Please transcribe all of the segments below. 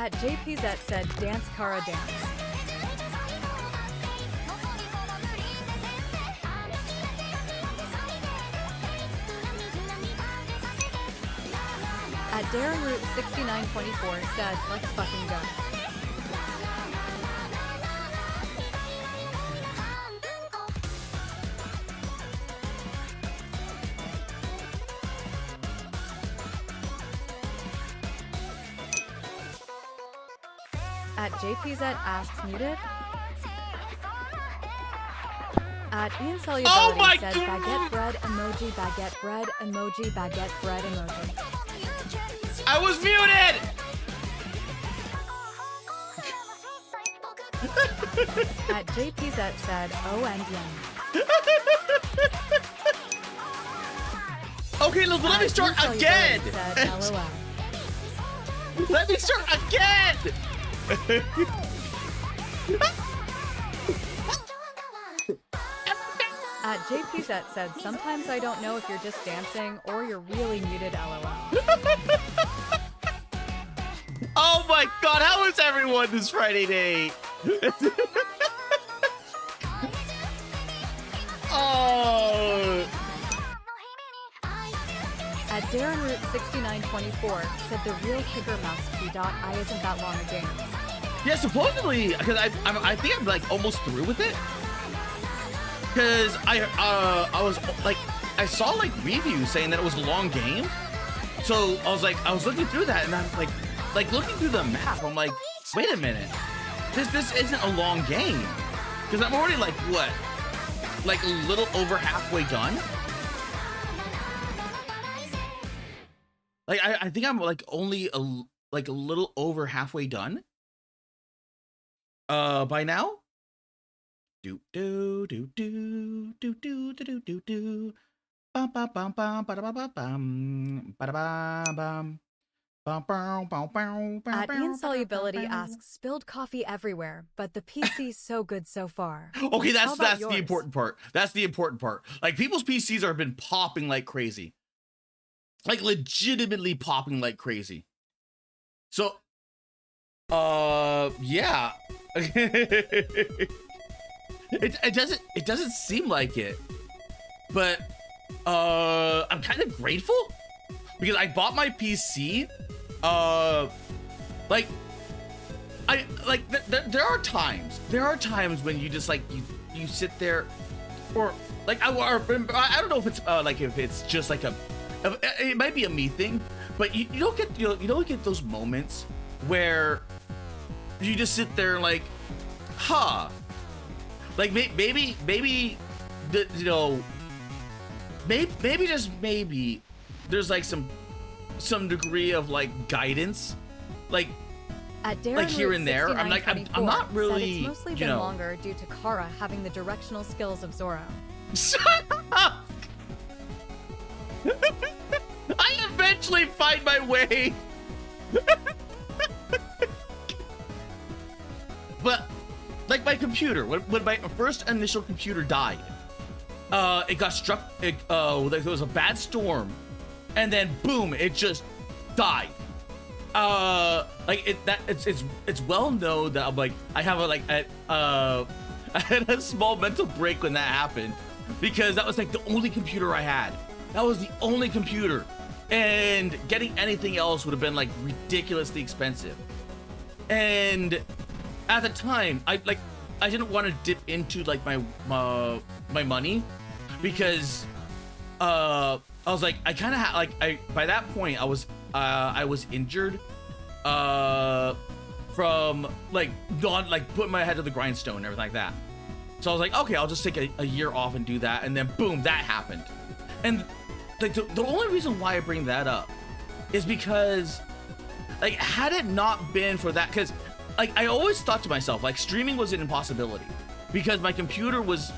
At JPZ said, dance Kara dance. At Darren Root 6924 said, let's fucking go. At JPZ asks muted. At Ian Solubility said baguette bread emoji, baguette bread emoji, baguette bread emoji. I was muted! At JPZ said, oh and yen. Okay, let me start again! Said, LOL. Let me start again! At JPZ said, sometimes I don't know if you're just dancing or you're really muted, LOL. Oh my god, how is everyone this Friday night? Oh. At Darren Root 6924 said the real kicker mouse P.I isn't that long a game. Yeah, supposedly, because I think I'm like almost through with it. Because I was like, I saw like reviews saying that it was a long game. So I was looking through that and I'm like looking through the map. I'm like, wait a minute, this isn't a long game. Because I'm already like what, like a little over halfway done. Like I think I'm like only a little over halfway done. By now. Do do do do do do do do do. Bum bum bum bum ba ba bum ba bum bum bum bum. At Ian Solubility asks, spilled coffee everywhere, but the PC's so good so far. Okay, that's yours? the important part. That's the important part. Like people's PCs have been popping like crazy. Like legitimately popping like crazy. So yeah. It doesn't seem like it. But I'm kind of grateful because I bought my PC. There are times when you just like you sit there, or like I don't know if it's if it's just like it might be a me thing, but you don't get those moments where you just sit there like, huh, like maybe just maybe there's like some degree of like guidance, like here and there. I'm like I'm not really, it's mostly been longer due to Kara having the directional skills of Zoro. Shut up! I eventually find my way. But like my computer, when my first initial computer died, it got struck. There was a bad storm, and then boom, it just died. It's well known that I'm like I have I had a small mental break when that happened, because that was like the only computer I had. That was the only computer, and getting anything else would have been like ridiculously expensive. And at the time, I didn't want to dip into like my money, because I was like I kind of had by that point I was injured from not putting my head to the grindstone and everything like that. So I was like, okay, I'll just take a year off and do that, and then boom, that happened. And like the only reason why I bring that up is because like had it not been for that, because like I always thought to myself like streaming was an impossibility because my computer was,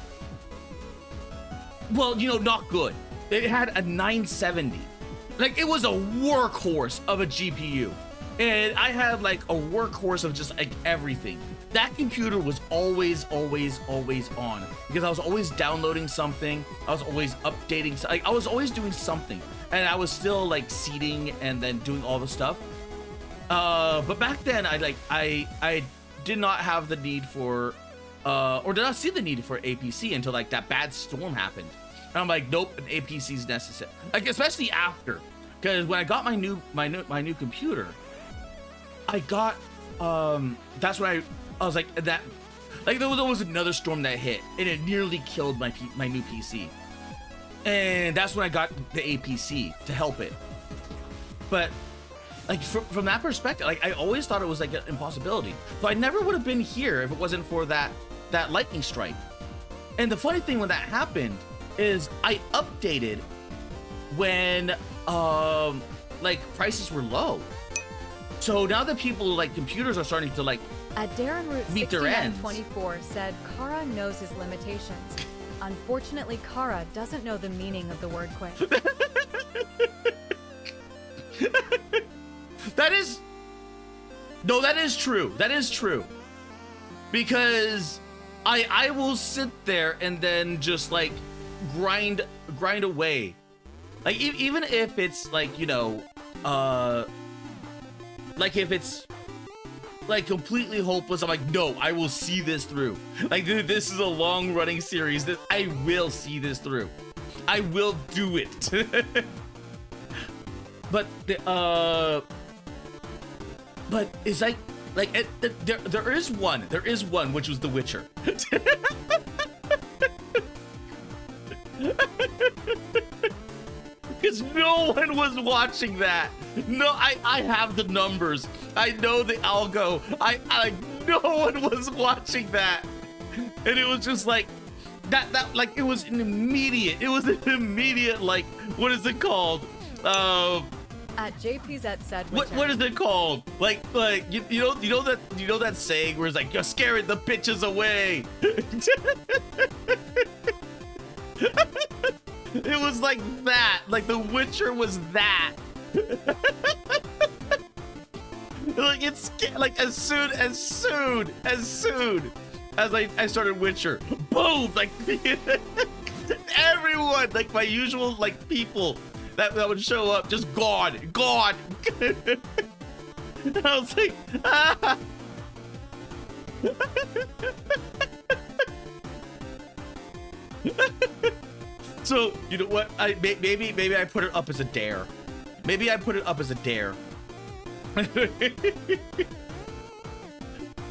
well, not good. It had a 970. Like it was a workhorse of a GPU, and I had like a workhorse of just like everything. That computer was always on, because I was always downloading something, I was always updating, like I was always doing something, and I was still like seeding and then doing all the stuff. But back then I did not have the need for or did not see the need for APC until like that bad storm happened. And I'm like, nope, an APC is necessary. Like especially after, because when I got my new computer, I got that's when I was like that. Like there was another storm that hit, and it nearly killed my new PC. And that's when I got the APC to help it. But like from that perspective, like I always thought it was like an impossibility. So I never would have been here if it wasn't for that lightning strike. And the funny thing when that happened is I updated when like prices were low. So now that people like computers are starting to like at Darren Root meet their ends. 6924 said Kara knows his limitations. Unfortunately, Kara doesn't know the meaning of the word quit. That is true. That is true. Because I will sit there and then just like grind away. Like even if it's like, you know, like if it's like completely hopeless, I'm like, no, I will see this through. Like this is a long running series that I will see this through. I will do it. But it's like there is one which was The Witcher. Because no one was watching that. No, I have the numbers. I know the algo. I no one was watching that. And it was just like that like it was an immediate like, what is it called? At JPZ said what is it called? Like you know that saying where it's like, you're scaring the bitches away. It was like that. Like The Witcher was that. Like it's like as soon as I started Witcher, boom! Like everyone, like my usual like people that would show up, just gone. And I was like, ah. So you know what? Maybe I put it up as a dare. Maybe I put it up as a dare.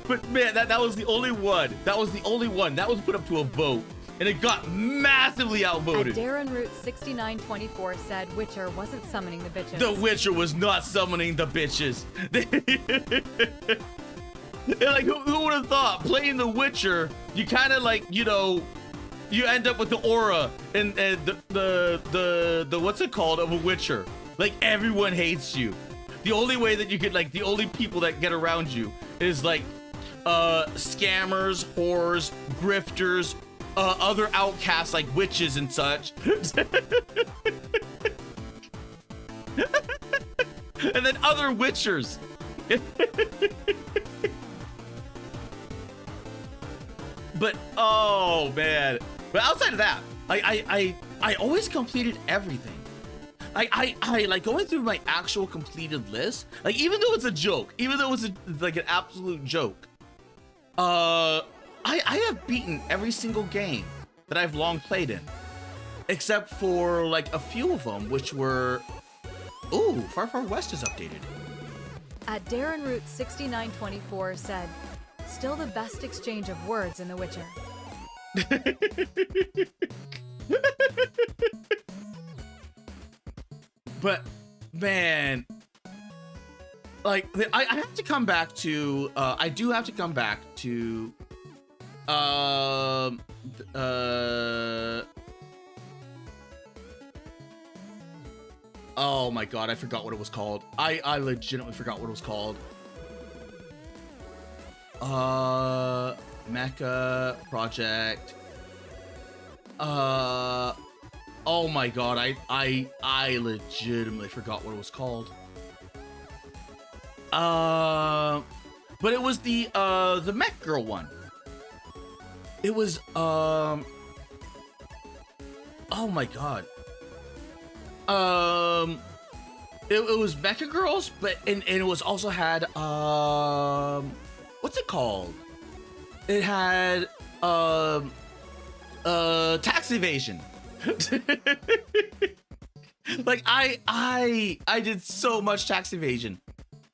But man, that was the only one. That was the only one that was put up to a vote, and it got massively outvoted. Darren Root 6924 said Witcher wasn't summoning the bitches. The Witcher was not summoning the bitches. Like who would have thought playing The Witcher, you kind of like, you know, you end up with the aura and the what's it called of a Witcher. Like everyone hates you. The only way that you could, like, the only people that get around you is like scammers, whores, grifters, other outcasts like witches and such. And then other Witchers. But oh man. But outside of that, I always completed everything. I like going through my actual completed list, like even though it's a joke, even though it's like an absolute joke, I have beaten every single game that I've long played in, except for like a few of them, which were, ooh, Far Far West is updated. At Darren Root 6924 said, still the best exchange of words in The Witcher. But man, like I have to come back to I do have to come back to oh my god, I forgot what it was called. I legitimately forgot what it was called. Mecha Project. Oh my god, I legitimately forgot what it was called. But it was the mech girl one. It was oh my god. it was Mecha Girls, but and it was also had what's it called? It had tax evasion. Like I did so much tax evasion.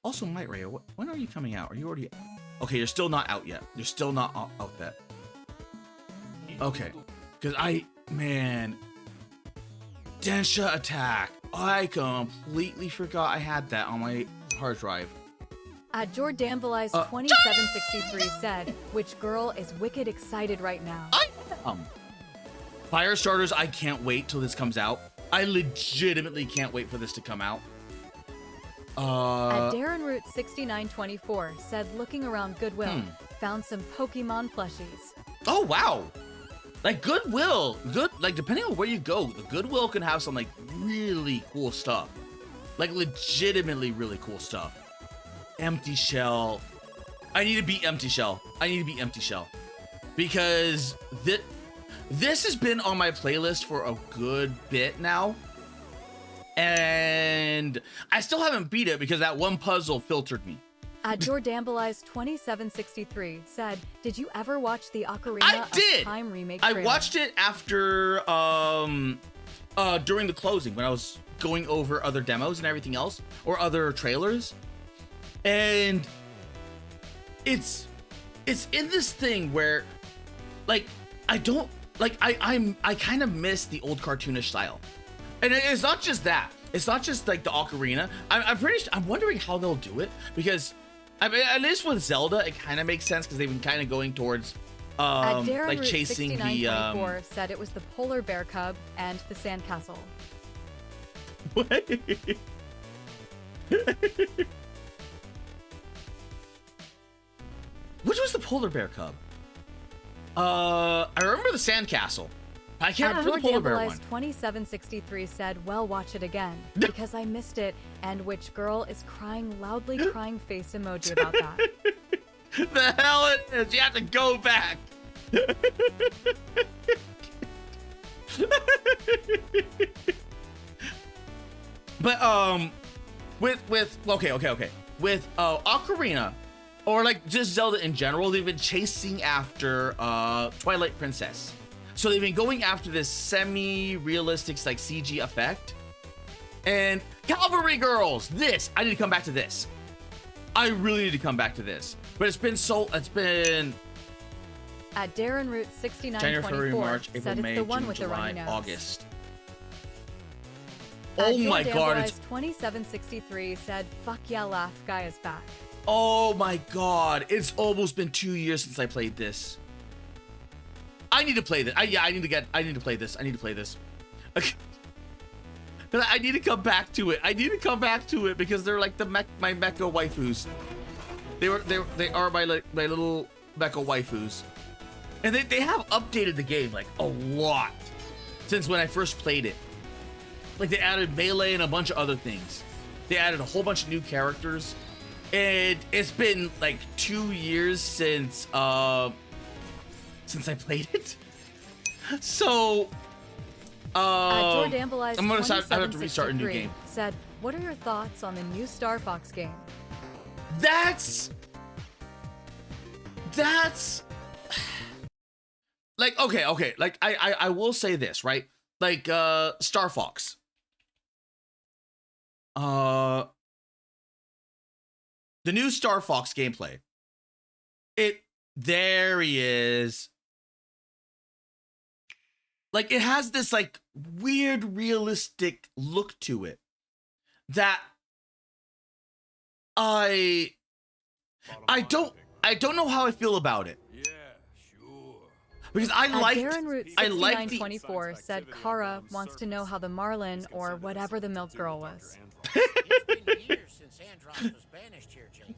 Also, Might Ray, when are you coming out? Are you already? Okay, you're still not out yet. You're still not out yet. Okay, because man, Densha Attack. I completely forgot I had that on my hard drive. Jordanvalize 2763 said, "Which girl is wicked excited right now?" Fire starters, I can't wait till this comes out. I legitimately can't wait for this to come out. Darren Root 6924 said, "Looking around Goodwill, found some Pokemon plushies." Oh wow! Like Goodwill, like depending on where you go, the Goodwill can have some like really cool stuff, like legitimately really cool stuff. Empty Shell, I need to beat Empty Shell. I need to beat Empty Shell because this has been on my playlist for a good bit now, and I still haven't beat it because that one puzzle filtered me. Jordanvalize 2763 said, "Did you ever watch the Ocarina of Time remake trailer?" I watched it after during the closing when I was going over other demos and everything else or other trailers, and it's in this thing where like I kind of miss the old cartoonish style, and it's not just that. It's not just like the Ocarina. I'm wondering how they'll do it because. I mean, at least with Zelda, it kind of makes sense because they've been kind of going towards, like chasing the. Said it was the polar bear cub and the sandcastle. What? Which was the polar bear cub? I remember the sandcastle. I can't remember the polar bear one. 2763 said, "Well, watch it again because I missed it." And which girl is crying loudly, crying face emoji about that? The hell it is! You have to go back. But with Ocarina, or like just Zelda in general, they've been chasing after Twilight Princess. So they've been going after this semi-realistic like CG effect. And Cavalry Girls, I need to come back to this. I really need to come back to this. But it's been Darren Root 6924 January, February, March, said April, it's May, the one June, with July, the runny nose. August. Oh my god, it's 2763 said, "Fuck yeah, laugh, guy is back." Oh my god, it's almost been 2 years since I played this. I need to play this. I need to play this. I need to play this. Okay. I need to come back to it. I need to come back to it because they're like my mecha waifus. They are my little mecha waifus. And they have updated the game like a lot since when I first played it. Like they added melee and a bunch of other things. They added a whole bunch of new characters. And it's been like 2 years since I played it. So I'm gonna have to restart a new game. Said, "What are your thoughts on the new Star Fox game?" That's like okay. Like I will say this, right? Like Star Fox. The new Star Fox gameplay. There he is. Like it has this like weird realistic look to it that I don't know how I feel about it. Yeah, sure. Because I liked Darren Root 6924 said Kara wants to know how the Marlin or whatever the milk girl was. It's been years since Andros was banished here, Jake.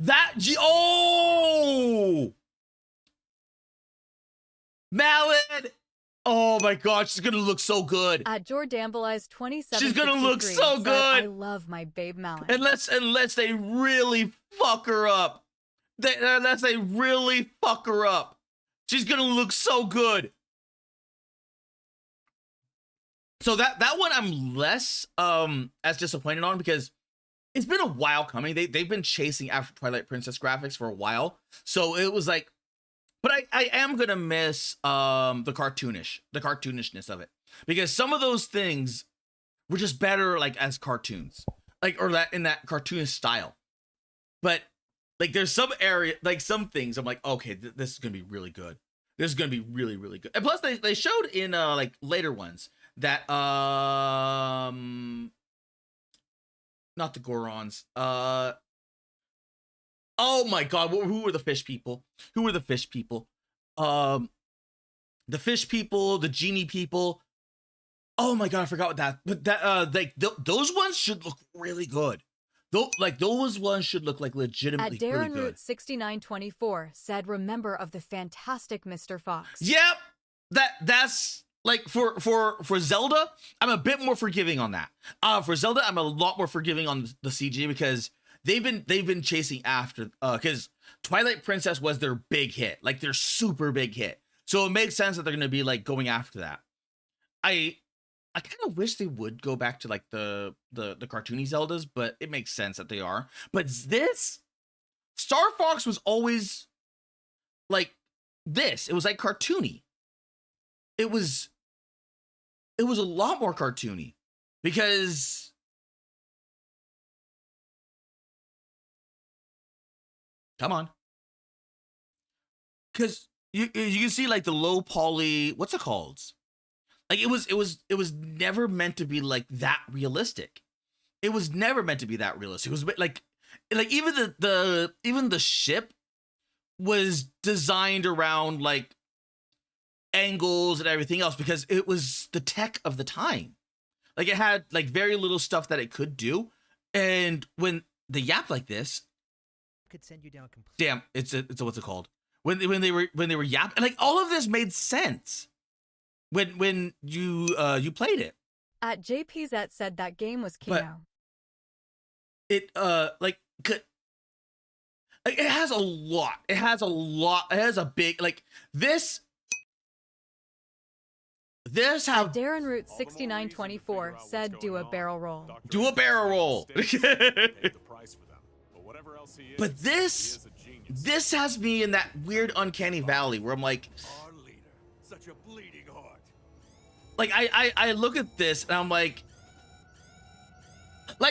Mallet! Oh my god, she's gonna look so good. Jordanvalize 27. She's gonna look so good. I love my babe Mallet. Unless they really fuck her up. Unless they really fuck her up. She's gonna look so good. So that one I'm less as disappointed on because it's been a while coming. They've been chasing after Twilight Princess graphics for a while, so it was like, but I am gonna miss the cartoonishness of it, because some of those things were just better like as cartoons, like, or that in that cartoonish style. But like there's some area, like some things I'm like, okay, this is gonna be really good. This is gonna be really, really good. And plus they showed in like later ones that not the Gorons. Oh my god, who were the fish people? Who were the fish people? The fish people, the genie people. Oh my god, I forgot what that. But that like those ones should look really good. Those ones should look like legitimately At Darren really good. Root 6924 said, "Remember of the fantastic Mr. Fox." Yep, that's like for Zelda, I'm a bit more forgiving on that. For Zelda, I'm a lot more forgiving on the CG, because they've been chasing after because Twilight Princess was their big hit, like their super big hit. So it makes sense that they're gonna be like going after that. I kind of wish they would go back to like the cartoony Zeldas, but it makes sense that they are. But this Star Fox was always like this. It was like cartoony. It was a lot more cartoony, because come on, because you can see like the low poly, what's it called? Like it was never meant to be like that realistic. It was never meant to be that realistic. It was like even the ship was designed around like angles and everything else, because it was the tech of the time. Like it had like very little stuff that it could do. And when they yap like this, could send you down completely. damn, it's a what's it called? When they were yapping, like all of this made sense when you played it. At JPZ said that game was But Kino. it like it has a lot. It has a big like this have At Darren Root 6924 said, "Do a barrel roll." do a barrel roll. But this has me in that weird uncanny valley where I'm like, Our leader, such a bleeding heart. like I look at this and I'm like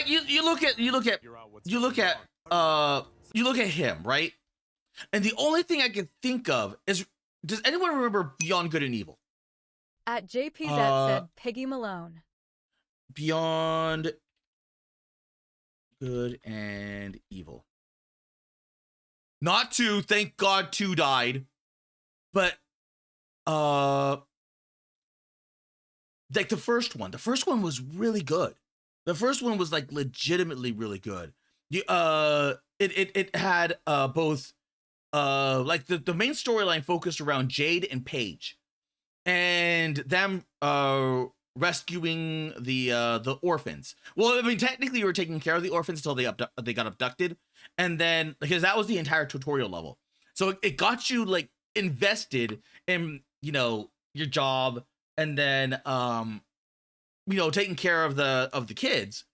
you look at him, right? And the only thing I can think of is, does anyone remember Beyond Good and Evil? At JPZ said, "Piggy Malone." Beyond Good and Evil. Not 2, thank God 2 died. But like the first one was really good. The first one was like legitimately really good. It had both like the main storyline focused around Jade and Paige, and them rescuing the orphans. Well, I mean, technically you were taking care of the orphans until they got abducted, and then because that was the entire tutorial level, so it got you like invested in your job, and then taking care of the kids,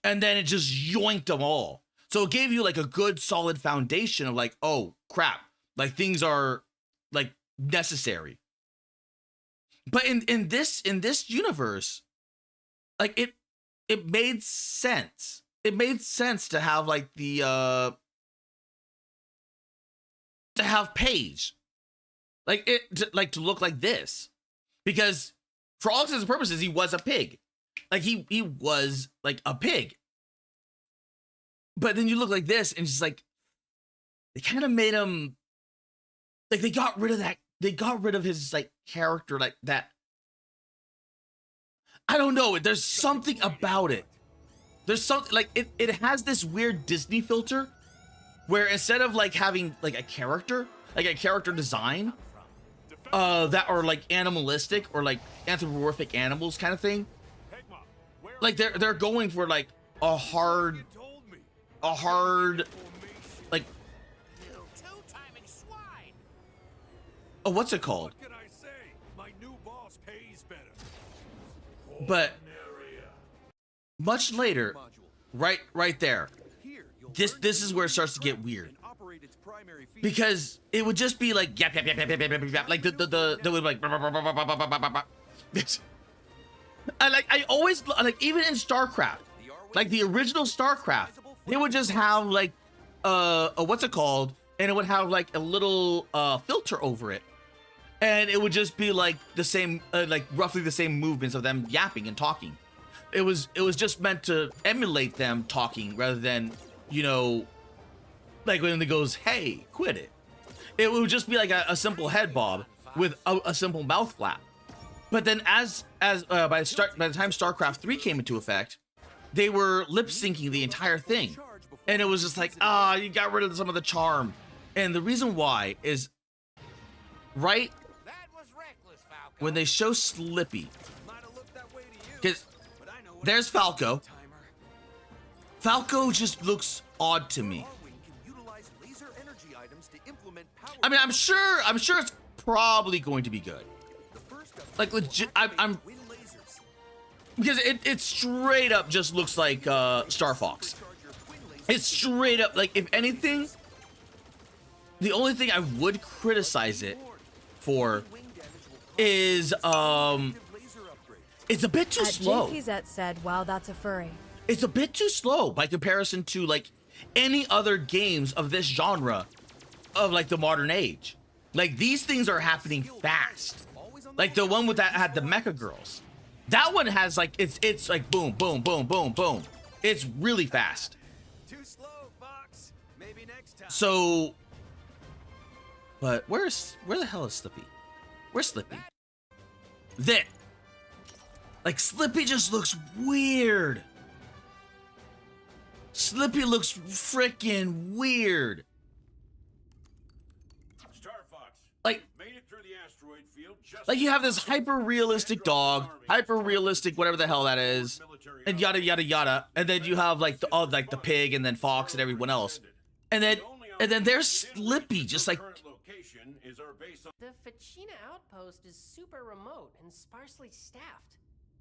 and then it just yoinked them all. So it gave you like a good solid foundation of like, oh crap, like things are like necessary. But in this universe, like it made sense. It made sense to have like the to have Paige, like to look like this, because for all intents and purposes he was a pig, like he was like a pig. But then you look like this, and it's just like they kind of made him like they got rid of that. They got rid of his like character like that. I don't know. There's something about it. There's something like it has this weird Disney filter where instead of like having like a character design that are like animalistic or like anthropomorphic animals kind of thing, like they're going for like a hard like Two-timing swine. oh, what's it called? What can I say? My new boss pays better. But much later, right there. This is where it starts to get weird. Because it would just be like yap, yap, yap, yap, yap, yap, yap, yap, like the would like I always like, even in StarCraft, like the original StarCraft, they would just have like what's it called, and it would have like a little filter over it, and it would just be like the same like roughly the same movements of them yapping and talking. It was just meant to emulate them talking rather than, you know, like when it goes, hey, quit it. It would just be like a simple head bob with a simple mouth flap. But then by the time StarCraft 3 came into effect, they were lip syncing the entire thing. And it was just like, you got rid of some of the charm. And the reason why is right when they show Slippy, because there's Falco. Falco just looks odd to me. I mean, I'm sure it's probably going to be good. Like legit, I'm because it straight up just looks like Star Fox. It's straight up like, if anything, the only thing I would criticize it for is it's a bit too slow. JPZ said, "Wow, that's a furry." It's a bit too slow by comparison to like any other games of this genre of like the modern age. Like these things are happening fast. Like the one with that had the mecha girls. That one has like it's like boom, boom, boom, boom, boom. It's really fast. Too slow, Fox. Maybe next time. So, but where the hell is Slippy? Where's Slippy? There. Like Slippy just looks weird. Slippy looks freaking weird. Star Fox. Like, Made it through the asteroid field just you have this hyper realistic dog, hyper realistic whatever the hell that is, and yada yada yada, and then you have like the pig and then Fox and everyone else, and then there's Slippy just like. The Fachina outpost is super remote and sparsely staffed.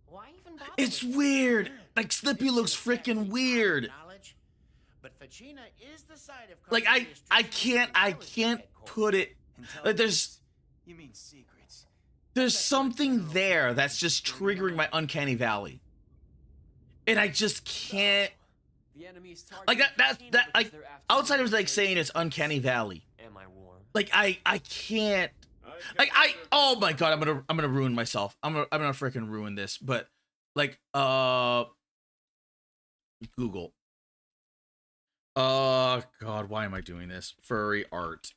Why even bother? It's weird. Like Slippy looks freaking weird. But Fachina is the site of Like I can't put it. Like You mean secrets? there's something there that's just triggering my uncanny valley, and I just can't. The enemy's Like that like outside of like saying it's uncanny valley. Am I warm? Like I can't. Like oh my god, I'm gonna ruin myself. I'm gonna freaking ruin this. But like Google. God, why am I doing this? Furry art.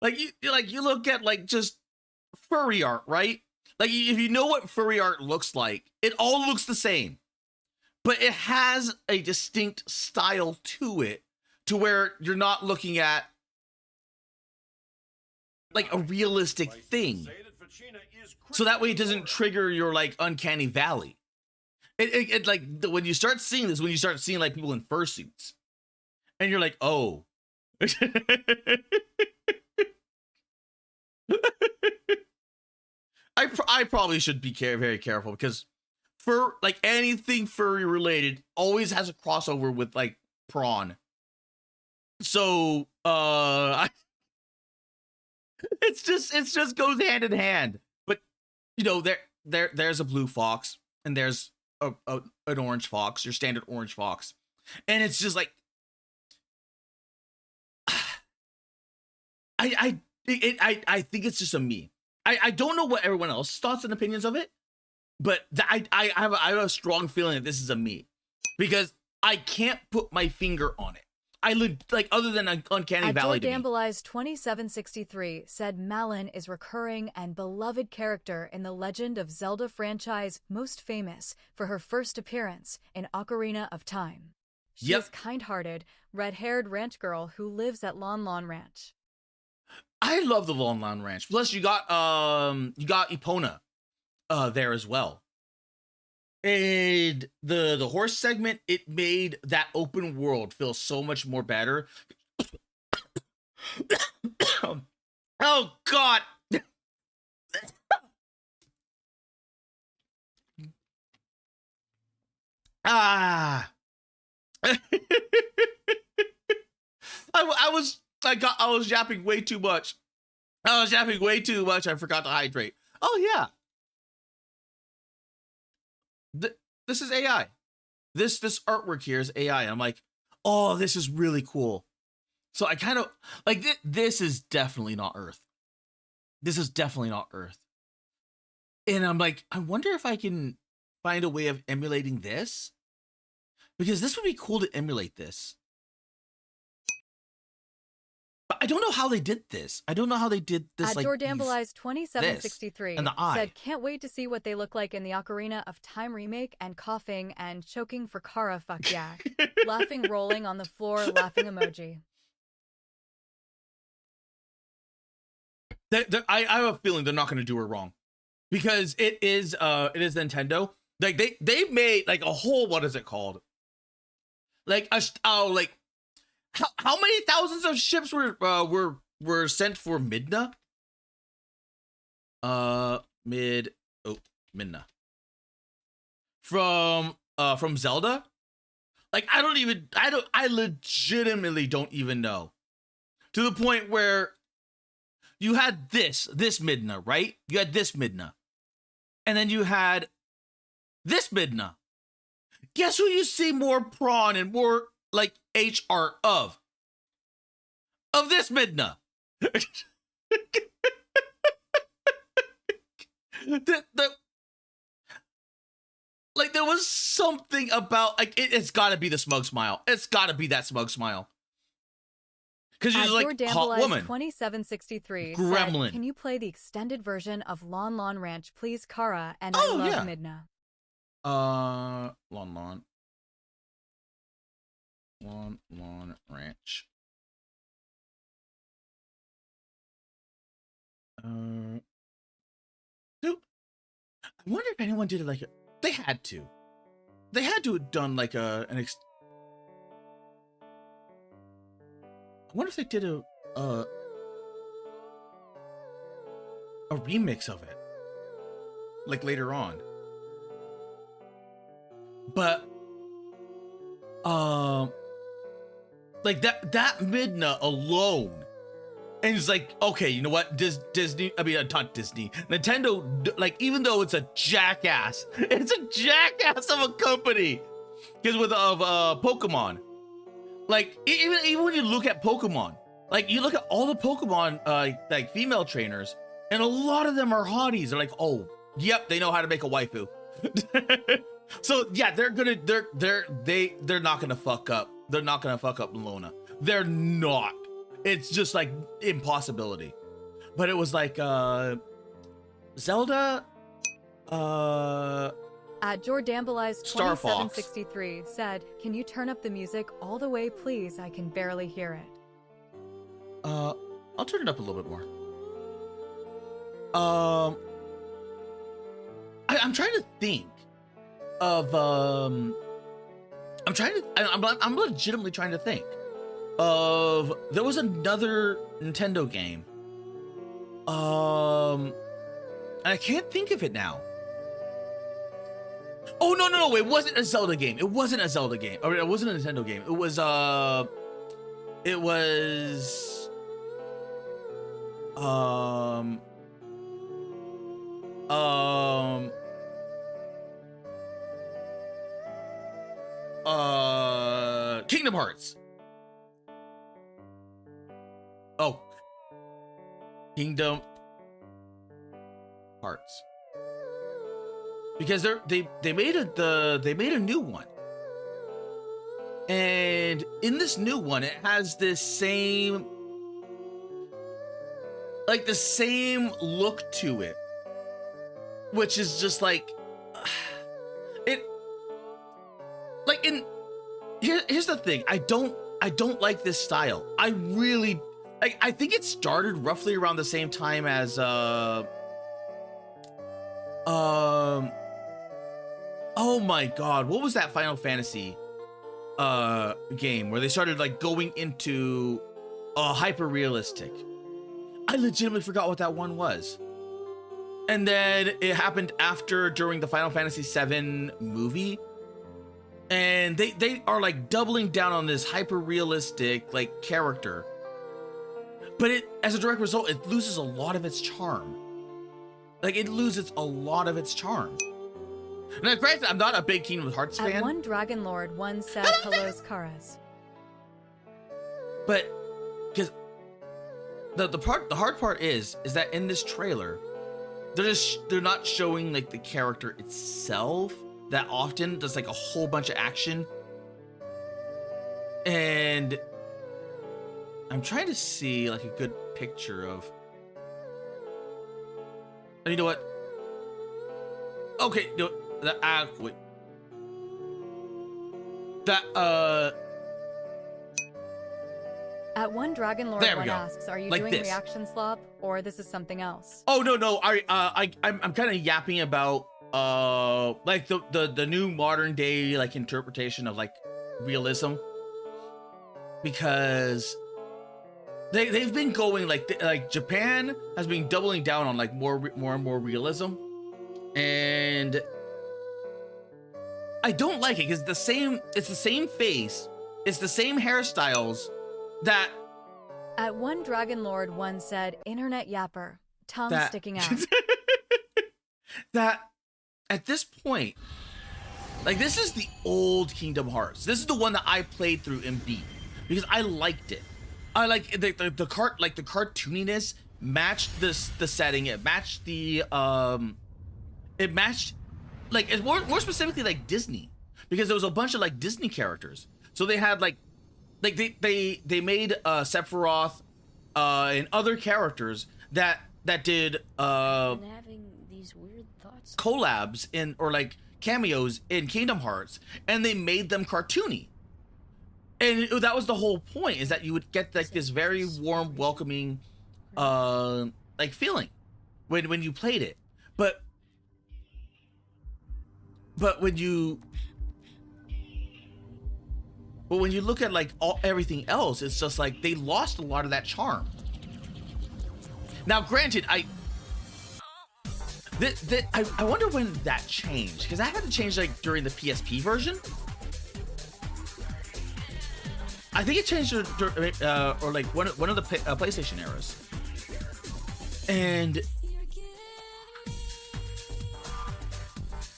you look at like just furry art, right? Like if you know what furry art looks like, it all looks the same. But it has a distinct style to it, to where you're not looking at like a realistic thing. So that way it doesn't trigger your like uncanny valley. It like when you start seeing this, when you start seeing like people in fursuits, and you're like, oh. I probably should be very careful, because like anything furry related always has a crossover with like prawn. So it's just goes hand in hand. But you know, there's a blue fox and there's an orange fox, your standard orange fox, and it's just like I think it's just a me. I don't know what everyone else's thoughts and opinions of it, but I have a strong feeling that this is a me, because I can't put my finger on it. Like other than uncanny valley. Dambleize 2763 said Malin is recurring and beloved character in the Legend of Zelda franchise, most famous for her first appearance in Ocarina of Time. She is kind-hearted, red-haired ranch girl who lives at Lon Lon Ranch. I love the Lon Lon Ranch. Plus, you got Epona there as well. And the horse segment, it made that open world feel so much more better. Oh God! Ah. I was yapping way too much. I forgot to hydrate. Oh yeah. This is AI. This artwork here is AI. I'm like, oh, this is really cool. So I kind of like this is definitely not Earth. This is definitely not Earth. And I'm like, I wonder if I can find a way of emulating this, because this would be cool to emulate this. But I don't know how they did this. I don't know how they did this. At like Jordambleize 2763 and the eye. said, can't wait to see what they look like in the Ocarina of Time remake, and coughing and choking for Kara, fuck yeah. Laughing, rolling on the floor, laughing emoji. I have a feeling they're not going to do her wrong, because it is Nintendo. Like they made like a whole, what is it called? Like how many thousands of ships were sent for Midna? Midna. From Zelda? Like I legitimately don't even know. To the point where you had this Midna, right? You had this Midna. And then you had this Midna. Guess who you see more prawn and more like HR of this Midna? Like there was something about like it's gotta be the smug smile. It's gotta be that smug smile. Because she's like hot woman. 2763 Gremlin. said, can you play the extended version of Lon Lon Ranch, please, Kara? And I love yeah. Midna. Lon Ranch. Dude, I wonder if anyone did it like they had to. They had to have done like I wonder if they did a remix of it, like later on. But like that Midna alone, and it's like, okay, you know what? Disney, I mean, not Disney, Nintendo, like even though it's a jackass of a company, because with Pokemon. Like even when you look at Pokemon, like you look at all the Pokemon like female trainers, and a lot of them are hotties. They're like, oh, yep, they know how to make a waifu. So yeah, they're not gonna fuck up. They're not gonna fuck up Lona. They're not. It's just like impossibility. But it was like Zelda. At Jordambleize 2763 said, can you turn up the music all the way, please? I can barely hear it. I'll turn it up a little bit more. I'm trying to think of I'm legitimately trying to think of, there was another Nintendo game. And I can't think of it now. Oh no, it wasn't a Zelda game. It wasn't a Zelda game. Or it wasn't a Nintendo game. It was Kingdom Hearts. Oh, Kingdom Hearts. Because they made a new one, and in this new one it has this same look to it, which is just like it. Like here's the thing, I don't like this style. I really like. I think it started roughly around the same time as oh my god, what was that Final Fantasy game where they started like going into hyper realistic? I legitimately forgot what that one was. And then it happened during the Final Fantasy VII movie. And they are like doubling down on this hyper realistic like character, but it, as a direct result, it loses a lot of its charm. Like it loses a lot of its charm. Now, granted, I'm not a big Kingdom Hearts fan. At one Dragon Lord, one said hellos Karas. But because the hard part is that in this trailer, they're not showing like the character itself that often. There's like a whole bunch of action, and I'm trying to see like a good picture of. And you know what? Okay, no, wait. At one Dragon Lord, There we one go. asks, "Are you Like doing this. reaction slop, or this is something else?" Oh no, I'm kind of yapping about like the new modern day like interpretation of like realism, because they've been going like Japan has been doubling down on like more and more realism, and I don't like it because it's the same face, it's the same hairstyles that. At one Dragon Lord, one said, "Internet yapper, tongue sticking out." That at this point, like this is the old Kingdom Hearts. This is the one that I played through and beat because I liked it. I like the cartooniness matched the setting. It matched the it matched like it's more specifically like Disney, because there was a bunch of like Disney characters. So they had like they made Sephiroth and other characters that did having these weird thoughts. collabs in or like cameos in Kingdom Hearts, and they made them cartoony. And that was the whole point, is that you would get like this very warm, welcoming like feeling when you played it. But when you look at like everything else, it's just like they lost a lot of that charm. Now, granted, I wonder when that changed, because that had to change like during the PSP version. I think it changed or like one of the PlayStation eras. And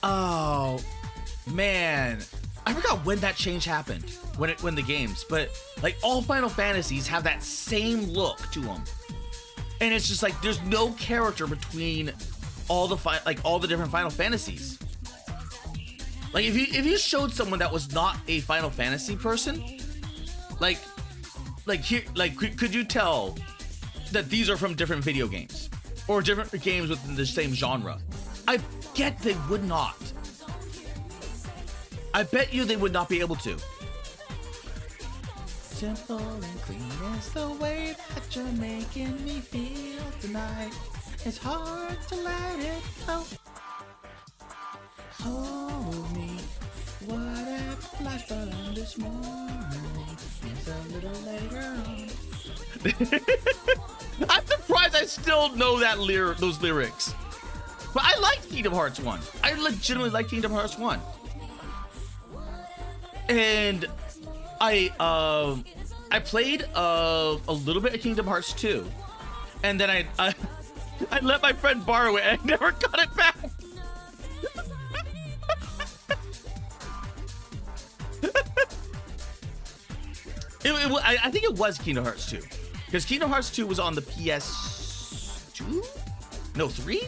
oh man, I forgot when that change happened. When the games, but like all Final Fantasies have that same look to them, and it's just like there's no character between all the different Final Fantasies. Like if you showed someone that was not a Final Fantasy person, could you tell that these are from different video games or different games within the same genre? I get they would not. I bet you they would not be able to. Simple and clean is the way that you're making me feel tonight. It's hard to let it go. Hold me. What if life fell on this morning? It's a little later on. I'm surprised I still know those lyrics. But I liked Kingdom Hearts 1. I legitimately liked Kingdom Hearts 1. And I played a little bit of Kingdom Hearts 2, and then I let my friend borrow it, and I never got it back. I think it was Kingdom Hearts 2, because Kingdom Hearts 2 was on the PS2? No, 3?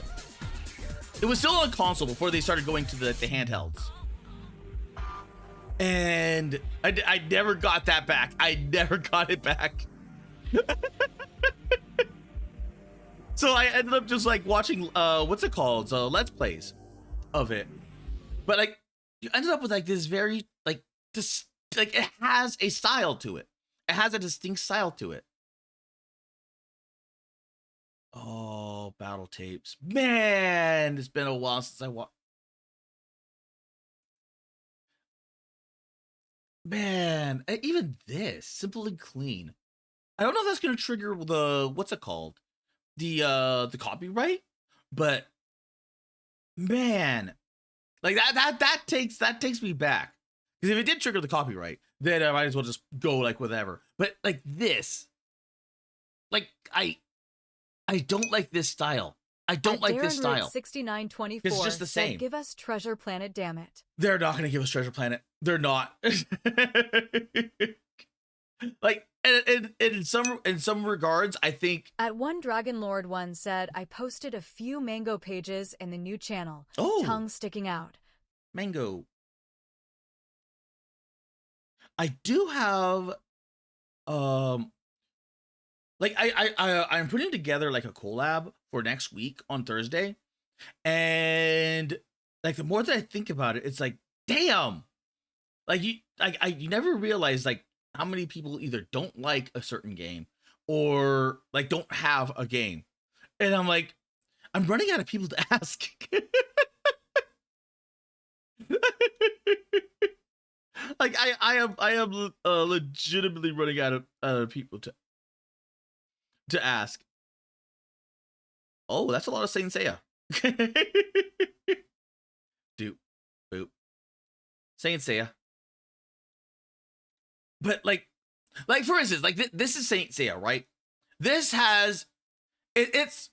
It was still on console before they started going to the handhelds. And I never got that back. I never got it back. So I ended up just like watching what's it called? Let's Plays of it. But like you ended up with like this very like this like it has a style to it. It has a distinct style to it. Oh, battle tapes. Man, it's been a while since I watched. Man, even this, simple and clean. I don't know if that's gonna trigger the what's it called? The copyright, but man, like that takes me back. Because if it did trigger the copyright, then I might as well just go like whatever. But like this, like I don't like this style. I don't like this style. 6924 It's just the same. Said, give us Treasure Planet, damn it. They're not gonna give us Treasure Planet. They're not. Like, and in some regards, I think. At One Dragon Lord One said, I posted a few Mango pages in the new channel. Oh, tongue sticking out. Mango. I do have, like I'm putting together like a collab for next week on Thursday, and like the more that I think about it, it's like, damn, like you never realize like how many people either don't like a certain game or like don't have a game, and I'm like, I'm running out of people to ask. Like I am legitimately running out of people to ask. Oh, that's a lot of Saint Seiya. Doop, boop. Saint Seiya. But like for instance, like this is Saint Seiya, right? This has it's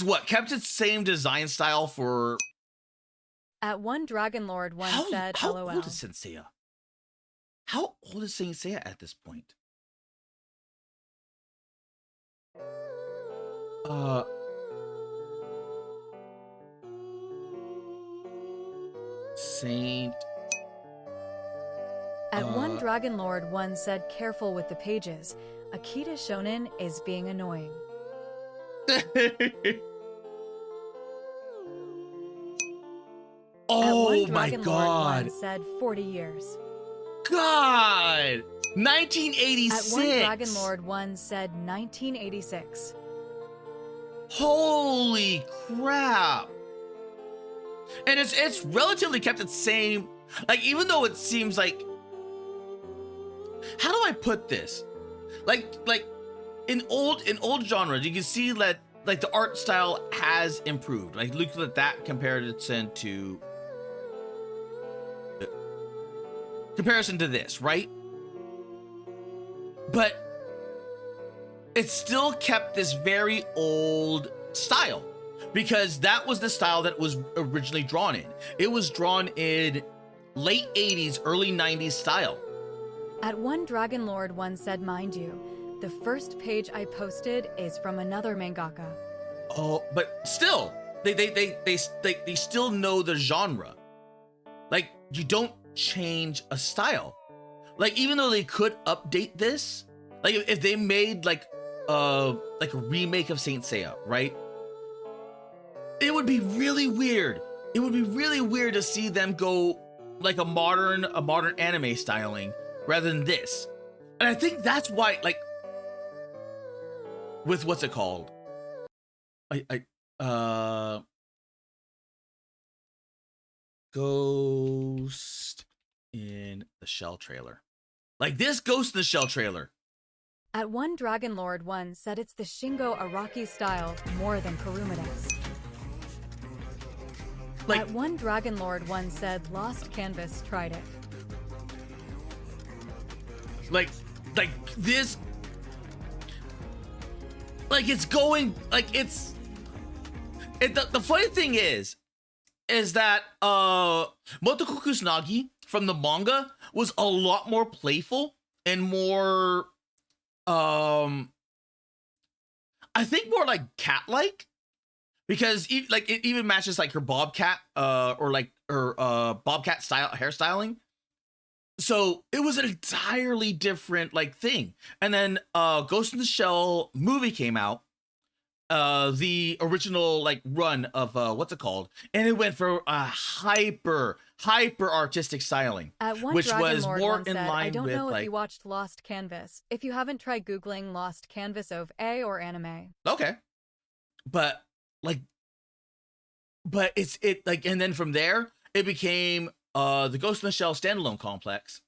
what kept its same design style for. At One Dragon Lord One said, how LOL. old is Saint Seiya? How old is Saint Seiya at this point? Saint. At One Dragon Lord One said, careful with the pages. Akita Shonen is being annoying. Oh my Dragon Lord God. One said 40 years. God. 1986. At One Dragon Lord One said 1986. Holy crap. And it's relatively kept its same, like, even though it seems like, how do I put this? Like in old genres, you can see that like the art style has improved. Like look at that comparison to this, right? But it still kept this very old style because that was the style that was originally drawn in. It was drawn in late 80s, early 90s style. At One Dragon Lord One said, mind you, the first page I posted is from another mangaka. Oh, but still, they still know the genre. Like, you don't change a style. Like, even though they could update this, like if they made like a remake of Saint Seiya, right? It would be really weird. It would be really weird to see them go like a modern anime styling rather than this. And I think that's why, like, with what's it called? Ghost in the Shell trailer. Like this Ghost in the Shell trailer. At One Dragon Lord One said it's the Shingo Araki style more than Kurumida's. Like, at One Dragon Lord One said Lost Canvas tried it. Like this, like it's going, like it's, the funny thing is that Motoko Kusanagi from the manga was a lot more playful and more, I think more like cat-like, because it even matches like her bobcat or her bobcat style hairstyling. So it was an entirely different like thing. And then Ghost in the Shell movie came out, the original like run of what's it called, and it went for a hyper artistic styling, At One which Dragon was Lord more One in said, line I don't with know if like, you watched Lost Canvas. If you haven't tried googling Lost Canvas OVA or anime. okay, but it's like, and then from there it became the Ghost in the Shell standalone complex,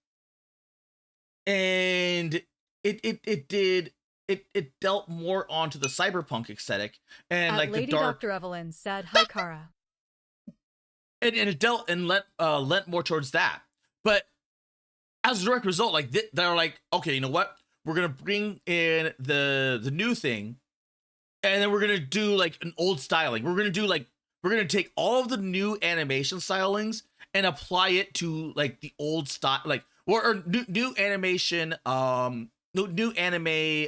and it dealt more onto the cyberpunk aesthetic and At like Lady the dark. Dr. Evelyn said, hi Kara. And it dealt and lent more towards that. But as a direct result, like they're like, okay, you know what? We're gonna bring in the new thing, and then we're gonna do like an old styling. We're gonna take all of the new animation stylings and apply it to like the old style, like or new animation, new anime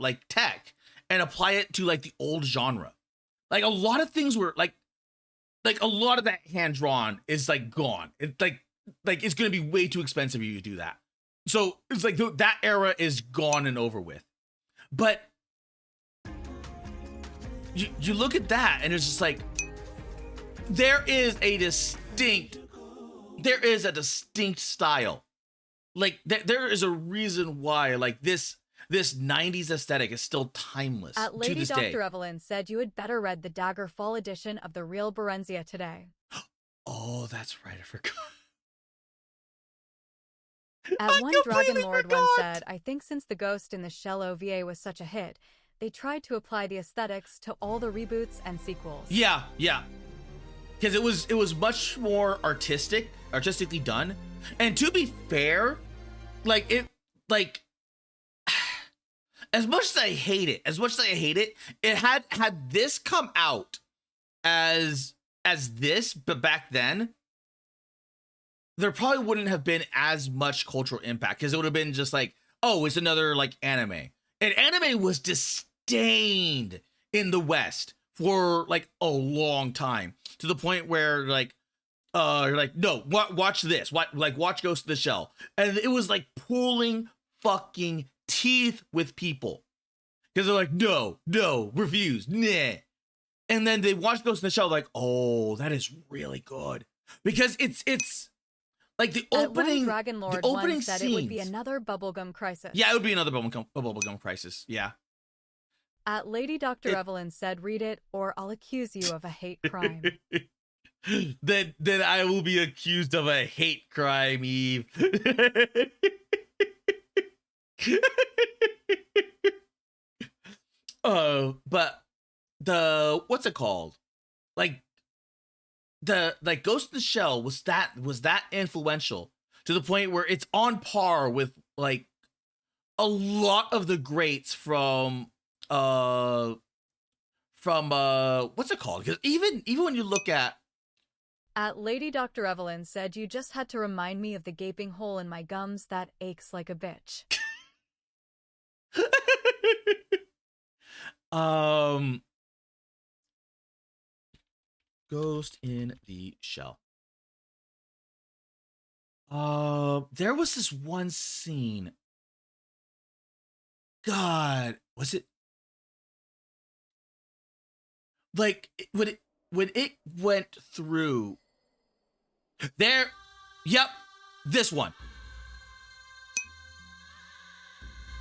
like tech, and apply it to like the old genre. Like a lot of things were like a lot of that hand drawn is like gone. It's like it's gonna be way too expensive if you do that. So it's like that era is gone and over with. But you look at that and it's just like there is a distinct style. Like there is a reason why like this 90s aesthetic is still timeless At Lady to this Dr. day. Evelyn said you had better read the Dagger Fall edition of the real Berenzia today. Oh, that's right. I forgot. At One Dragon Lord once said, I think since the Ghost in the Shell OVA was such a hit, they tried to apply the aesthetics to all the reboots and sequels. Yeah. Because it was much more artistically done. And to be fair, as much as I hate it, it had this come out as this, but back then, there probably wouldn't have been as much cultural impact because it would have been just like, oh, it's another like anime. And anime was disdained in the West for like a long time, to the point where like you're like, no, watch this, watch Ghost in the Shell, and it was like pulling fucking teeth with people because they're like, no, refuse, nah. And then they watch Ghost in the Shell like, oh, that is really good, because it's like the opening. Dragon Lord once said it would be another bubblegum crisis. Yeah, it would be another bubblegum crisis. Yeah. At Lady Dr. Evelyn said, read it or I'll accuse you of a hate crime. then I will be accused of a hate crime, Eve. But what's it called? Like Ghost in the Shell was that influential to the point where it's on par with like a lot of the greats from what's it called? Because even when you look at Lady Dr. Evelyn said, you just had to remind me of the gaping hole in my gums that aches like a bitch. Ghost in the Shell. There was this one scene. God, was it like when it went through there? Yep, this one.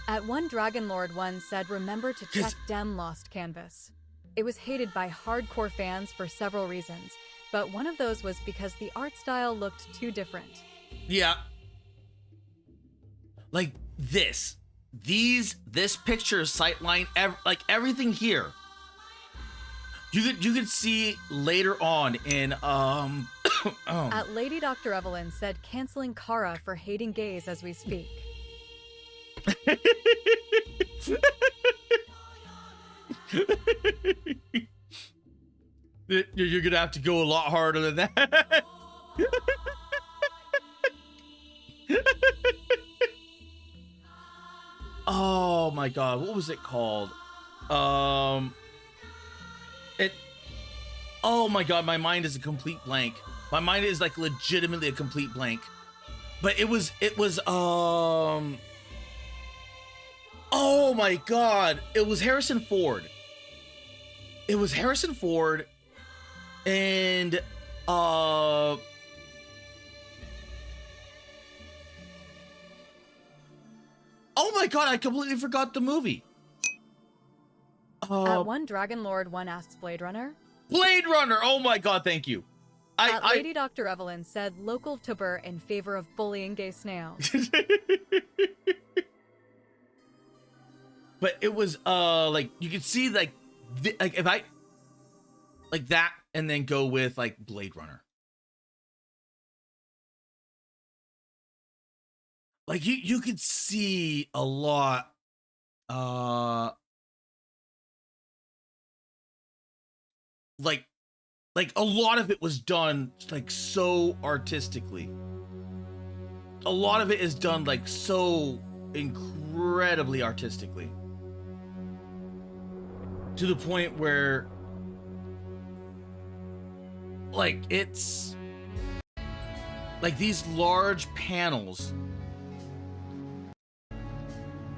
At One Dragon Lord once said, remember to check Dem Lost Canvas. It was hated by hardcore fans for several reasons, but one of those was because the art style looked too different. Yeah. Like this picture, sightline, like everything here. You could see later on in At Lady Dr. Evelyn said, canceling Kara for hating gays as we speak. You're gonna have to go a lot harder than that. Oh my god, what was it called? Oh my god, my mind is a complete blank. My mind is like legitimately a complete blank. But it was oh my god, it was Harrison Ford. It was Harrison Ford and oh my god, I completely forgot the movie. At One Dragon Lord one asks Blade Runner. Blade Runner, oh my god, thank you. Lady Dr. Evelyn said, local Vtuber in favor of bullying gay snails. But it was like you could see like if I like that and then go with like Blade Runner. like you could see a lot like a lot of it was done like so artistically. A lot of it is done like so incredibly artistically, to the point where like it's like these large panels,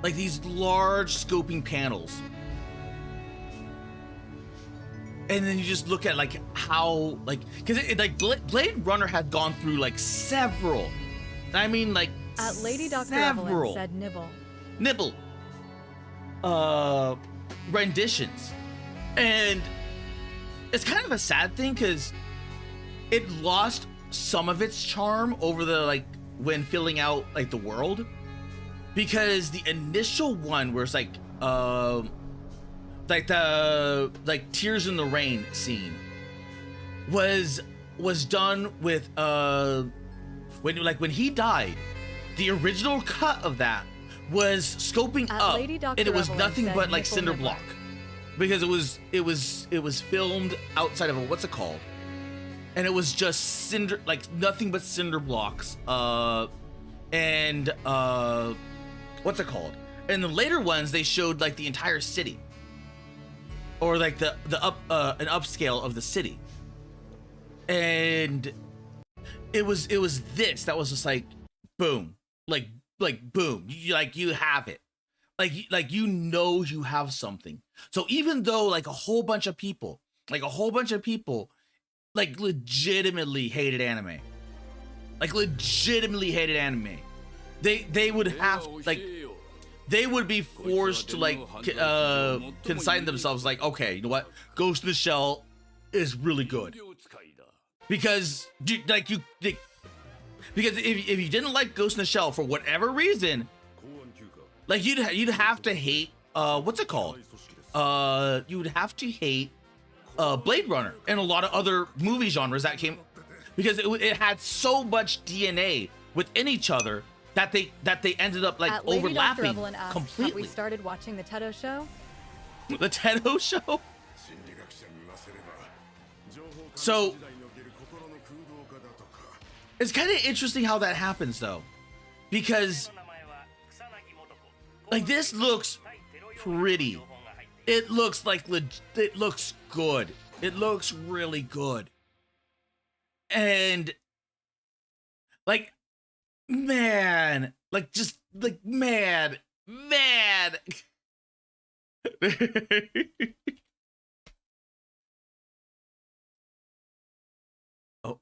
like these large scoping panels, and then you just look at like how like, because like Blade Runner had gone through like several, I mean like At Lady Dr. several Evelyn said nibble renditions, and it's kind of a sad thing because it lost some of its charm over the like when filling out like the world, because the initial one where it's like the like Tears in the Rain scene was done with when he died, the original cut of that was scoping up, and it was nothing but like cinder block, because it was filmed outside of a, what's it called, and it was just cinder, like nothing but cinder blocks, and what's it called, and the later ones they showed like the entire city, or like the an upscale of the city, and it was this that was just like boom, like boom, you have it, like you know you have something. So even though like a whole bunch of people like legitimately hated anime, they would have like, they would be forced to like consign themselves like, okay, you know what, Ghost in the Shell is really good, because because if you didn't like Ghost in the Shell for whatever reason, like you'd have to hate what's it called, you would have to hate Blade Runner and a lot of other movie genres that came, because it had so much DNA within each other that they ended up like At Lady overlapping Dr. Evelyn asked, completely. have we started watching the Teto show? The Teto show. So it's kind of interesting how that happens though, because like this looks pretty. It looks like it looks good. It looks really good. And like, man, like just like man. Oh.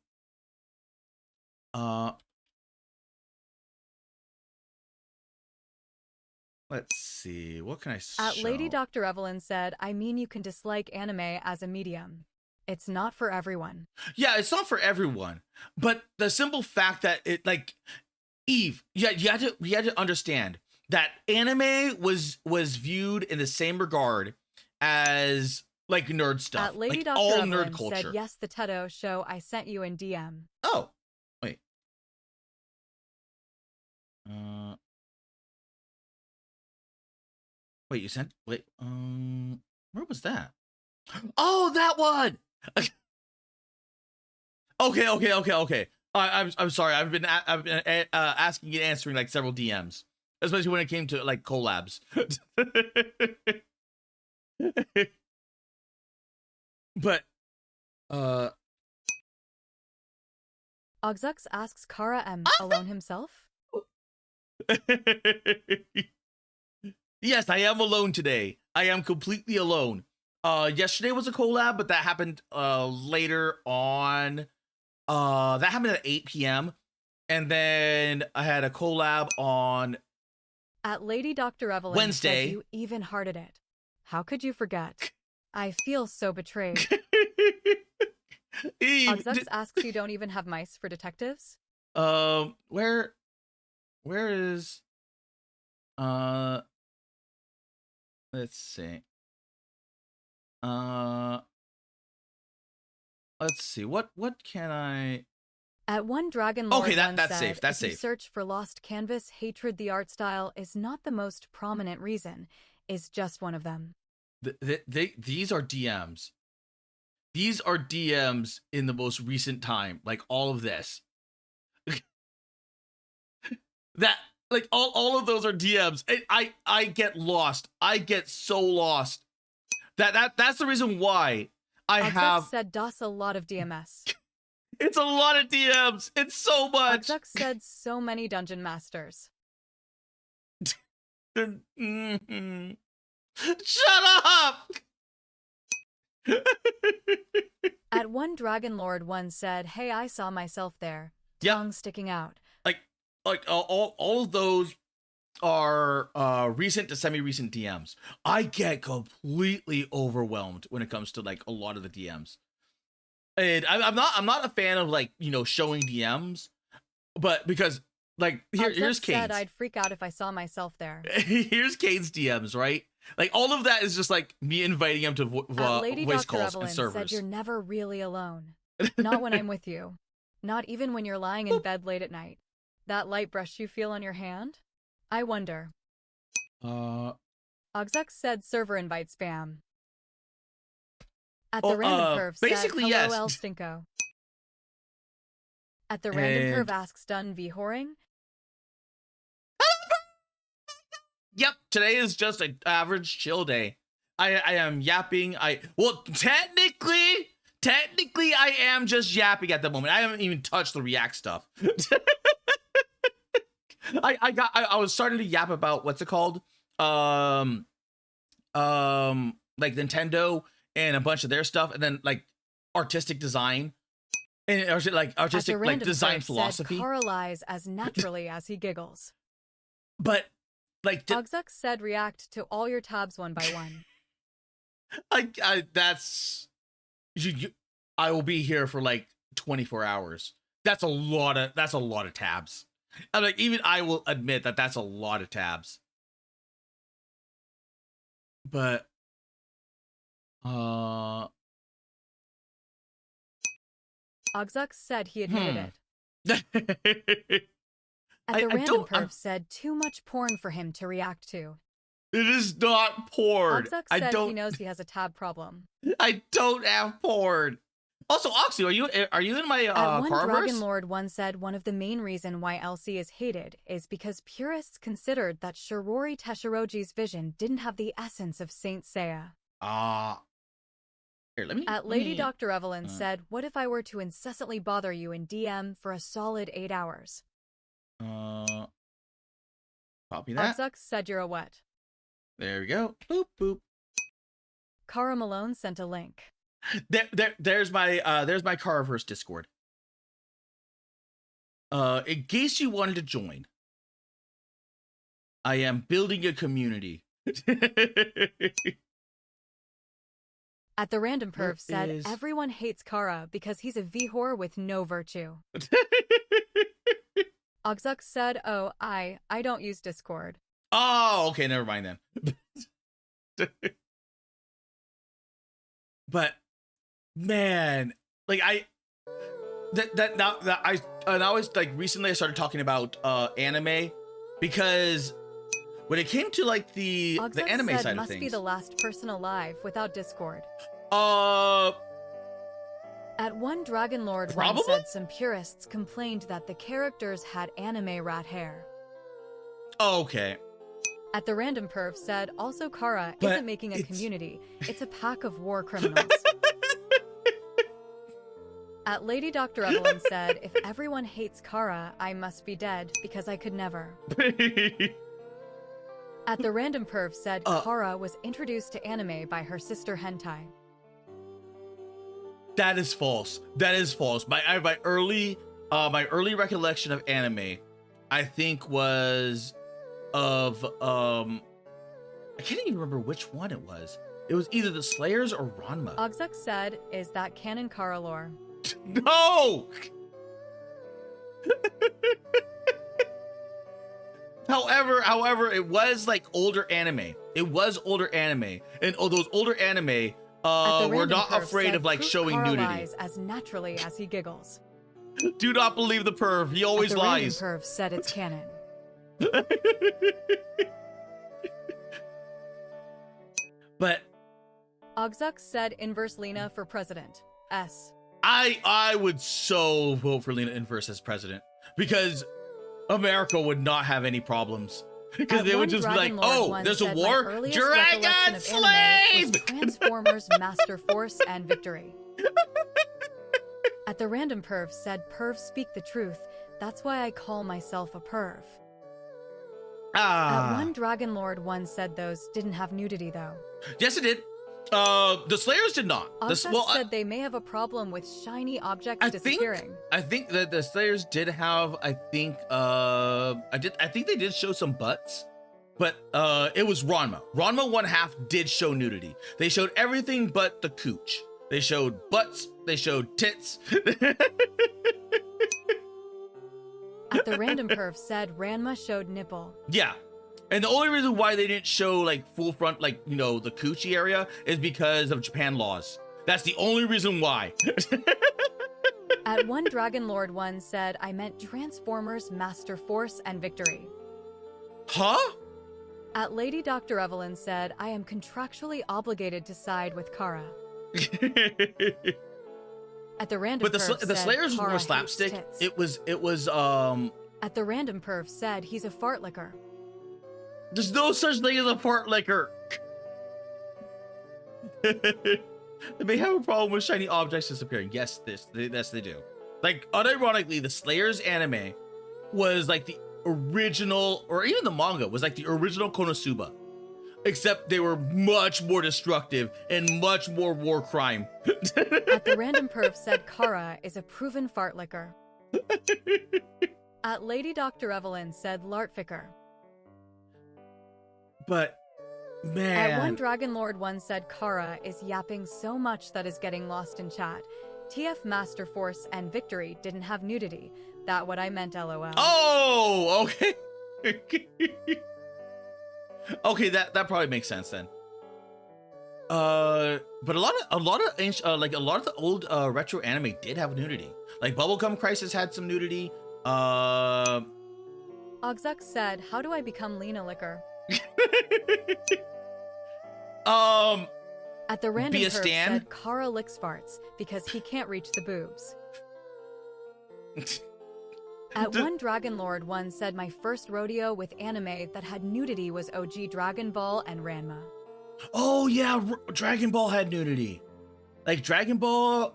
Let's see. What can I show? At Lady Dr. Evelyn said, I mean, you can dislike anime as a medium. It's not for everyone. Yeah, it's not for everyone. But the simple fact that it, like, Eve, you had to understand that anime was viewed in the same regard as like nerd stuff. At Lady like Dr. all Evelyn nerd culture. said, yes, the Teto show I sent you in DM. Oh, wait. Wait, you sent, wait, where was that? Oh, that one. Okay. I'm sorry. I've been asking and answering like several DMs, especially when it came to like collabs. But Ogzux asks Kara M alone himself? Yes, I am alone today. I am completely alone. Yesterday was a collab, but that happened later on. That happened at 8 p.m. And then I had a collab on At Lady Dr. Evelyn Wednesday. said you even hearted it. How could you forget? I feel so betrayed. Eve, Ogzux asks you don't even have mice for detectives? where is let's see. Let's see. What can I? At one Dragon Lord Okay, once that's said, safe. That's if you safe. search for lost canvas, hatred the art style is not the most prominent reason, is just one of them. These are DMs. These are DMs in the most recent time. Like all of this. That like all of those are DMs. I get lost. I get so lost. That's the reason why I Ogzuk have. said DOS a lot of DMS. It's a lot of DMs. It's so much. Ogzuk said so many dungeon masters. Mhm. Shut up. At one Dragon Lord once said, hey, I saw myself there. Yep. Tongue sticking out. Like all of those are recent to semi-recent DMs. I get completely overwhelmed when it comes to like a lot of the DMs. And I'm not a fan of like, you know, showing DMs, but because like here's Kane's. Said I'd freak out if I saw myself there. Here's Kane's DMs, right? Like all of that is just like me inviting him to Lady voice Dr. calls Evelyn and servers. said you're never really alone. Not when I'm with you. Not even when you're lying in bed late at night. That light brush you feel on your hand? I wonder. Ogzuk said server invite spam. At the random curve basically, said, hello, yes. El Stinko. At the random curve asks done v whoring. Yep, today is just an average chill day. I am yapping. Well, technically I am just yapping at the moment. I haven't even touched the React stuff. I was starting to yap about what's it called? Like Nintendo and a bunch of their stuff, and then like artistic design and artistic like design philosophy. Kara lies as naturally as he giggles. But like Ogzuk said react to all your tabs one by one. I will be here for like 24 hours. That's a lot of tabs. I'm like, even I will admit that that's a lot of tabs. But Ogzuk said he admitted it. At the I random don't- I'm- perf said too much porn for him to react to. It is not porn. Ogzuk I said don't. he knows he has a tab problem. I don't have porn. Also, Oxy, are you in my At one Dragon Carverse? Lord once said one of the main reason why LC is hated is because purists considered that Shirori Teshiroji's vision didn't have the essence of Saint Seiya. Here, let me. At let Lady me- Dr. Evelyn said, what if I were to incessantly bother you in DM for a solid 8 hours? Copy that. Ogzuk said you're a what? There we go. Boop boop. Kara Malone sent a link. There's my Carverse Discord. In case you wanted to join, I am building a community. At the random Where perf said, is- everyone hates Kara because he's a V-whore with no virtue. Ogzuk said, oh, I don't use Discord. Oh, okay, never mind then. But man, like I was like recently I started talking about anime because when it came to like the Ogzuk anime said side of must things. be the last person alive without Discord. At one Dragon Lord once Probably? said some purists complained that the characters had anime rat hair. Okay. At the random perf said, also Kara But isn't making a it's- community, it's a pack of war criminals. At Lady Dr. Evelyn said, if everyone hates Kara, I must be dead because I could never. At the random perf said, Kara was introduced to anime by her sister Hentai. That is false. That is false. My early recollection of anime, I think was of I can't even remember which one it was. It was either the Slayers or Ranma. Ogzuk said, is that canon Kara lore? No. However, it was like older anime. It was older anime, and those older anime At the were random not perf afraid said, of like proof showing Kara nudity. lies as naturally as he giggles. Do not believe the perv. He always the random lies. perv said it's canon. But Ogzuk said Inverse Lena for president. S. I would so vote for Lena Inverse as president because America would not have any problems. Because they would just be like, oh, there's a war? Dragon slave! Transformers, Master Force, and Victory. At the random perv said, pervs speak the truth. That's why I call myself a perv. At one Dragon Lord one said those didn't have nudity though. Yes, it did. The Slayers did not. Said they may have a problem with shiny objects disappearing. I think that the Slayers did have. I think they did show some butts, but it was Ranma. Ranma 1/2 did show nudity. They showed everything but the cooch. They showed butts. They showed tits. At the random perv said Ranma showed nipple. Yeah. And the only reason why they didn't show like full front, like, you know, the coochie area is because of Japan laws. That's the only reason why. At one Dragon Lord one said I meant Transformers, Master Force, and Victory. Huh? At Lady Dr. Evelyn said I am contractually obligated to side with Kara. At the random perv the Slayers were more slapstick. It was At the random perv said he's a fart licker. There's no such thing as a fart licker. They may have a problem with shiny objects disappearing. Yes, they do. Like, unironically, the Slayers anime was like the original, or even the manga was like the original Konosuba, except they were much more destructive and much more war crime. At the random perv said Kara is a proven fart licker. At Lady Dr. Evelyn said Lartficker. But, man. At one Dragon Lord one said Kara is yapping so much that is getting lost in chat. TF Master Force and Victory didn't have nudity. That what I meant, LOL. Oh, okay. Okay, that probably makes sense then. But a lot of the old retro anime did have nudity. Like Bubblegum Crisis had some nudity. Ogzuk said, "How do I become Lena Licker?" At the random perv said Kara licks farts because he can't reach the boobs. At one Dragon Lord one said my first rodeo with anime that had nudity was OG Dragon Ball and Ranma. Oh yeah, Dragon Ball had nudity. Like Dragon Ball,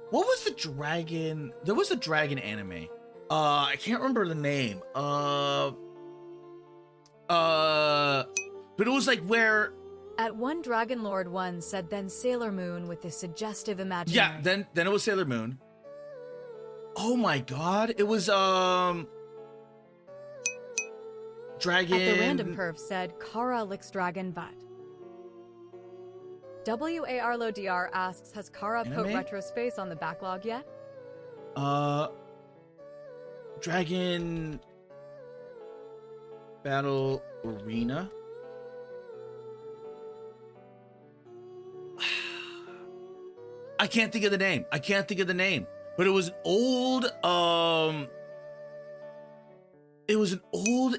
what was the dragon? There was a dragon anime. I can't remember the name. But it was like where. At one Dragon Lord one said then Sailor Moon with the suggestive imaginary. Yeah, then it was Sailor Moon. Oh my god, it was Dragon. At the random perv said Kara licks dragon butt. WARLODR asks, has Kara put Retrospace on the backlog yet? Dragon Battle Arena. I can't think of the name. But it was an old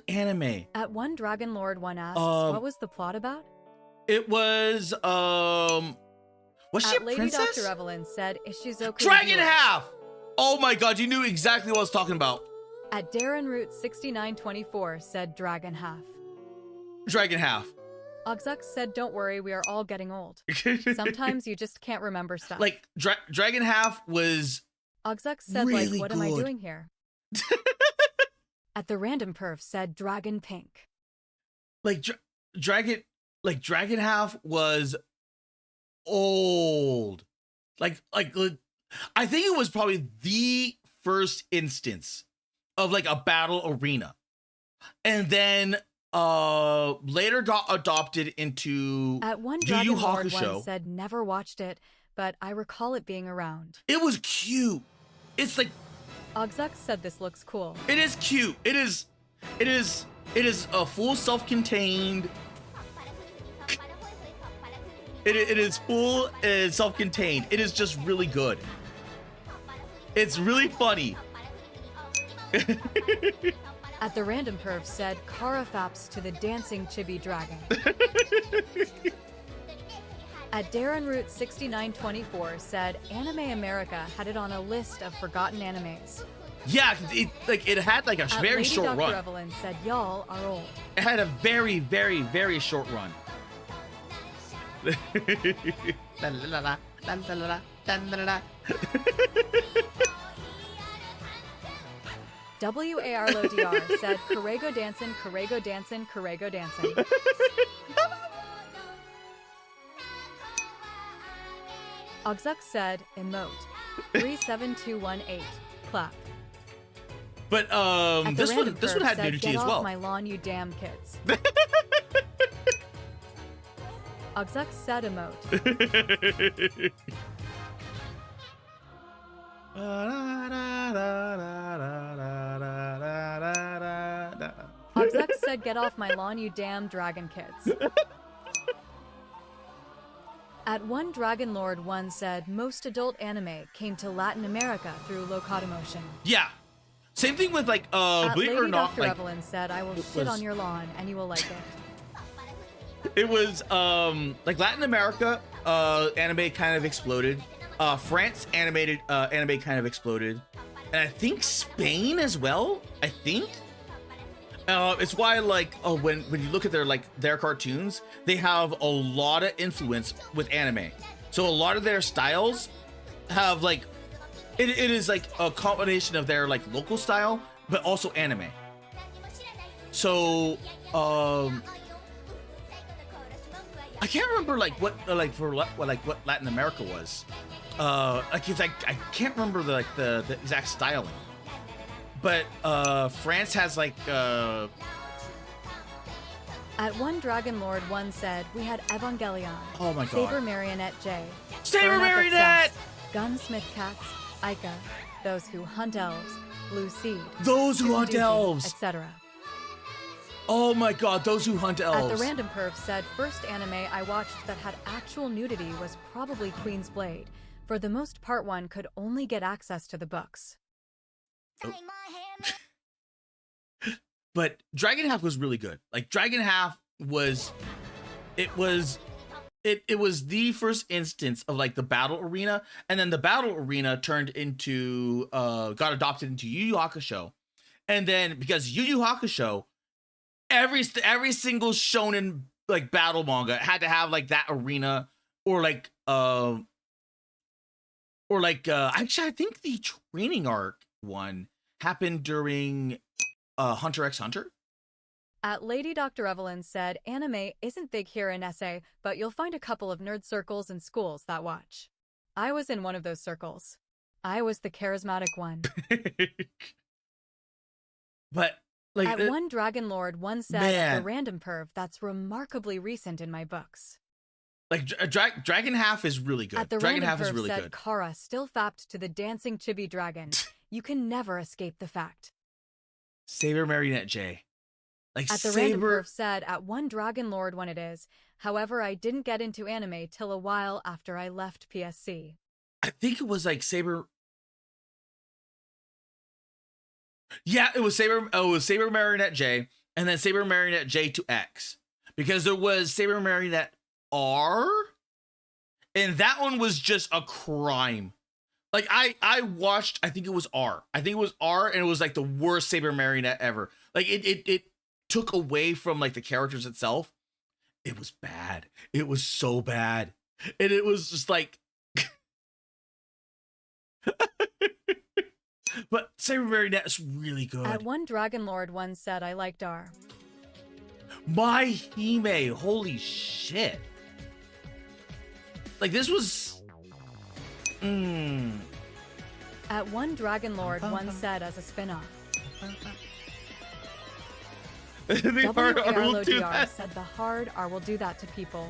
anime. At one Dragon Lord one asks, what was the plot about? It was was she a Lady princess? Dr. Evelyn said Ishizoku Dragon Half! Oh my god, you knew exactly what I was talking about. At Darren Root 6924 said Dragon Half. Dragon Half. Ogzuk said, don't worry, we are all getting old. Sometimes you just can't remember stuff. Like, Dragon Half was Ogzuk said, really what good. am I doing here? At the random perf said Dragon Pink. Like, Dragon Half was old. Like, I think it was probably the first instance of like a battle arena. And then later got adopted into At one Yu Yu Dragon Lord Hakusho. one said never watched it, but I recall it being around. It was cute. It's like Ogzuk said this looks cool. it is cute. It is a full self-contained. It is full self-contained. It is just really good. It's really funny. At the Random Perv said Kara faps to the dancing chibi dragon. At Darren Root 6924 said Anime America had it on a list of forgotten animes. Yeah, it had like a At very Lady short Dr. run. Evelyn said y'all are old. It had a very, very, very short run. WARLODR said Corrego dancin', Corrego dancin', Corrego dancin'. Ogzuk said emote 37218 clap. But At the this Random one Perv had said, nudity "Get as off well. my lawn, you damn kids." Ogzuk said emote. Ogzuk said, "Get off my lawn, you damn dragon kids." At One Dragon Lord 1 said, most adult anime came to Latin America through Locomotion. Yeah. Same thing with like At believe Lady it or not, Dr. like Evelyn said, "I will shit on your lawn and you will like it." it was like Latin America anime kind of exploded. France anime kind of exploded. And I think Spain as well, I think. It's why like when you look at their cartoons, they have a lot of influence with anime. So a lot of their styles have like it is like a combination of their like local style, but also anime. So I can't remember like what Latin America was. I can't remember the exact styling. But France has like At One Dragon Lord 1 said, "We had Evangelion, oh my god, Saber Marionette J, Saber Burn Up Marionette, Obsessed, Gunsmith Cats, Ica, Those Who Hunt Elves, Blue Seed, Those Who Hunt Elves, etc." Oh my god, Those Who Hunt Elves. At the Random Perv said, "First anime I watched that had actual nudity was probably Queen's Blade. For the most part, one could only get access to the books." But Dragon Half was really good. Like Dragon Half was the first instance of like the battle arena, and then the battle arena turned into got adopted into Yu Yu Hakusho. And then because Yu Yu Hakusho, every single shonen like battle manga had to have like that arena or actually I think the training arc one happened during Hunter x Hunter. At Lady Dr. Evelyn said, "Anime isn't big here in SA, but you'll find a couple of nerd circles and schools that watch. I was in one of those circles. I was the charismatic one." But like at One Dragon Lord 1 said, man. "The Random Perv, that's remarkably recent in my books." Like Dragon Half is really good. At the Dragon Random Half is Perv really said, good. "Kara still fapped to the dancing chibi dragon. You can never escape the fact." Saber Marionette J. Like At the Random Saber. Perv said, "At One Dragon Lord when it is. However, I didn't get into anime till a while after I left PSC." I think it was like Saber. Yeah, it was Saber. Oh, it was Saber Marionette J, and then Saber Marionette J to X, because there was Saber Marionette R, and that one was just a crime. Like I watched, I think it was R. I think it was R, and it was like the worst Saber Marionette ever. Like it took away from like the characters itself. It was bad. It was so bad, and it was just like. But Saber Marionette is really good. At One Dragon Lord 1 said, "I liked R." My Hime, holy shit. Like this was. At One Dragon Lord 1 said as a spin-off. The hard R will do WARLODR that. said the hard R will do that to people.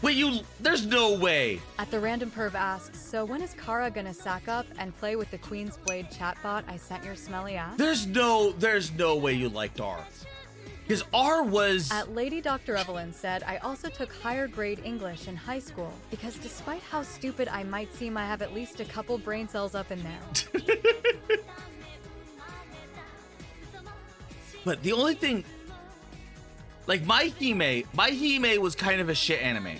Wait, there's no way. At the Random Perv asks, "So when is Kara gonna sack up and play with the Queen's Blade chatbot I sent your smelly ass?" There's no way you liked R. Because R was... At Lady Dr. Evelyn said, I also took higher grade English in high school because despite how stupid I might seem, I have at least a couple brain cells up in there. But the only thing... Like, My Hime was kind of a shit anime.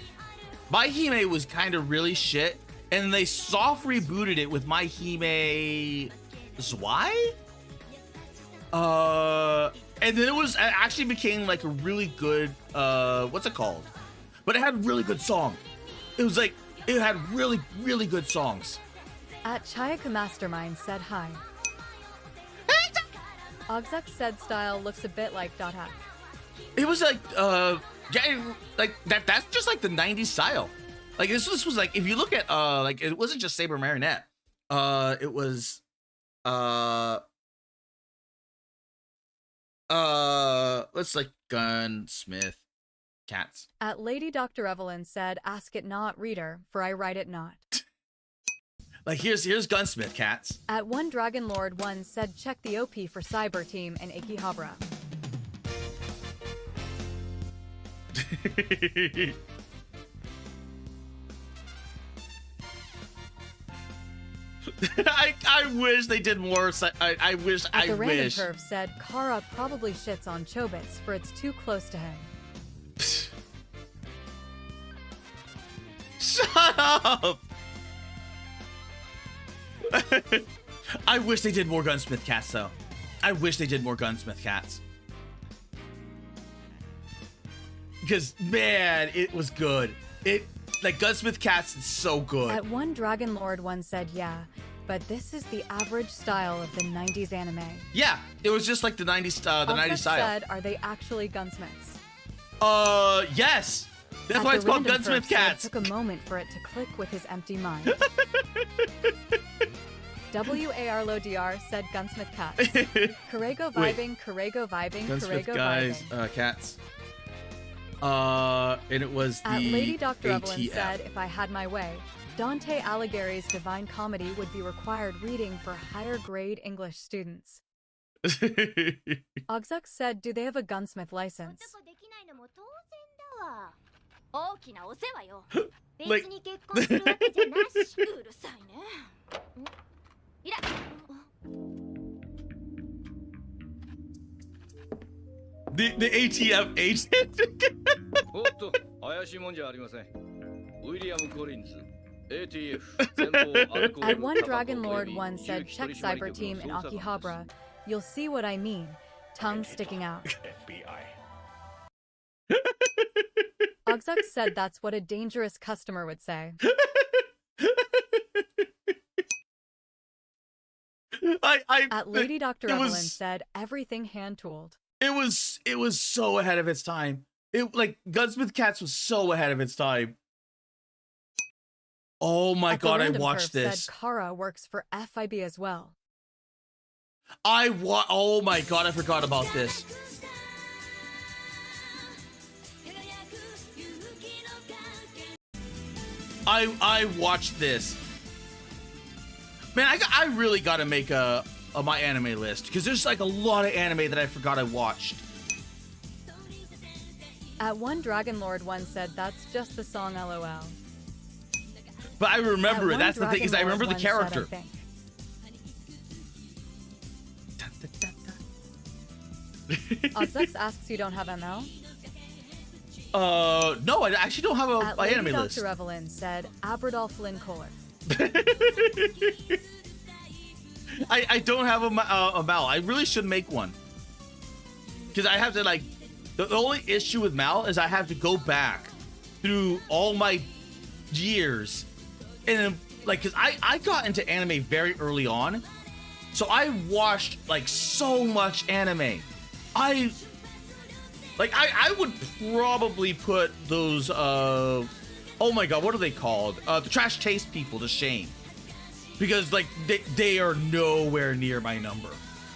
My Hime was kind of really shit, and they soft rebooted it with My Hime... Zwei? And then it actually became like a really good, what's it called? But it had a really good song. It was like, it had really, really good songs. At Chayaka Mastermind said hi. Ogzuk said style looks a bit like Dot Hack. It was like, yeah, like that's just like the 90s style. Like this was like, if you look at, like it wasn't just Saber Marionette. It was, let's like Gunsmith Cats. At Lady Dr. Evelyn said, ask it not, reader, for I write it not. Like here's Gunsmith Cats. At One Dragon Lord 1 said, check the OP for Cyber Team in Akihabara. I wish they did more. I wish. At the Random Curve said, Kara probably shits on Chobits for it's too close to him. Shut up! I wish they did more Gunsmith Cats though. I wish they did more Gunsmith Cats. Because man, it was good. Like Gunsmith Cats is so good. At One Dragon Lord 1 said, yeah, but this is the average style of the 90s anime. Yeah, it was just like the 90s, the 90s style. Said, are they actually gunsmiths? Yes. That's why it's called Gunsmith Cats. It took a moment for it to click with his empty mind. WARLODR said Gunsmith Cats. Kurego vibing, Kurego vibing, Gunsmith Kurego guys, vibing. Cats. And it was the At Lady Dr. ATF. Evelyn said, if I had my way, Dante Alighieri's Divine Comedy would be required reading for higher grade English students. Ogzuk said, do they have a gunsmith license? Like, the ATF agent. At One Dragon Lord 1 said, check Cyber Team in Akihabara. You'll see what I mean. Tongue sticking out. Ogzuk said that's what a dangerous customer would say. At Lady Dr. Evelyn said, everything hand-tooled. It was so ahead of its time. Like Gunsmith Cats was so ahead of its time. Oh my god, I watched this. Said Kara works for FIB as well. Oh my god, I forgot about this. I watched this. Man, I really gotta make a my anime list because there's like a lot of anime that I forgot I watched. At One Dragon Lord 1 said that's just the song LOL. But I remember it. That's the thing, is I remember the character. Ogzux asks you don't have ML? No, I actually don't have a anime Lady list. Dr. Evelyn said Abradolf Lynn Kohler. I don't have a Mal. I really should make one. Because I have to like, the only issue with Mal is I have to go back through all my years. And like, cause I got into anime very early on. So I watched like so much anime. I would probably put those, oh my god, what are they called? The Trash Taste people to shame. Because like, they are nowhere near my number.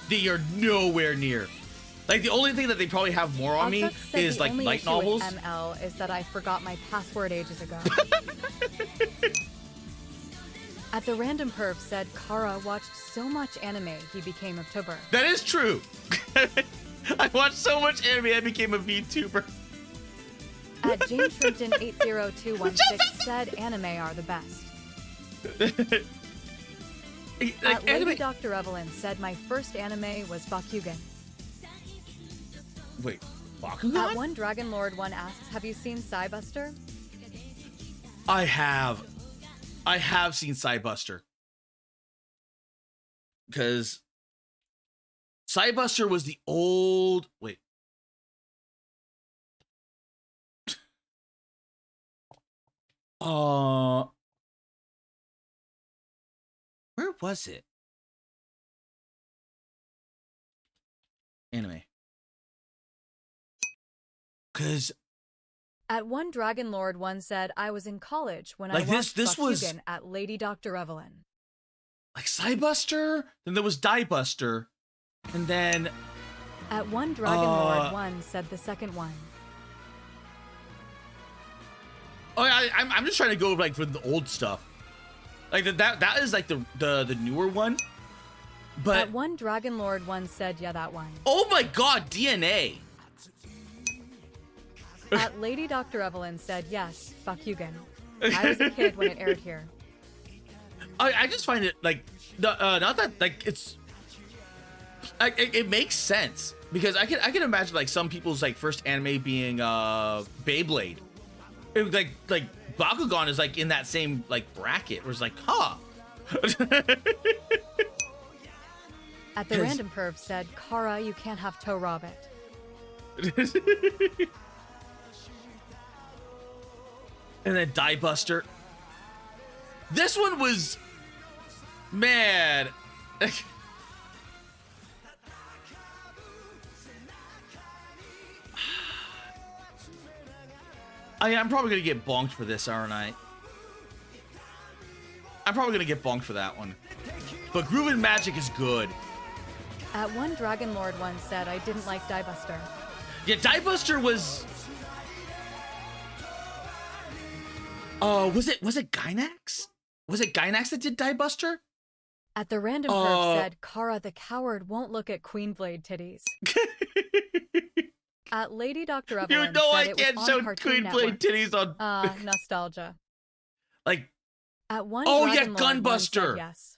They are nowhere near. Like the only thing that they probably have more on me is like light novels. The only issue with ML is that I forgot my password ages ago. At the Random Perv said Kara watched so much anime he became a Vtuber. That is true. I watched so much anime I became a VTuber. At James Shrimpton 80216 said anime are the best. Like, Lady Dr. Evelyn said my first anime was Bakugan. Wait, Bakugan? At One Dragon Lord 1 asks, have you seen Psybuster? I have seen Psybuster. Because Psybuster was the old... Wait. Where was it? Anime. Because... At One Dragon Lord 1 said, I was in college when like I watched this Bakugan was... at Lady Dr. Evelyn. Like Psybuster? Then there was Diebuster. And then... At One Dragon Lord 1 said the second one. Oh, I'm just trying to go like for the old stuff. Like that is like the newer one. But At One Dragon Lord 1 said, yeah, that one. oh my god, DNA. At Lady Dr. Evelyn said, yes, Bakugan. I was a kid when it aired here. I just find it like not that like it's like it makes sense because I can imagine like some people's like first anime being Beyblade. It, like Bakugan is like in that same like bracket where it's like, huh. At the Random Perv said, Kara, you can't have Toe Rabbit. And then Diebuster. This one was, man. I'm probably gonna get bonked for this, aren't I? I'm probably gonna get bonked for that one. But Groovin' Magic is good. At One Dragon Lord 1 said, I didn't like Diebuster. Yeah, Diebuster was... was it Gynax? Was it Gynax that did Diebuster? At the Random Perv said, Kara the coward won't look at Queen Blade titties. At Lady Dr. Evelyn You know said I it can't was show on Cartoon Queen Blade Network. titties on... Nostalgia. like... At One Oh Dragon yeah, Lord 1 said Gunbuster. Yes.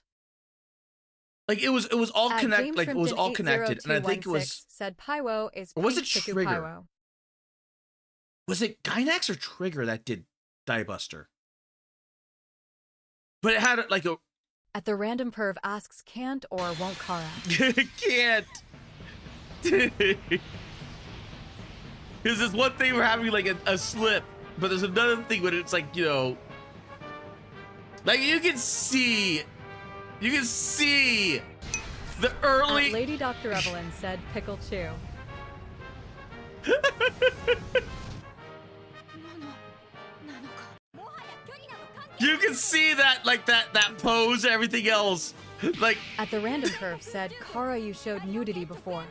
Like it was all At connected. James Like it was Shrimpton all connected, and I think it 80216 was... said Pywo is Or was it Pink Piku Trigger? Pywo. Was it Gynax or Trigger that did Diebuster? But it had like a... At the Random Perv asks, can't or won't Kara. Can't. Because there's one thing we're having like a slip, but there's another thing when it's like, you know, like you can see the early... At Lady Dr. Evelyn said Pickle Chew. You can see that, like that pose and everything else. Like, At the Random Perv said, Kara, you showed nudity before.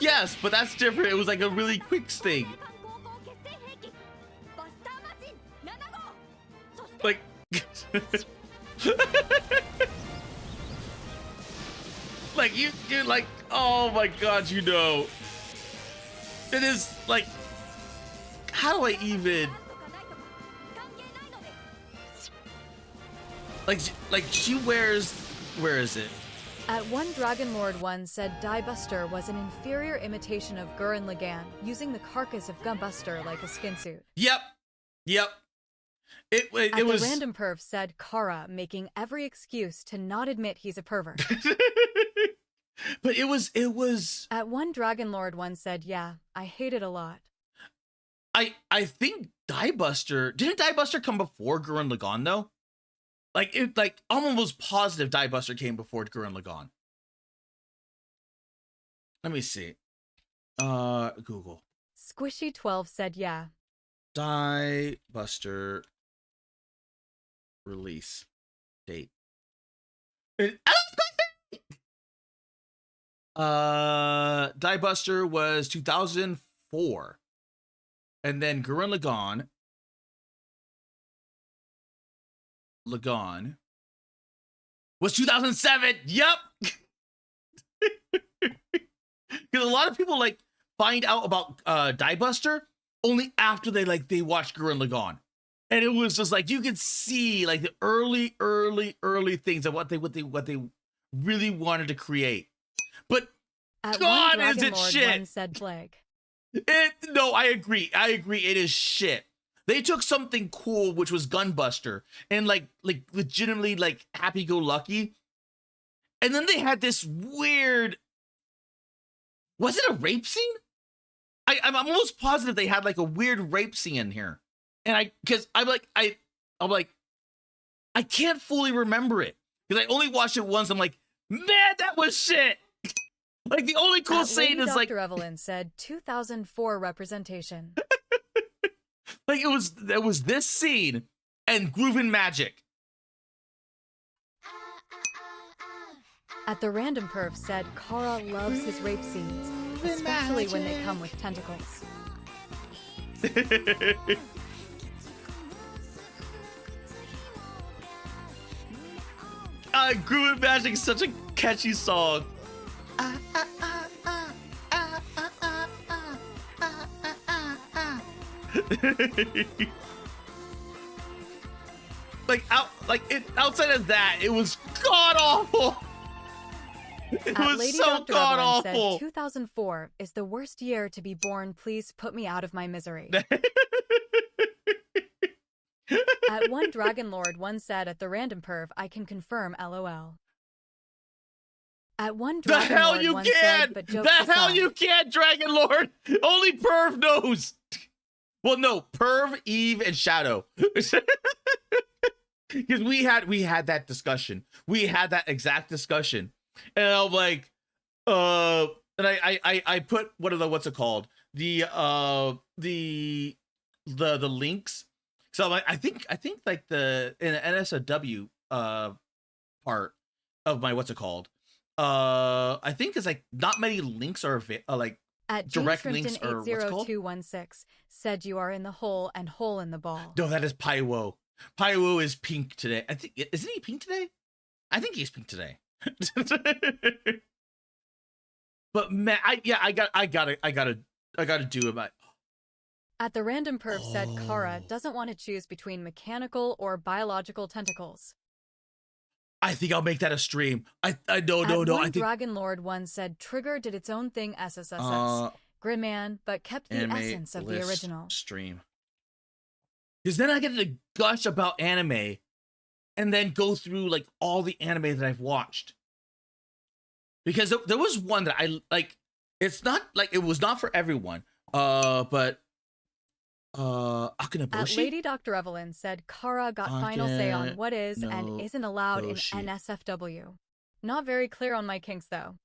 yes, but that's different. It was like a really quick thing. Like, like you're like, oh my god, you know. It is like, how do I even... Like she wears, where is it? At One Dragon Lord 1 said Diebuster was an inferior imitation of Gurren Lagann, using the carcass of Gunbuster like a skin suit. Yep. It At was... the Random Perv said Kara, making every excuse to not admit he's a pervert. But it was... At One Dragon Lord 1 said, yeah, I hate it a lot. I think Diebuster... Didn't Diebuster come before Gurren Lagann, though? Like, I'm almost positive Diebuster came before Gurren Lagann. Let me see. Google. Squishy12 said, yeah. Diebuster release date. Diebuster was 2004. And then Gurren Lagann was 2007. Yep. Because a lot of people like find out about Die Buster only after they watched Gurren Lagann. And it was just like you could see like the early things of what they really wanted to create. But At God, one is Dragon it Lord shit? one said Flag. No, I agree. It is shit. They took something cool, which was Gunbuster, and like legitimately like happy-go-lucky, and then they had this weird. Was it a rape scene? I'm almost positive they had like a weird rape scene in here, and I'm like I can't fully remember it because I only watched it once. I'm like, man, that was shit. Like the only cool scene is like Dr. Evelyn said 2004 representation. like it was this scene and Groovin' Magic. At the Random Perv said Kara loves his rape scenes, especially when they come with tentacles. Groovin' Magic is such a catchy song. Outside of that, it was god awful. It was Lady so Dr. god Evelyn awful. said 2004 is the worst year to be born. Please put me out of my misery. At one Dragon Lord one said at the Random Perv, I can confirm LOL. At one The Dragon hell Lord you one can! said, but The jokes hell aside, you can't, Dragon Lord! Only Perv knows! Well, no, Perv, Eve, and Shadow. Because we had that discussion. We had that exact discussion. And I'm like, and I put what's it called? The links. So I'm like, I think like in the NSFW part of my what's it called? I think it's like not many links are like at direct links or what's it called? 80216 said you are in the hole and hole in the ball. No, that is Paiwo. Paiwo is pink today. I think isn't he pink today? I think he's pink today. But man, I gotta do it. At the Random Perv said Kara doesn't want to choose between mechanical or biological tentacles. I think I'll make that a stream. No. At I one think Dragon Lord one said Trigger did its own thing SSSS. Gridman, but kept the anime essence of the list original. stream. Because then I get to gush about anime and then go through like all the anime that I've watched. Because there was one that I like, it's not like, it was not for everyone. But Akinaboshi? At Lady Dr. Evelyn said Kara got final say on what is and isn't allowed in NSFW. Not very clear on my kinks though.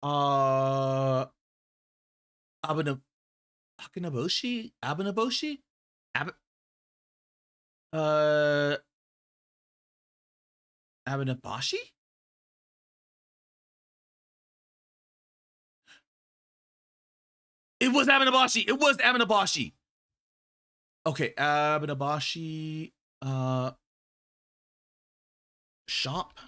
Akinaboshi? Abinaboshi? Abinabashi? It was Abinabashi. It was Abinabashi. Okay, Abinabashi shop.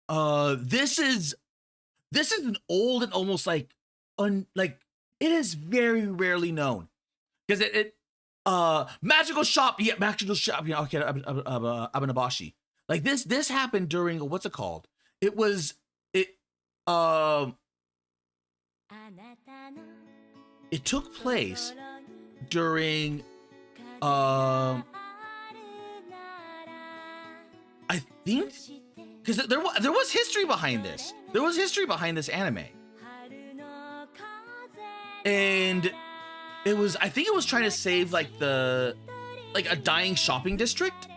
This is an old and almost like it is very rarely known because it magical shop, yeah, okay, Abinabashi. Like this happened during what's it called? It took place during I think because there was history behind this. There was history behind this anime. And I think it was trying to save like a dying shopping district.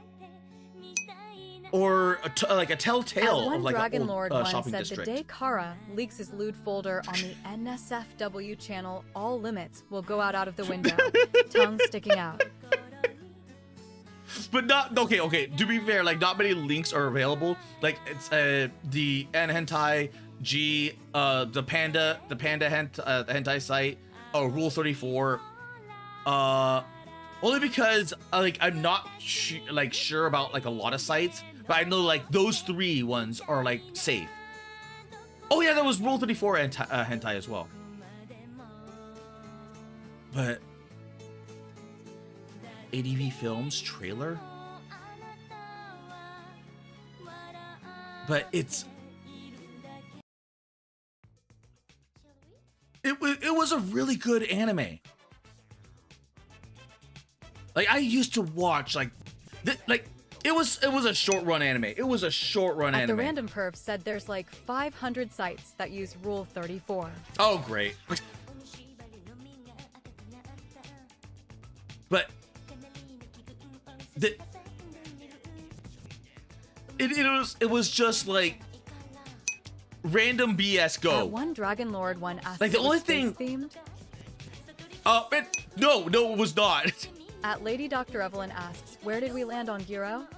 Or like a telltale of like Dragon an old Lord one shopping said district. the day Kara leaks his lewd folder on the NSFW channel, all limits will go out of the window. Tongue sticking out. But not okay. To be fair, like not many links are available. Like it's the hentai G, the panda hentai site, Rule 34. Only because like I'm not sure about like a lot of sites. But I know like those three ones are like safe. Oh yeah, there was Rule 34 hentai as well. But ADV Films trailer? But it was a really good anime. Like I used to watch like it was a short run anime. It was a short run anime. The Random Perv said there's like 500 sites that use Rule 34. Oh great. But it was just like random BS go. One Dragon Lord one asked like the only thing themed. No, it was not. At Lady Dr. Evelyn asks, where did we land on Giro?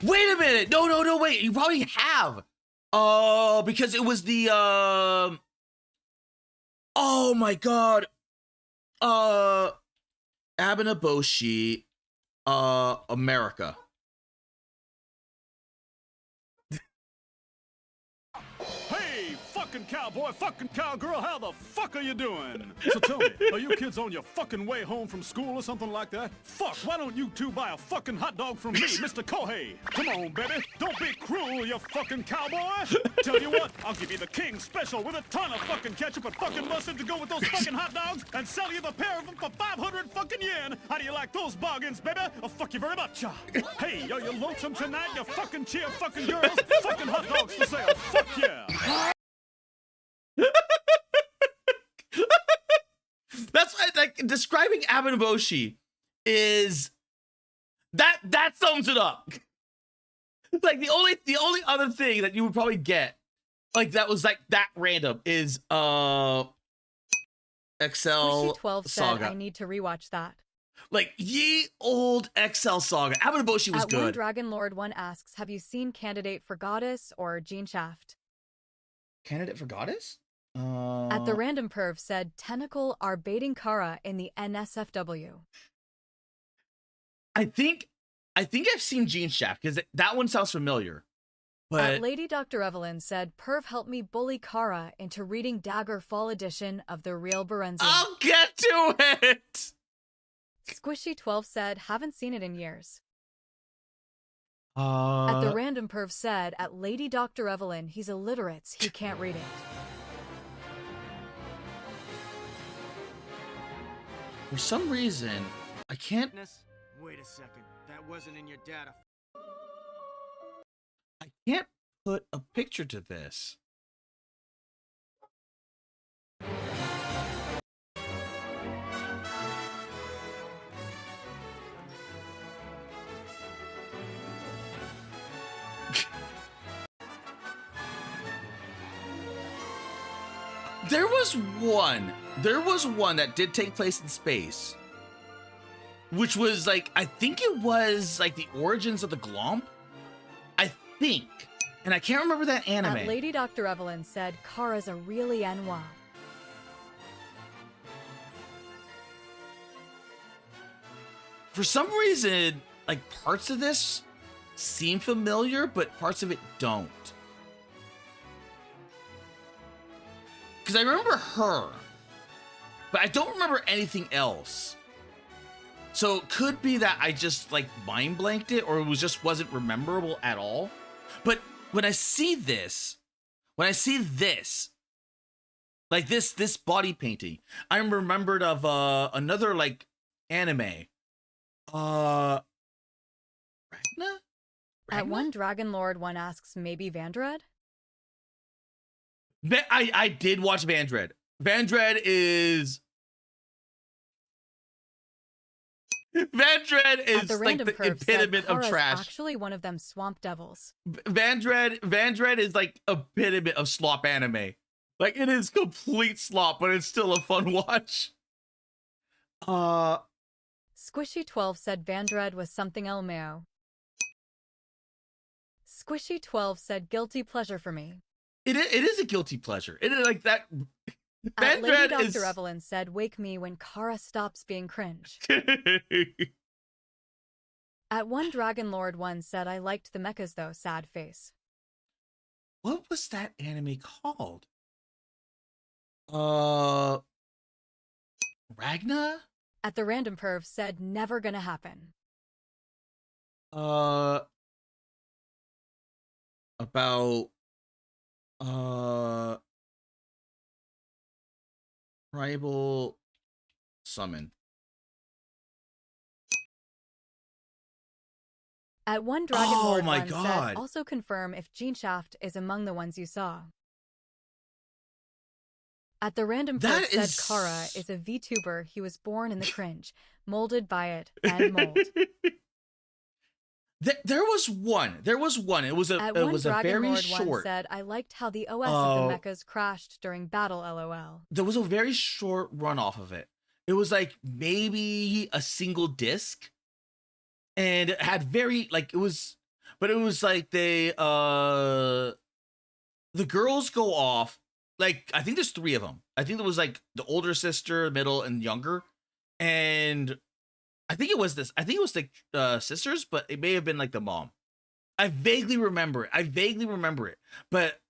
Wait a minute. No, wait. You probably have. Because it was the oh my god. Abenoboshi America. Hey, fucking cowboy, fucking cowgirl, how the fuck are you doing? So tell me, are you kids on your fucking way home from school or something like that? Fuck, why don't you two buy a fucking hot dog from me, Mr. Kohei? Come on, baby, don't be cruel, you fucking cowboy. Tell you what, I'll give you the king special with a ton of fucking ketchup and fucking mustard to go with those fucking hot dogs and sell you the pair of them for 500 fucking yen. How do you like those bargains, baby? Oh, fuck you very much. Hey, are you lonesome tonight, you fucking cheer fucking girls? Fucking hot dogs for sale, fuck yeah. That's like describing Abenoboshi is that sums it up. Like the only other thing that you would probably get like that was like that random is Excel 12 Saga. said I need to rewatch that. Like ye old Excel Saga. Abenoboshi was good. One Dragon Lord one asks, have you seen Candidate for Goddess or Gene Shaft? Candidate for Goddess? At the Random Perv said Tentacle are baiting Kara in the NSFW. I think I've seen Gene Shaft because that one sounds familiar. But Lady Dr. Evelyn said Perv helped me bully Kara into reading Dagger Fall edition of The Real Berenzia. I'll get to it. Squishy 12 said haven't seen it in years. At the Random Perv said at Lady Dr. Evelyn he's illiterate, he can't read it. For some reason, I can't. Wait a second. That wasn't in your data. I can't put a picture to this. There was one that did take place in space, which was like, I think it was like the origins of the Glomp, I think, and I can't remember that anime. Lady Dr. Evelyn said Kara's a really NY. For some reason, like parts of this seem familiar, but parts of it don't. Because I remember her, but I don't remember anything else. So it could be that I just like mind blanked it, or it wasn't rememberable at all. But when I see this, like this body painting, I'm remembered of another like anime. Ragna? At one Dragon Lord one asks maybe Vandred? I did watch Vandred. Vandred is like the epitome of trash. Actually, one of them swamp devils. Vandred is like epitome of slop anime. Like it is complete slop, but it's still a fun watch. Squishy 12 said Vandred was something Elmeo. Squishy 12 said guilty pleasure for me. It is a guilty pleasure. It is like that. Lady Dr. Evelyn said, wake me when Kara stops being cringe. At one Dragon Lord one said, I liked the mechas though, sad face. What was that anime called? Ragna? At the random perv said never gonna happen. About tribal summon. At one Dragon Oh Lord my one said God. also confirm if Gene Shaft is among the ones you saw. At the random That perv said is- Kara is a VTuber. He was born in the cringe, molded by it and mold. There was one. There was one. It was a At it one was a Dragon very Lord short. one said I liked how the OS of the mechas crashed during battle. LOL. There was a very short run off of it. It was like maybe a single disc, and it had very like it was, but it was like the girls go off. Like I think there's 3 of them. I think there was like the older sister, middle, and younger, and I think it was this. I think it was the sisters, but it may have been like the mom. I vaguely remember it. But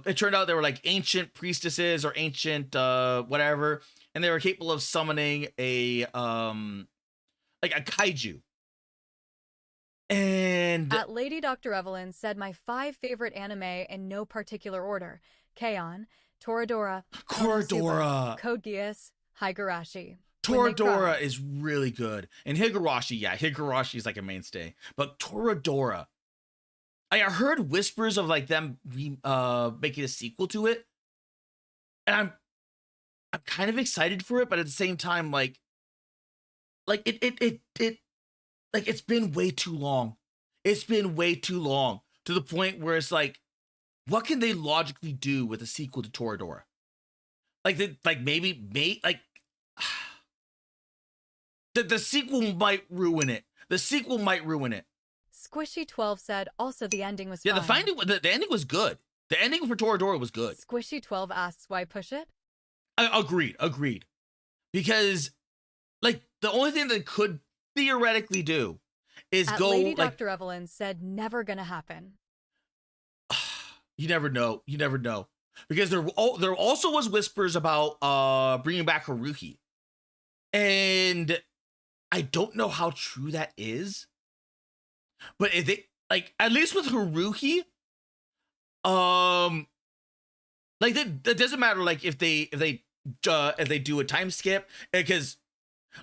it turned out they were like ancient priestesses or ancient whatever, and they were capable of summoning a like a kaiju. And At Lady Dr. Evelyn said my 5 favorite anime in no particular order: K-On!, Toradora, Korodora. Code Geass, Higurashi. When They Toradora Cry. is really good. And Higurashi, yeah, Higurashi is like a mainstay. But Toradora, I heard whispers of like them making a sequel to it, and I'm kind of excited for it, but at the same time, like it like it's been way too long. It's been way too long to the point where it's like, what can they logically do with a sequel to Toradora? Like maybe like. The sequel might ruin it. The sequel might ruin it. Squishy12 said also the ending was Yeah, fine. the ending was good. The ending for Toradora was good. Squishy12 asks why push it? Agreed. Because, like, the only thing they could theoretically do is At go, Lady like... Dr. Evelyn said never gonna happen. You never know. Because there also was whispers about bringing back Haruhi. And I don't know how true that is. But if they, like, at least with Haruhi, like that doesn't matter. Like if they do a time skip, because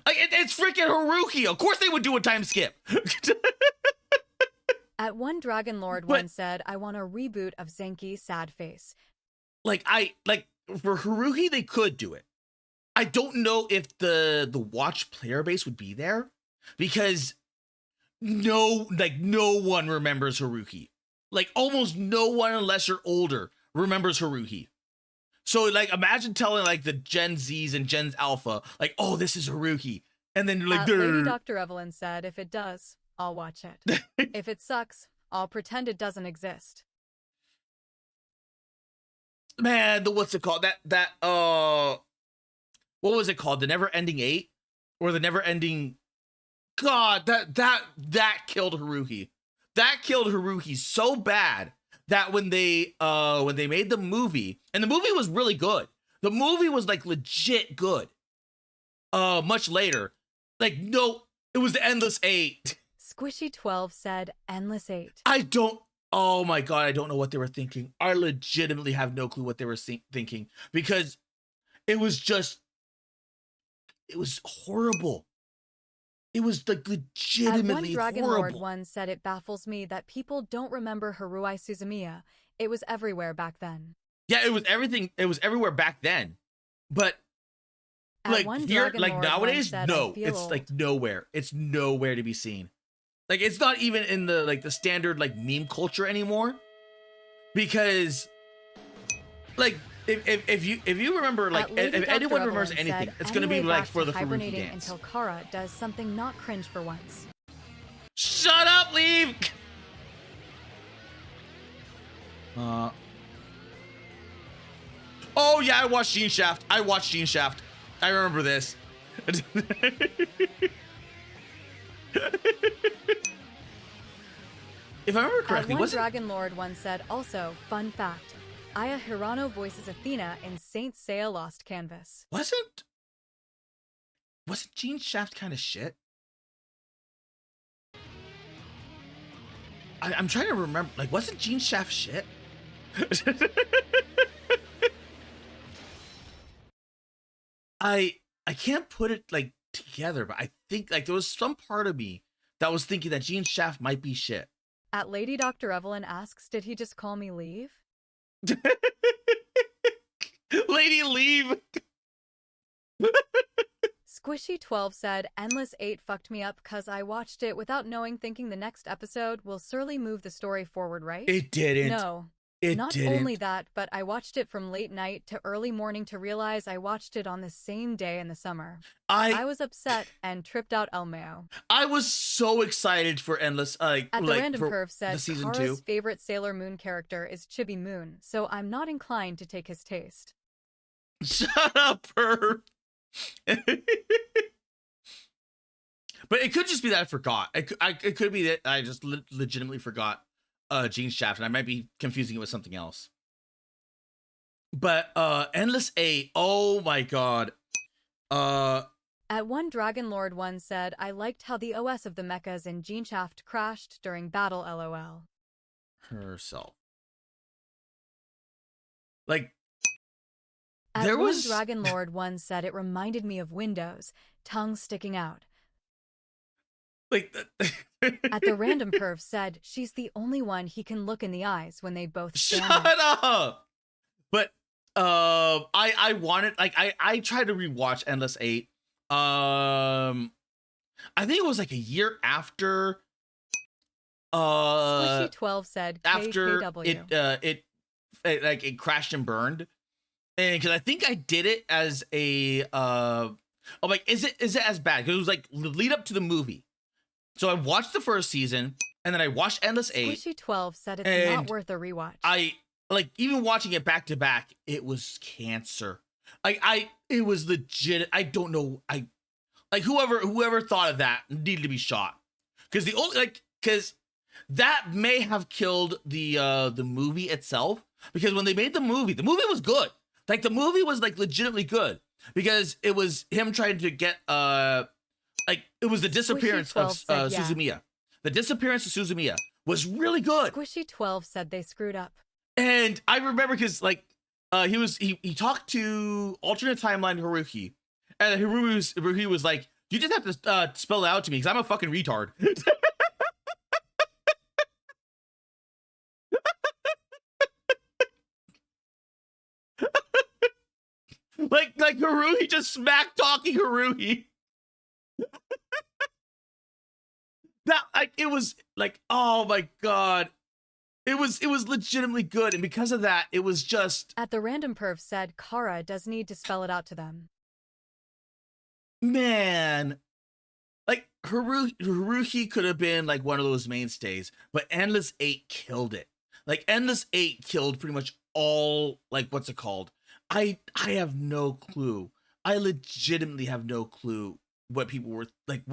like it's freaking Haruhi. Of course they would do a time skip. At one Dragon Lord one said, I want a reboot of Zenki Sad Face. Like for Haruhi they could do it. I don't know if the watch player base would be there, because no one remembers Haruhi. Like almost no one, unless you're older, remembers Haruhi. So like imagine telling like the Gen Zs and Gen Alpha, like, oh, this is Haruhi. And then like Lady Dr. Evelyn said, if it does, I'll watch it. If it sucks, I'll pretend it doesn't exist. Man, what's it called? That what was it called? The Never Ending 8? Or the Never Ending... God, that killed Haruhi. That killed Haruhi so bad that when they made the movie, and the movie was really good. The movie was like legit good. Much later. Like, no, it was the Endless 8. Squishy12 said Endless 8. Oh my God, I don't know what they were thinking. I legitimately have no clue what they were thinking, because it was horrible. It was like legitimately At one Dragon horrible. Lord one said it baffles me that people don't remember Haruhi Suzumiya. It was everywhere back then. Yeah, it was everything. It was everywhere back then. But At like one here, Dragon like Lord nowadays, one said, no, I feel it's old. like nowhere. It's nowhere to be seen. Like it's not even in the like the standard like meme culture anymore. Because like if you remember, like At Lady if Dr. anyone Evelyn remembers anything, said, it's gonna be anyway, like back for to the Haruhi hibernating dance. until Kara does something not cringe for once. Shut up, leave. Oh yeah, I watched Gene Shaft. I remember this. If I remember correctly, At one was it? Dragon Lord one said also, fun fact, Aya Hirano voices Athena in Saint Seiya Lost Canvas. Wasn't Gene Shaft kind of shit? I'm trying to remember. Like, wasn't Gene Shaft shit? I can't put it like together, but I think like there was some part of me that was thinking that Gene Shaft might be shit. At Lady Dr. Evelyn asks, did he just call me Leave? Lady Leave. Squishy12 said, Endless 8 fucked me up cause I watched it without knowing, thinking the next episode will surely move the story forward, right? It didn't. No. It Not didn't. only that, but I watched it from late night to early morning to realize I watched it on the same day in the summer. I was upset and tripped out El Mayo. I was so excited for Endless. At the like, Random for Curve said, the season Kara's 2. favorite Sailor Moon character is Chibi Moon, so I'm not inclined to take his taste. Shut up, Perv. But it could just be that I forgot. It could be that I just legitimately forgot Gene Shaft, and I might be confusing it with something else. But Endless 8, oh my god. At one Dragon Lord 1 said, I liked how the OS of the mechas in Gene Shaft crashed during battle, lol. Herself. Like, At there one was... Dragon Lord 1 said it reminded me of Windows, tongue sticking out. Like, At the Random Perv said, she's the only one he can look in the eyes when they both stand Shut up. up! But I wanted, like, I tried to rewatch Endless 8. I think it was like a year after Squishy12 said, after KKW. it crashed and burned. And because I think I did it as a I'm like, is it as bad? Because it was like the lead up to the movie. So I watched the first season, and then I watched Endless 8. Squishy12 said it's and not worth a rewatch. I like, even watching it back to back, it was cancer. It was legit. I don't know. Whoever thought of that needed to be shot. Because because that may have killed the movie itself. Because when they made the movie was good. Like, the movie was like legitimately good, because it was him trying to get it was the disappearance of Suzumiya. The disappearance of Suzumiya was really good. Squishy12 said they screwed up. And I remember because he talked to alternate timeline Haruhi, and Haruhi was like, you just have to spell it out to me because I'm a fucking retard. like Haruhi just smack talking Haruhi. That, like, it was like, oh my god. It was legitimately good, and because of that, it was just... At the Random Perv said, Kara does need to spell it out to them. Man. Like, Haruhi could have been like one of those mainstays, but Endless 8 killed it. Like, Endless 8 killed pretty much all, like, what's it called? I have no clue. I legitimately have no clue what people were, like,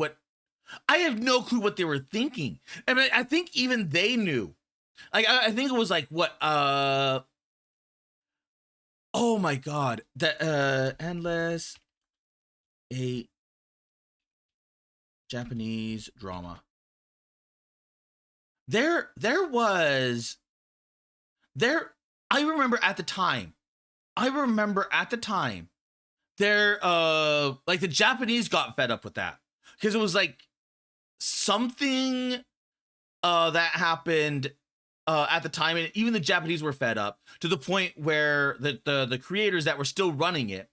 I have no clue what they were thinking. I mean, I think even they knew. Like, I think it was like, what, oh my god, the Endless 8 Japanese drama. I remember at the time, there, like, the Japanese got fed up with that, because it was like something that happened at the time, and even the Japanese were fed up to the point where the creators that were still running it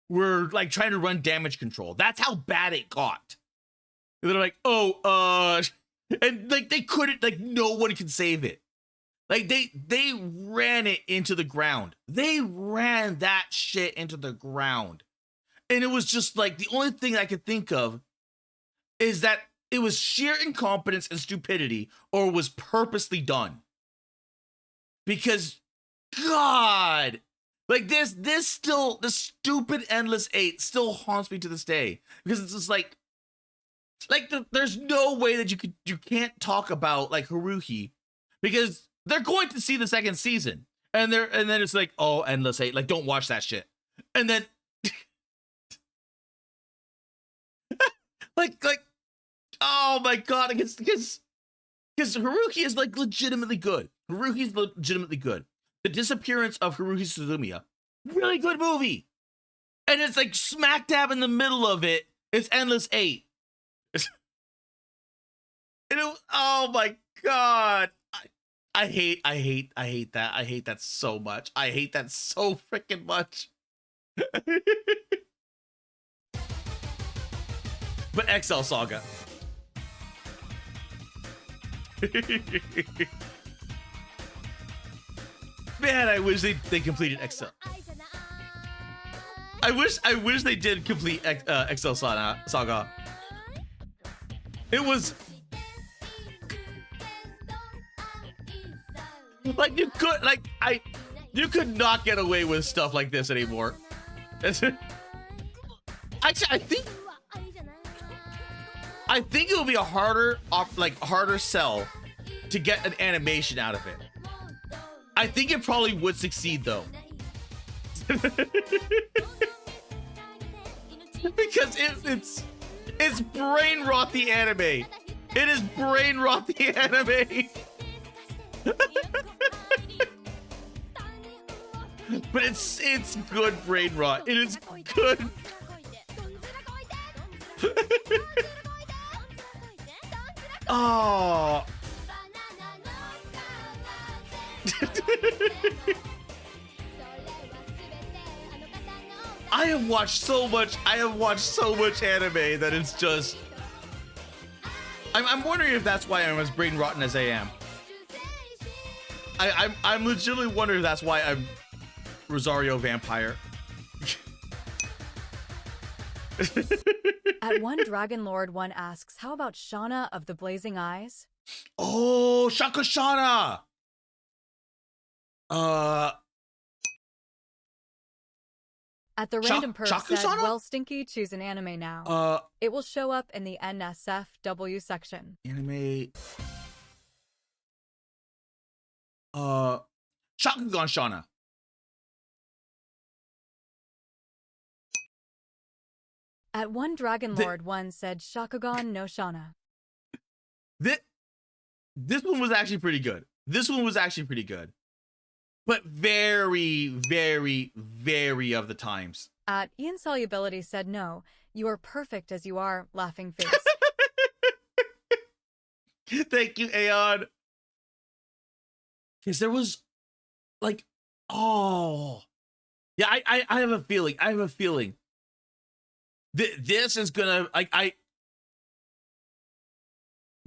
were like trying to run damage control. That's how bad it got. And they're like, and like they couldn't, like, no one can save it. Like, they ran it into the ground. They ran that shit into the ground. And it was just like, the only thing I could think of is that it was sheer incompetence and stupidity, or was purposely done. Because, God, like, this still, the stupid Endless 8 still haunts me to this day. Because it's just like there's no way that you can't talk about, like, Haruhi, because they're going to see the second season. And then it's like, oh, Endless 8, like, don't watch that shit. And then like, oh my god, because Haruhi is like legitimately good. Haruhi's legitimately good. The Disappearance of Haruhi Suzumiya, really good movie. And it's like smack dab in the middle of it, it's Endless 8. Oh my god. I hate that. I hate that so much. I hate that so freaking much. But XL Saga. Man, I wish they completed XL. I wish they did complete XL Saga. It was like you could not get away with stuff like this anymore. Actually, I think it will be a harder sell to get an animation out of it. I think it probably would succeed though. Because it's brain rot the anime. It is brain rot the anime. But it's good brain rot. It is good. Oh. I have watched so much anime that it's just I'm wondering if that's why I'm as brain rotten as I am. I'm legitimately wondering if that's why I'm Rosario Vampire. At One Dragon Lord, one asks, how about Shauna of the Blazing Eyes? Oh, Shaka Shauna. At the random perf said, Shakusana? well, Stinky, choose an anime now. It will show up in the NSFW section. Anime. Shakugan Shauna. At One Dragon Lord, one said, Shakugan no Shauna. This one was actually pretty good. But very, very, very of the times. At Ian Solubility said, no, you are perfect as you are, laughing face. Thank you, Aeon. Because there was like, oh. Yeah, I have a feeling. This is gonna, wait a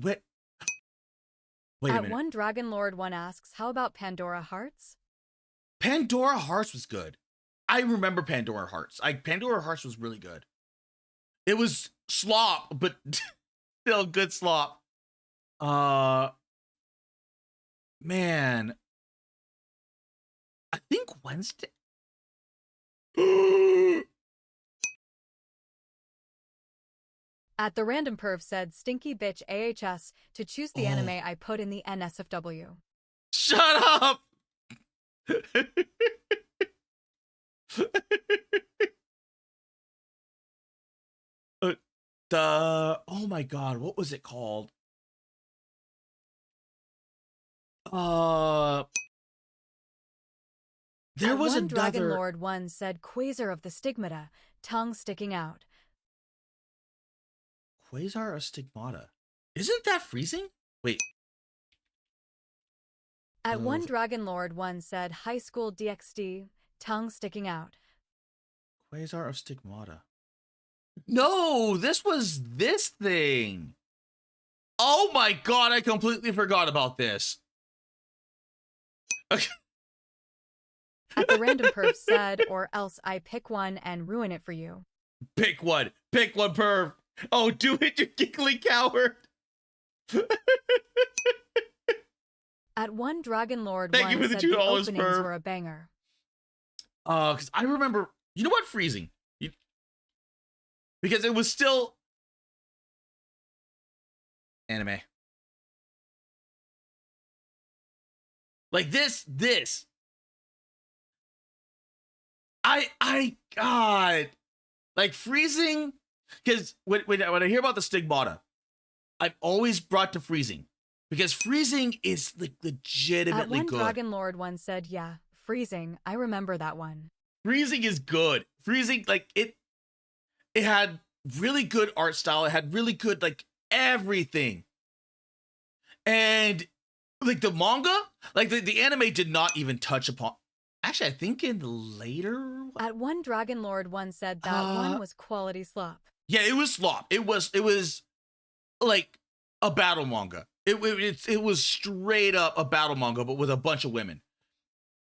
minute. At One Dragon Lord, one asks, how about Pandora Hearts? Pandora Hearts was good. I remember Pandora Hearts. Pandora Hearts was really good. It was slop, but still good slop. Man. I think Wednesday. At the random perv said, Stinky Bitch AHS to choose the anime I put in the NSFW. Shut up! Oh my god, what was it called? There was One another Dragon Lord, one said, Quasar of the Stigmata, tongue sticking out. Quasar of Stigmata. Isn't that freezing? Wait. At One Dragon Lord, one said, High School DxD, tongue sticking out. Quasar of Stigmata. No, this was this thing. Oh my god, I completely forgot about this. Okay. At the random perv said, or else I pick one and ruin it for you. Pick one, perv. Oh, do it, you giggly coward. At One Dragon Lord, Thank you one for the said the $2 openings perv. were a banger. Because I remember, you know what, freezing. Because it was still anime. Like this God, like freezing, because when I hear about the stigmata, I'm always brought to freezing, because freezing is like legitimately One good. Dragon Lord once said, yeah, freezing. I remember that one. Freezing is good. Freezing, like it had really good art style. It had really good like everything, and like the manga, like the anime did not even touch upon. Actually, I think in later. One Dragon Lord once said that one was quality slop. Yeah, it was slop. It was like a battle manga. It was straight up a battle manga, but with a bunch of women.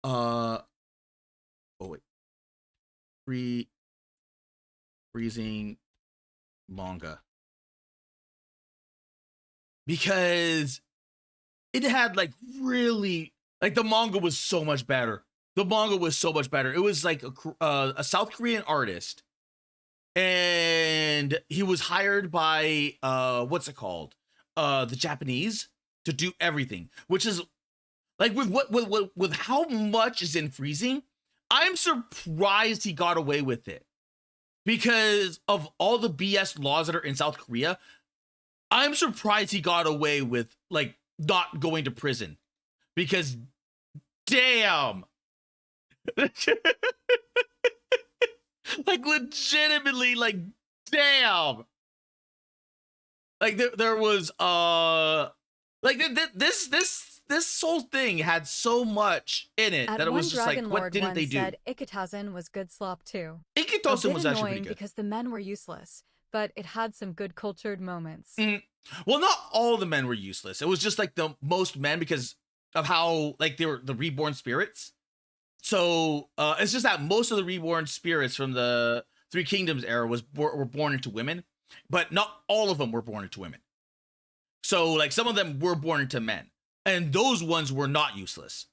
Oh wait. Freezing manga. Because it had like really, like the manga was so much better. The manga was so much better. It was like a South Korean artist, and he was hired by what's it called? The Japanese to do everything, which is like with how much is in freezing, I'm surprised he got away with it. Because of all the BS laws that are in South Korea, I'm surprised he got away with like not going to prison. Because damn. Like legitimately, like damn. Like there was like this whole thing had so much in it that it was just like, what didn't they do? Said Ikitazen was good slop too. Ikitazen was actually pretty good because the men were useless, but it had some good cultured moments. Well, not all the men were useless. It was just like the most men because of how like they were the reborn spirits. So it's just that most of the reborn spirits from the Three Kingdoms era were born into women, but not all of them were born into women. So like some of them were born into men, and those ones were not useless.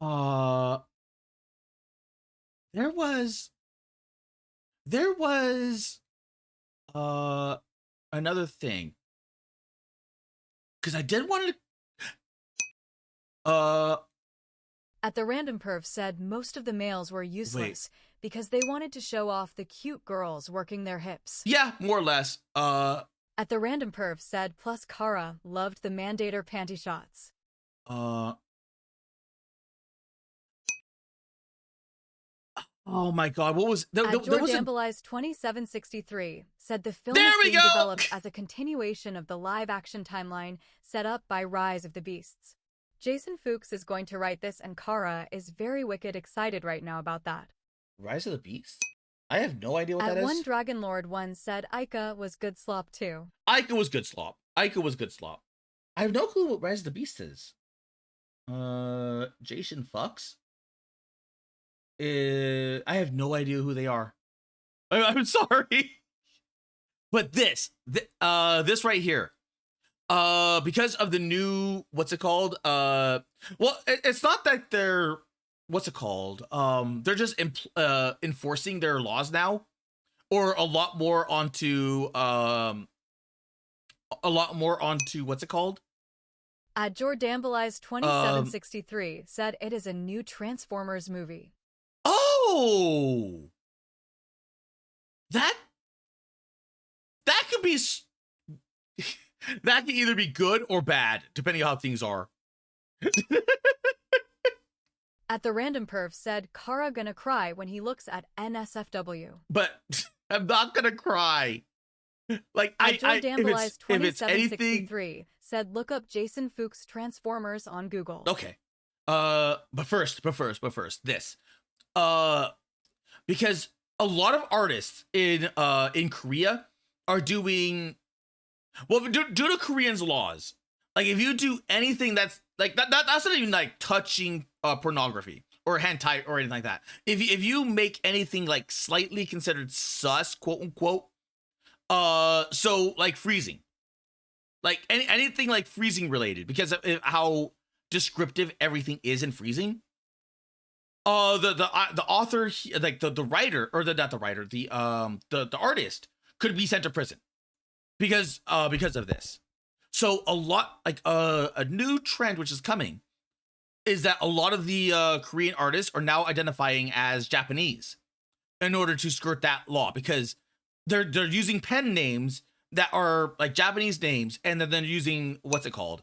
There was another thing, because I did want to At the Random Perv said most of the males were useless because they wanted to show off the cute girls working their hips. Yeah, more or less. At the Random Perv said plus Kara loved the Mandator panty shots. Oh my God, what was there was Jordambilize 2763 said the film is being developed as a continuation of the live-action timeline set up by Rise of the Beasts. Jason Fuchs is going to write this, and Kara is very wicked excited right now about that. Rise of the Beasts? I have no idea what that is. One Dragon Lord once said Aika was good slop too. Aika was good slop. Aika was good slop. I have no clue what Rise of the Beast is. Jason Fuchs? I have no idea who they are. I'm sorry. But this right here. Because of the new, what's it called? Well, it's not that they're, what's it called? They're just enforcing their laws now, or a lot more onto what's it called? Jordambilize 2763 said it is a new Transformers movie. Oh, that could be. That can either be good or bad, depending on how things are. At the Random Perv said Kara gonna cry when he looks at NSFW. But I'm not gonna cry. Like Jordambilize 2763 said look up Jason Fuchs Transformers on Google. Okay. But first, this. Because a lot of artists in Korea are doing, well, due to Koreans' laws, like if you do anything that's like that's not even like touching pornography or hentai or anything like that. If you make anything like slightly considered sus, quote unquote, so like freezing, like anything like freezing related, because of how descriptive everything is in freezing. The author, like the writer, or not the writer, the artist could be sent to prison because of this. So a lot, like a new trend which is coming is that a lot of the Korean artists are now identifying as Japanese in order to skirt that law, because they're using pen names that are like Japanese names, and then they're using what's it called?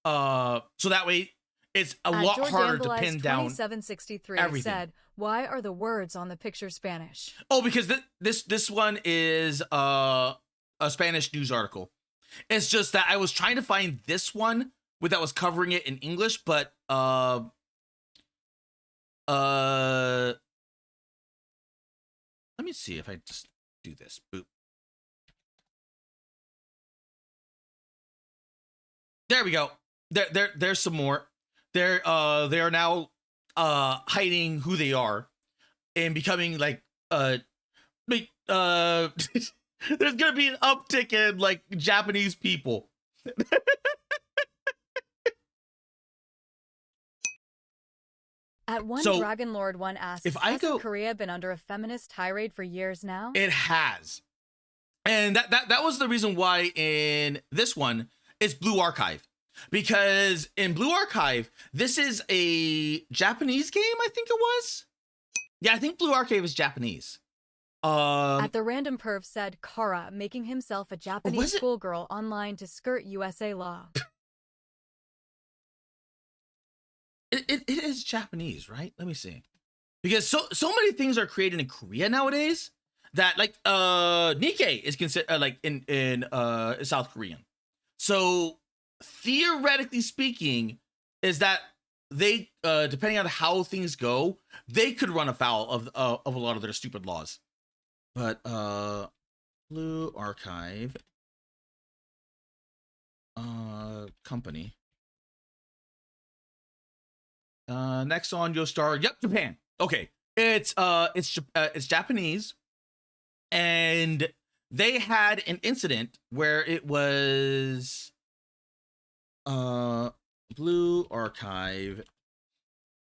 So that way it's a lot harder to pin down. 2763 everything. said, "Why are the words on the picture Spanish?" Oh, because this one is a Spanish news article. It's just that I was trying to find this one that was covering it in English, but let me see if I just do this. Boop. There we go. There's some more. They are now hiding who they are and becoming like there's gonna be an uptick in like Japanese people. At one So, Dragon Lord one asks, if I hasn't Korea been under a feminist tirade for years now? It has. And that was the reason why in this one it's Blue Archive. Because in Blue Archive, this is a Japanese game, I think it was. Yeah, I think Blue Archive is Japanese. At the random perv said, Kara making himself a Japanese schoolgirl online to skirt USA law. It is Japanese, right? Let me see. Because so many things are created in Korea nowadays that like Nikkei is considered like in South Korean. So theoretically speaking, is that they depending on how things go, they could run afoul of a lot of their stupid laws. But Blue Archive company. Next on your star. Yep, Japan. Okay, it's Japanese, and they had an incident where it was Blue Archive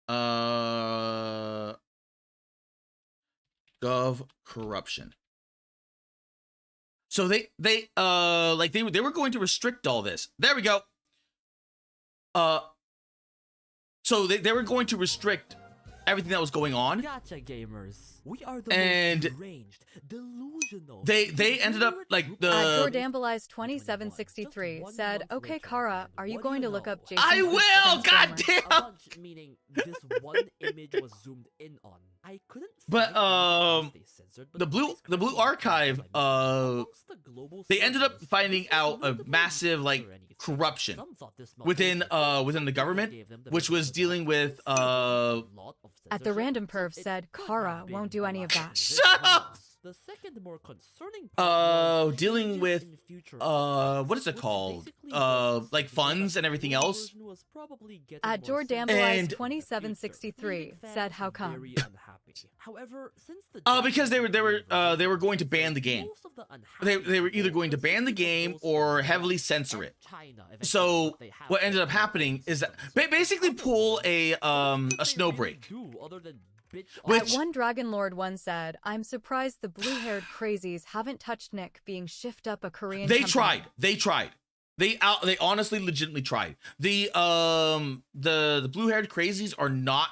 gov corruption. So they were going to restrict all this. There we go. So they were going to restrict everything that was going on. Gotcha, gamers. We are the and most deranged, delusional. They ended up like the. Jordambalize 2763 said, "Okay, Kara, are you going to look up Jason?" I will. Goddamn. Meaning this one image was zoomed in on. I couldn't. But the Blue Archive they ended up finding out a massive like corruption within the government, which was dealing with At the random perv said, Kara won't do any of that. Shut up! The second more concerning dealing with what is it called? Like funds and everying else. At Jordambalize 2763 said, "How come?" However, since because they were going to ban the game. They were either going to ban the game or heavily censor it. So what ended up happening is that basically pull a snow break. At one Dragon Lord one said, "I'm surprised the blue-haired crazies haven't touched Nick being shift up a Korean." They company. tried. They honestly legitimately tried. The blue-haired crazies are not.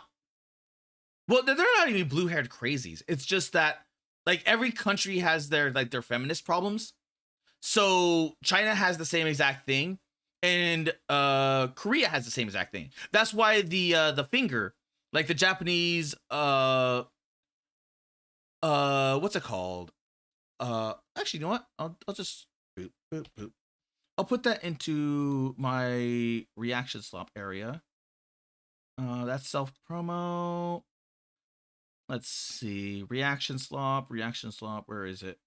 Well, they're not even blue-haired crazies. It's just that like every country has their feminist problems. So China has the same exact thing, and Korea has the same exact thing. That's why the finger. Like the Japanese, what's it called? Actually, you know what? I'll just boop, boop, boop. I'll put that into my reaction slop area. That's self promo. Let's see, reaction slop. Where is it?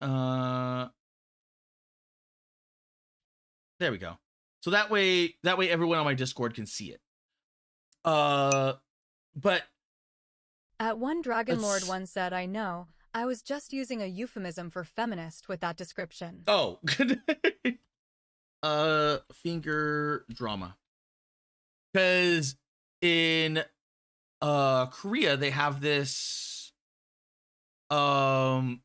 There we go. So that way everyone on my Discord can see it. But at one Dragon Lord one said, "I know. I was just using a euphemism for feminist with that description." Oh, finger drama. Because in Korea they have this. The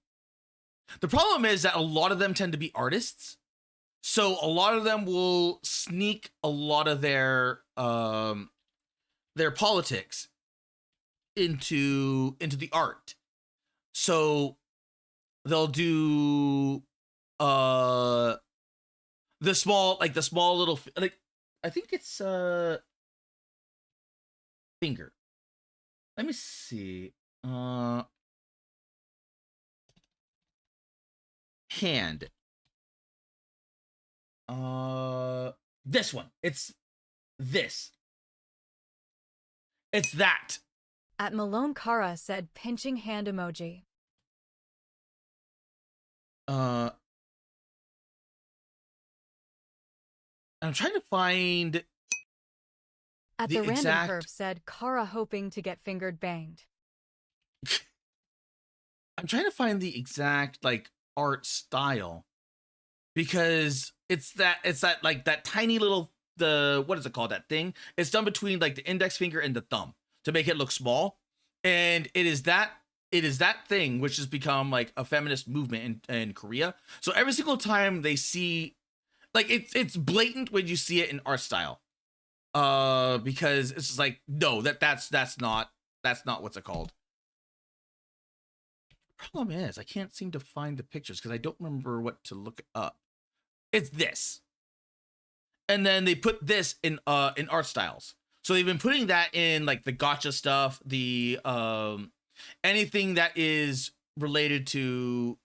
problem is that a lot of them tend to be artists, so a lot of them will sneak a lot of their their politics into the art. So they'll do the small little, like, I think it's finger. Let me see. Hand. This one. It's this. It's that. At Malone Kara said pinching hand emoji. I'm trying to find At the random perf said Kara hoping to get fingered banged. I'm trying to find the exact like art style, because it's that like that tiny little, what is it called, that thing? It's done between like the index finger and the thumb to make it look small, and it is that thing which has become like a feminist movement in Korea. So every single time they see, like, it's blatant when you see it in art style, because it's just like, no, that's not what's it called. Problem is, I can't seem to find the pictures because I don't remember what to look up. It's this, and then they put this in art styles. So they've been putting that in like the gotcha stuff, the anything that is related to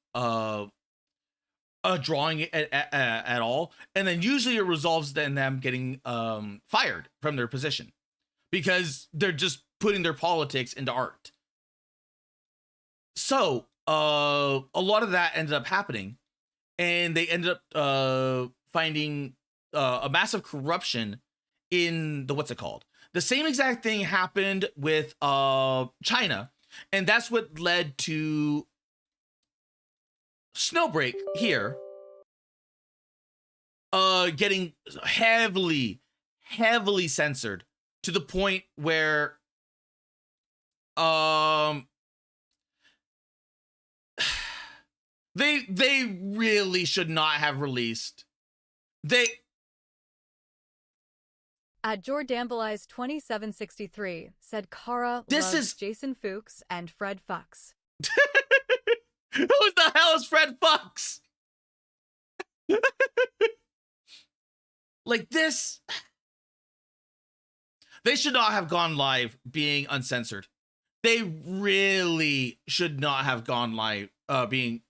drawing at all, and then usually it resolves in them getting fired from their position because they're just putting their politics into art. So a lot of that ended up happening, and they ended up finding a massive corruption in the, what's it called? The same exact thing happened with China, and that's what led to Snowbreak here getting heavily censored to the point where they really should not have released. At Jordamblei's 2763 said Kara loves Jason Fuchs and Fred Fuchs. Who the hell is Fred Fuchs? Like this, they should not have gone live being uncensored. They really should not have gone live being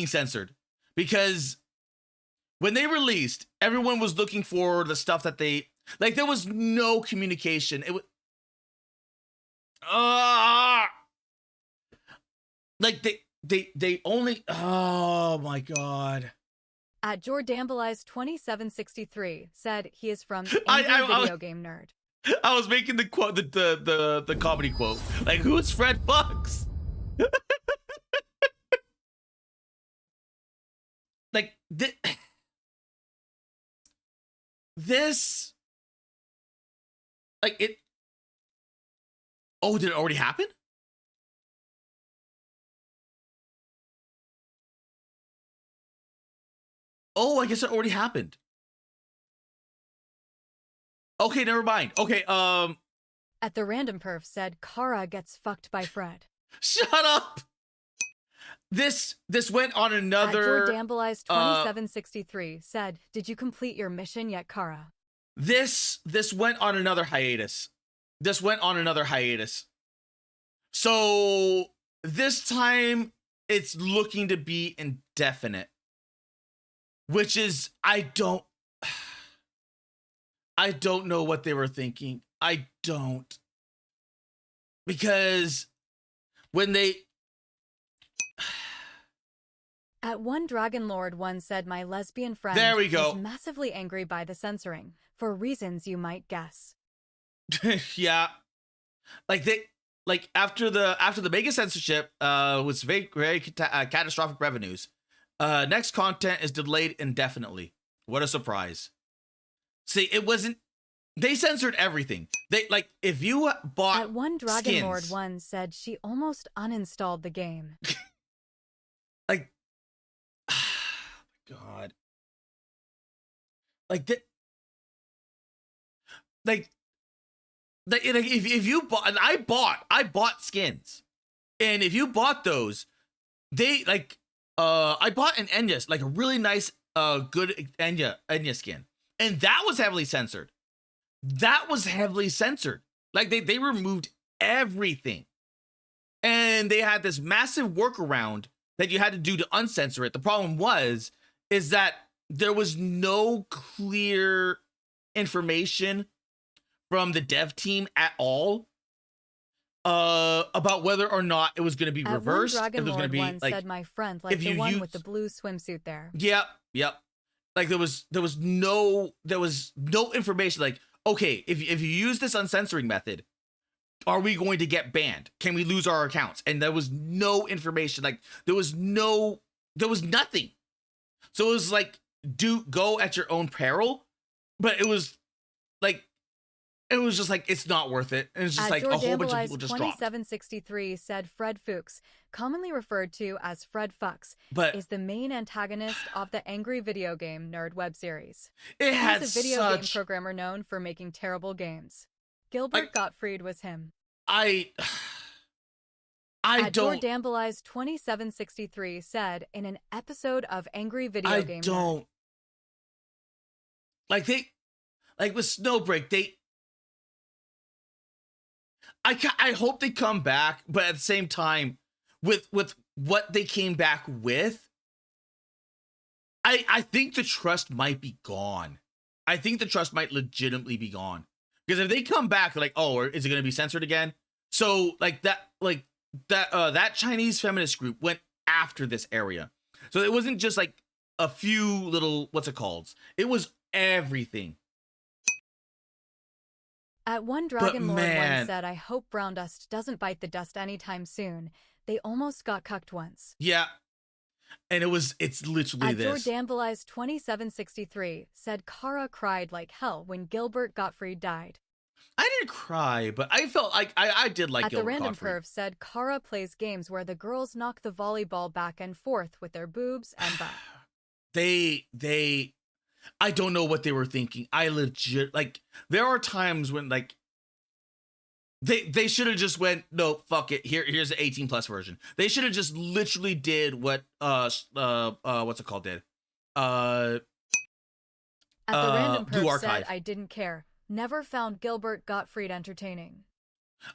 censored, because when they released, everyone was looking for the stuff that they like. There was no communication. It was like they only, oh my god. At Jordamblei's 2763 said he is from Angry Video Game Nerd. I was making the quote, the comedy quote, like, who's Fred Fuchs? Like this, like it. Oh, did it already happen? Oh, I guess it already happened. Okay, never mind. Okay, At the random perf said Kara gets fucked by Fred. Shut up. This went on another. At Jordamblei's 2763 said, "Did you complete your mission yet, Kara?" This went on another hiatus. So this time it's looking to be indefinite, which is, I don't know what they were thinking. I don't, because when they. At One Dragon Lord one said, "My lesbian friend there we go. is massively angry by the censoring for reasons you might guess." Yeah, like after the mega censorship was very catastrophic revenues. Next content is delayed indefinitely. What a surprise. See, it wasn't. They censored everything. They, like, if you bought At One Dragon skins, Lord one said she almost uninstalled the game. like, God, like like if you bought, and I bought skins, and if you bought those, they like I bought an Enya, like a really nice good Enya skin, and that was heavily censored. That was heavily censored. Like they removed everything, and they had this massive workaround that you had to do to uncensor it. The problem is that there was no clear information from the dev team at all about whether or not it was going to be reversed. Dragon if it was going to Lord be one like, said my friend, like the one with the blue swimsuit there. Yep. Like there was no information. Like, okay, if you use this uncensoring method, are we going to get banned? Can we lose our accounts? And there was no information. Like there was nothing. So it was like, go at your own peril. But it was just like, it's not worth it. And it's just like a whole bunch of people just dropped. 2763 said Fred Fuchs, commonly referred to as Fred Fucks, is the main antagonist of the angry video game nerd web series. He's a video game programmer known for making terrible games. Gilbert Gottfried was him. I don't. Dambalize 2763 said in an episode of Angry Video Game Nerd. Like with Snowbreak, I hope they come back, but at the same time, with what they came back with, I think the trust might be gone. I think the trust might legitimately be gone. Because if they come back, like, oh, is it going to be censored again? So that Chinese feminist group went after this area. So it wasn't just like a few little, what's it called? It was everything. At one Dragon Lord one said, I hope Brown Dust doesn't bite the dust anytime soon. They almost got cucked once. Yeah. And it's literally this. Dambalize 2763 said Kara cried like hell when Gilbert Gottfried died. I didn't cry, but I felt like I did like Gilbert Gottfried. Gottfried. The Random Perv said Kara plays games where the girls knock the volleyball back and forth with their boobs and butt. I don't know what they were thinking. I legit, like, there are times when, like, they should have just went, no, fuck it. Here's the 18 plus version. They should have just literally did what what's it called did. The Random Perv Archive. said I didn't care. Never found Gilbert Gottfried entertaining.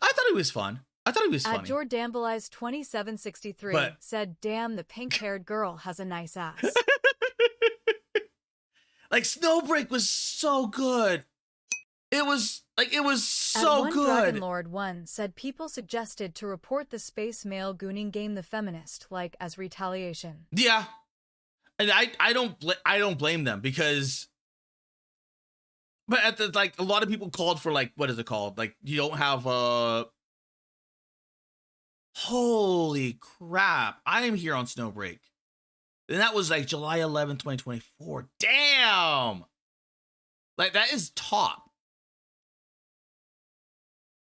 I thought he was fun. I thought he was funny. Dambalize 2763 said, damn, the pink-haired girl has a nice ass. Like, Snowbreak was so good. It was so good. Dragon Lord 1 said people suggested to report the space male gooning game The Feminist, like, as retaliation. Yeah. And I don't blame them, because but at the, like, a lot of people called for, like, what is it called? Like, you don't have holy crap. I am here on Snowbreak. And that was like July 11, 2024. Damn! Like, that is top.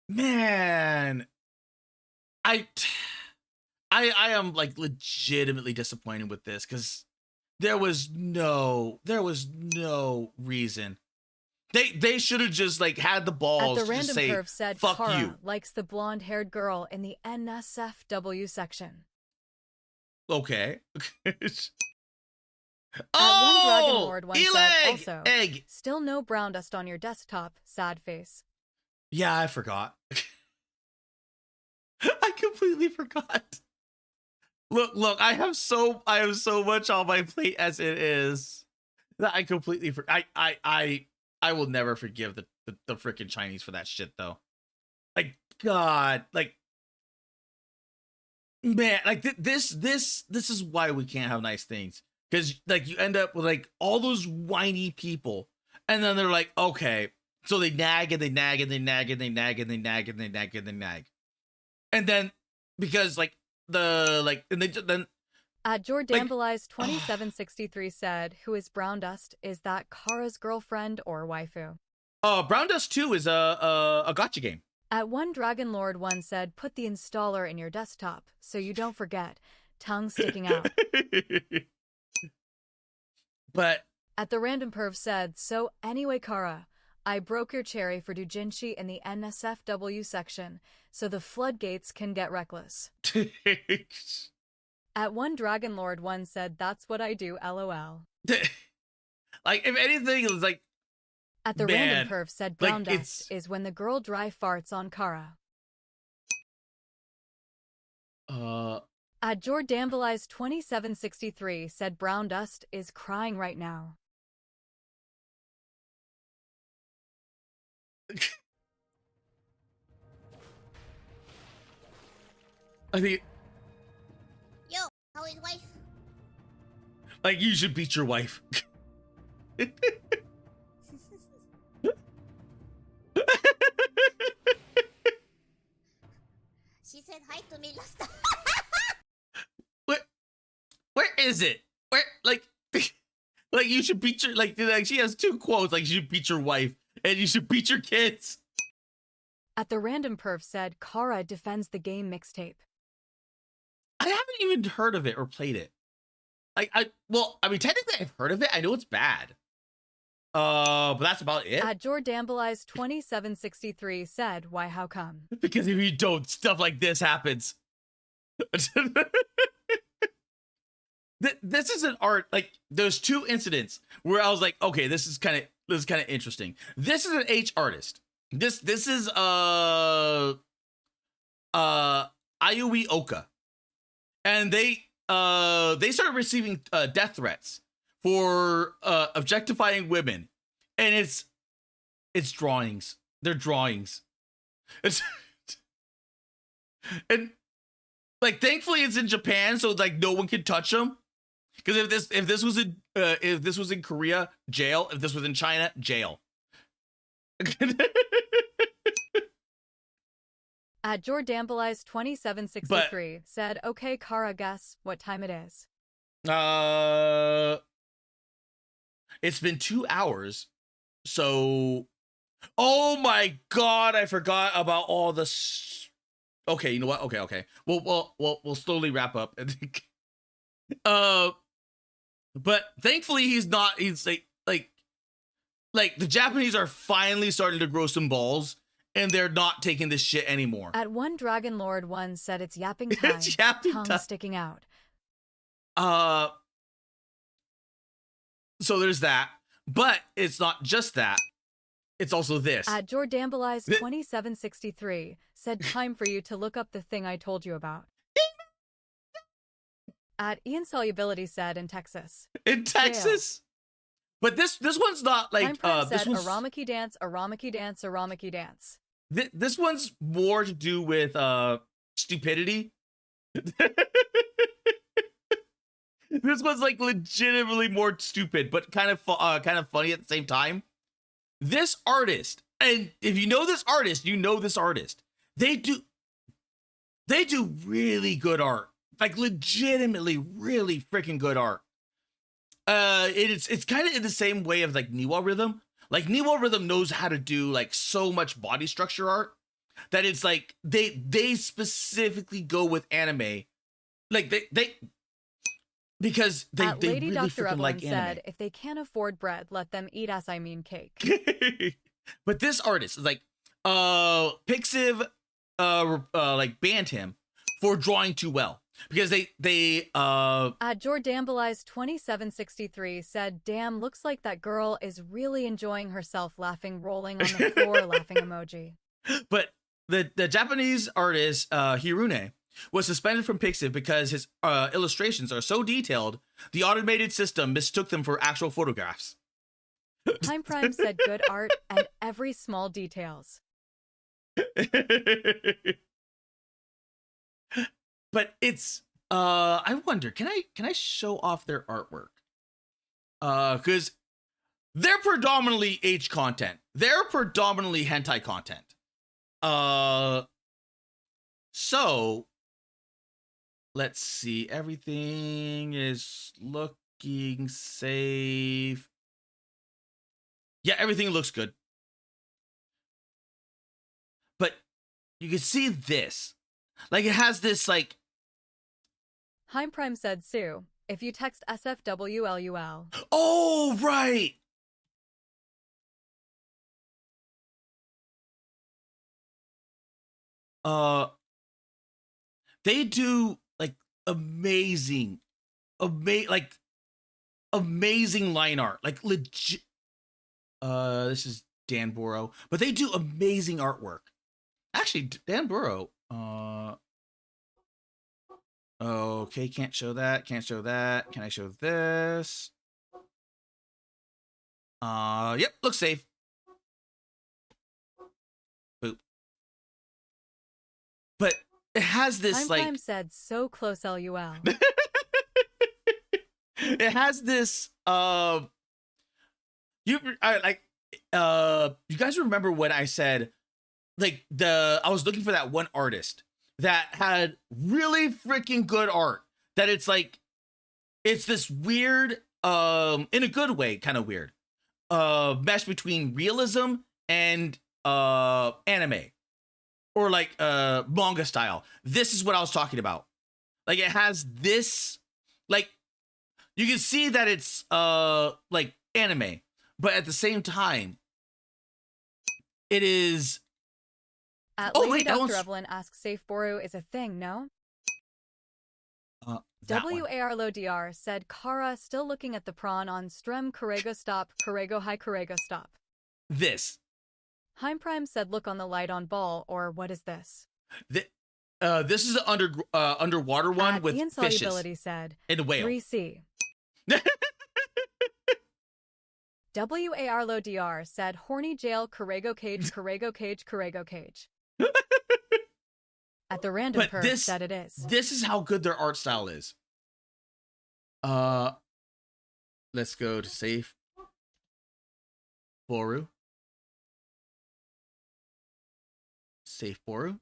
Man. I am, like, legitimately disappointed with this, because there was no reason. They should have just, like, had the balls At the to just say, Random Curve said fuck Kara you. likes the blonde-haired girl in the NSFW section. Okay. One Dragon Lord one said also, egg. Still no brown dust on your desktop, sad face. Yeah, I forgot. I completely forgot. Look, I have so much on my plate as it is that I completely I will never forgive the freaking Chinese for that shit, though. Like, God, like, man, like, this is why we can't have nice things. Because, like, you end up with, like, all those whiny people, and then they're like, okay, so they nag and they nag and they nag and they nag and they nag and they nag and they nag, and then because, like, and they then. Jordambalize 2763 said, "Who is Brown Dust? Is that Kara's girlfriend or waifu?" Brown Dust 2 is a gotcha game. At one Dragon Lord 1 said, "Put the installer in your desktop so you don't forget." Tongue sticking out. But at the Random Perv said, "So anyway, Kara, I broke your cherry for doujinshi in the NSFW section, so the floodgates can get reckless. At one Dragon Lord 1 said, that's what I do, lol. Like, if anything, it's like... At the man, random perf said, brown like, dust is when the girl dry farts on Kara. At Jordambleize 2763 said, brown dust is crying right now. I think... Yo, how is wife? like, you should beat your wife. She said hi to me last time. Where is it? Where, like, like, you should beat your, like, she has two quotes, like, you should beat your wife, and you should beat your kids. At the random perf said, Kara defends the game mixtape. I haven't even heard of it or played it. Like, I mean, technically I've heard of it. I know it's bad. But that's about it. At Jordambleize 2763 said, why, how come? Because if you don't, stuff like this happens. This is an art, like, there's two incidents where I was like, okay, this is kind of interesting. This is an H artist. This is Ayui Oka. And they started receiving death threats for objectifying women. And it's drawings. They're drawings. And like, thankfully it's in Japan, so like no one can touch them. Because if this was in Korea, jail. If this was in China, jail. At Jordambleize 2763 said, okay, Kara, guess what time it is. It's been 2 hours. So, oh my God, I forgot about all the. Okay, you know what? Okay. We'll slowly wrap up. But thankfully he's not. He's like the Japanese are finally starting to grow some balls. And they're not taking this shit anymore. At one Dragon Lord 1 said, it's yapping time. It's yapping tongue time. Sticking out. So there's that. But it's not just that. It's also this. At Jordambleize 2763 said, time for you to look up the thing I told you about. At Ian Solubility said, in Texas. In Texas? Jail. But this one's not like this one's Aramaki dance, Aramaki dance, Aramaki dance. This one's more to do with stupidity. This one's like legitimately more stupid, but kind of funny at the same time. This artist, and if you know this artist, you know this artist. They do really good art, like legitimately really freaking good art. It's kind of in the same way of like Niwa Rhythm. Like Niwa Rhythm knows how to do like so much body structure art that it's like they specifically go with anime, like they because they Lady really Dr. freaking Evelyn like said, anime. if they can't afford bread, let them eat cake. But this artist is like Pixiv like banned him for drawing too well. Because they At Jordambleize 2763 said, damn, looks like that girl is really enjoying herself laughing, rolling on the floor, laughing emoji. But the Japanese artist Hirune was suspended from Pixiv because his illustrations are so detailed, the automated system mistook them for actual photographs. Time Prime said, good art and every small details. But it's I wonder, can I show off their artwork? Because they're predominantly H content. They're predominantly hentai content. So let's see. Everything is looking safe. Yeah, everything looks good. But you can see this. Like, it has this, like... Heim Prime said, Sue, if you text SFWLUL. Oh, right! they do like amazing amazing line art, like legit. This is Dan Burrow, but they do amazing artwork. Actually, Dan Burrow. Okay, can't show that. Can't show that. Can I show this? Yep, looks safe. Boop. But it has this Time said so close, LUL. It has this you guys remember when I said like I was looking for that one artist that had really freaking good art, that it's like it's this weird in a good way, kind of weird mesh between realism and anime or like manga style. This is what I was talking about. Like it has this, like you can see that it's like anime, but at the same time it is. Lady Dr. Evelyn asks, Safe Boru is a thing, no? WAR LODR said, Kara still looking at the prawn on Strem Kurego stop, Kurego high Kurego stop. This. Heim Prime said, look on the light on ball, or what is this? This is an underwater one with Insolubility fishes said, and a whale. 3C. WAR LODR said, horny jail, Kurego cage, Kurego cage, Kurego cage. At the random perf said it is. This is how good their art style is. Let's go to Safe Boru. Safe Boru.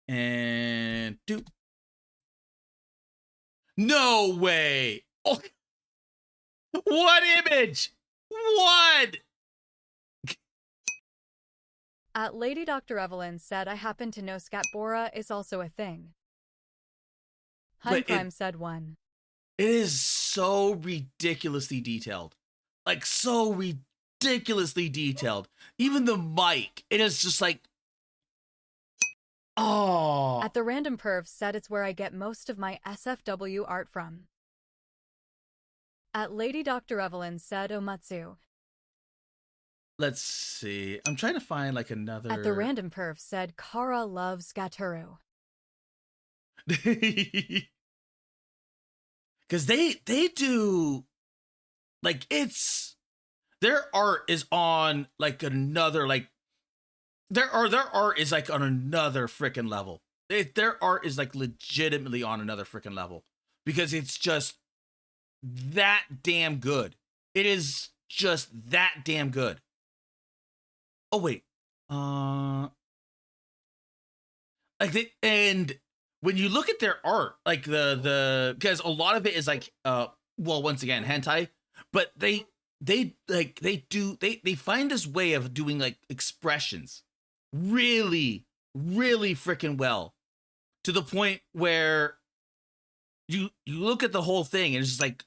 And do. No way. Oh. What image? What? Lady Dr. Evelyn said, I happen to know Scatbora is also a thing. Heim Prime said one. It is so ridiculously detailed. Like, so ridiculously detailed. Even the mic, it is just like, oh. At the random perv said it's where I get most of my SFW art from. At Lady Dr. Evelyn said Omatsu. Let's see. I'm trying to find like another. At the random perf said Kara loves Gaturu. Because they do like it's their art is on like another like their art is like on another freaking level. Their art is like legitimately on another freaking level because it's just that damn good. It is just that damn good. Oh wait, like and when you look at their art, like the because a lot of it is like well, once again hentai, but they find this way of doing like expressions really freaking well, to the point where you look at the whole thing and it's just like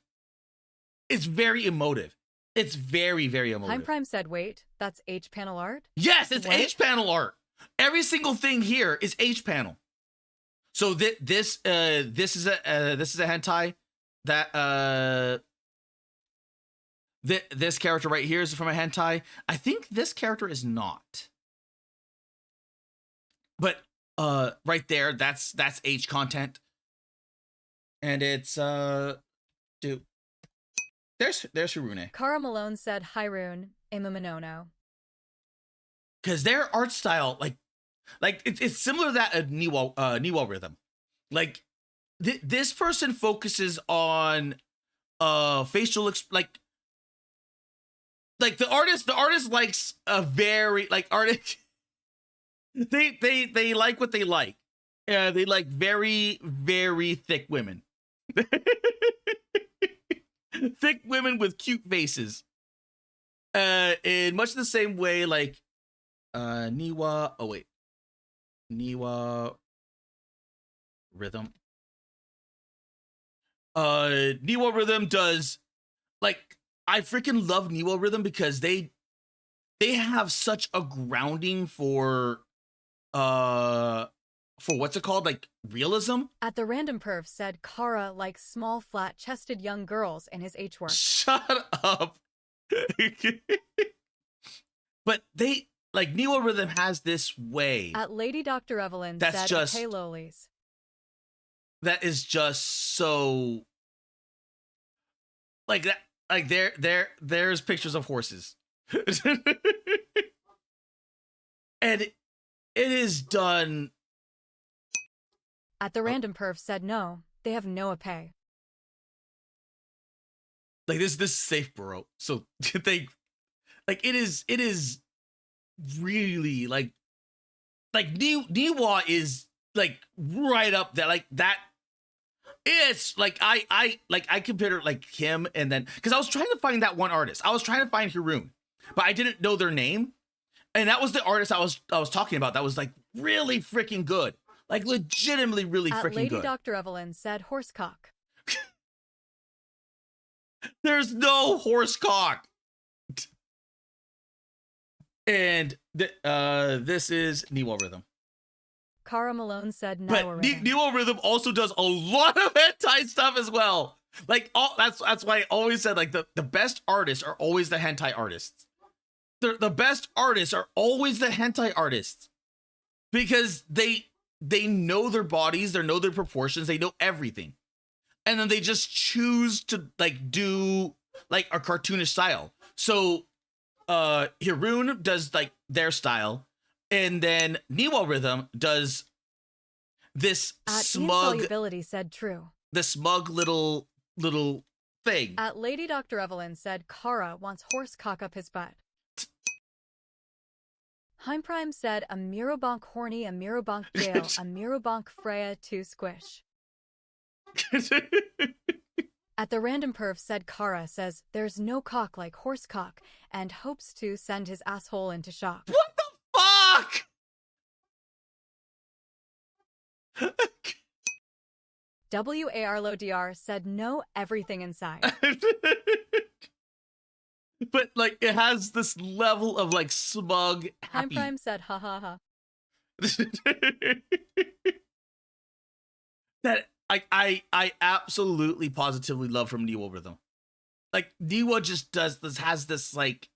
it's very emotive. It's very emotive. Heim Prime said, wait, that's H-panel art? Yes, it's H-panel art. Every single thing here is H-panel. So this is a hentai that this character right here is from a hentai. I think this character is not. But right there, that's H content. And it's dude. There's Hirune. Kara Malone said Hirune Imaminono. Because their art style, like it's similar to that of Niwa Rhythm. Like this person focuses on facial like the artist likes a very like artist. they like what they like. They like very thick women. Thick women with cute faces. In much the same way, like Niwa. Oh wait, Niwa Rhythm. Niwa Rhythm does like I freaking love Niwa Rhythm because they have such a grounding for for what's it called, like realism. At the random perv said Kara likes small, flat-chested young girls in his H work. Shut up. But they like Neo Rhythm has this way. At Lady Dr. Evelyn That's said, just "Hey, lolies." That is just so like that. Like there's pictures of horses, and it is done. At the random perv said no, they have no pay. Like this is safe, bro. So they like it is really like Niwa is like right up there, like that. It's like I compared like him, and then because I was trying to find that one artist. I was trying to find Haroon, but I didn't know their name. And that was the artist I was talking about. That was like really freaking good. Like legitimately really freaking Lady good. Dr. Evelyn said horsecock. There's no horsecock. And this is Neo Rhythm. Cara Malone said But Neo Neo Rhythm also does a lot of hentai stuff as well. Like that's why I always said like the best artists are always the hentai artists. The best artists are always the hentai artists because they know their bodies, they know their proportions, they know everything, and then they just choose to like do like a cartoonish style. So Haroon does like their style, and then Neo Rhythm does this smug Insolubility said true. The smug little thing. At Lady Dr. Evelyn said Kara wants horsecock up his butt. Heimprime said a Mirobonk horny, a Mirobonk jail, a Mirobonk Freya 2 squish. At the random perv said Kara says there's no cock like horsecock and hopes to send his asshole into shock. What the fuck? WARLODR said no everything inside. But like it has this level of like smug happy. Heimprime said ha ha ha. That I absolutely positively love from Neo Rhythm. Like Neo just has this like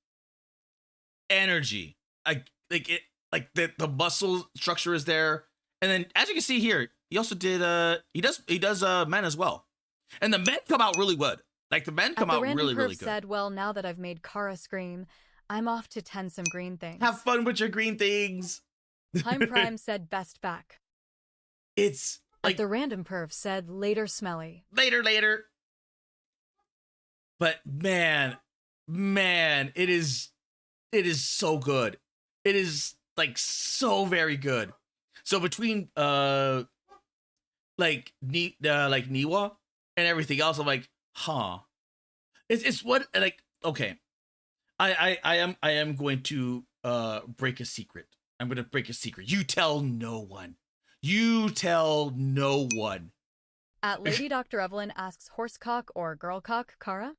energy. Like it like the muscle structure is there. And then as you can see here, he also did he does men as well. And the men come out really good. Like the men come out really good. Said, well, now that I've made Kara scream, I'm off to tend some green things. Have fun with your green things. Heimprime said best back. It's like the random perv said later smelly. Later. But man, it is so good. It is like so very good. So between like Niwa and everything else, I'm like, huh. It's what like okay. I am going to break a secret. I'm gonna break a secret. You tell no one. You tell no one. At Lady Dr. Evelyn asks horsecock or girlcock, Kara?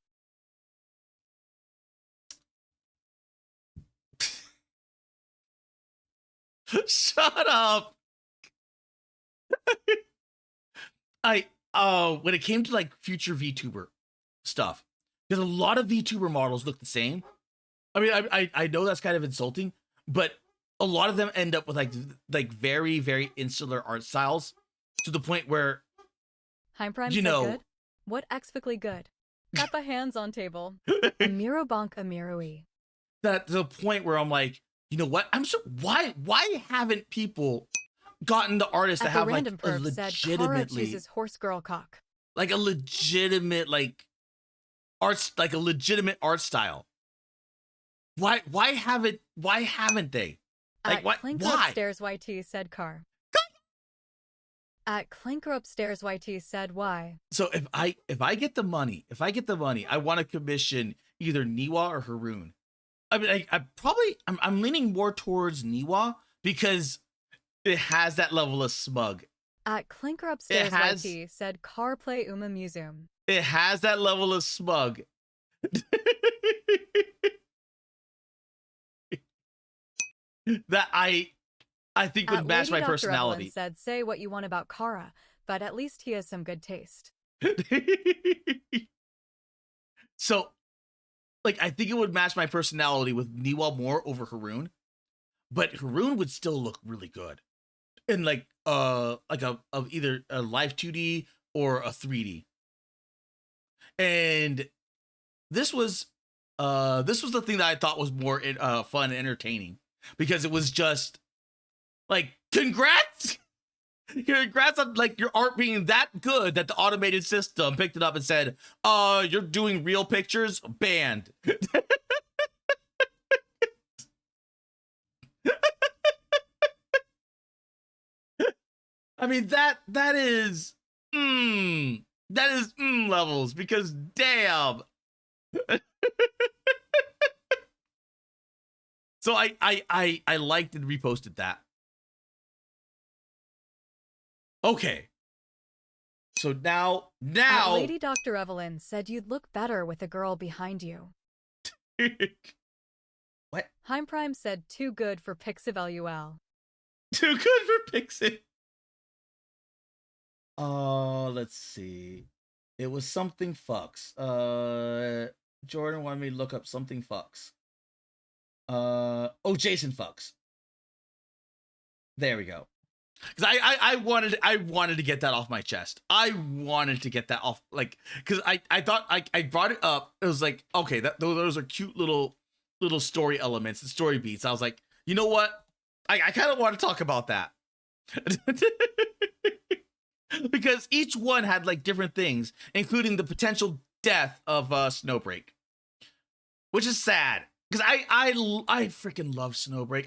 Shut up. When it came to like future VTuber stuff, because a lot of VTuber models look the same. I mean, I know that's kind of insulting, but a lot of them end up with like very, very insular art styles to the point where Heimprime said good. What explicitly good? Got the hands on table. Amirobonk Amirui. That to the point where I'm like, you know what? I'm so why haven't people gotten the artists that have like a legitimately chooses horse girl cock, like a legitimate like arts, like a legitimate art style? Why haven't they? Like what? Clinker Why? Upstairs YT said car. At Clinker Upstairs YT said why. So if I get the money, I want to commission either Niwa or Haroon. I mean, I'm leaning more towards Niwa because it has that level of smug. At Clinker Upstairs YT said car play Uma Museum. It has that level of smug. That I think would match my Lady Dr. personality. Evelyn said, say what you want about Kara, but at least he has some good taste. So, like, I think it would match my personality with Niwa more over Haroon, but Haroon would still look really good in like of either a live 2D or a 3D. And this was the thing that I thought was more fun and entertaining, because it was just like, congrats on like your art being that good that the automated system picked it up and said, you're doing real pictures, banned. I mean, that is levels, because damn. So I liked and reposted that. Okay. So now Lady Dr. Evelyn said you'd look better with a girl behind you. What? Heim Prime said too good for Pixel. Too good for Pixel. Let's see. It was something fucks. Jordan wanted me to look up something fucks. Jason fucks. There we go. Because I wanted to get that off my chest. I wanted to get that off, like, because I thought I brought it up. It was like, okay, those are cute little story elements and story beats. I was like, you know what? I kind of want to talk about that. Because each one had like different things, including the potential death of Snowbreak, which is sad, because I freaking love Snowbreak.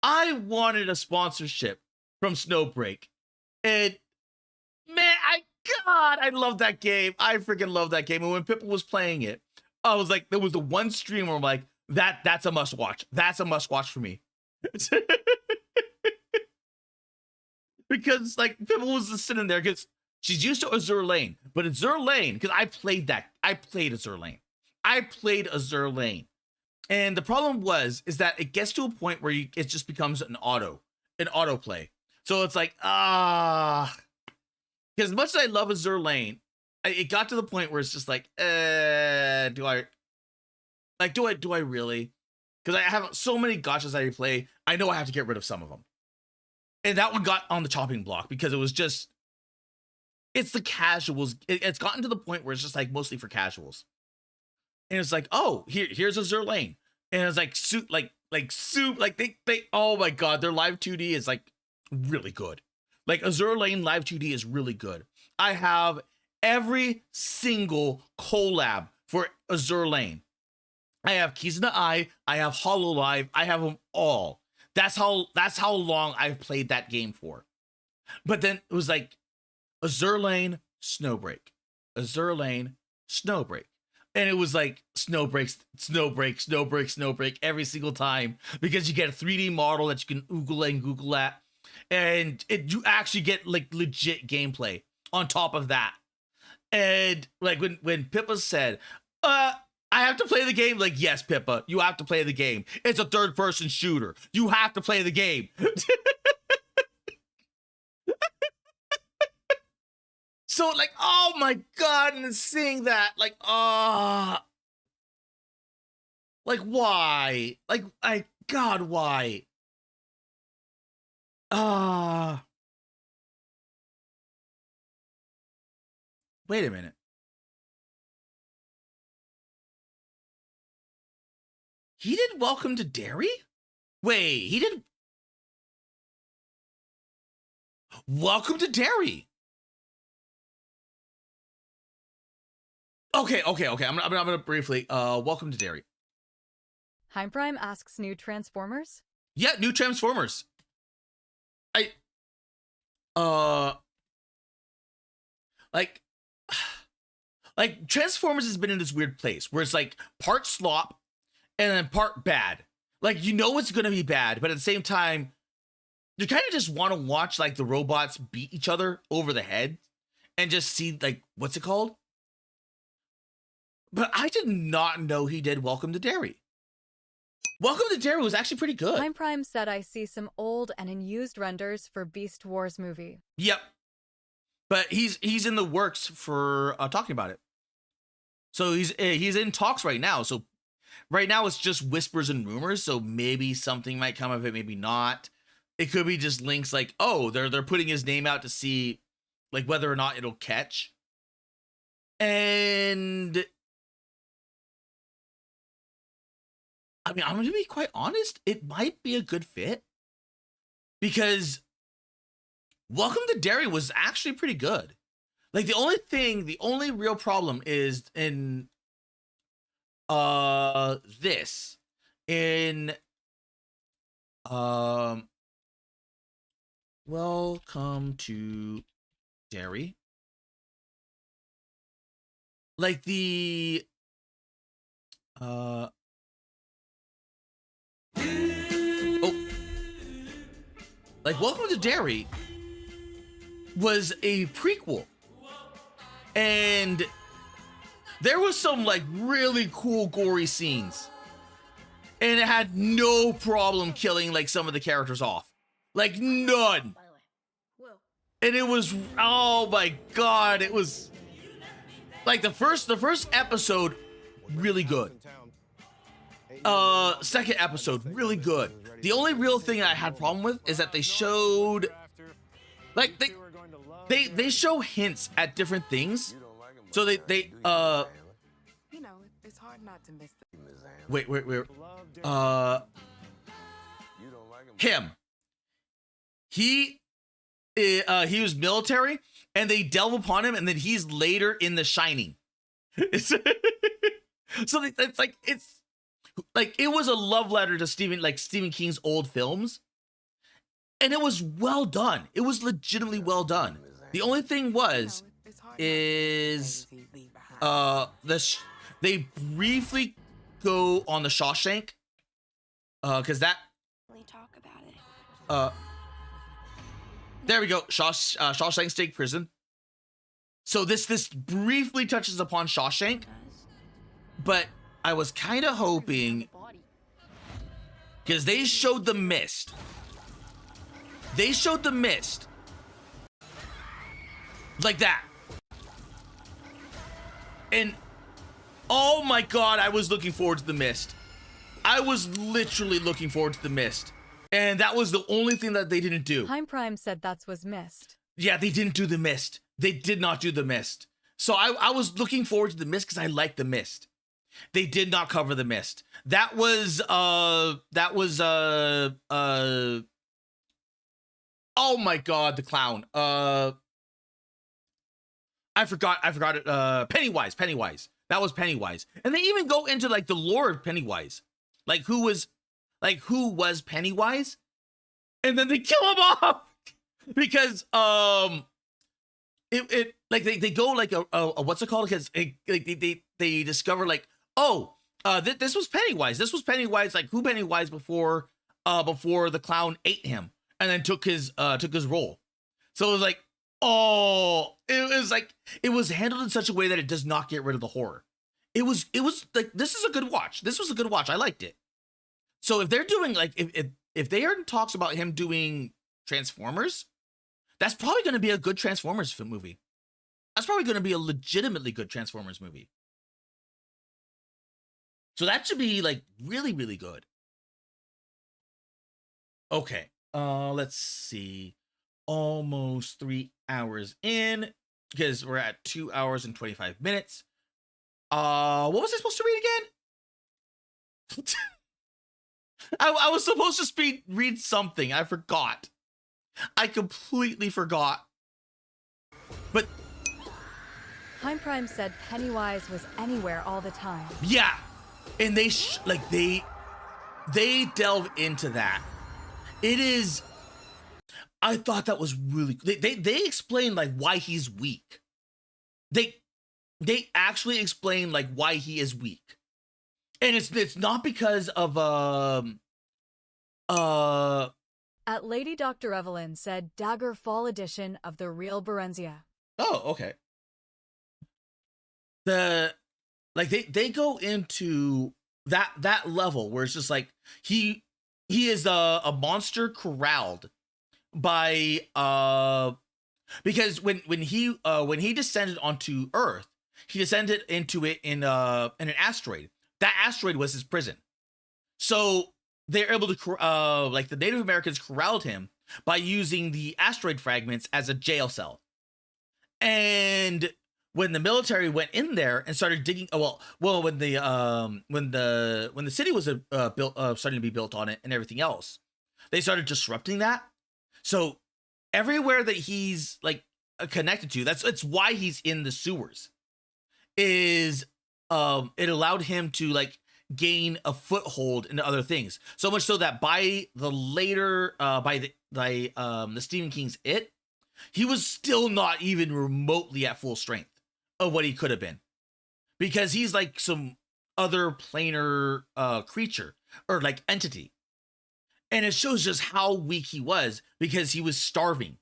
I wanted a sponsorship from Snowbreak, and man, I love that game. I freaking love that game. And when Pippa was playing it, I was like, there was the one stream where I'm like, that's a must watch. That's a must watch for me. Because like Pippa was just sitting there, because she's used to Azure Lane, but Azure Lane, because I played Azure Lane. I played Azure Lane. And the problem is that it gets to a point where it just becomes an autoplay. So it's like, because as much as I love Azure Lane, it got to the point where it's just like, do I really? Because I have so many gotchas I play, I know I have to get rid of some of them. And that one got on the chopping block, because it was just, it's the casuals. It's gotten to the point where it's just like mostly for casuals. And it's like, oh, here's Azure Lane. And it's like they oh my god, their live 2D is like really good. Like Azure Lane live 2D is really good. I have every single collab for Azure Lane. I have Keys in the Eye, I have HoloLive, I have them all. That's how long I've played that game for. But then it was like Azure Lane, Snowbreak. Azure Lane, Snowbreak. And it was like Snowbreak every single time, because you get a 3D model that you can oogle and Google at. And you actually get like legit gameplay on top of that. And like when Pippa said, I have to play the game. Like, yes, Pippa, you have to play the game. It's a third-person shooter. You have to play the game. So, like, oh my god, and seeing that, like, like, why? Like, God, why? Wait a minute. He did Welcome to Derry? Wait, he did Welcome to Derry. Okay. I'm gonna briefly Welcome to Derry. Heim Prime asks new Transformers? Yeah, new Transformers. Like Transformers has been in this weird place where it's like part slop and then part bad. Like, you know it's gonna be bad, but at the same time, you kind of just want to watch like the robots beat each other over the head and just see like, what's it called? But I did not know he did Welcome to Derry. Welcome to Derry was actually pretty good. Time Prime said I see some old and unused renders for Beast Wars movie. Yep. But he's in the works for talking about it. So he's in talks right now. So right now it's just whispers and rumors. So maybe something might come of it, maybe not. It could be just links like, oh, they're putting his name out to see like whether or not it'll catch. And I mean, I'm gonna be quite honest, it might be a good fit because Welcome to Derry was actually pretty good. Like the only real problem is in this in Welcome to Derry. Like the like Welcome to Derry was a prequel, and there was some like really cool gory scenes, and it had no problem killing like some of the characters off, like none. And it was, oh my god, it was like the first episode really good. Second episode really good. The only real thing I had problem with is that they showed like they show hints at different things. So they you know, it's hard not to miss wait him. He was military and they delve upon him and then he's later in The Shining. So it's like it was a love letter to Stephen King's old films. And it was well done. It was legitimately well done. The only thing is they briefly go on the Shawshank because that talk about it. There we go. Shawshank State Prison. So this briefly touches upon Shawshank, but I was kind of hoping because they showed the mist. They showed the mist like that. And oh my god, I was looking forward to the mist. I was literally looking forward to the mist. And that was the only thing that they didn't do. Time Prime said that was mist. Yeah, they didn't do the mist. They did not do the mist. So I was looking forward to the mist because I like the mist. They did not cover the mist. That was oh my god, the clown. I forgot it. Pennywise. That was Pennywise. And they even go into like the lore of Pennywise. Like who was Pennywise? And then they kill him off because it like they go like a what's it called? Because they discover like, oh, this was Pennywise. This was Pennywise, like who Pennywise before the clown ate him and then took his role. So it was like, oh, it was handled in such a way that it does not get rid of the horror. It was like, this is a good watch. This was a good watch. I liked it. So if they're doing like, if they are in talks about him doing Transformers, that's probably going to be a good Transformers movie. That's probably going to be a legitimately good Transformers movie. So that should be like really, really good. Okay. Let's see. Almost 3 hours in because we're at 2 hours and 25 minutes. What was I supposed to read again? I was supposed to read something. I forgot. I completely forgot. But Time Prime said Pennywise was anywhere all the time. yeah, and they delve into that. It is. I thought that was really. They explain like why he's weak. They actually explain like why he is weak. And it's not because of At Lady Dr. Evelyn said Dagger Fall edition of the real Berenzia. Oh, okay. They go into that level where it's just like he is a monster corralled by because when he descended onto Earth, he descended into it in an asteroid. That asteroid was his prison. So they're able to like the Native Americans corralled him by using the asteroid fragments as a jail cell. And when the military went in there and started digging, when the city was built, starting to be built on it and everything else, they started disrupting that. So everywhere that he's like connected to, it's why he's in the sewers. Is it allowed him to like gain a foothold into other things, so much so that by the later the Stephen King's It, he was still not even remotely at full strength of what he could have been, because he's like some other planar creature or like entity, and it shows just how weak he was because he was starving.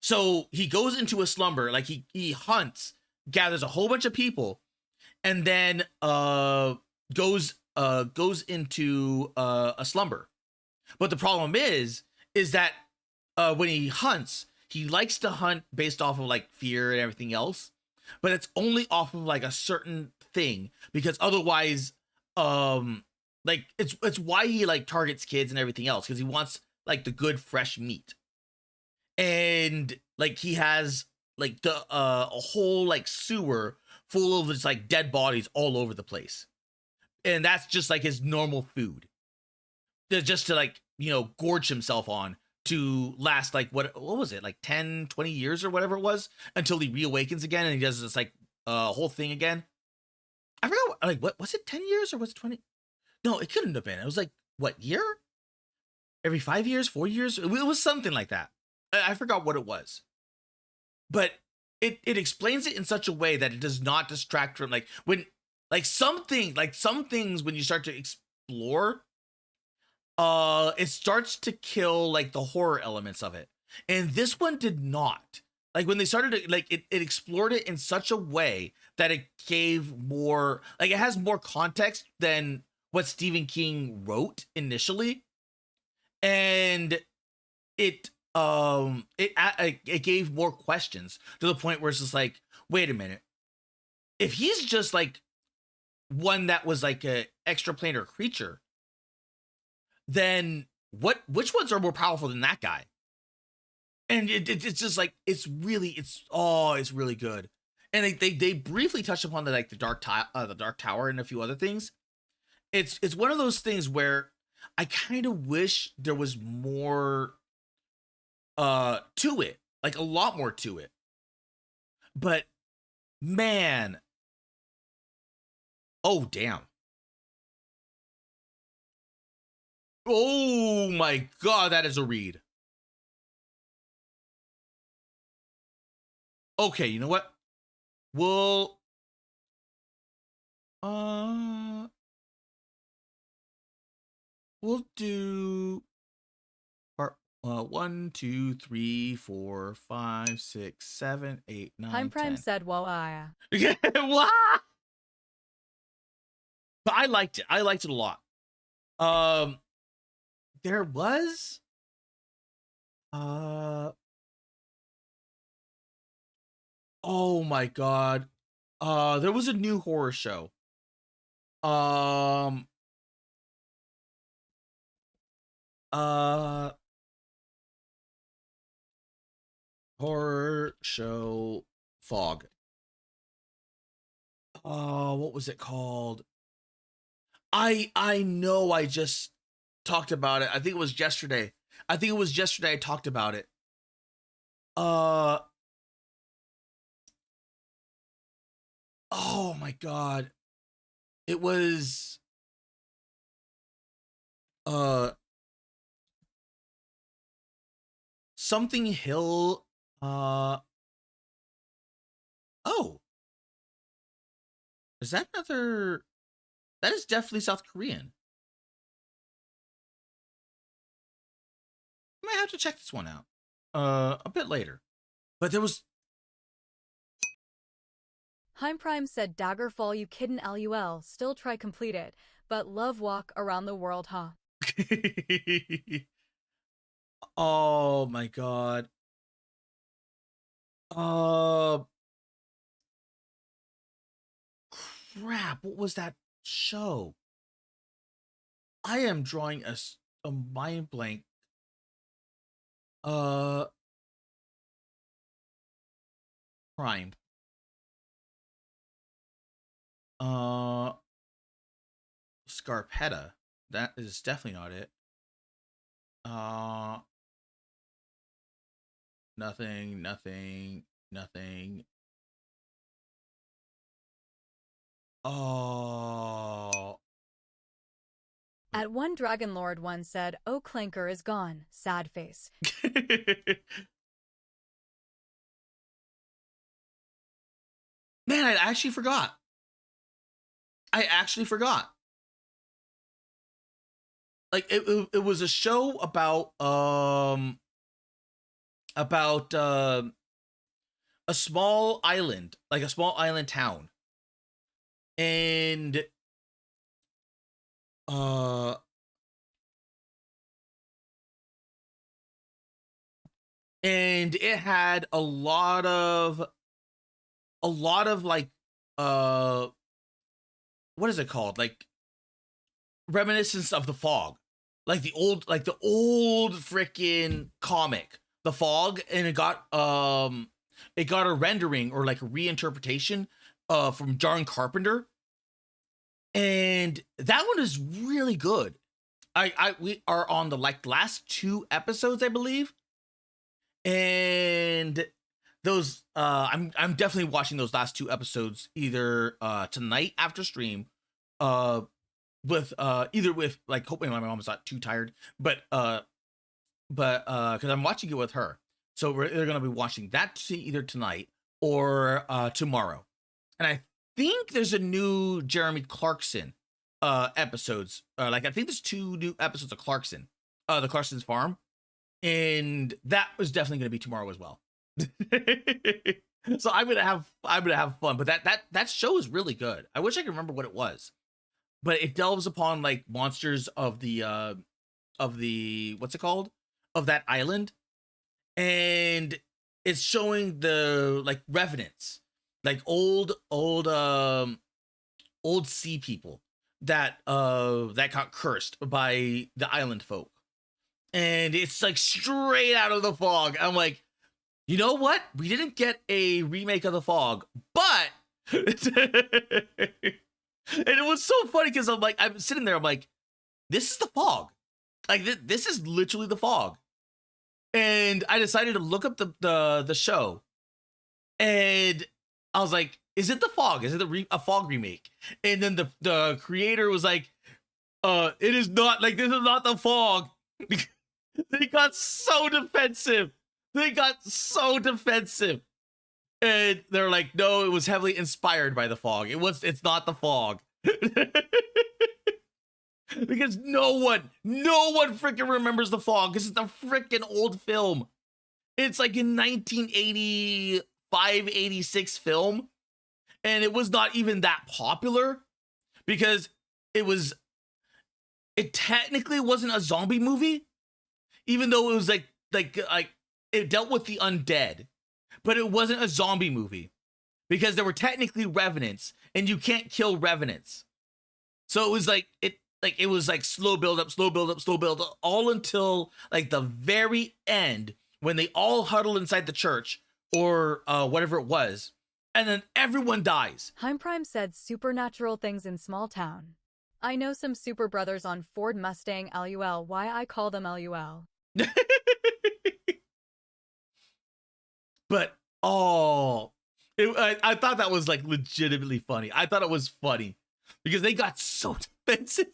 So he goes into a slumber, like he hunts, gathers a whole bunch of people, and then goes into a slumber. But the problem is that when he hunts, he likes to hunt based off of like fear and everything else, but it's only off of like a certain thing, because otherwise like it's why he like targets kids and everything else, because he wants like the good fresh meat. And like he has like the a whole like sewer full of just like dead bodies all over the place, and that's just like his normal food, just to like, you know, gorge himself on to last like what was it, like 10-20 years or whatever it was, until he reawakens again and he does this like whole thing again. I forgot, like, what was it, 10 years or was it 20? No, it couldn't have been. It was like, what year? Every 5 years, 4 years? It was something like that. I forgot what it was. But it explains it in such a way that it does not distract from like when like some things when you start to explore, it starts to kill like the horror elements of it. And this one did not. Like when they started to like it explored it in such a way that it gave more, like it has more context than what Stephen King wrote initially. And it gave more questions, to the point where it's just like, wait a minute, if he's just like one that was like a extraplanar creature, then which ones are more powerful than that guy? And it's just like, it's really good. And they briefly touched upon the Dark Tower and a few other things. It's one of those things where I kind of wish there was more to it, like a lot more to it. But man, oh damn, oh my god, that is a read. Okay, you know what, we'll do part 1, 2, 3, 4, 5, 6, 7, 8, 9, Time Prime 10. said, "Well, I." What? But I liked it. I liked it a lot. There was oh my god. There was a new horror show. Horror show Fog. What was it called? I know I just talked about it. I think it was yesterday. I talked about it. Oh my god. It was something Hill. Oh. Is that another? That is definitely South Korean. I might have to check this one out a bit later. But there was Heim Prime said Daggerfall you kiddin' LUL, still try complete it, but love walk around the world, huh? Oh my god. Crap, what was that show? I am drawing a mind blank. Prime. Scarpetta. That is definitely not it. Nothing. Oh. At one Dragon Lord one said, "Oh, Clanker is gone. Sad face." Man, I actually forgot. Like it was a show about a small island, like a small island town. And it had a lot of like what is it called? Like reminiscence of The Fog. Like the old freaking comic, The Fog, and it got a rendering or like a reinterpretation from John Carpenter. And that one is really good. We are on the like last 2 episodes, I believe. And those I'm definitely watching those last 2 episodes either tonight after stream, with either with like hoping my mom is not too tired, but because I'm watching it with her, so we're either gonna be watching that either tonight or tomorrow. And I think there's a new Jeremy Clarkson episodes. Like I think there's 2 new episodes of Clarkson, the Clarkson's Farm, and that was definitely gonna be tomorrow as well. So I'm gonna have fun. But that show is really good. I wish I could remember what it was, but it delves upon like monsters of the what's it called, of that island, and it's showing the like revenants, like old sea people that got cursed by the island folk, and it's like straight out of The Fog. I'm like, you know what? We didn't get a remake of The Fog, but and it was so funny because I'm sitting there, I'm like, this is The Fog. Like this is literally The Fog. And I decided to look up the show, and I was like, is it The Fog? Is it a Fog remake? And then the creator was like, it is not, like, this is not The Fog. They got so defensive. And they're like, no, it was heavily inspired by The Fog. It's not The Fog. Because no one freaking remembers The Fog, because it's a freaking old film. It's like a 1985, 86 film. And it was not even that popular because it technically wasn't a zombie movie, even though it was like it dealt with the undead, but it wasn't a zombie movie because there were technically revenants and you can't kill revenants. So it was it was slow build up, all until like the very end when they all huddle inside the church or whatever it was. And then everyone dies. Heim Prime said supernatural things in small town. I know some super brothers on Ford Mustang LUL. Why I call them LUL. But I thought that was like legitimately funny. I thought it was funny because they got so defensive.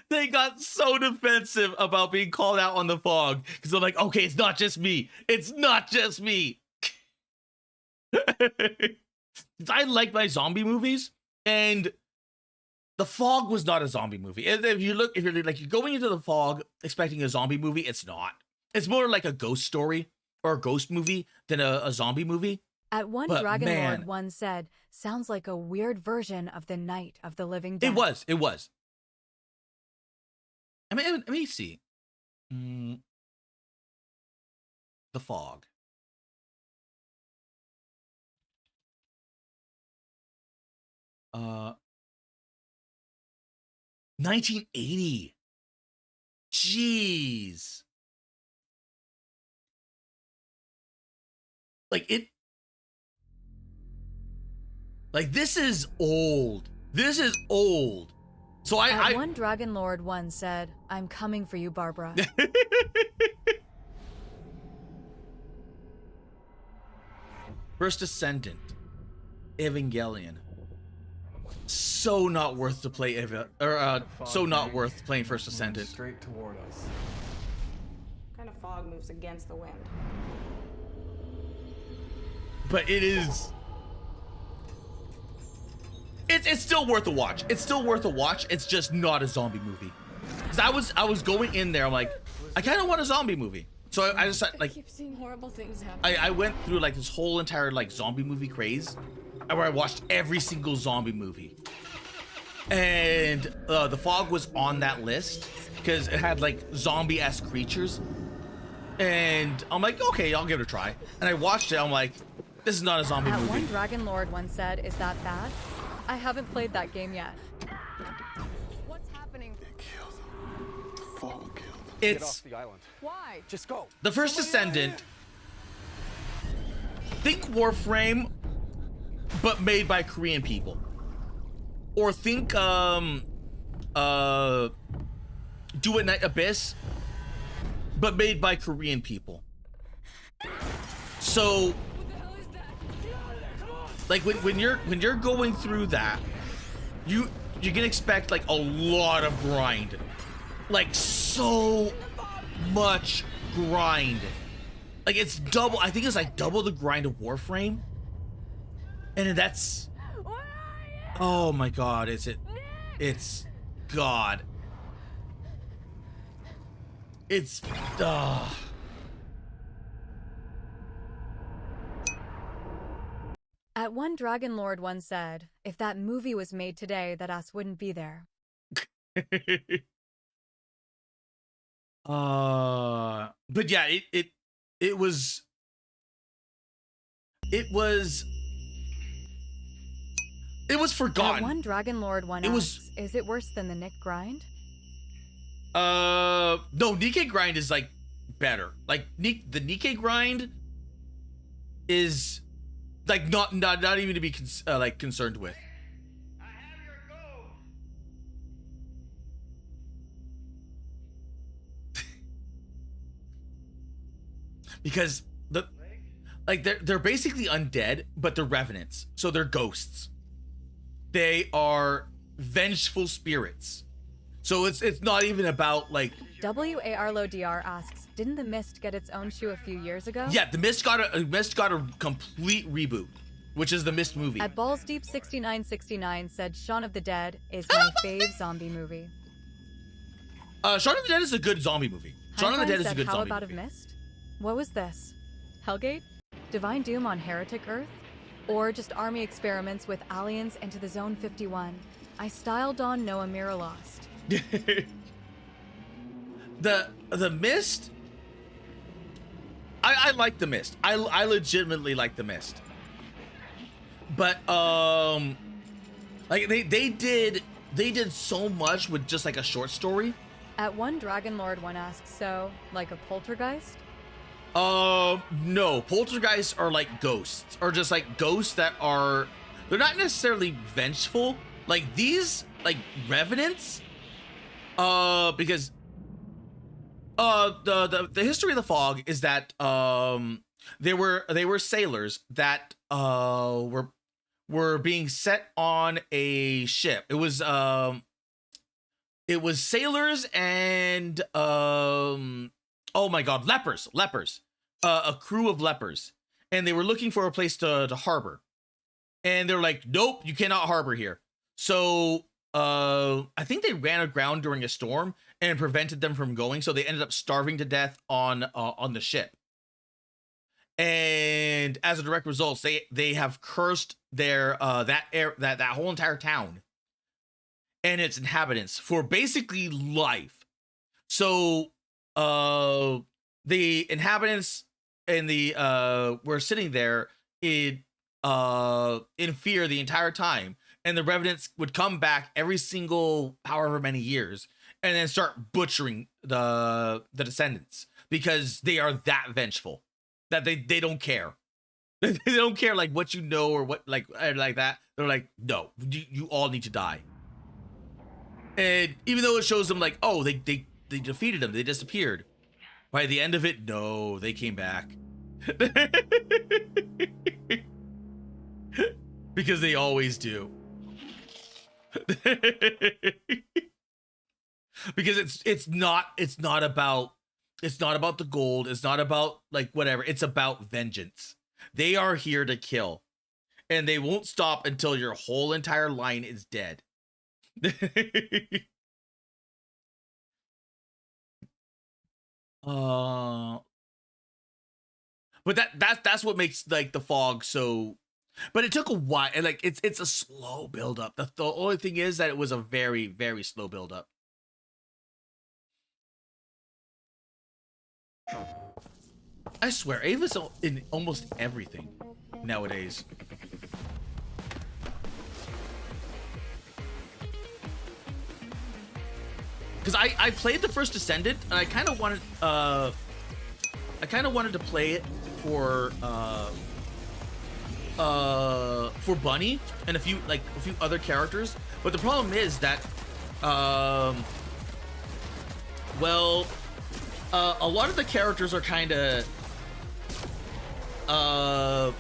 They got so defensive about being called out on The Fog because they're like, okay, it's not just me. I like my zombie movies, and The Fog was not a zombie movie. If you're going into The Fog expecting a zombie movie, it's not. It's more like a ghost story or a ghost movie than a zombie movie. At one But, Dragon man. Lord one said, sounds like a weird version of the Night of the Living Dead. It was. I mean, let me see. The Fog. Uh, 1980. Jeez. This is old. This is old. So At one Dragon Lord one said, I'm coming for you, Barbara. First Ascendant. Evangelion. So not worth to play so not worth playing First Ascendant. Straight toward us. What kind of fog moves against the wind? But it is. It's still worth a watch. It's still worth a watch. It's just not a zombie movie. Cause I was going in there. I'm like, I kind of want a zombie movie. So I decided, like, I keep seeing horrible things happen. I went through like this whole entire like zombie movie craze, where I watched every single zombie movie. And The Fog was on that list because it had like zombie-esque creatures. And I'm like, okay, I'll give it a try. And I watched it. I'm like, this is not a zombie movie. At one Dragon Lord one said, is that bad? I haven't played that game yet. What's happening? It killed him. The fog killed him. It's Get off the island. Why? Just go. The First Ascendant. Think Warframe, but made by Korean people. Or think Do It Night Abyss, but made by Korean people. So, like when you're going through that, you can expect like a lot of grind, like so much grind. Like it's double. I think it's like double the grind of Warframe, and that's. Oh my God! It's God. It's At one Dragon Lord one said, if that movie was made today, that ass wouldn't be there. But yeah, it was forgotten. At one Dragon Lord one asks, is it worse than the Nick grind? No, Nikkei grind is like better. Like the Nikkei grind is like not even to be concerned with. I have your gold. Because they're basically undead, but they're revenants, so they're ghosts. They are vengeful spirits. So it's not even about like. WARLODR asks, didn't The Mist get its own shoe a few years ago? Yeah, The Mist got a complete reboot, which is the Mist movie. At Balls Deep 6969 said Shaun of the Dead is my fave zombie movie. Shaun of the Dead is a good zombie movie. Shaun of the Dead is a good zombie movie. How about of Mist? What was this? Hellgate? Divine Doom on Heretic Earth? Or just army experiments with aliens into the Zone 51? I styled on Noah Mira Lost. The Mist, I like The Mist. I legitimately like The Mist. But like they did so much with just like a short story. At one Dragon Lord one asks, so like a poltergeist? No, poltergeists are like ghosts, or just like ghosts that are, they're not necessarily vengeful. Like these like revenants, because the history of the Fog is that they were sailors that were being set on a ship. It was sailors and oh my God, lepers, a crew of lepers, and they were looking for a place to harbor, and they're like, nope, you cannot harbor here. So I think they ran aground during a storm and prevented them from going, so they ended up starving to death on the ship. And as a direct result, they have cursed their that whole entire town and its inhabitants for basically life. So the inhabitants and the were sitting there in fear the entire time, and the revenants would come back every single however many years and then start butchering the descendants because they are that vengeful that they don't care. They don't care like what you know or what like that. They're like, no, you all need to die. And even though it shows them like, oh, they defeated them, they disappeared. By the end of it, no, they came back. Because they always do. Because it's not about the gold, it's not about like whatever, it's about vengeance. They are here to kill, and they won't stop until your whole entire line is dead. But that's what makes like the fog so. But it took a while, and like it's a slow build up. The only thing is that it was a very, very slow build up. I swear, Ava's in almost everything nowadays. Because I played the first Descendant, and I kind of wanted to play it for Bunny and a few other characters, but the problem is that a lot of the characters are kind of how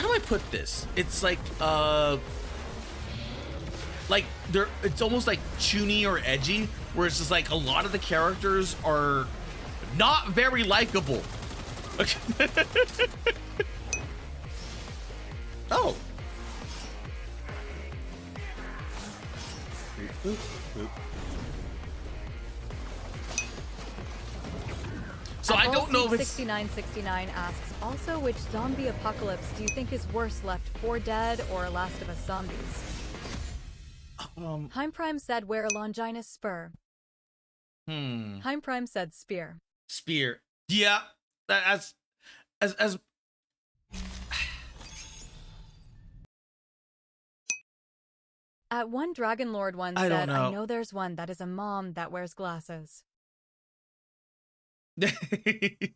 do I put this? It's like it's almost like chuny or edgy, where it's just like a lot of the characters are not very likable. Oh. So I don't know if it's 6969 asks, also, which zombie apocalypse do you think is worse, Left 4 Dead or Last of Us Zombies? Heim Prime said wear a Longinus spur. Heim Prime said spear. Spear. Yeah. As At one Dragon Lord once I said, don't know. I know there's one that is a mom that wears glasses. Like,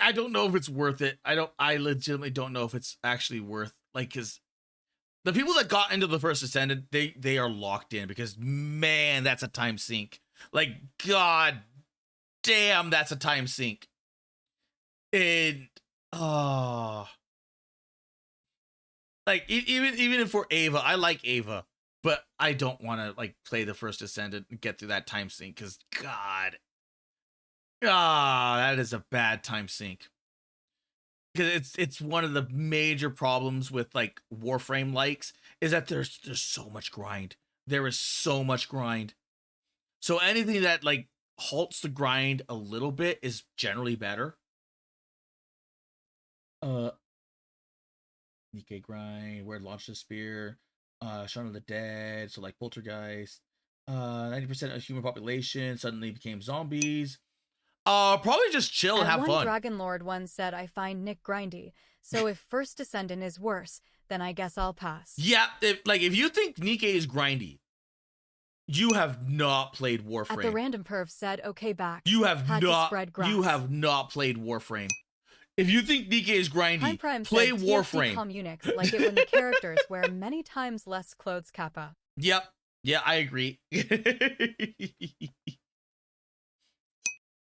I don't know if it's worth it. I legitimately don't know if it's actually worth, like, because the people that got into the first Ascendant, they are locked in, because man, that's a time sink. Like, god damn, that's a time sink. And like even for Ava, I like Ava, but I don't want to like play the first Ascendant and get through that time sink, because god, that is a bad time sink. Because it's one of the major problems with like Warframe likes is that there's so much grind. There is so much grind. So anything that like halts the grind a little bit is generally better. Nikkei grind, where to launch the spear, Shaun of the Dead, so like Poltergeist, 90% of human population suddenly became zombies. Probably just chill and have one fun. Dragon Lord once said, I find Nick grindy, so if First Descendant is worse, then I guess I'll pass. Yeah, if you think Nikkei is grindy, you have not played Warframe. At the Random Perv said, okay, back. You have Had to spread grass. You have not played Warframe. If you think Nikkei is grindy, Prime play said, Warframe. Unix like it when the characters wear many times less clothes, Kappa. Yep. Yeah, I agree.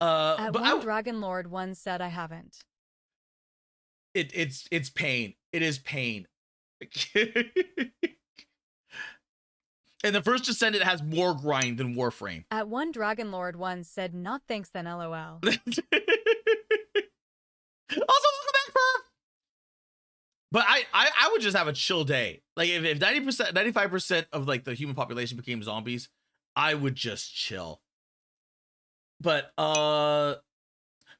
At one Dragon Lord once said, I haven't. It's pain. It is pain. And the First Descendant has more grind than Warframe. At one Dragon Lord once said, not thanks then, LOL. Also, welcome back, Perv. But I would just have a chill day. Like if 90%, 95% of like the human population became zombies, I would just chill. But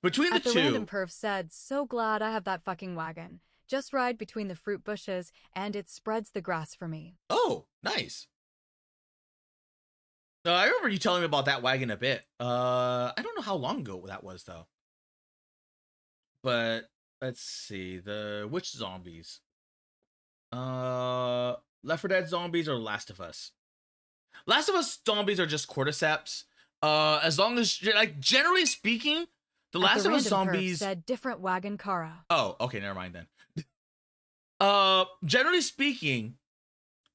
Between the At the two, random perf said, so glad I have that fucking wagon. Just ride between the fruit bushes and it spreads the grass for me. oh, nice. I remember you telling me about that wagon a bit. I don't know how long ago that was though. But let's see, which zombies? Left 4 Dead zombies or Last of Us? Last of Us zombies are just cordyceps. As long as, like, generally speaking, the Last of Us zombies said different wagon Kara. Oh, okay, never mind then. Generally speaking,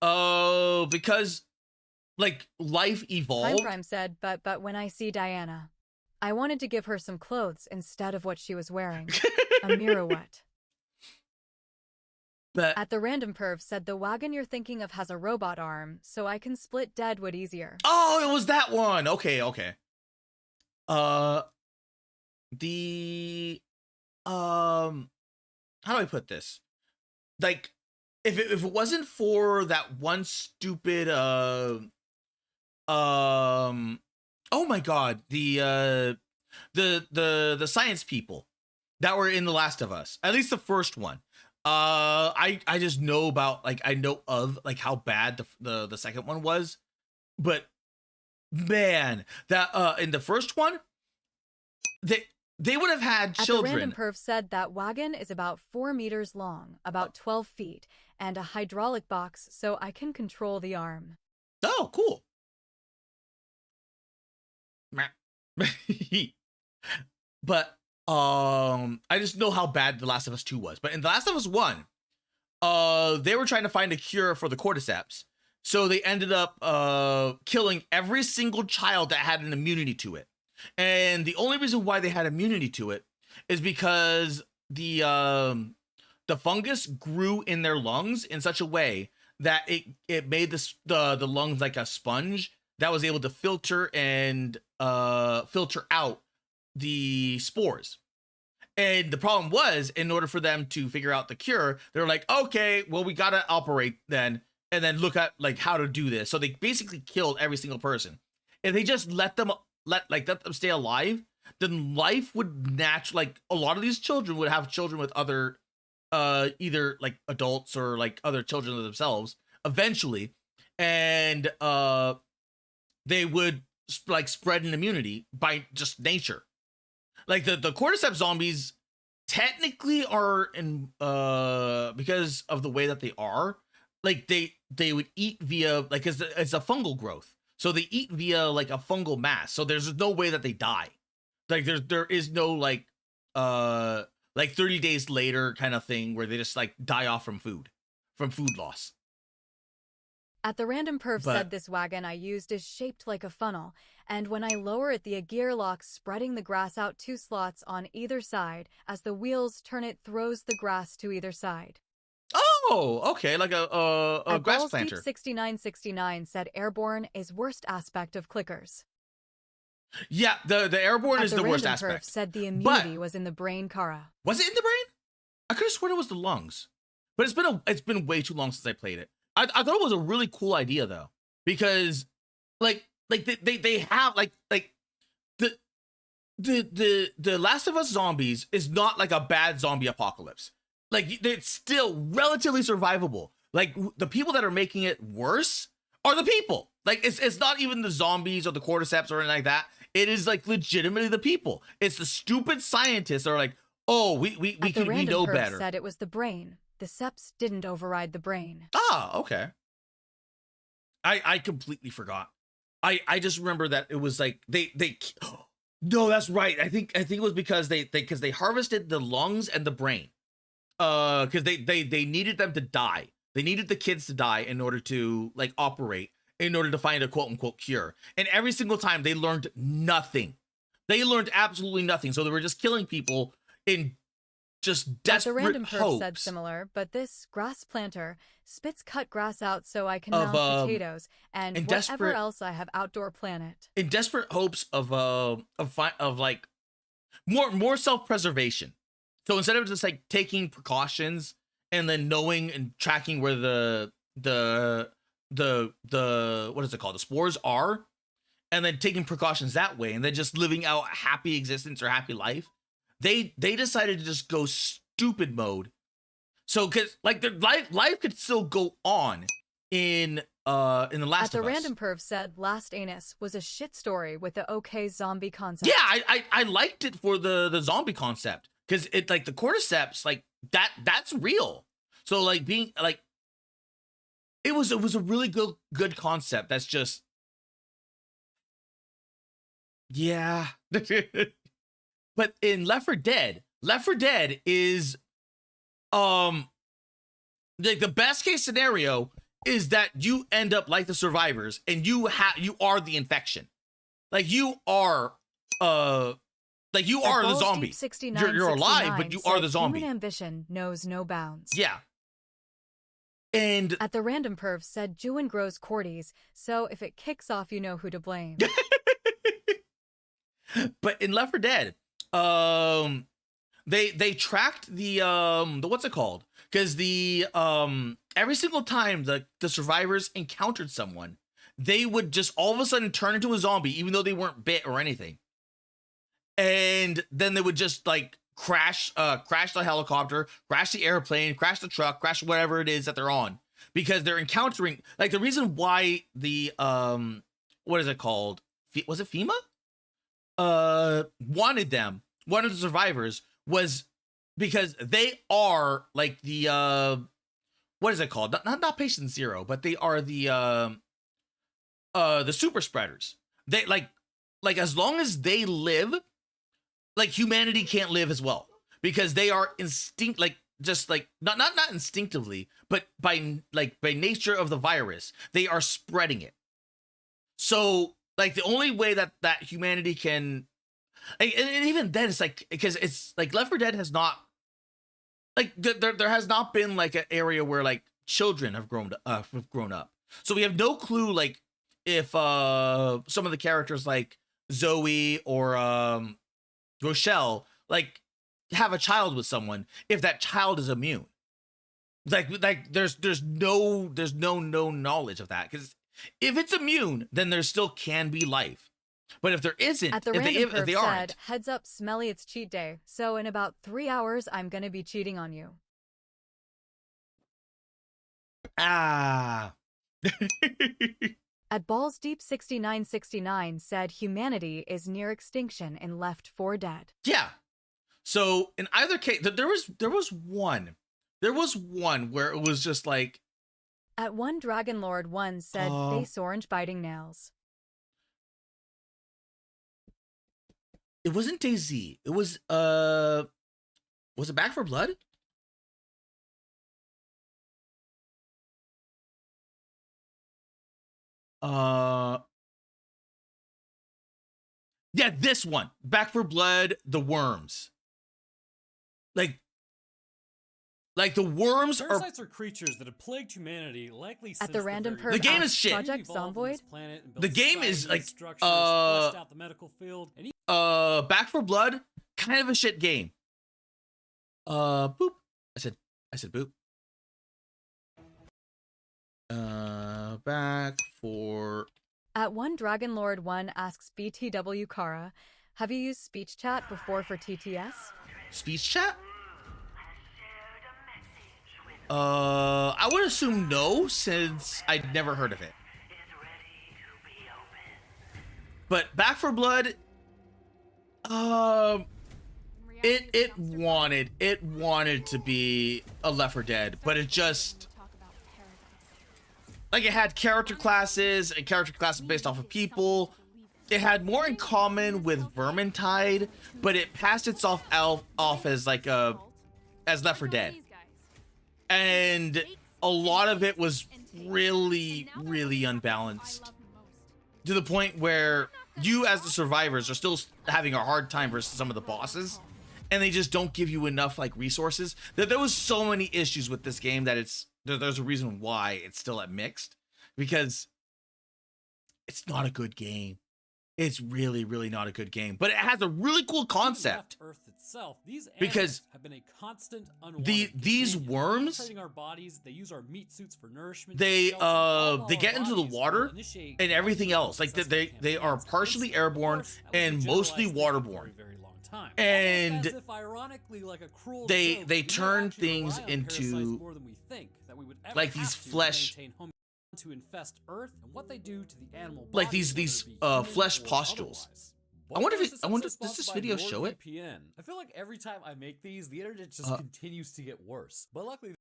because like life evolved. Prime said, but when I see Diana, I wanted to give her some clothes instead of what she was wearing. A mirouette. But at the random perv said the wagon you're thinking of has a robot arm, so I can split deadwood easier. Oh, it was that one. Okay. How do I put this? Like, if it wasn't for that one stupid oh my god, the science people that were in The Last of Us, at least the first one. I just know about, like, I know of like how bad the second one was, but man, that in the first one, they would have had children. At the random perv said that wagon is about 4 meters long, about 12 feet, and a hydraulic box so I can control the arm. Oh, cool. But I just know how bad The Last of Us 2 was. But in The Last of Us 1, they were trying to find a cure for the cordyceps. So they ended up killing every single child that had an immunity to it. And the only reason why they had immunity to it is because the fungus grew in their lungs in such a way that it made the lungs like a sponge that was able to filter and filter out the spores. And the problem was, in order for them to figure out the cure, they're like, okay, well, we gotta operate then, and then look at like how to do this. So they basically killed every single person. If they just let them stay alive, then life would like a lot of these children would have children with other either like adults or like other children of themselves eventually, and they would like spread an immunity by just nature. Like the cordyceps zombies technically are in because of the way that they are, like they would eat via like it's a fungal growth. So they eat via like a fungal mass. So there's no way that they die. Like there is no like 30 days later kind of thing where they just like die off from food loss. At the random perv said this wagon I used is shaped like a funnel, and when I lower it, the gear locks, spreading the grass out 2 slots on either side. As the wheels turn, it throws the grass to either side. Oh, okay, like a grass planter. 6969 said airborne is worst aspect of clickers. Yeah, the airborne is the worst aspect. Said the immunity was in the brain, Kara. Was it in the brain? I could have sworn it was the lungs, but it's been way too long since I played it. I thought it was a really cool idea though, because like they have like the Last of Us zombies is not like a bad zombie apocalypse. Like it's still relatively survivable. Like the people that are making it worse are the people. Like it's not even the zombies or the cordyceps or anything like that. It is like legitimately the people. It's the stupid scientists that are like, oh, we know better. Said it was the brain. The seps didn't override the brain. Ah, okay. I completely forgot. I just remember that it was like they no, that's right. I think it was because they harvested the lungs and the brain. Because they needed them to die. They needed the kids to die in order to like operate, in order to find a quote unquote cure. And every single time they learned nothing. They learned absolutely nothing. So they were just killing people in just desperate hopes. The random perf said hopes similar, but this grass planter spits cut grass out so I can mount potatoes and whatever else I have outdoor planet. In desperate hopes of like more self-preservation. So instead of just like taking precautions and then knowing and tracking where the what is it called, the spores are, and then taking precautions that way, and then just living out a happy existence or happy life, they decided to just go stupid mode. So because like their life could still go on in the Last of Us. At the Random Perv said Last Anus was a shit story with the okay zombie concept. Yeah, I liked it for the zombie concept, because it like the cordyceps, like that's real. So like being like it was a really good concept. That's just yeah. But in Left 4 Dead is like the best case scenario is that you end up like the survivors and you are the infection. Like you are the zombie. You're alive, but you are the zombie. Human ambition knows no bounds. Yeah. And at the Random Perv said Juin grows cordies, so if it kicks off, you know who to blame. But in Left 4 Dead, they tracked the what's it called? Because the every single time the survivors encountered someone, they would just all of a sudden turn into a zombie, even though they weren't bit or anything. And then they would just like crash the helicopter, crash the airplane, crash the truck, crash whatever it is that they're on, because they're encountering, like, the reason why the what is it called? Was it FEMA? Wanted the survivors was because they are like the what is it called? Not patient zero, but they are the super spreaders. They like as long as they live, like humanity can't live as well, because they are not instinctively, but by nature of the virus, they are spreading it. So like the only way that humanity can, and even then it's like, because it's like Left 4 Dead has not, like there has not been like an area where like children have grown up. So we have no clue like if some of the characters like Zoe or Rochelle like have a child with someone, if that child is immune. Like there's no knowledge of that, because if it's immune, then there still can be life. But if there isn't, at the if they aren't, said, heads up, Smelly, it's cheat day. So in about 3 hours, I'm gonna be cheating on you. Ah. At Balls Deep 6969 said humanity is near extinction in Left 4 Dead. Yeah. So in either case, there was one where it was just like. At one Dragon Lord 1 said face orange biting nails. It wasn't DayZ. It was it Back 4 Blood? Yeah, this one. Back 4 Blood, the worms. Like the worms Parasites are creatures that have plagued humanity likely since at the Random Perv. The game is shit. Project Zomboid. The game is like out the medical field. Back 4 Blood, kind of a shit game. Boop. I said boop. Back 4. At one Dragon Lord 1 asks BTW Kara, have you used speech chat before for TTS? Speech chat? I would assume no, since I'd never heard of it. But Back 4 Blood, it wanted to be a Left 4 Dead, but it just, like, it had character classes and character classes based off of people. It had more in common with Vermintide, but it passed itself off as like as Left 4 Dead. And a lot of it was really, really unbalanced, to the point where you as the survivors are still having a hard time versus some of the bosses, and they just don't give you enough like resources. There was so many issues with this game that there's a reason why it's still at mixed, because it's not a good game. It's really, really not a good game, but it has a really cool concept. Earth itself, these because have been a constant these worms, our bodies, they use our meat suits for nourishment. They get into the water and everything else. Like they are partially airborne and mostly waterborne. time. And Almost as if, ironically, like a cruel they joke, they we may turn actually things rely on parasites into more than we think that we would ever like have these to flesh, maintain home to infest Earth and what they do to the animal like body, these whether it be human flesh or pustules. otherwise. I wonder What if else I is wonder also does this sponsored video by show it? NordVPN? I feel like every time I make these, the internet just continues to get worse. But luckily, they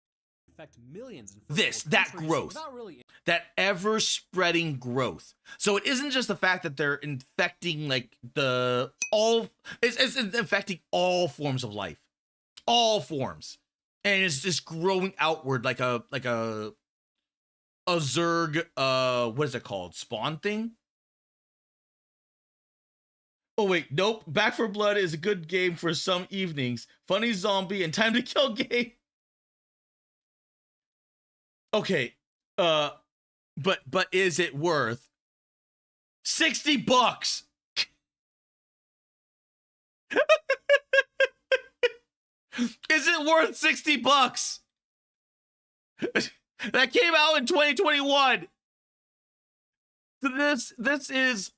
affect millions in first world That countries growth, without really that ever spreading growth. So it isn't just the fact that they're infecting like it's infecting all forms of life, all forms, and it's just growing outward like a Zerg what is it called, spawn thing. Oh wait, nope. Back for Blood is a good game for some evenings. Funny zombie and time to kill game. Okay, but is it worth $60? Is it worth $60? That came out in 2021. This is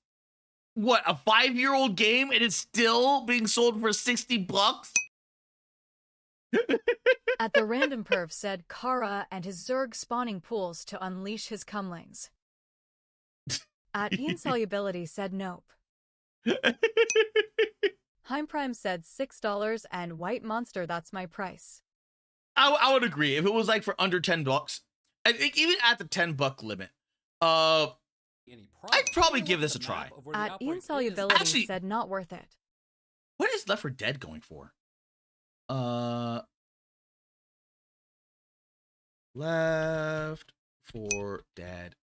what, a 5-year-old game and it's still being sold for $60? At the Random Perv said Kara and his Zerg spawning pools to unleash his cumlings. At Insolubility said nope. Heim Prime said $6 and White Monster, that's my price. I would agree if it was like for under $10. I think even at the $10 limit, I'd probably give this a try. At Insolubility said not worth it. What is Left 4 Dead going for? Left 4 Dead.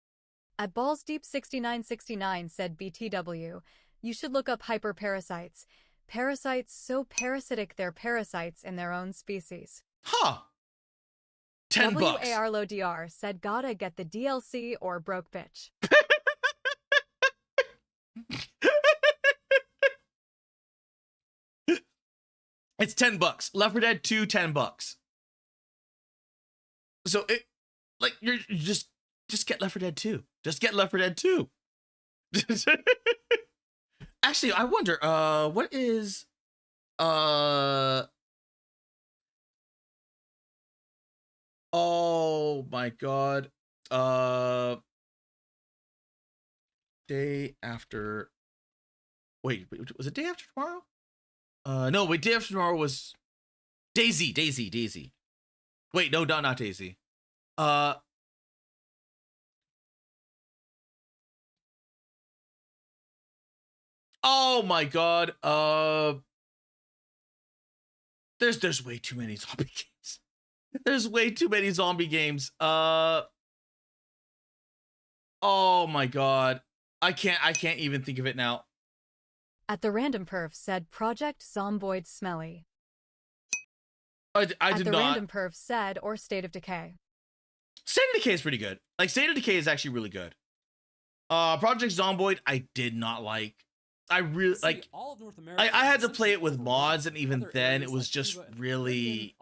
At Balls Deep 6969 said BTW, you should look up hyperparasites. Parasites so parasitic they're parasites in their own species. Huh. $10. WARLODR said gotta get the DLC or broke bitch. It's $10. Left 4 Dead 2, $10. So it, like, you just get Left 4 Dead 2. Just get Left 4 Dead 2. Actually, I wonder, what is, oh my God, day after, wait, was it day after tomorrow? No, wait, day after tomorrow was Daisy. Wait, no, not Daisy. Oh my God. There's way too many zombie games. There's way too many zombie games. Oh my God. I can't even think of it now. At the Random Perf said Project Zomboid Smelly. I did At the not. Random Perf said or State of Decay. State of Decay is pretty good. Like, State of Decay is actually really good. Project Zomboid, I did not like. I really like. All of North America I had to play it with mods, and even then, it was just really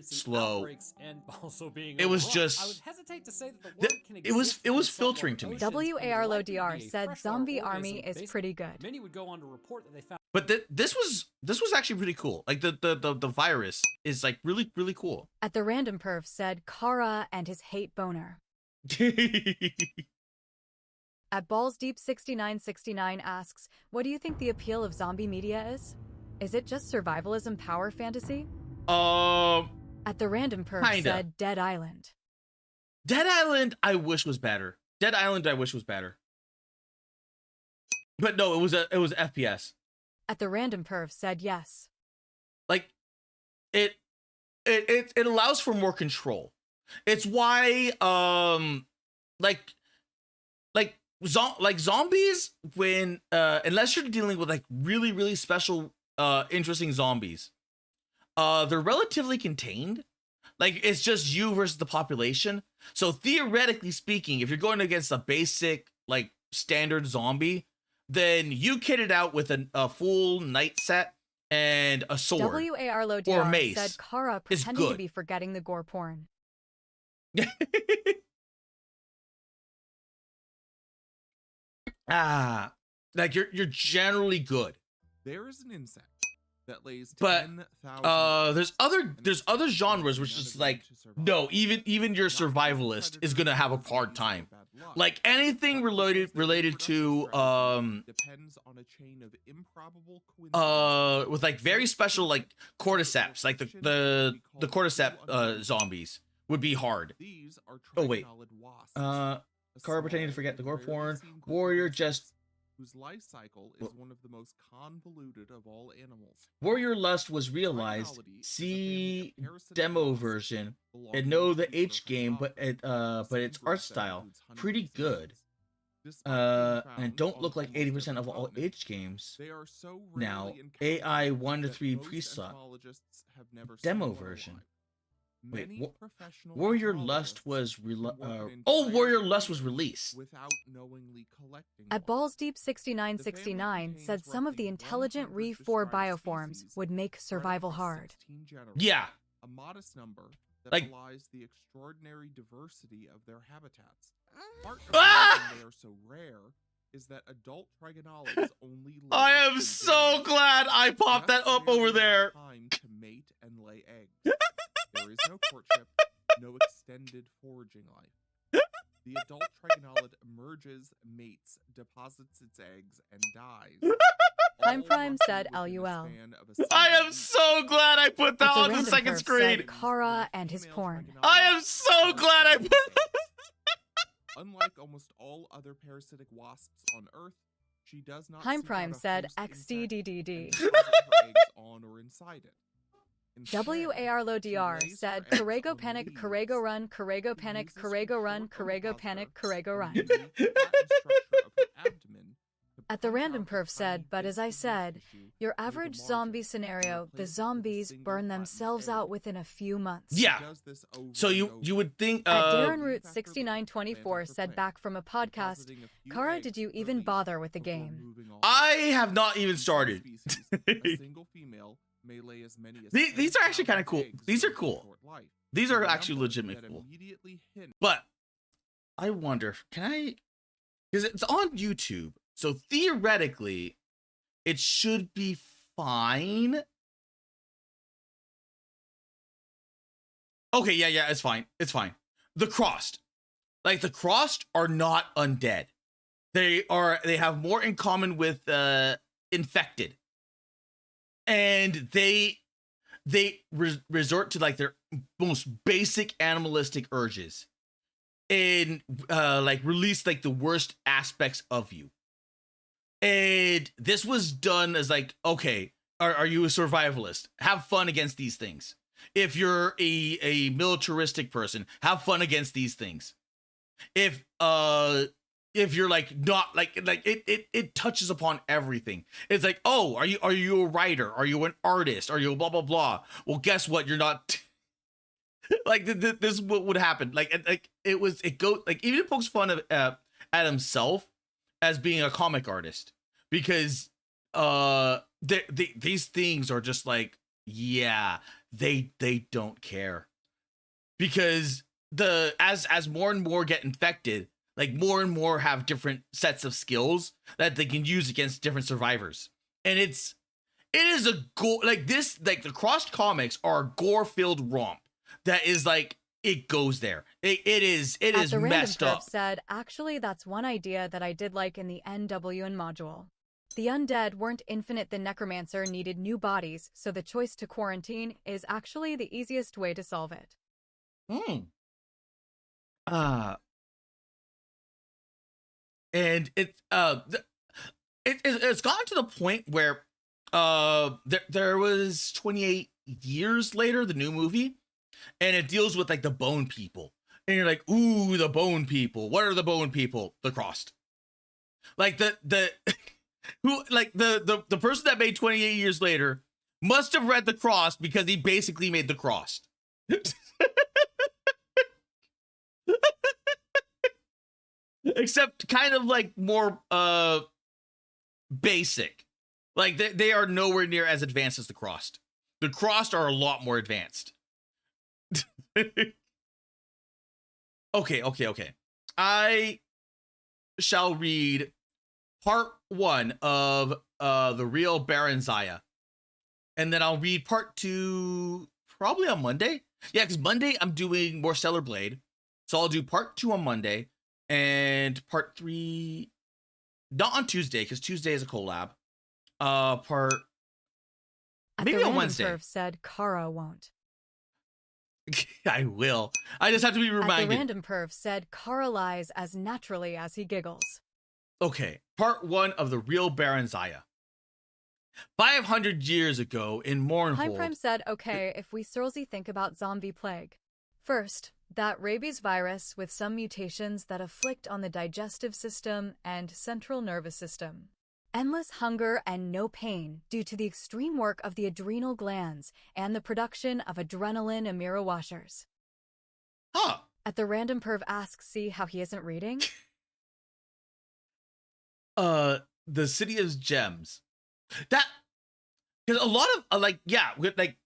slow. And also being it was overrun. just. I would hesitate to say that the word can it was filtering to me. WARLODR said Zombie Army is pretty good. Many would go on to report that they found. But this was actually pretty cool. Like the virus is like really cool. At the Random Perf said Kara and his hate boner. At Balls Deep 6969 asks, what do you think the appeal of zombie media is? Is it just survivalism power fantasy? At the Random Perf said Dead Island. Dead Island I wish was better. Dead Island I wish was better. But no, it was FPS. At the Random Perf said yes. Like it allows for more control. It's why like zombies, when unless you're dealing with like really special interesting zombies, they're relatively contained. Like, it's just you versus the population. So theoretically speaking, if you're going against a basic like standard zombie, then you kit it out with a full knight set and a sword or a mace. Said Kara pretending to be forgetting the gore porn. Like you're generally good. There is an insect But there's other genres which is like, no, even your survivalist is gonna have a hard time. Like anything related to depends on a chain of improbable coincidences with like very special like cordyceps, like the cordyceps zombies would be hard. Oh wait, Car pretending to forget the gore porn warrior just whose life cycle is one of the most convoluted of all animals. Warrior Lust was realized. See demo version and know the H game, but its art style pretty good. And don't look like 80% of all H games. Now AI 1 to 3 pre-slot demo version. Wait, Warrior Lust was Warrior Lust was released. At Balls Deep 6969 said some of the intelligent Re 4 bioforms would make survival hard. Yeah. A modest number that like belies the extraordinary diversity of their habitats. Part of the reason they are so rare is that adult trigonolids only live I am so glad I popped that up over there. Time to mate and lay eggs. There is no courtship, no extended foraging life. The adult trigonolid emerges, mates, deposits its eggs, and dies. Prime said LUL. I am so glad I put that on the second screen. Said Kara and his porn. I am so glad I put Unlike almost all other parasitic wasps on Earth, she does not Prime said XDDDD. on or inside it. WARLODR said Corrego Panic, Corrego Run, Corrego Panic, Corrego Run, Corrego Panic, Corrego Run. At the random perf said, but as I said, your average zombie scenario, the zombies burn themselves out within a few months. Yeah. So you would think At Darren Root 6924 said back from a podcast, Kara, did you even bother with the game? I have not even started. These are actually kind of cool. These are cool. These are actually legitimate cool. But I wonder, can I, because it's on YouTube, so theoretically it should be fine. Okay, yeah, it's fine. It's fine. The Crossed. Like the Crossed are not undead. They have more in common with infected. And they resort to like their most basic animalistic urges and like release like the worst aspects of you. And this was done as like, okay, are you a survivalist? Have fun against these things. If you're a militaristic person, have fun against these things. If you're like not like it touches upon everything. It's like, oh, are you a writer? Are you an artist? Are you a blah blah blah? Well, guess what? You're not. Like this is what would happen. Like even pokes fun of at himself as being a comic artist, because these things are just like, yeah, they don't care, because as more and more get infected, like more and more have different sets of skills that they can use against different survivors. And it is a gore, like this, like the Crossed comics are a gore-filled romp that is like, it goes there. It is messed up. Said, actually, that's one idea that I did like in the NWN module. The undead weren't infinite. The necromancer needed new bodies, so the choice to quarantine is actually the easiest way to solve it. And it's gotten to the point where there was 28 years later, the new movie, and it deals with like the bone people, and you're like, ooh, the bone people. What are the bone people? The Crossed. Like the who, like the person that made 28 years later must have read the Crossed, because he basically made the Crossed. Except kind of like more basic. Like they are nowhere near as advanced as the Crossed. The Crossed are a lot more advanced. Okay. I shall read part 1 of the real Baron Zaya. and then I'll read part 2 probably on Monday. Yeah, because Monday I'm doing more Stellar Blade, so I'll do part 2 on Monday and part 3 not on Tuesday because Tuesday is a collab. Part maybe on Wednesday. Perv said Kara won't. I will. I just have to be reminded. At the Random Perv said Kara lies as naturally as he giggles. Okay, part 1 of the real Baron Zaya. 500 years ago in Mournhold. Time Prime said, okay, if we thoroughly think about zombie plague. First, that rabies virus with some mutations that afflict on the digestive system and central nervous system. Endless hunger and no pain due to the extreme work of the adrenal glands and the production of adrenaline amira washers. Huh. At the Random Perv asks, see how he isn't reading? The City of Gems. That, because a lot of like, yeah, like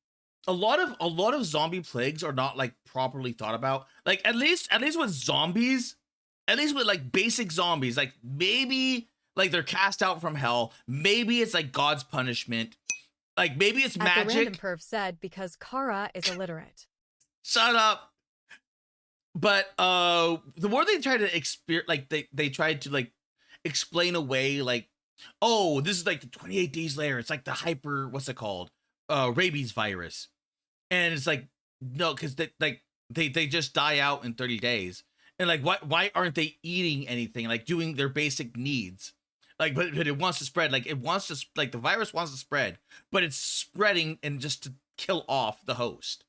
a lot of zombie plagues are not like properly thought about. Like at least with zombies, at least with like basic zombies, like maybe like they're cast out from hell. Maybe it's like God's punishment. Like maybe it's magic. The Random Perv said because Kara is illiterate. Shut up. But the more they try to like they tried to like explain away like, oh, this is like the 28 days later. It's like the hyper, what's it called? Rabies virus. And it's like, no, because they just die out in 30 days. And like, why aren't they eating anything? Like doing their basic needs. Like, but it wants to spread. Like it wants to, like the virus wants to spread, but it's spreading and just to kill off the host.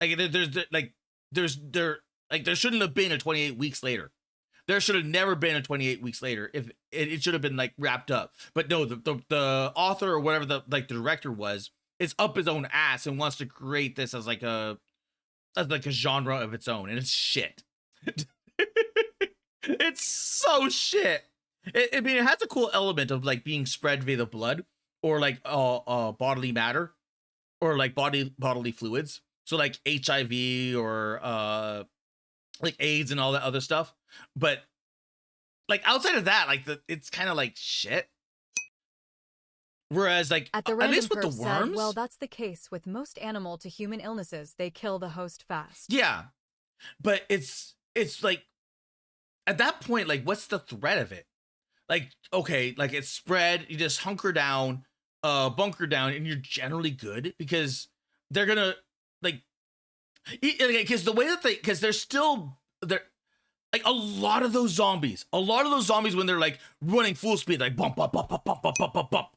Like there shouldn't have been a 28 weeks later. There should have never been a 28 weeks later. If it should have been like wrapped up. But no, the author or whatever the director was, is up his own ass and wants to create this as like a genre of its own, and it's shit. It's so shit. I mean, it has a cool element of like being spread via the blood or like bodily matter or like bodily fluids. So like HIV or like AIDS and all that other stuff. But like outside of that, like it's kind of like shit. Whereas like at least with the worms, said, well, that's the case with most animal to human illnesses. They kill the host fast. Yeah, but it's like at that point, like what's the threat of it? Like okay, like it's spread. You just hunker down, bunker down, and you're generally good because they're gonna like because the way that because they're still they're. Like a lot of those zombies when they're like running full speed, like bump, bump, bump, bump, bump, bump, bump, bump, bump.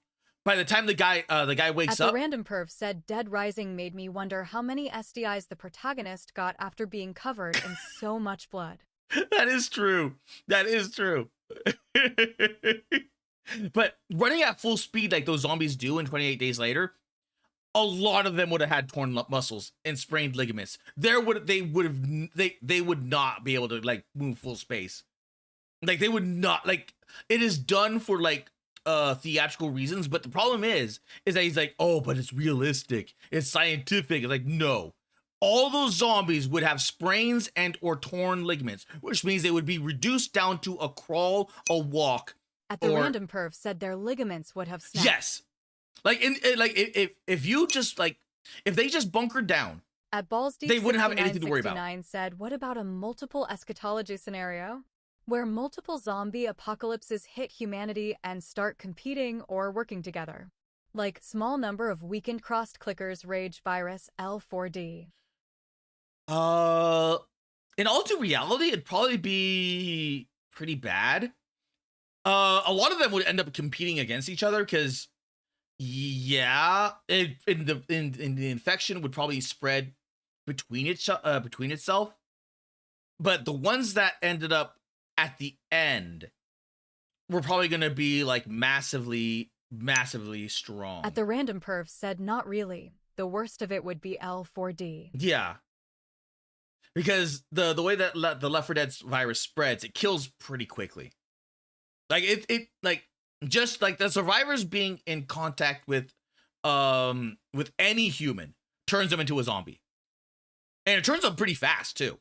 By the time the guy wakes up. The Random Perv said Dead Rising made me wonder how many STIs the protagonist got after being covered in so much blood. That is true. That is true. But running at full speed like those zombies do in 28 days later, a lot of them would have had torn muscles and sprained ligaments. They would not be able to like move full space. Like they would not, like it is done for like theatrical reasons, but the problem is that he's like, oh, but it's realistic, it's scientific. It's like, no, all those zombies would have sprains and or torn ligaments, which means they would be reduced down to a crawl, a walk. At the Random Perv said their ligaments would have snapped. Yes. Like if you just like if they just bunkered down, at Balls Deep, they wouldn't have anything to worry about. Said, what about a multiple eschatology scenario where multiple zombie apocalypses hit humanity and start competing or working together, like small number of weakened crossed clickers rage virus L4D? In all due reality, it'd probably be pretty bad. A lot of them would end up competing against each other because. Yeah, in the infection would probably spread between itself, but the ones that ended up at the end were probably going to be like massively strong. At the Random Perv said, not really. The worst of it would be L4D. Yeah, because the way that the Left 4 Dead virus spreads, it kills pretty quickly. Like it like. Just like the survivors being in contact with any human turns them into a zombie. And it turns them pretty fast too.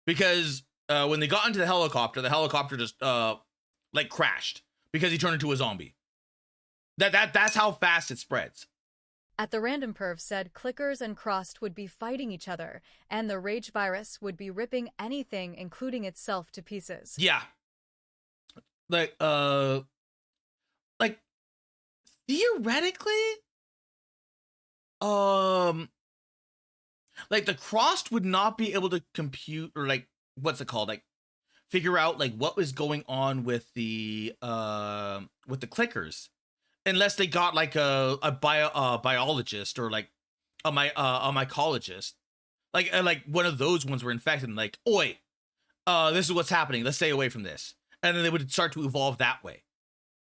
Because when they got into the helicopter just like crashed because he turned into a zombie. That's how fast it spreads. At the Random Perv said Clickers and Crossed would be fighting each other, and the Rage virus would be ripping anything, including itself, to pieces. Yeah. Like theoretically, like the Crossed would not be able to compute, or like, what's it called? Like, figure out like what was going on with the Clickers, unless they got like a biologist or like a mycologist, like one of those ones were infected and like, oi, this is what's happening, let's stay away from this, and then they would start to evolve that way.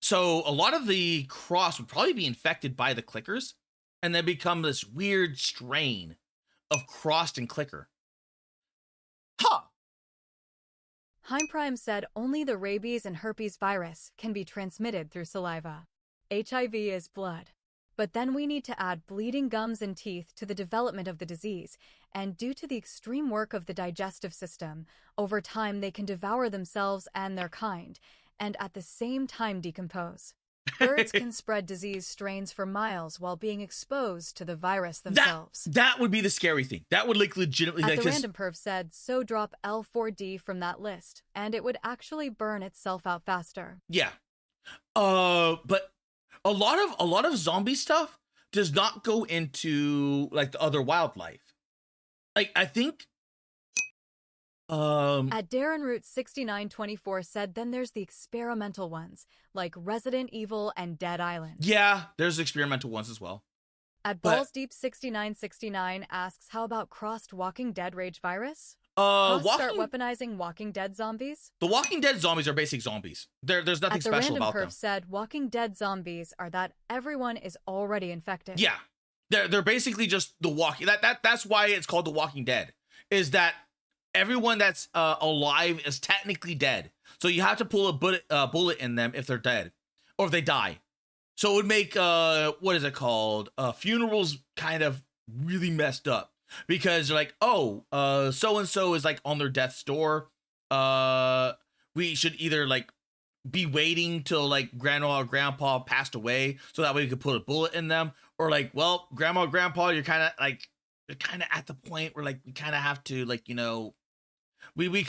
So a lot of the Cross would probably be infected by the Clickers and then become this weird strain of Crossed and Clicker. Huh. Heim Prime said only the rabies and herpes virus can be transmitted through saliva. HIV is blood. But then we need to add bleeding gums and teeth to the development of the disease, and due to the extreme work of the digestive system, over time they can devour themselves and their kind, and at the same time decompose. Birds can spread disease strains for miles while being exposed to the virus themselves. That would be the scary thing. That would like legitimately... At the Random Perv said, so drop L4D from that list, and it would actually burn itself out faster. Yeah. But a lot of zombie stuff does not go into like the other wildlife. Like, I think at Darren Root 6924 said then there's the experimental ones, like Resident Evil and Dead Island. Yeah, there's experimental ones as well. At Balls Deep 6969 asks, how about Crossed Walking Dead Rage virus? Start weaponizing Walking Dead zombies? The Walking Dead zombies are basic zombies. There's nothing special about them. Random Perf said Walking Dead zombies are that everyone is already infected. Yeah. They're basically just the walking. That's why it's called The Walking Dead. Is that everyone that's alive is technically dead. So you have to pull a bullet in them if they're dead or if they die. So it would make what is it called? Funerals kind of really messed up. Because they're like, oh, so-and-so is like on their death's door. We should either like be waiting till like grandma or grandpa passed away so that way we could put a bullet in them. Or like, well, grandma or grandpa, you're kind of at the point where like we kind of have to like, you know, we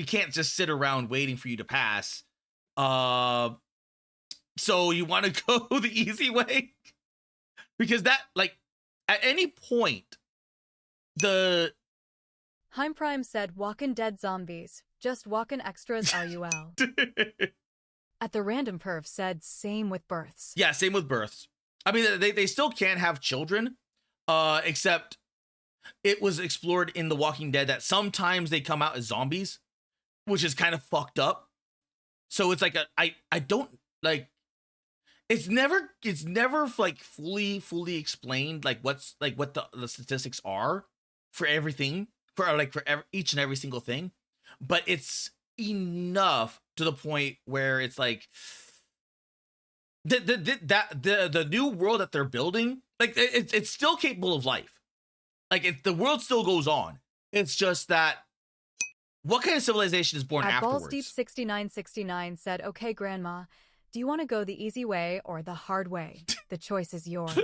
can't just sit around waiting for you to pass. So you want to go the easy way? Because that, like, at any point, Heim Prime said Walking Dead zombies, just walking extras LUL. At the Random Perv said same with births. Yeah, same with births. I mean, they still can't have children, except it was explored in The Walking Dead that sometimes they come out as zombies, which is kind of fucked up. So it's like I don't like, it's never like fully explained like what the statistics are for everything, for each and every single thing, but it's enough to the point where it's like the new world that they're building, like it's still capable of life, like the world still goes on. It's just that what kind of civilization is born afterwards? Balls Deep 6969 said, "Okay, Grandma, do you want to go the easy way or the hard way? The choice is yours."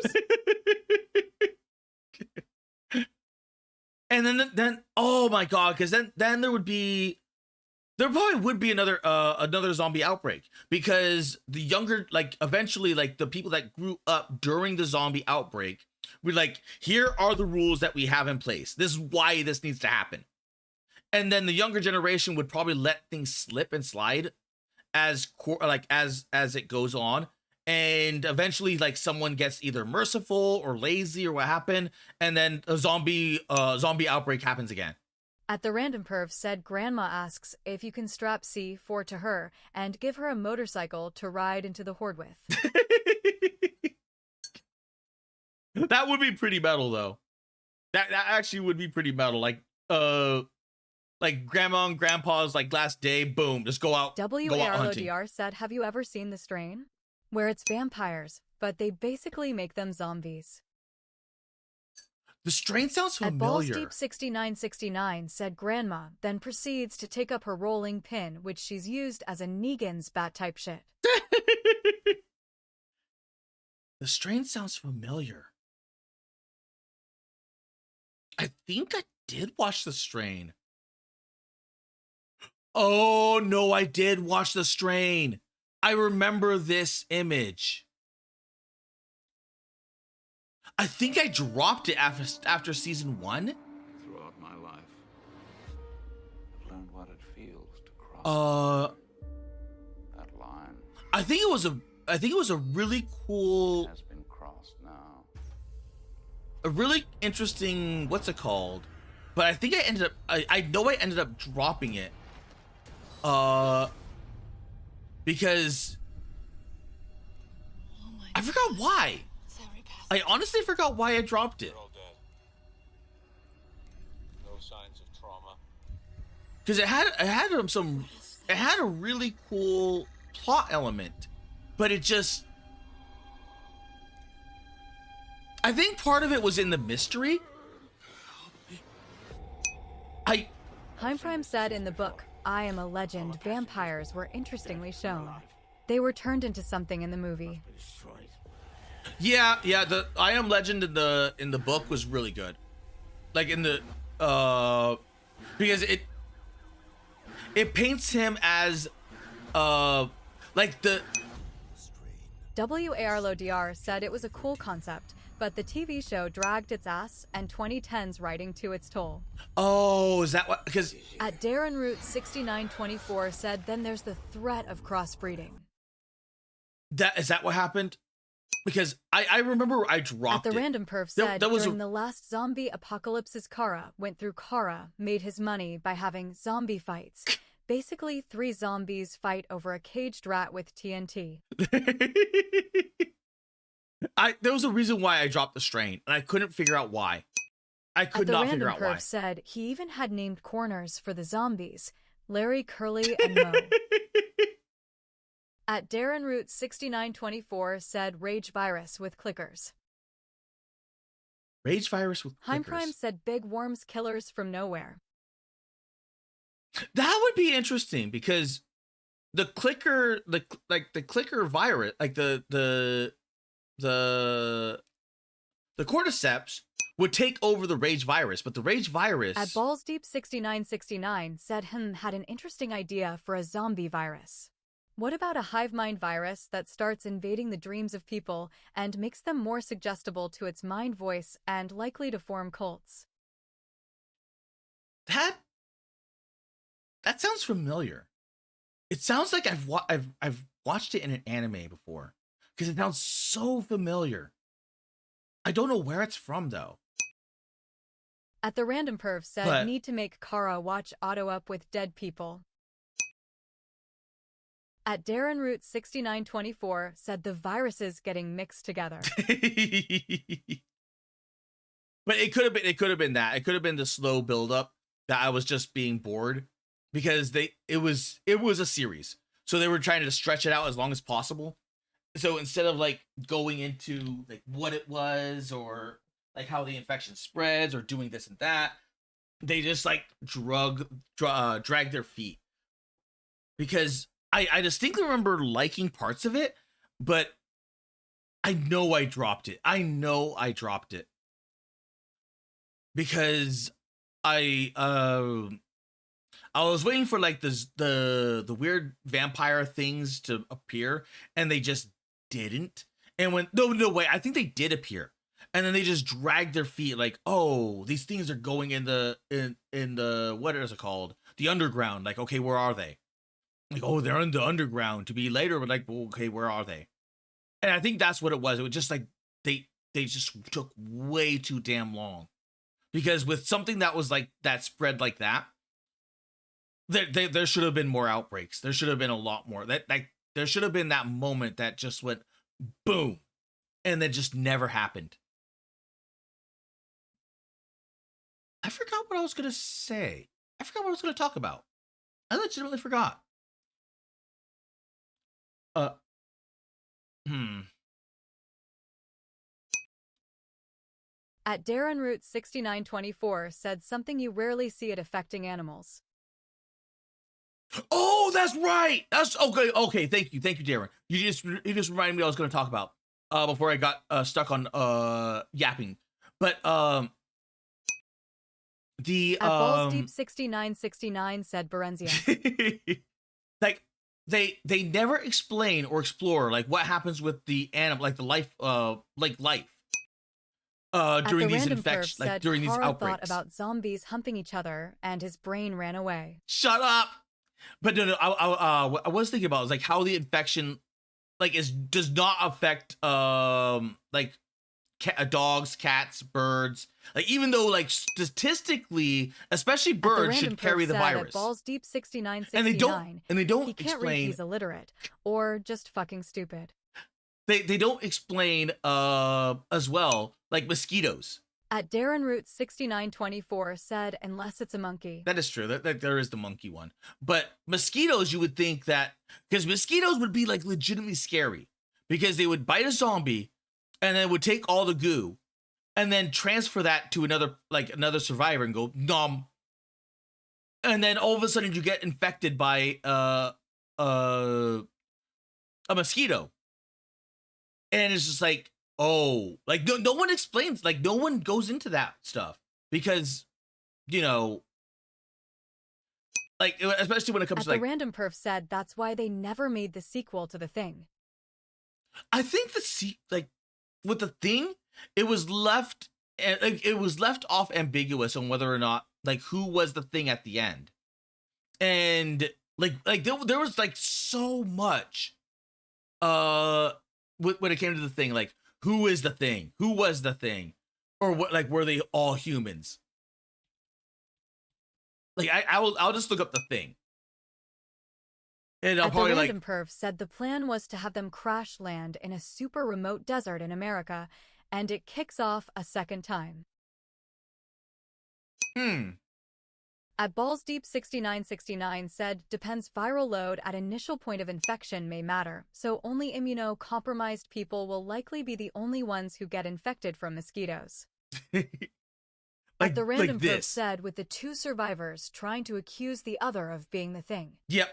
And then oh my god, because then there probably would be another zombie outbreak, because the younger, like eventually like the people that grew up during the zombie outbreak were like, here are the rules that we have in place. This is why this needs to happen. And then the younger generation would probably let things slip and slide as it goes on. And eventually, like, someone gets either merciful or lazy or what happened, and then a zombie outbreak happens again. At the Random Perv said Grandma asks if you can strap C4 to her and give her a motorcycle to ride into the horde with. That would be pretty metal, though. That actually would be pretty metal. Like grandma and grandpa's like last day, boom, just go out. WARODR said, have you ever seen The Strain? Where it's vampires, but they basically make them zombies. The Strain sounds familiar. At Balls Deep 6969 said Grandma, then proceeds to take up her rolling pin, which she's used as a Negan's bat type shit. The Strain sounds familiar. I think I did watch The Strain. Oh, no, I did watch The Strain. I remember this image. I think I dropped it after season 1. Throughout my life, I've learned what it feels to cross that line. I think it was a really cool, Has been crossed now. a really interesting, what's it called? But I think I ended up, I know I ended up dropping it. Because I forgot why. I honestly forgot why I dropped it. No signs of trauma. Because it had a really cool plot element, but it just, I think part of it was in the mystery. Heim Prime said in the book, I Am a Legend, vampires were interestingly shown. They were turned into something in the movie. Yeah, the I Am Legend in the book was really good. Like in the because it paints him as like the WARLODR said it was a cool concept, but the TV show dragged its ass and 2010's writing to its toll. Oh, is that what? Because at Darren Root 6924 said then there's the threat of crossbreeding. Is that what happened? Because I remember I dropped it. At the Random Perf said during the last zombie apocalypses, Kara went through Kara, made his money by having zombie fights. Basically, 3 zombies fight over a caged rat with TNT. There was a reason why I dropped The Strain, and I couldn't figure out why. I could not figure out why. The Random Perf said he even had named corners for the zombies: Larry, Curly, and Mo. At Darren Root 6924 said Rage Virus with clickers. Rage Virus with clickers. Heim Prime said Big Worms Killers from Nowhere. That would be interesting because the clicker, the clicker virus, like the cordyceps would take over the Rage Virus, but the Rage Virus at Balls Deep 6969 said had an interesting idea for a zombie virus. What about a hive mind virus that starts invading the dreams of people and makes them more suggestible to its mind voice and likely to form cults? That sounds familiar. It sounds like I've watched it in an anime before because it sounds so familiar. I don't know where it's from though. At the Random Perf said need to make Kara watch Auto Up with dead people. At Darren Root 6924 said the viruses getting mixed together. But it could have been that. It could have been the slow buildup that I was just being bored because it was a series. So they were trying to stretch it out as long as possible. So instead of like going into like what it was or like how the infection spreads or doing this and that, they just like drag their feet. Because I distinctly remember liking parts of it, but I know I dropped it. Because I was waiting for like the weird vampire things to appear, and they just didn't. And when no way, I think they did appear, and then they just dragged their feet like, oh, these things are going in the what is it called, the underground. Like, okay, where are they? Like, oh, they're in the underground, to be later, but like, well, okay, where are they? And I think that's what it was. It was just like they just took way too damn long, because with something that was like that spread like that, there should have been more outbreaks. There should have been a lot more. There should have been that moment that just went boom, and then just never happened. I forgot what I was gonna say. I forgot what I was gonna talk about. I legitimately forgot. At Darren Root 6924 said something you rarely see it affecting animals. Oh, that's right. That's okay. Okay, thank you, Darren. You just reminded me what I was going to talk about before I got stuck on yapping. But The At Balls Deep 6969 said Berenzia. like they never explain or explore like what happens with the animal, like the life during these infections, like during these outbreaks. Thought about zombies humping each other and his brain ran away. Shut up. But no, what I was thinking about is like how the infection like does not affect like dogs, cats, birds. Like even though like statistically, especially birds should carry the virus. At Balls Deep 6969, and they don't he can't explain. Read he's illiterate or just fucking stupid. They don't explain as well like mosquitoes. At Darren Root 6924 said, unless it's a monkey. That is true. That there is the monkey one. But mosquitoes, you would think that because mosquitoes would be like legitimately scary because they would bite a zombie and then would take all the goo and then transfer that to another survivor and go nom. And then all of a sudden you get infected by a mosquito. And it's just like, oh, like no one explains, like no one goes into that stuff because, you know, like especially when it comes to like the Random Perf said that's why they never made the sequel to The Thing. I think like with The Thing, it was left off ambiguous on whether or not like who was the thing at the end, and like there was like so much when it came to The Thing, like who is the thing, who was the thing, or what, like were they all humans? Like I'll just look up The Thing. And I'll probably the Random Perf said the plan was to have them crash land in a super remote desert in America, and it kicks off a second time. At Balls Deep 6969 said, depends viral load at initial point of infection may matter, so only immunocompromised people will likely be the only ones who get infected from mosquitoes. Like, the Random Perf said, with the two survivors trying to accuse the other of being the thing. Yep.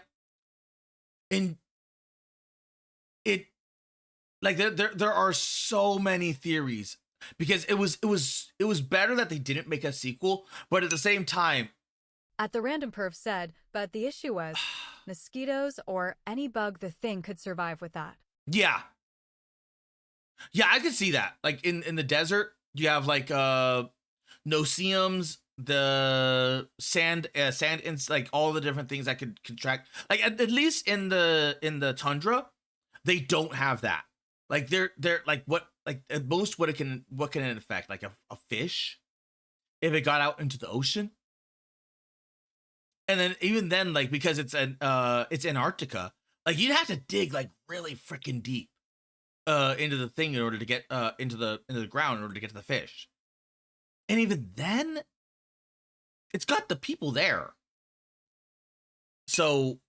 And it, like there are so many theories because it was better that they didn't make a sequel, but at the same time. At the Random Perf said, but the issue was mosquitoes or any bug the thing could survive with that. Yeah. Yeah, I could see that. Like in the desert, you have like noceums, the sand, and like all the different things that could contract. Like at least in the tundra, they don't have that. Like they're like what, like at most what can it affect? Like a fish if it got out into the ocean. And then even then, like because it's Antarctica, like you'd have to dig like really freaking deep into the thing in order to get into the ground in order to get to the fish. And even then, it's got the people there. So,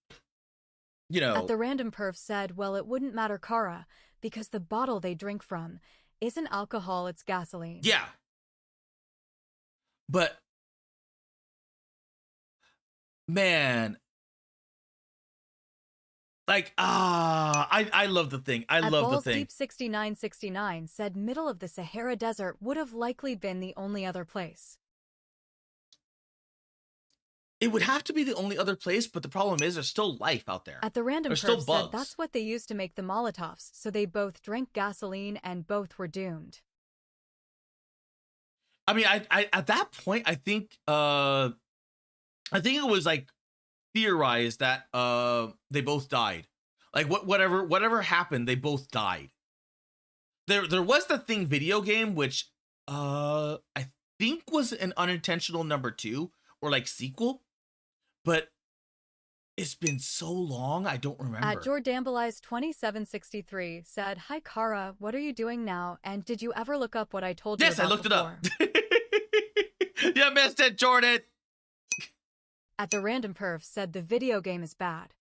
you know. At the Random Perf said, well, it wouldn't matter, Kara, because the bottle they drink from isn't alcohol, it's gasoline. Yeah. But man, like I love The Thing. I love The Thing. Deep 6969 said middle of the Sahara Desert would have likely been the only other place. It would have to be the only other place, but the problem is there's still life out there. At the Random Perf said that's what they used to make the Molotovs, so they both drank gasoline and both were doomed. I mean, I at that point, I think it was like theorized that they both died. Like whatever happened, they both died. There was the Thing video game, which I think was an unintentional number 2 or like sequel, but it's been so long I don't remember. At Jordambalize 2763 said, hi Kara, what are you doing now? And did you ever look up what I told you about? Yes, I looked it up. You missed it, Jordan. At the Random Perf said the video game is bad.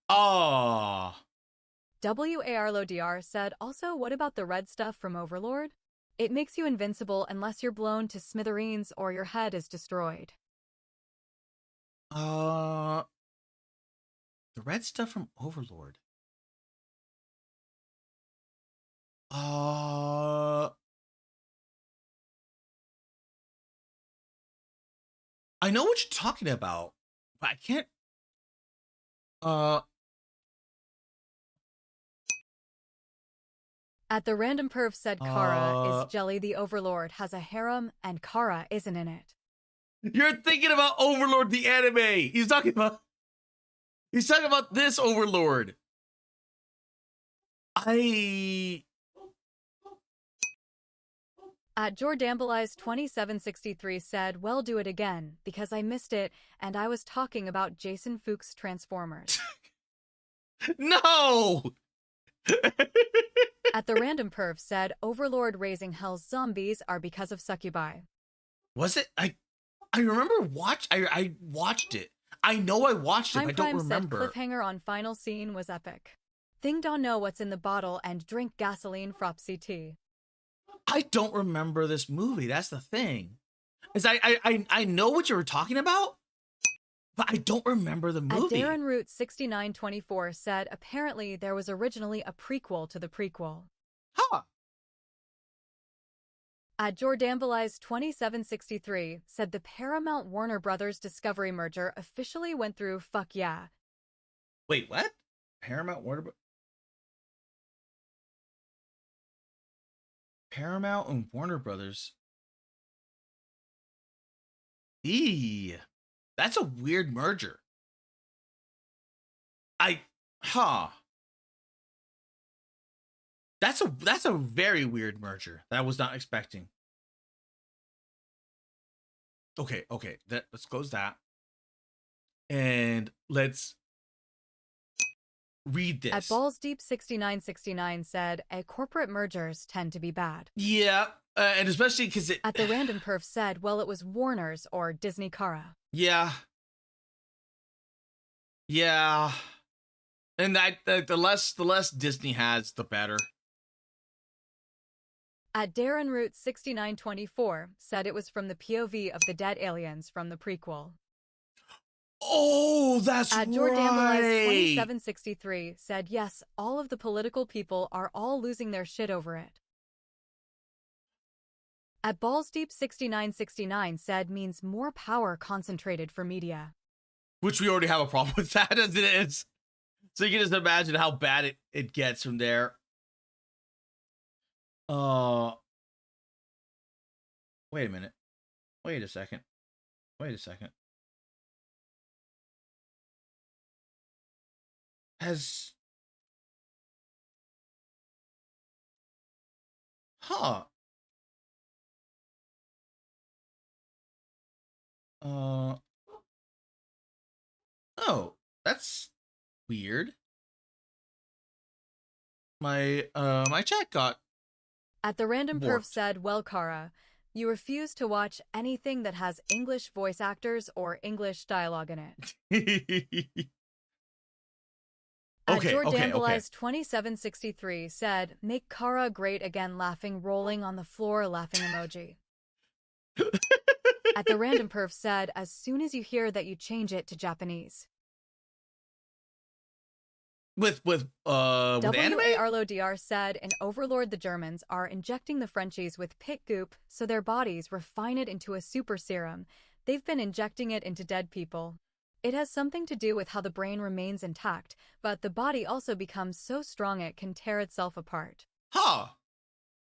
Oh. WARLODR said, also, what about the red stuff from Overlord? It makes you invincible unless you're blown to smithereens or your head is destroyed. The red stuff from Overlord. I know what you're talking about, but I can't. At the random perv said Kara is Jelly the Overlord has a harem and Kara isn't in it. You're thinking about Overlord the anime. He's talking about this Overlord. At Jordamblei's 2763 said, well, do it again, because I missed it, and I was talking about Jason Fuchs' Transformers. No! At the random perv said, Overlord raising hell's zombies are because of succubi. Was it? I remember I watched it. I know I watched it, but I don't remember. Said cliffhanger on final scene was epic. Thing don't know what's in the bottle and drink gasoline fropsy tea. I don't remember this movie. That's the thing. Is I know what you were talking about, but I don't remember the movie. At Darren Root 6924 said apparently there was originally a prequel to the prequel. Huh. At Jordamblei's 2763 said the Paramount Warner Brothers Discovery merger officially went through. Fuck yeah. Wait, what? Paramount and Warner Brothers. That's a weird merger. That's a very weird merger that I was not expecting. Okay, let's close that. And let's read this. At Balls Deep 6969 said, corporate mergers tend to be bad. Yeah, and especially because it... At the random perf said, well, it was Warner's or Disney Kara. Yeah. And the less Disney has, the better. At Darren Root 6924 said it was from the POV of the dead aliens from the prequel. Oh, that's right. At Jordamblei's 2763 said, yes, all of the political people are all losing their shit over it. At Balls Deep 6969 said means more power concentrated for media. Which we already have a problem with that as it is. So you can just imagine how bad it gets from there. Wait a minute. Wait a second. Oh, that's weird. My chat got... At the random warped. perf said, well, Kara, you refuse to watch anything that has English voice actors or English dialogue in it. At Jordamblei's 2763 said, make Kara great again laughing rolling on the floor laughing emoji. At the random perf said, as soon as you hear that you change it to Japanese. With anime? Arlo DR said, in Overlord the Germans are injecting the Frenchies with pit goop so their bodies refine it into a super serum. They've been injecting it into dead people. It has something to do with how the brain remains intact, but the body also becomes so strong it can tear itself apart. Huh.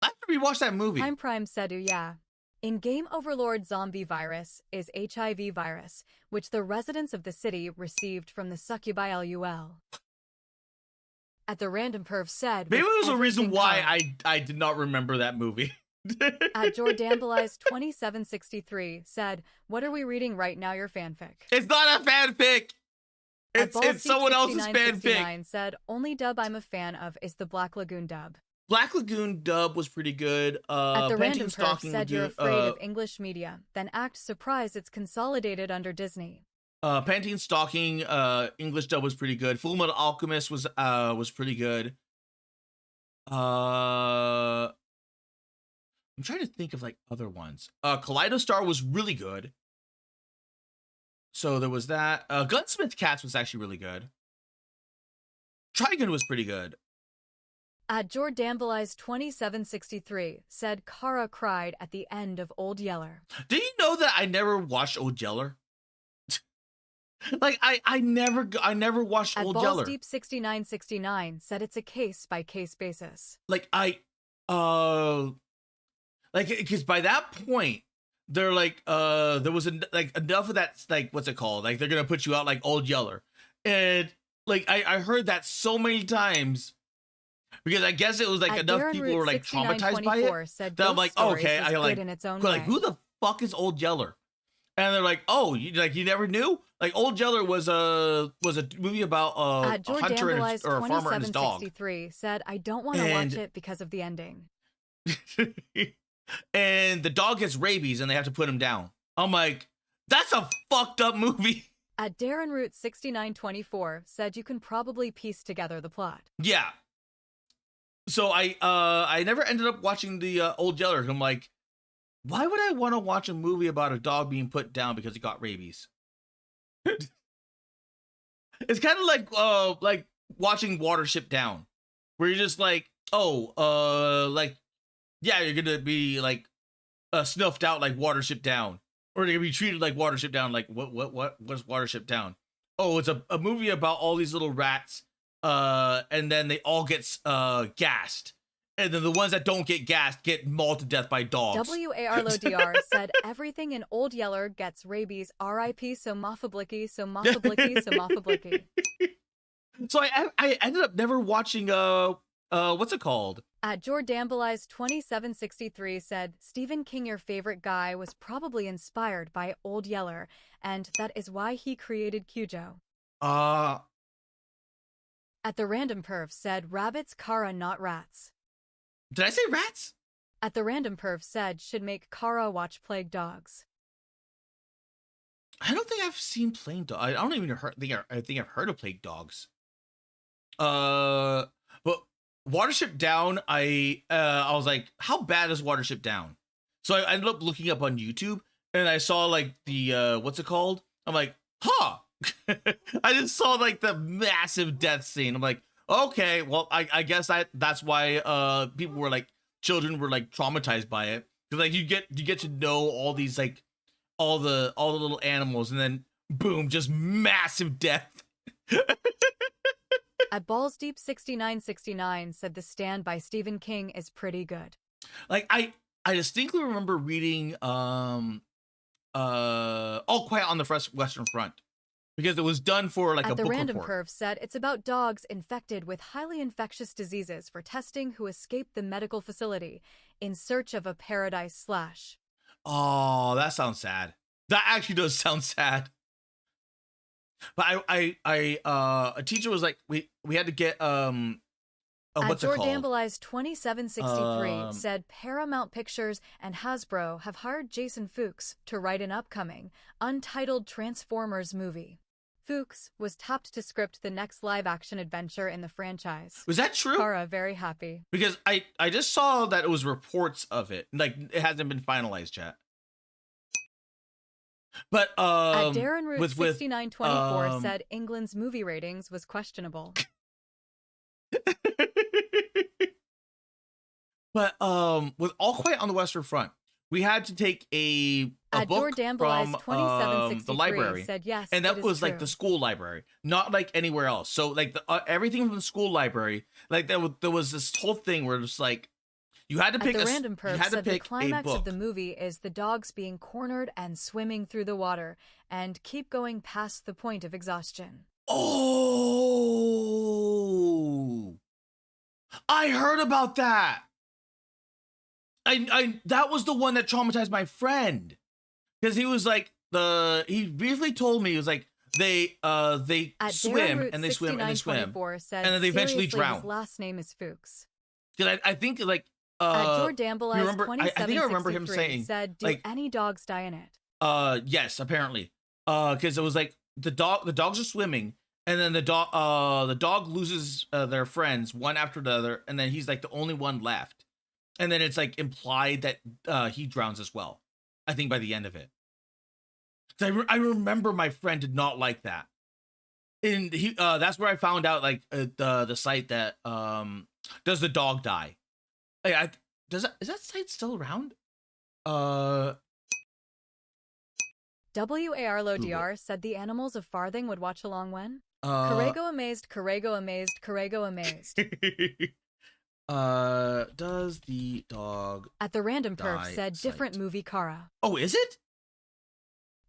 I have to rewatch that movie. Prime said, yeah. In-game Overlord zombie virus is HIV virus, which the residents of the city received from the succubi LUL. At the random perv said... Maybe there's a reason why I did not remember that movie. At Jordamblei's 2763 said, what are we reading right now, your fanfic? It's not a fanfic! It's someone else's fanfic. Said, only dub I'm a fan of is the Black Lagoon dub. Black Lagoon dub was pretty good. At the random perv said you're afraid of English media, then act surprised it's consolidated under Disney. Pantene Stalking English dub was pretty good. Full Metal Alchemist was pretty good. I'm trying to think of like other ones. Kaleidostar was really good. So there was that. Gunsmith Cats was actually really good. Trigun was pretty good. At Jordamblei's 2763 said Kara cried at the end of Old Yeller. Do you know that I never watched Old Yeller? Like I never watched At Old Balls Yeller. Deep 6969 said it's a case by case basis. Like like because by that point they're like there was like enough of that, like what's it called, like they're gonna put you out like Old Yeller, and like I heard that so many times because I guess it was like enough people were like traumatized by it that I'm like, oh, okay, I like who the fuck is Old Yeller? And they're like, oh, you never knew? Like Old Yeller was a movie about a hunter or a farmer and his dog. Said I don't want to watch it because of the ending. And the dog gets rabies and they have to put him down. I'm like, that's a fucked up movie. At Darren Root 6924 said you can probably piece together the plot. Yeah. So I never ended up watching the Old Yeller. I'm like, why would I want to watch a movie about a dog being put down because he got rabies? It's kind of like watching Watership Down, where you're just like, oh, like, yeah, you're gonna be like snuffed out like Watership Down, or you're gonna be treated like Watership Down. Like what's Watership Down? Oh, it's a movie about all these little rats, and then they all get gassed. And then the ones that don't get gassed get mauled to death by dogs. WARLODR said everything in Old Yeller gets rabies. R.I.P. So Moffablicky, so Moffablicky, so Moffablicky. So I ended up never watching what's it called? At Jordambalize 2763 said Stephen King, your favorite guy, was probably inspired by Old Yeller, and that is why he created Cujo. At the Random Perv said rabbits, Kara, not rats. Did I say rats? At the Random Perv said should make Kara watch Plague Dogs. I don't think I've seen Plague Dogs. I don't even I think I've heard of Plague Dogs. But Watership Down, I was like, how bad is Watership Down? So I ended up looking up on YouTube and I saw like the what's it called? I'm like, huh. I just saw like the massive death scene. I'm like, okay, well, I guess that's why people were like, children were like traumatized by it, because like you get to know all these like all the little animals, and then boom, just massive death. At Balls Deep 6969 said The Stand by Stephen King is pretty good. Like I distinctly remember reading All Quiet on the Western Front, because it was done for like a book report. At the Random Perv said it's about dogs infected with highly infectious diseases for testing who escaped the medical facility in search of a paradise slash. Oh, that sounds sad. That actually does sound sad. But a teacher was like, we had to get what's it called? Jordambalize 2763 said Paramount Pictures and Hasbro have hired Jason Fuchs to write an upcoming untitled Transformers movie. Fuchs was tapped to script the next live-action adventure in the franchise. Was that true? Kara very happy. Because I just saw that it was reports of it. Like, it hasn't been finalized yet. But at Darren Root 6924 said England's movie ratings was questionable. But with All Quiet on the Western Front, we had to take a book from the library, said yes, and that was true. like the school library, not like anywhere else. So like everything from the school library, like there was this whole thing where it's like you had to pick the Random Perv said the climax a book. Of the movie is the dogs being cornered and swimming through the water and keep going past the point of exhaustion. Oh, I heard about that. I that was the one that traumatized my friend, because he was like he briefly told me, he was like they swim and they swim and they swim said, and then they eventually drown. His last name is Fuchs. Because I think like at Jordambalize 2763 I think I remember him saying said, do like, any dogs die in it? Yes, apparently. Because it was like the dogs are swimming, and then the dog loses their friends one after the other, and then he's like the only one left. And then it's like implied that he drowns as well, I think, by the end of it. I remember my friend did not like that. And he that's where I found out like the site that does the dog die? Like, is that site still around? WARLODR said the animals of Farthing would watch along when? Corrego amazed, Corrego amazed, Corrego amazed. Does the dog At the random perf die said sight? different movie Kara. Oh, is it?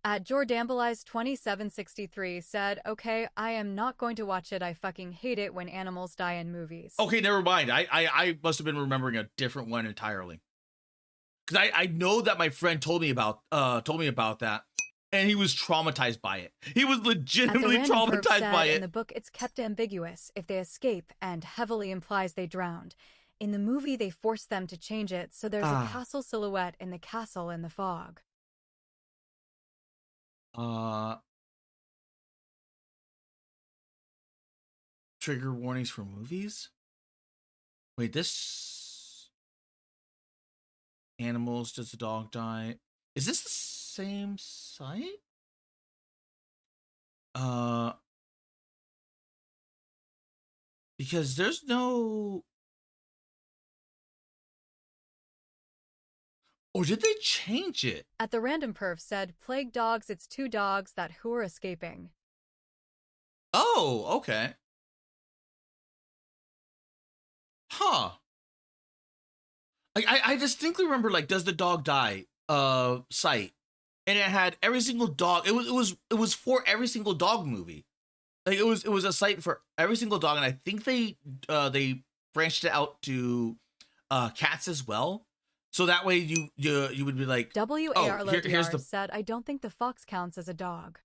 At Jordambleize2763 said, okay, I am not going to watch it. I fucking hate it when animals die in movies. Okay, never mind. I must have been remembering a different one entirely. Because I know that my friend told me about that, and he was traumatized by it. He was legitimately traumatized by it. In the book, it's kept ambiguous if they escape and heavily implies they drowned. In the movie, they force them to change it, so there's a castle silhouette in the castle in the fog. Trigger warnings for movies? Wait, this... Animals, does the dog die? Is this the same site? Because there's no... Or did they change it? At the random perf said, plague dogs, it's two dogs that who are escaping. Oh, okay. Huh. Like I distinctly remember, like, does the dog die site, and it had every single dog. It was for every single dog movie. Like it was a site for every single dog, and I think they branched it out to cats as well. So that way you would be like, WARLODR said, I don't think the fox counts as a dog.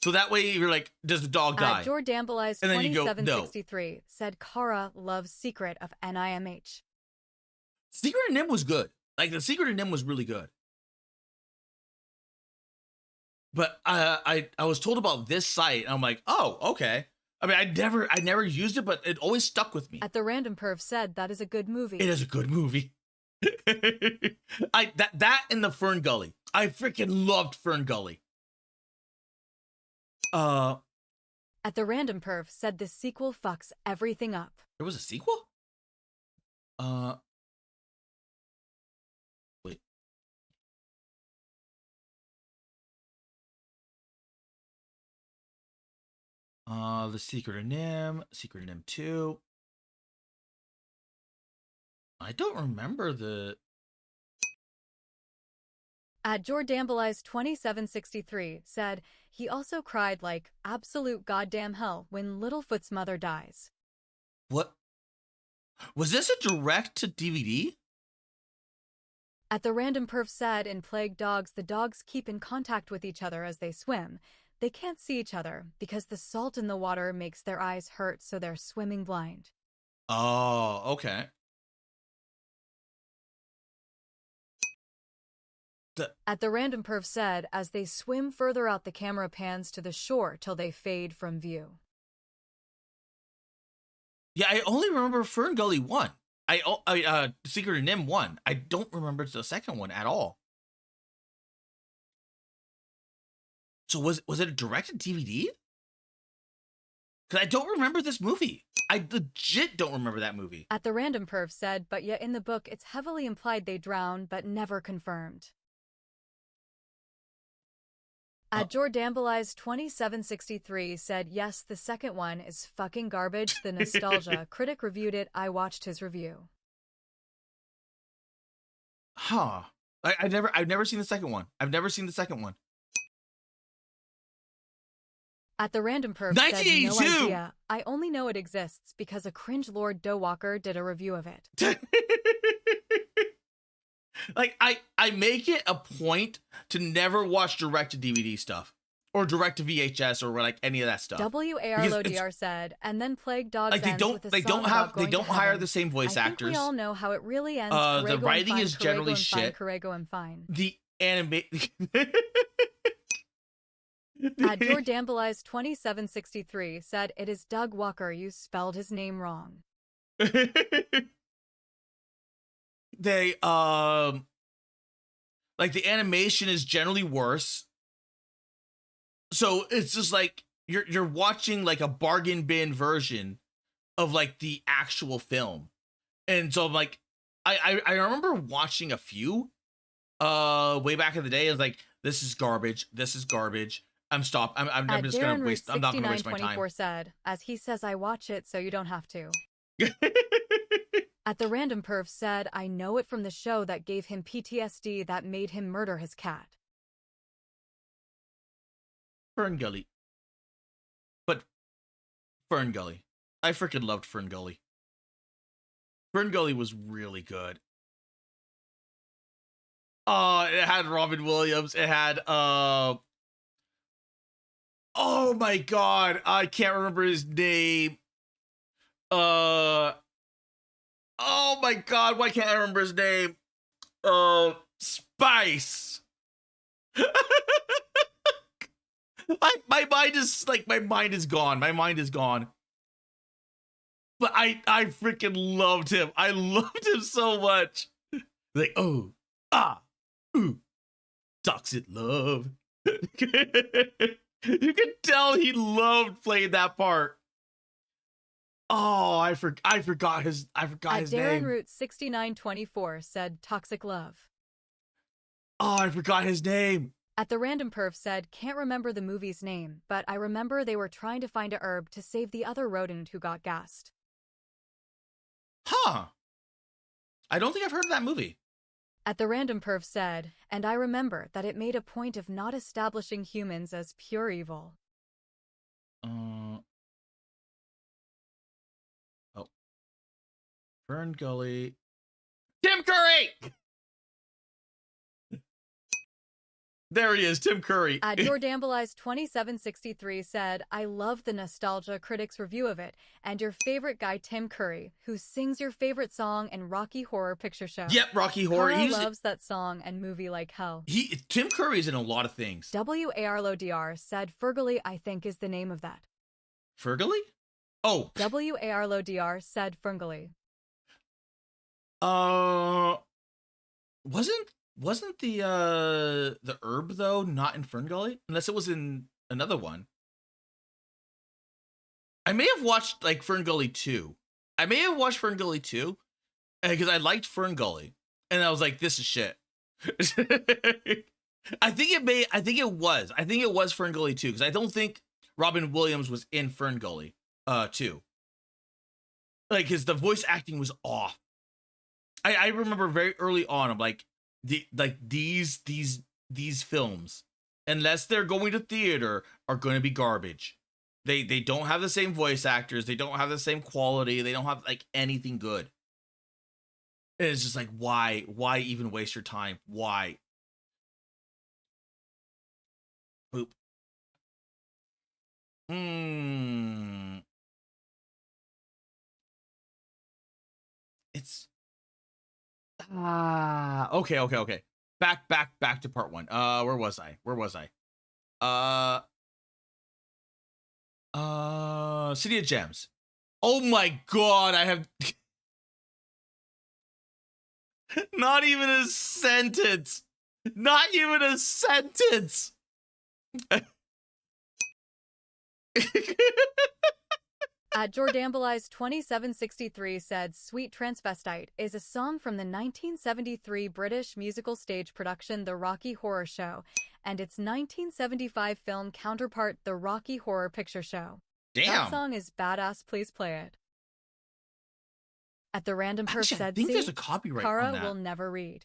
So that way you're like, does the dog die? Jordambleize2763 said Kara loves Secret of NIMH. Secret of NIM was good. Like the Secret of NIM was really good. But I was told about this site, and I'm like, oh, okay. I mean, I never used it, but it always stuck with me. At the random perf said that is a good movie. It is a good movie. That and the Fern Gully. I freaking loved Fern Gully. At the random perf said the sequel fucks everything up. There was a sequel? Wait. The Secret of NIM, Secret of NIM 2. I don't remember the... At Jordambleize2763 said he also cried like absolute goddamn hell when Littlefoot's mother dies. What? Was this a direct to DVD? At the random perf said in Plague Dogs, the dogs keep in contact with each other as they swim. They can't see each other because the salt in the water makes their eyes hurt, so they're swimming blind. Oh, okay. At the random perf said, as they swim further out, the camera pans to the shore till they fade from view. Yeah, I only remember Fern Gully 1. Secret of NIM 1. I don't remember the second one at all. So was it a directed DVD? Because I don't remember this movie. I legit don't remember that movie. At the random perf said, but yet in the book it's heavily implied they drown, but never confirmed. At Jordambleize2763 said, yes, the second one is fucking garbage. The nostalgia critic reviewed it. I watched his review. Huh. I've never seen the second one. I've never seen the second one. At the random perf said, no idea. I only know it exists because a cringe Lord Doe Walker did a review of it. Like, I make it a point to never watch direct-to-DVD stuff. Or direct-to-VHS or, like, any of that stuff. WARLODR said, and then Plague Dogs like, ends with a song about going they don't to hire heaven. the same voice I actors. think we all know how it really ends. The writing is generally shit. Corrego and fine. The anime... At Jordambleize2763 said, it is Doug Walker, you spelled his name wrong. They, like, the animation is generally worse. So it's just like, you're watching, like, a bargain bin version of, like, the actual film. And so I'm like, I remember watching a few, way back in the day. I was like, this is garbage. This is garbage. I'm just gonna waste. I'm not gonna waste my time. Said, as he says, I watch it, so you don't have to. At the Random Perf said, I know it from the show that gave him PTSD that made him murder his cat. Fern Gully. But Fern Gully. I freaking loved Fern Gully. Fern Gully was really good. It had Robin Williams. It had, oh my God. I can't remember his name. Oh my God, why can't I remember his name? Spice. my mind is gone. My mind is gone. But I freaking loved him. I loved him so much. Like, oh, ooh, toxic love. You could tell he loved playing that part. Oh, I forgot his name. Darren Root 6924 said Toxic Love. Oh, I forgot his name. At the Random Perf said, can't remember the movie's name, but I remember they were trying to find a herb to save the other rodent who got gassed. Huh. I don't think I've heard of that movie. At the Random Perf said, and I remember that it made a point of not establishing humans as pure evil. Fern Gully. Tim Curry! There he is, Tim Curry. Jordambleize 2763 said, I love the nostalgia critics review of it, and your favorite guy, Tim Curry, who sings your favorite song in Rocky Horror Picture Show. Yep, Rocky Horror. He loves that song and movie like hell. Tim Curry's in a lot of things. WARLODR said Fergully, I think, is the name of that. Fergully? Oh. WARLODR said Fergully. Wasn't the herb though not in Fern Gully? Unless it was in another one. I may have watched like Fern Gully 2. I may have watched Fern Gully 2 because I liked Fern Gully and I was like, this is shit. I think it was Fern Gully 2 because I don't think Robin Williams was in Fern Gully 2. Like, because the voice acting was off. I remember very early on, I'm like, these films, unless they're going to theater, are going to be garbage. They don't have the same voice actors. They don't have the same quality. They don't have like anything good. And it's just like, why even waste your time? Why? Boop. It's okay. Back to part one. Where was I? City of Gems. Oh my God, I have not even a sentence. Not even a sentence. Jordambleize 2763 said Sweet Transvestite is a song from the 1973 British musical stage production The Rocky Horror Show and its 1975 film counterpart The Rocky Horror Picture Show. Damn. That song is badass, please play it. At the Random Perf said, I think there's a copyright Kara on that. will never read.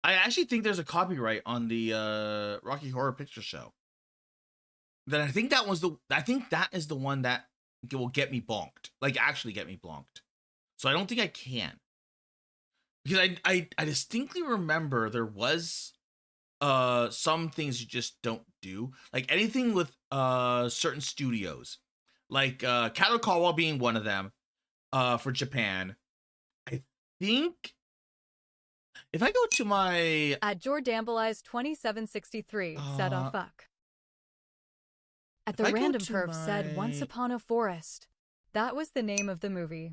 I actually think there's a copyright on the Rocky Horror Picture Show. Then I think that is the one that will get me bonked. Like, actually get me bonked. So I don't think I can. Because I distinctly remember there was some things you just don't do. Like anything with certain studios. Like Kadokawa being one of them for Japan. I think if I go to my Jordambleize 2763 said, oh fuck. At the Random Perf said Once Upon a Forest. That was the name of the movie.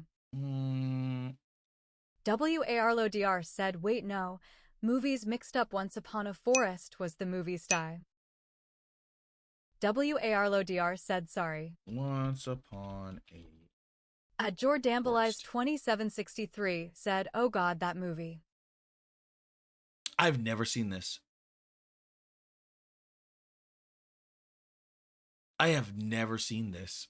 WARLODR said, wait, no. Movies mixed up. Once Upon a Forest was the movie style. WARLODR said sorry. Once Upon a Jordambleize 2763 said, oh God, that movie. I've never seen this. I have never seen this.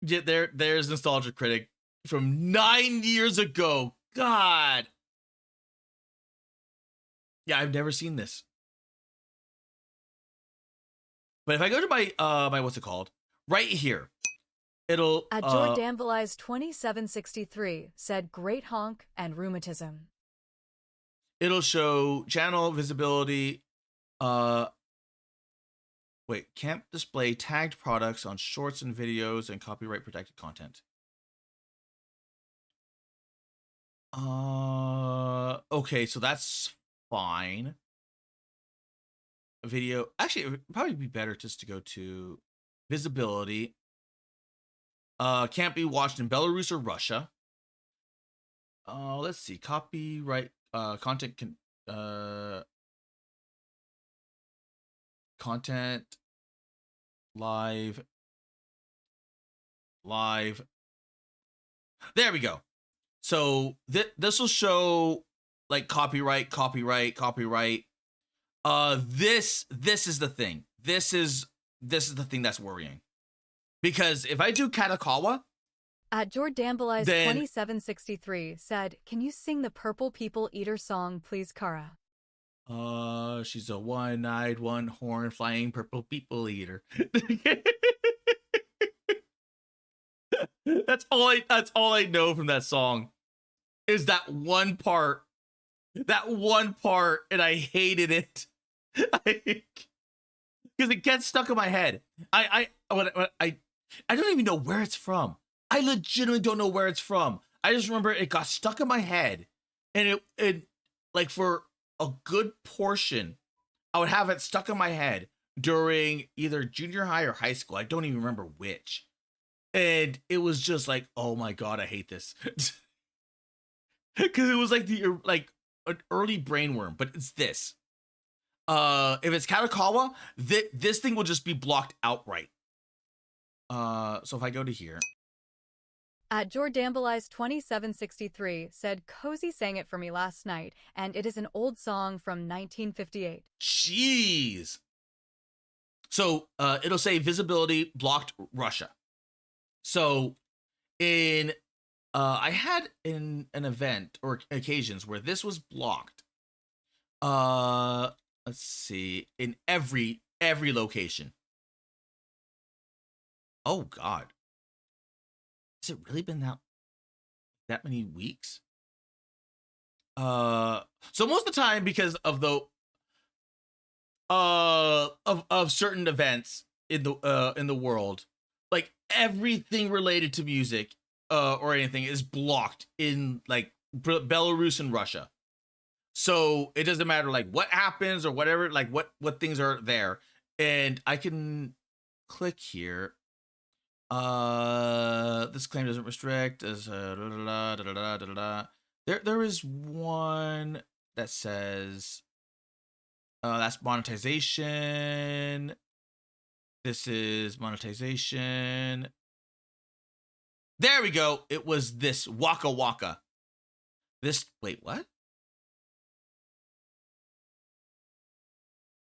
There's Nostalgia Critic from 9 years ago. God. Yeah, I've never seen this. But if I go to my my what's it called? Right here. It'll At Jordanvilize 2763 said great honk and rheumatism. It'll show channel visibility. Wait, can't display tagged products on shorts and videos and copyright protected content. Okay, so that's fine. Video, actually, it would probably be better just to go to visibility. Can't be watched in Belarus or Russia. Let's see, copyright, content can, content, live. There we go. So this will show like copyright. This is the thing. This is the thing that's worrying. Because if I do Katakawa, at Jordanbelize 2763 said, "Can you sing the Purple People Eater song, please, Kara?" She's a one-eyed, one-horn, flying purple people eater. That's all I know from that song. Is that one part. That one part, and I hated it. Because it gets stuck in my head. I don't even know where it's from. I legitimately don't know where it's from. I just remember it got stuck in my head, and it like for a good portion, I would have it stuck in my head during either junior high or high school. I don't even remember which. And it was just like, oh my God, I hate this. Because it was like an early brainworm, but it's this. If it's Katakawa, this thing will just be blocked outright. So if I go to here. At Jordanbelize 2763 said, "Cozy sang it for me last night, and it is an old song from 1958. Jeez. So it'll say visibility blocked Russia. So I had in an event or occasions where this was blocked. Let's see, in every location. Oh God. Has it really been that many weeks? So most of the time, because of the of certain events in the world, like everything related to music or anything is blocked in like Belarus and Russia. So it doesn't matter like what happens or whatever, like what things are there. And I can click here. This claim doesn't restrict as there is one that says that's monetization. This is monetization. There we go. It was this Waka Waka. Wait, what?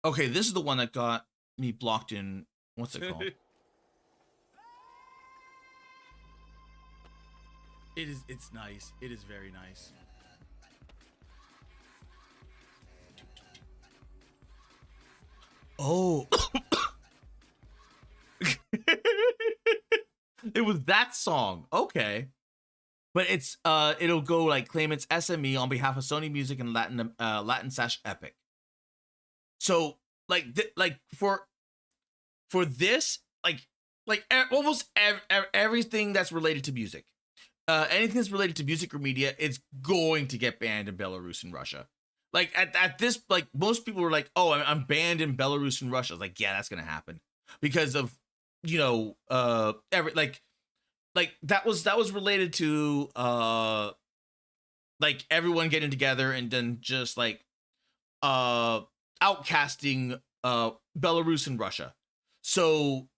Okay, this is the one that got me blocked in, what's it called? It's nice. It is very nice. Oh. It was that song. Okay. But it's it'll go like claim it's SME on behalf of Sony Music and Latin/Epic. So like for this almost everything that's related to music. Anything that's related to music or media, it's going to get banned in Belarus and Russia. Like at this, like most people were like, "Oh, I'm banned in Belarus and Russia." I was like, "Yeah, that's gonna happen," because of that was related to like everyone getting together and then just like outcasting Belarus and Russia. So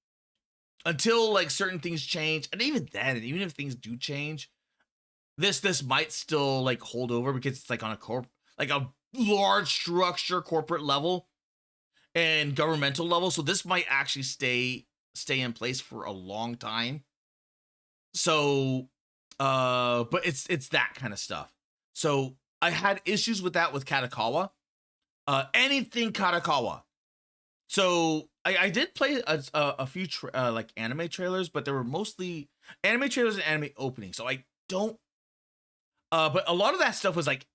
until like certain things change, and even then, even if things do change, this might still like hold over because it's like on a large structure corporate level and governmental level. So this might actually stay in place for a long time. So but it's that kind of stuff. So I had issues with that with Katakawa. Anything Katakawa. So I did play a few like anime trailers, but they were mostly anime trailers and anime openings. So I don't but a lot of that stuff was like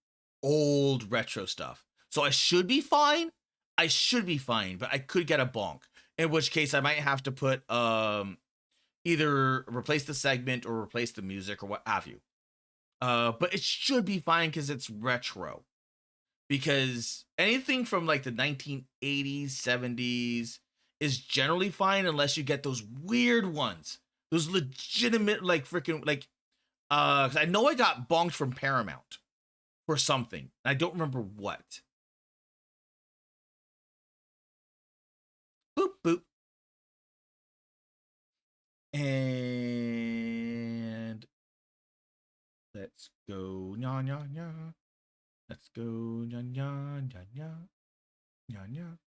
old retro stuff. So I should be fine. But I could get a bonk. In which case I might have to put either replace the segment or replace the music or what have you. But it should be fine because it's retro. Because anything from like the 1980s, 70s is generally fine unless you get those weird ones. Those legitimate like freaking like 'cause I know I got bonked from Paramount for something. I don't remember what. Boop boop. And let's go nya nya nya. Let's go nya nya nya nya nya nya.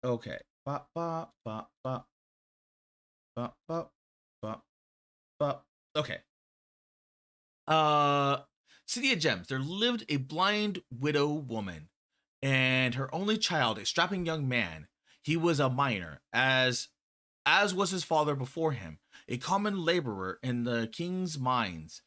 Okay. Ba ba ba ba ba ba ba ba. Okay. City of Gems. There lived a blind widow woman and her only child, a strapping young man. He was a miner, as was his father before him, a common laborer in the king's mines.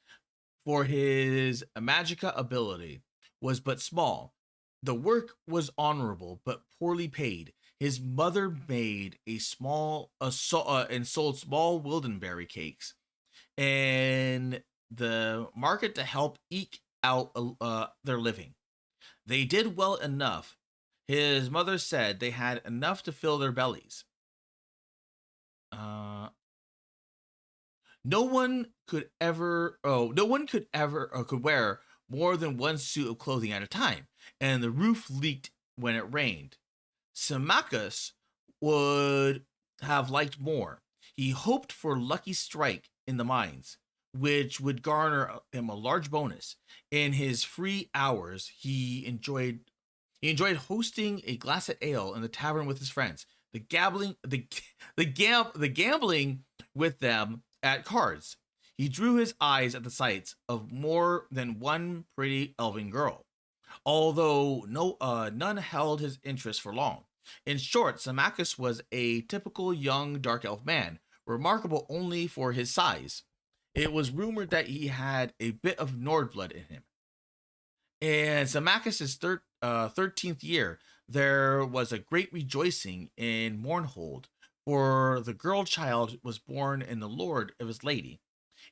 For his magica ability was but small. The work was honorable but poorly paid. His mother made and sold small Wildenberry cakes and the market to help eke out their living. They did well enough. His mother said they had enough to fill their bellies. No one could wear more than one suit of clothing at a time, and the roof leaked when it rained. Symmachus would have liked more. He hoped for lucky strike in the mines, which would garner him a large bonus. In his free hours, he enjoyed hosting a glass of ale in the tavern with his friends, the gambling with them at cards. He drew his eyes at the sights of more than one pretty elven girl, although none held his interest for long. In short, Symmachus was a typical young dark elf man, remarkable only for his size. It was rumored that he had a bit of Nord blood in him. In Symmachus' 13th year, there was a great rejoicing in Mournhold, for the girl child was born in the lord of his lady.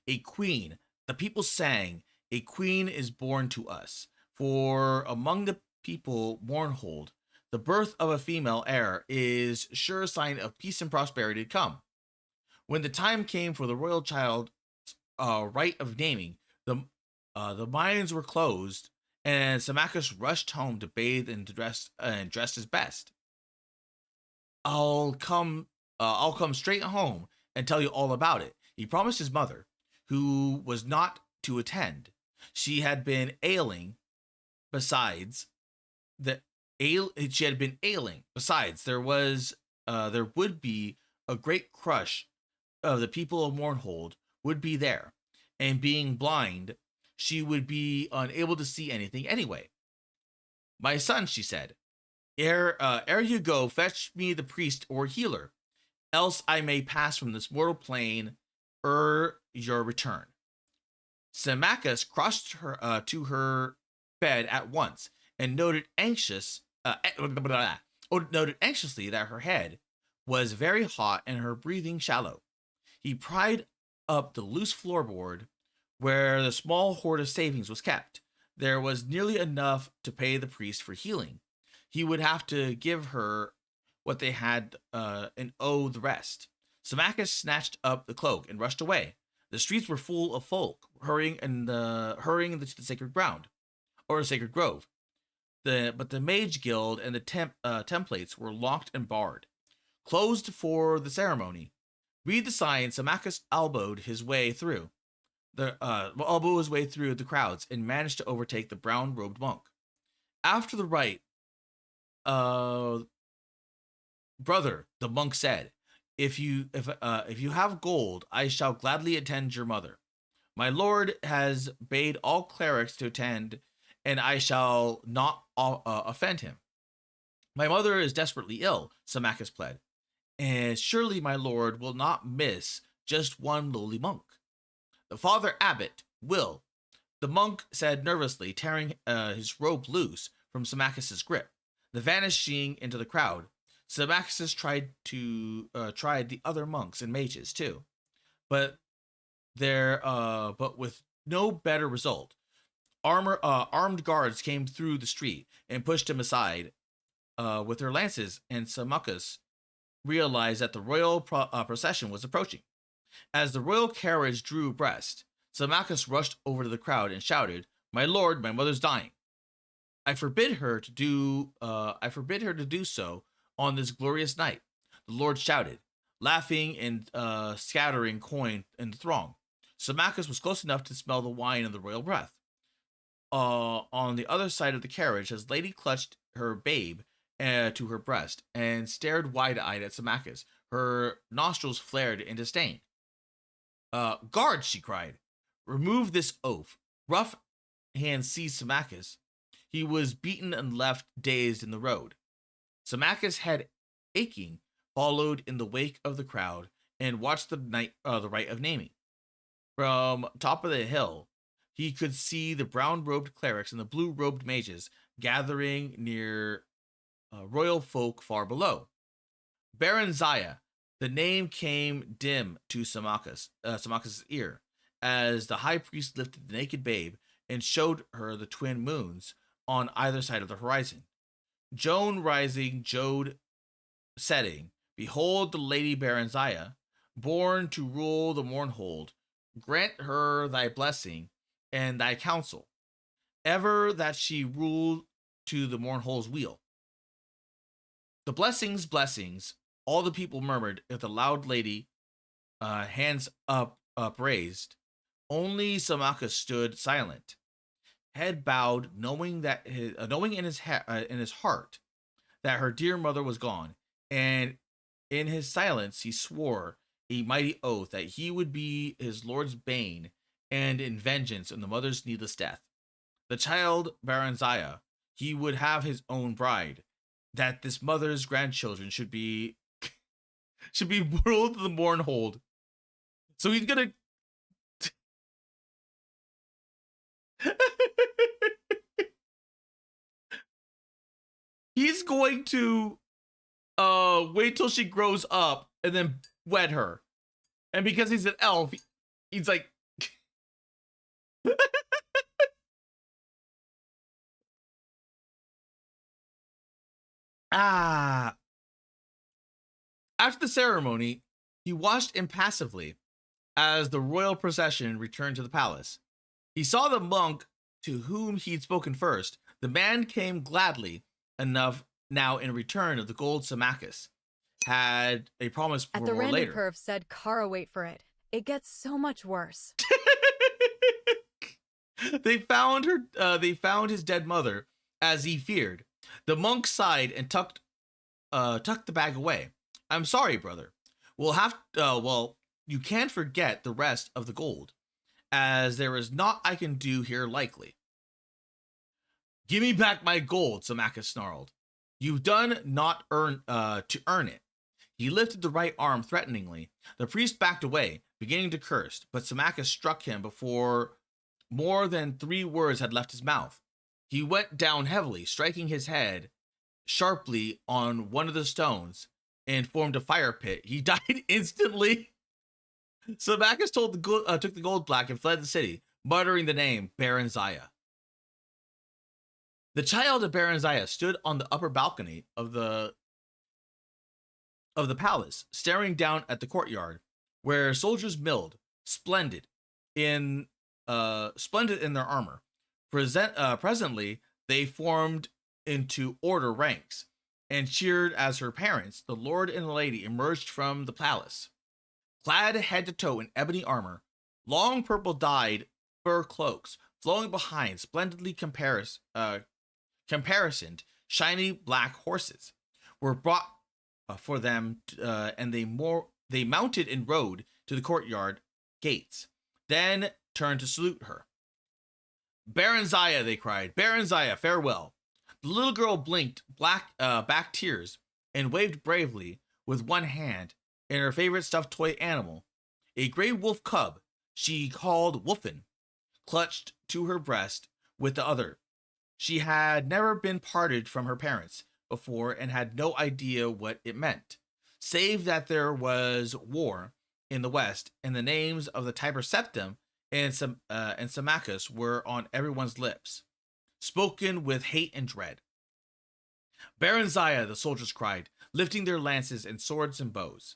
A queen, the people sang, a queen is born to us. For among the people Mournhold, the birth of a female heir is sure sign of peace and prosperity to come. When the time came for the royal child's rite of naming, the mines were closed, and Symmachus rushed home to bathe and dress his best. I'll come straight home and tell you all about it, he promised his mother, who was not to attend. She had been ailing. Besides, Besides, there would be a great crush of the people of Mournhold would be there, and being blind, she would be unable to see anything anyway. My son, she said, ere you go, fetch me the priest or healer, else I may pass from this mortal plane ere your return. Symmachus crossed her to her bed at once and noted anxiously that her head was very hot and her breathing shallow. He pried up the loose floorboard where the small hoard of savings was kept. There was nearly enough to pay the priest for healing. He would have to give her what they had and owe the rest. Symmachus snatched up the cloak and rushed away. The streets were full of folk hurrying to the sacred ground, or the sacred grove. But the mage guild and the templates were locked and barred, closed for the ceremony. Read the sign, Samachus elbowed his way through the crowds and managed to overtake the brown-robed monk. After the rite, brother, the monk said, if you have gold, I shall gladly attend your mother. My lord has bade all clerics to attend, and I shall not offend him. My mother is desperately ill, Samachus pled, and surely my lord will not miss just one lowly monk. The father abbot will, the monk said nervously, tearing his robe loose from Samachus's grip. The vanishing into the crowd, Samachus tried the other monks and mages too, but with no better result. Armed guards came through the street and pushed him aside with their lances, and Samachus realized that the royal procession was approaching. As the royal carriage drew abreast, Samachus rushed over to the crowd and shouted, "My lord, my mother's dying. I forbid her to do so on this glorious night," the lord shouted, laughing and scattering coin in the throng. Samachus was close enough to smell the wine and the royal breath. On the other side of the carriage, his lady clutched her babe to her breast and stared wide-eyed at Samachus. Her nostrils flared in disdain. "Guards," she cried, "remove this oaf." Rough hands seized Samachus. He was beaten and left dazed in the road. Samachus, head aching, followed in the wake of the crowd and watched the rite of naming. From top of the hill, he could see the brown-robed clerics and the blue-robed mages gathering near royal folk far below. Baron Zaya, the name came dim to Samachus' ear as the high priest lifted the naked babe and showed her the twin moons on either side of the horizon. Joan rising, Jode setting. Behold the lady Baron Zaya, born to rule the Mournhold. Grant her thy blessing and thy counsel, ever that she rule to the Mournhold's wheel. The blessings, blessings, all the people murmured at the loud lady, hands upraised. Only Samachus stood silent, head bowed, knowing in his heart that her dear mother was gone, and in his silence he swore a mighty oath that he would be his lord's bane and in vengeance on the mother's needless death. The child Baron Zaya, he would have his own bride, that this mother's grandchildren should be ruled to the Mournhold. So he's gonna he's going to wait till she grows up and then wed her. And because he's an elf, he's like After the ceremony, he watched impassively as the royal procession returned to the palace. He saw the monk to whom he'd spoken first. The man came gladly enough now in return of the gold Samachus had a promise for At the more random later. perf said, "Kara, wait for it. It gets so much worse." They found his dead mother, as he feared. The monk sighed and tucked the bag away. "I'm sorry, brother. You can't forget the rest of the gold, as there is naught I can do here likely." "Give me back my gold," Samachus snarled. "You've done not to earn it." He lifted the right arm threateningly. The priest backed away, beginning to curse, but Samachus struck him before more than 3 words had left his mouth. He went down heavily, striking his head sharply on one of the stones and formed a fire pit. He died instantly. Samachus took the gold black and fled the city, muttering the name Baron Zaya. The child of Baron Zaya stood on the upper balcony of the palace, staring down at the courtyard, where soldiers milled, splendid in their armor. Presently, they formed into order ranks and cheered as her parents, the lord and the lady, emerged from the palace. clad head to toe in ebony armor, long purple dyed fur cloaks flowing behind splendidly comparisoned shiny black horses were brought for them, and they mounted and rode to the courtyard gates, then turned to salute her. "Baron Zaya," they cried. "Baron Zaya, farewell." The little girl blinked back tears and waved bravely with one hand and her favorite stuffed toy animal, a gray wolf cub she called Wolfen, clutched to her breast with the other. She had never been parted from her parents before and had no idea what it meant, save that there was war in the West, and the names of the Tiber Septim and Symmachus were on everyone's lips, spoken with hate and dread. "Baron Zaya," the soldiers cried, lifting their lances and swords and bows.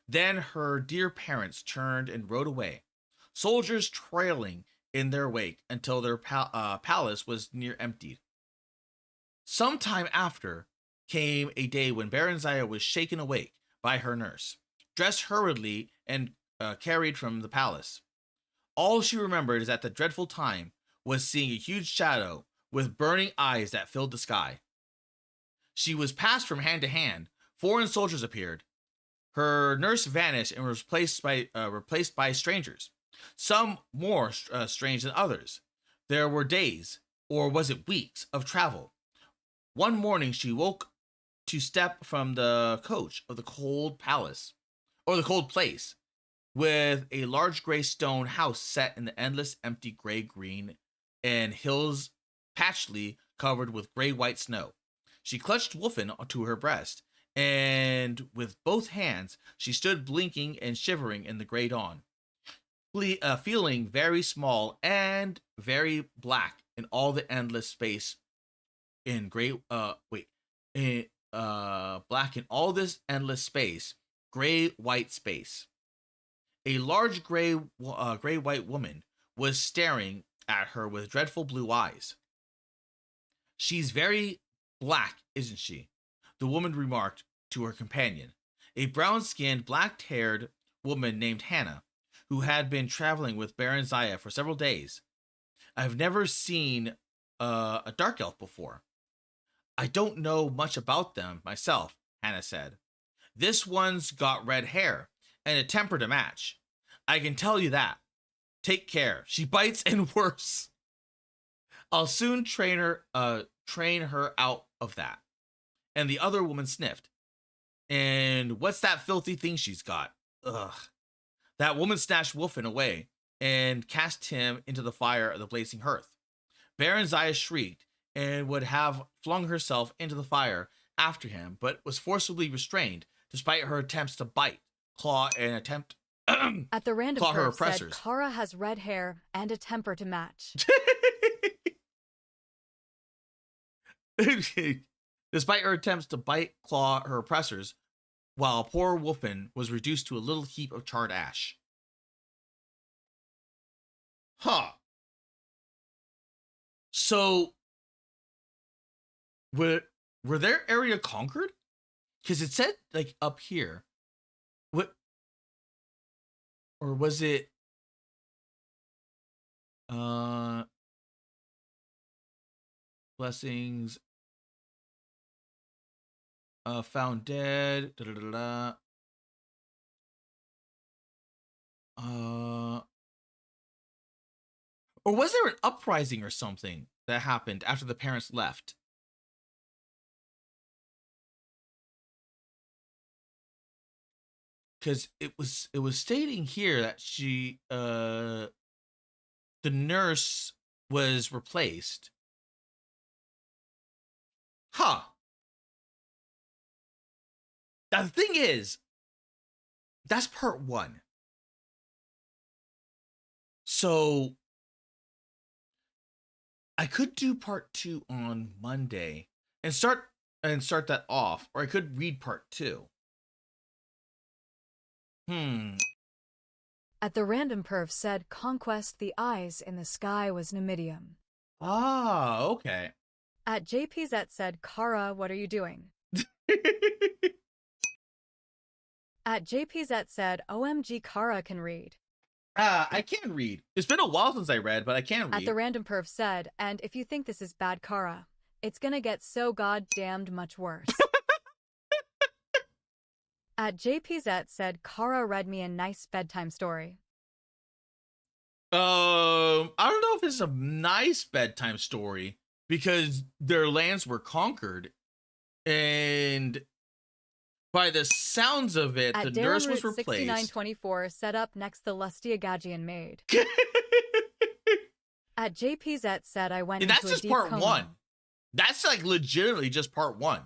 Then her dear parents turned and rode away, soldiers trailing in their wake until their palace was near emptied. Some time after came a day when Baron Zaya was shaken awake by her nurse, dressed hurriedly and carried from the palace. All she remembered is that the dreadful time was seeing a huge shadow with burning eyes that filled the sky. She was passed from hand to hand. Foreign soldiers appeared. Her nurse vanished and was replaced by strangers, some more strange than others. There were days, or was it weeks, of travel. One morning she woke to step from the coach of the cold palace, or the cold place, with a large gray stone house set in the endless empty gray-green and hills patchily covered with gray-white snow. She clutched Wolfen to her breast, and with both hands she stood blinking and shivering in the gray dawn, feeling very small and very black in all the endless space in black in all this endless space, gray-white space. A large gray-white woman was staring at her with dreadful blue eyes. "She's very black, isn't she?" the woman remarked to her companion, a brown-skinned, black-haired woman named Hannah, who had been traveling with Baron Zaya for several days. "I've never seen a dark elf before." "I don't know much about them myself," Hannah said. "This one's got red hair and a temper to match. I can tell you that. Take care. She bites and worse. I'll soon train her out of that." And the other woman sniffed. "And what's that filthy thing she's got? Ugh." That woman snatched Wolfen away and cast him into the fire of the blazing hearth. Baron Zaya shrieked and would have flung herself into the fire after him, but was forcibly restrained despite her attempts to bite, claw, and attempt At the random claw her curve said oppressors. Kara has red hair and a temper to match. Despite her attempts to bite, claw her oppressors, while poor Wolfen was reduced to a little heap of charred ash. Huh. So, were their area conquered? Because it said, like, up here. What? Or was it... Blessings... found dead. Da, da, da, da. Or was there an uprising or something that happened after the parents left? Because it was stating here that she the nurse was replaced. Huh. Now, the thing is, that's part 1. So, I could do part 2 on Monday and start that off, or I could read part 2. At the random perf said Conquest the eyes in the sky was Numidium. Ah, okay. At JPZ said Kara, what are you doing? At JPZ said, OMG Kara can read. I can read. It's been a while since I read, but I can read. At the random perf said, and if you think this is bad Kara, it's gonna get so goddamned much worse. At JPZ said, Kara read me a nice bedtime story. I don't know if it's a nice bedtime story because their lands were conquered, and by the sounds of it, the nurse was replaced. 6924 set up next the lusty Agagian maid. At JPZ said I went and that's into just a deep part coma. one. That's like legitimately just part one.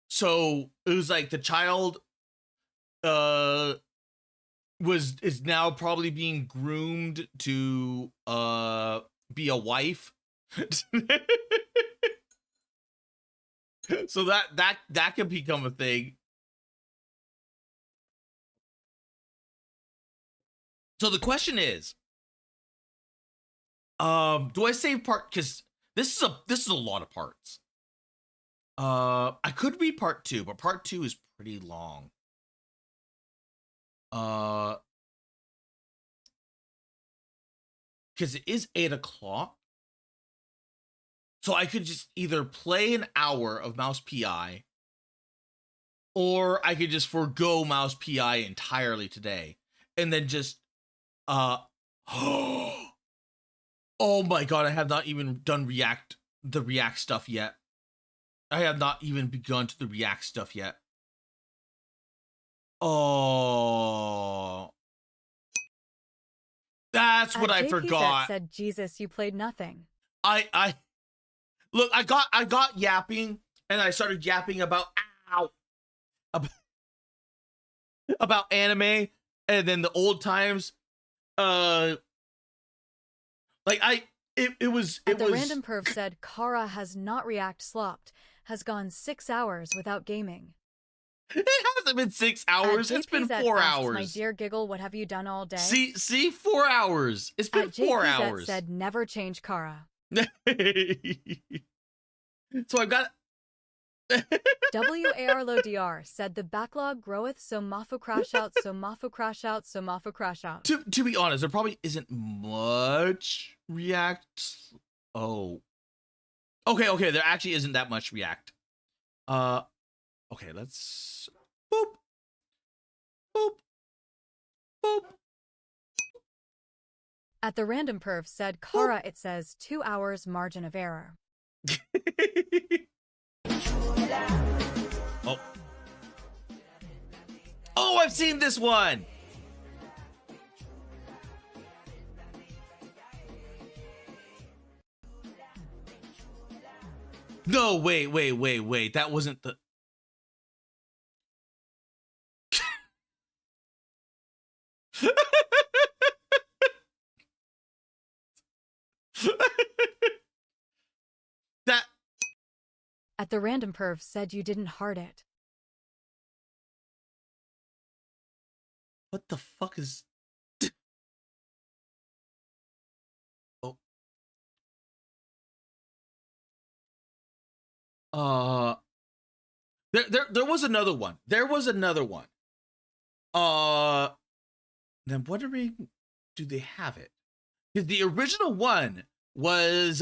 So it was like the child is now probably being groomed to be a wife. So that could become a thing. So the question is, do I save part? Because this is a lot of parts. I could read part 2, but part 2 is pretty long. Because it is 8 o'clock. So I could just either play an hour of Mouse PI, or I could just forgo Mouse PI entirely today, and then just oh my god, I have not even done the React stuff yet. I have not even begun to the React stuff yet. Oh, that's what I forgot. Said, Jesus, you played nothing. Look, I got yapping, and I started yapping about anime, and then the old times. It was. The random perv said Kara has not React slopped, has gone 6 hours without gaming. It hasn't been 6 hours. It's been 4 hours. My dear Giggle, what have you done all day? See, 4 hours. It's been 4 hours. Said never change Kara. So I've got. WARLODR said the backlog groweth, so Mafu crash out, so Mafu crash out, so Mafu crash out. To be honest, there probably isn't much React. Oh. Okay, there actually isn't that much React. Okay, let's boop. Boop. Boop. At the random perf said Kara, it says 2 hours margin of error. Oh, I've seen this one. No, wait. That wasn't the. That. At the random perv said you didn't heart it. What the fuck is? Oh. There was another one. Then wondering, do they have it? Because the original one was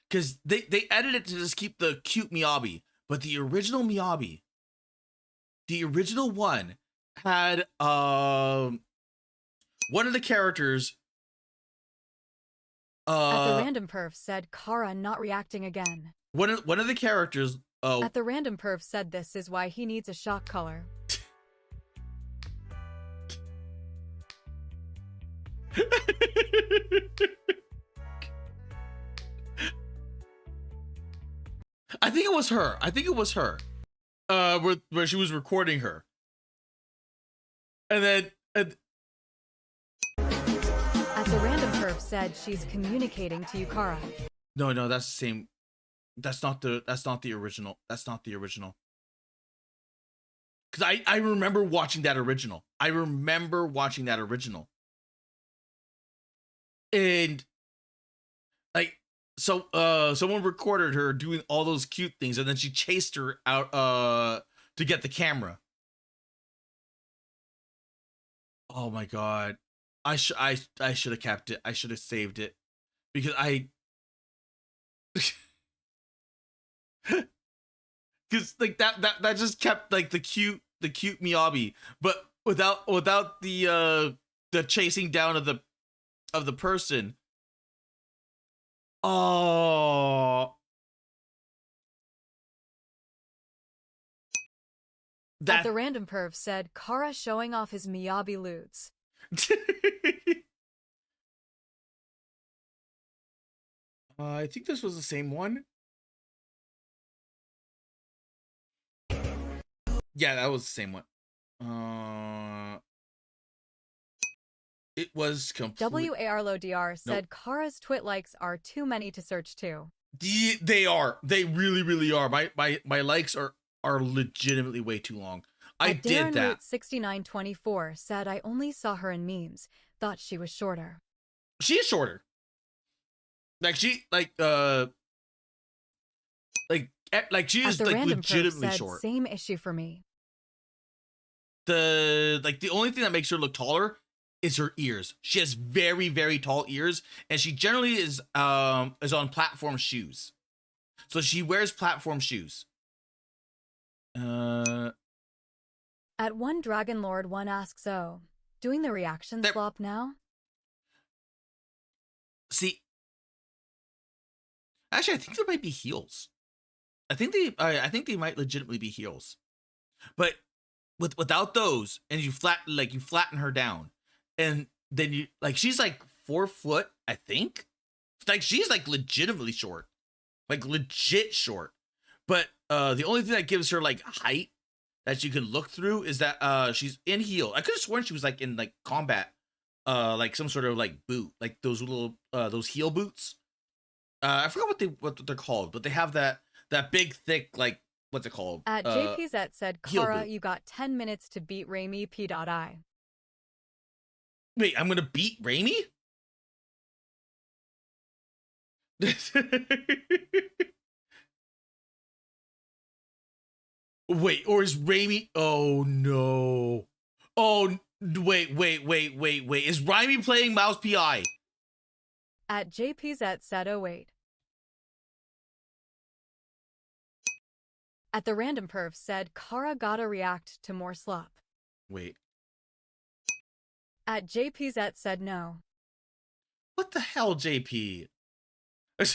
because they edited it to just keep the cute Miyabi, but the original Miyabi, the original one had one of the characters. At the random perf said Kara not reacting again. One of the characters. Oh. At the random perf said this is why he needs a shock collar. I think it was her. Where she was recording her. And then at the random perf said she's communicating to you, Kara. No, that's the same. That's not the original. That's not the original. Cause I remember watching that original. And like, someone recorded her doing all those cute things, and then she chased her out to get the camera. Oh my god. I should have kept it. I should have saved it. Because because like that just kept like the cute Miyabi, but without the chasing down of the person. Oh, At the random perv said Kara showing off his Miyabi lewds. I think this was the same one. Yeah, that was the same one. It was complete. WARLODR said Kara's twit likes are too many to search to. They are. They really are. My likes are legitimately way too long. I did that. Darren 6924 said I only saw her in memes. Thought she was shorter. She is shorter. Like she like she is like legitimately short. Same issue for me. The only thing that makes her look taller is her ears. She has very tall ears, and she generally is on platform shoes. So she wears platform shoes. At one Dragon Lord, one asks, "Oh, doing the reaction swap now?" See, actually, I think there might be heels. I think they might legitimately be heels, but without those, and you flatten her down, and then you like she's like 4 foot, I think. Like she's like legitimately short, like legit short. But the only thing that gives her like height that you can look through is that she's in heel. I could have sworn she was like in like combat, like some sort of like boot, like those little those heel boots. I forgot what they're called, but they have that big thick like what's it called? At JPZ said, Kara, you got 10 minutes to beat Raimi P.I. Wait, I'm gonna beat Raimi? Wait, or is Raimi? Oh no! Oh wait! Is Raimi playing Mouse PI? At JPZ said, "Oh wait." At the random perv said, Kara gotta react to more slop. Wait. At JPZ said no. What the hell, JP? What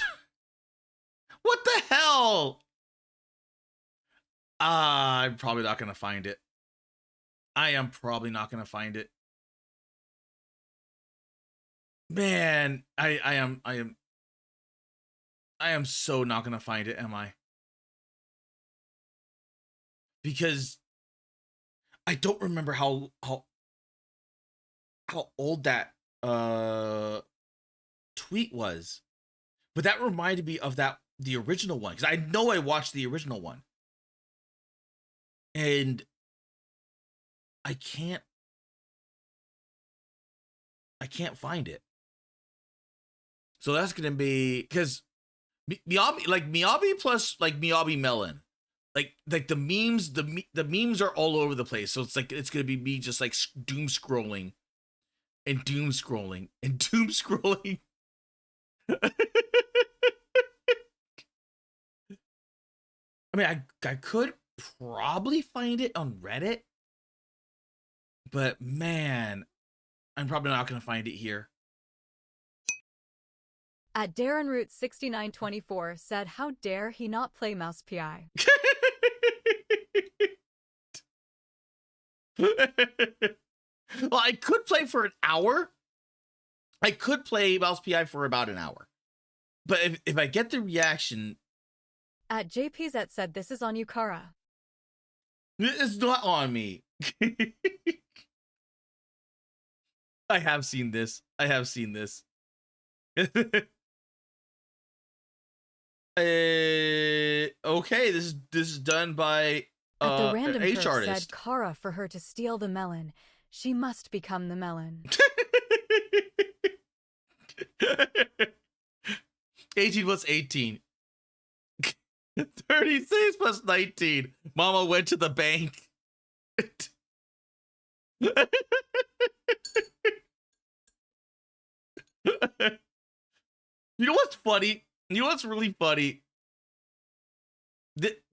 the hell? I'm probably not gonna find it. I am probably not gonna find it. Man, I am so not gonna find it, am I? Because I don't remember how old that tweet was. But that reminded me of the original one, because I know I watched the original one. And I can't find it. So that's gonna be because Miyabi plus like Miyabi Melon, like the memes, the memes are all over the place. So it's gonna be me just like doom scrolling and doom scrolling and doom scrolling. I mean, I could probably find it on Reddit, but man, I'm probably not gonna find it here. At Darren Root 6924 said, "How dare he not play Mouse PI?" Well, I could play for an hour. I could play Mouse PI for about an hour. But if I get the reaction... At JPZ said, "This is on you, Kara." It's not on me. I have seen this. I have seen this. Okay, this is done by At the random H person artist. said, "Kara, for her to steal the melon, she must become the melon." 18 plus 18. 36 plus 19. Mama went to the bank. You know what's funny? You know what's really funny?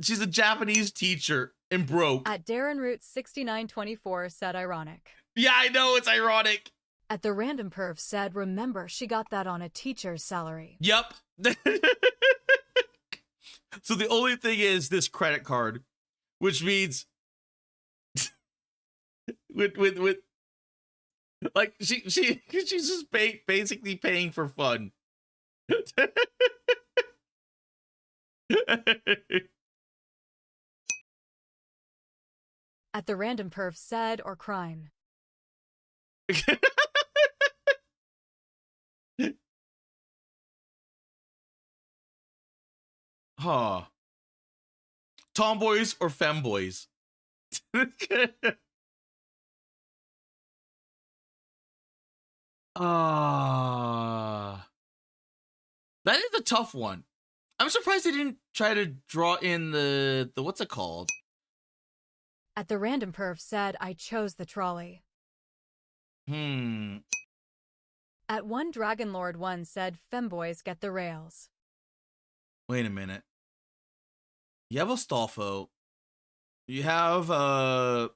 She's a Japanese teacher and broke. At Darren Root 6924 said ironic. Yeah, I know, it's ironic. At the Random Perv said, remember, she got that on a teacher's salary. Yep. So the only thing is this credit card, which means with like she's just basically paying for fun. At the Random Perv said or crime. Huh. Tomboys or femboys? That is a tough one. I'm surprised they didn't try to draw in the what's it called? At the Random Perv said, I chose the trolley. At one Dragon Lord 1 said, femboys get the rails. Wait a minute. You have Astolfo. You have oh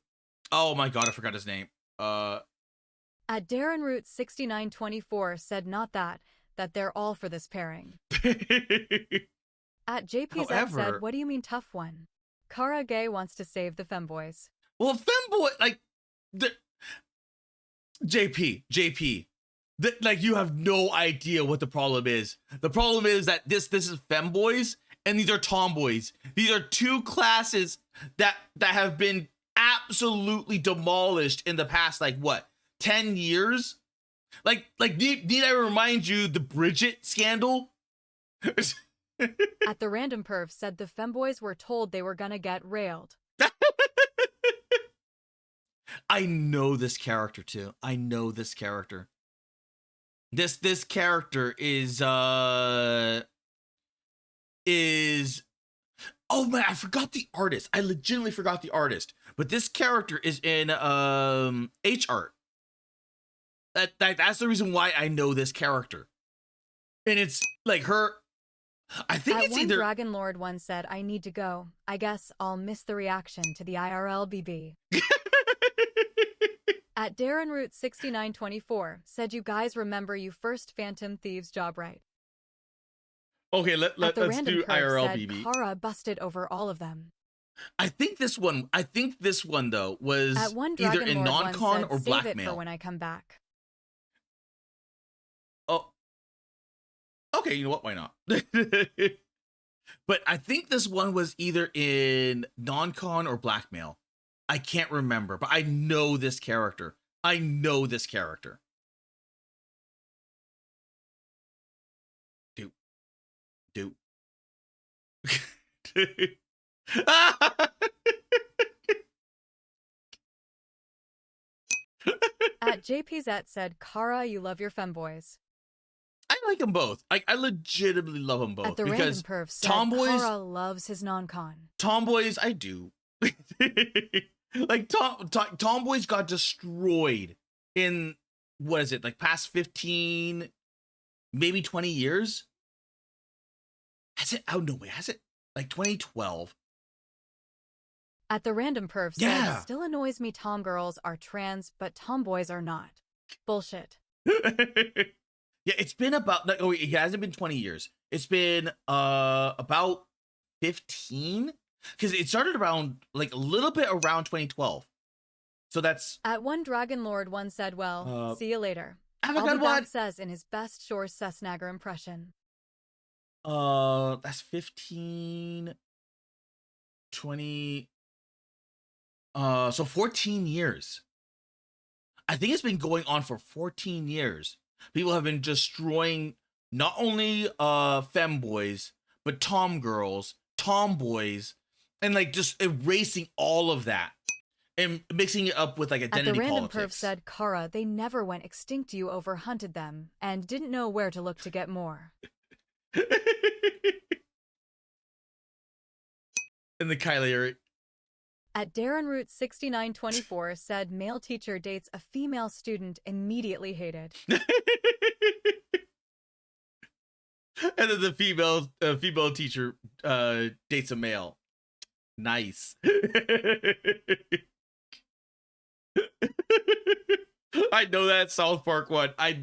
my god, I forgot his name. At Darren Root 6924 said not that they're all for this pairing. At JPZ said, what do you mean tough one? Kara Gay wants to save the femboys. Well, femboy, like JP. Like, you have no idea what the problem is. The problem is that this is femboys and these are tomboys. These are two classes that have been absolutely demolished in the past, like, what, 10 years? Like need I remind you the Bridget scandal? At the Random Perv said the femboys were told they were gonna get railed. I know this character too. I know this character. This character is oh man, I forgot the artist. I legitimately forgot the artist. But this character is in H art. That's the reason why I know this character. And it's like her, I think it's either Dragon Lord 1 said, I need to go. I guess I'll miss the reaction to the IRL BB. At Darren Root 6924 said, you guys remember you first Phantom Thieves job right. Okay, let's do IRL said, BB. Kara busted over all of them. I think this one though was At one either Dragon in Lord non-con said, or save it blackmail. for when I come back. Oh, okay. You know what? Why not? But I think this one was either in non-con or blackmail. I can't remember, but I know this character. Do. At JPZ said, Kara, you love your femboys. I like them both. I legitimately love them both. At the because Random Perv said, tomboys, Kara loves his non-con. Tomboys, I do. Like tomboys got destroyed in, what is it, like past 15, maybe 20 years? Has it? Oh, no way. Has it? Like 2012. At the Random Perv said, Yeah. still annoys me tomgirls are trans, but tomboys are not. Bullshit. Yeah, it's been about, like, oh, it hasn't been 20 years. It's been about 15, because it started around, like, a little bit around 2012. So that's... At one Dragon Lord 1 said, well, see you later. Have a I'll good be one. back says in his best Shore Cessnagger impression. That's 15, 20, so 14 years. I think it's been going on for 14 years. People have been destroying not only femboys, but tomgirls, tomboys, and like just erasing all of that and mixing it up with like identity At the Random politics. Perv said, Kara, they never went extinct. You overhunted them and didn't know where to look to get more. In the Kylie. At Darren Root 6924 said male teacher dates a female student immediately hated. And then the female teacher dates a male. Nice. I know that South Park one. And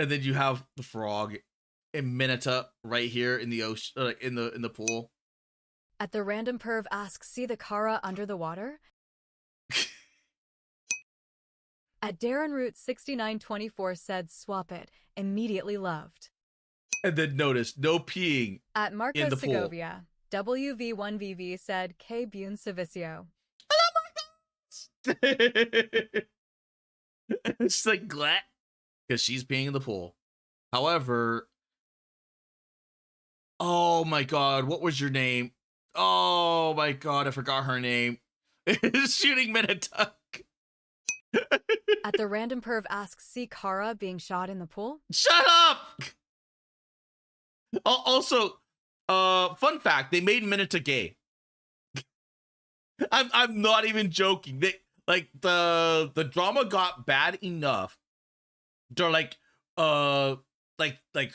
then you have the frog and Mineta right here in the ocean, in the pool. At the random perv asks, see the Kara under the water? At Darren Root 6924 said, swap it, immediately loved. And then notice, no peeing At Marco in the Segovia, WV1VV said, K Bune Servicio. It's like glad because she's peeing in the pool. However, oh my god, what was your name? Oh my god, I forgot her name. Shooting Minatuck. At the random perv asks, see Kara being shot in the pool? Shut up! Also, fun fact, they made Mineta gay. I'm not even joking. They like the drama got bad enough. They're like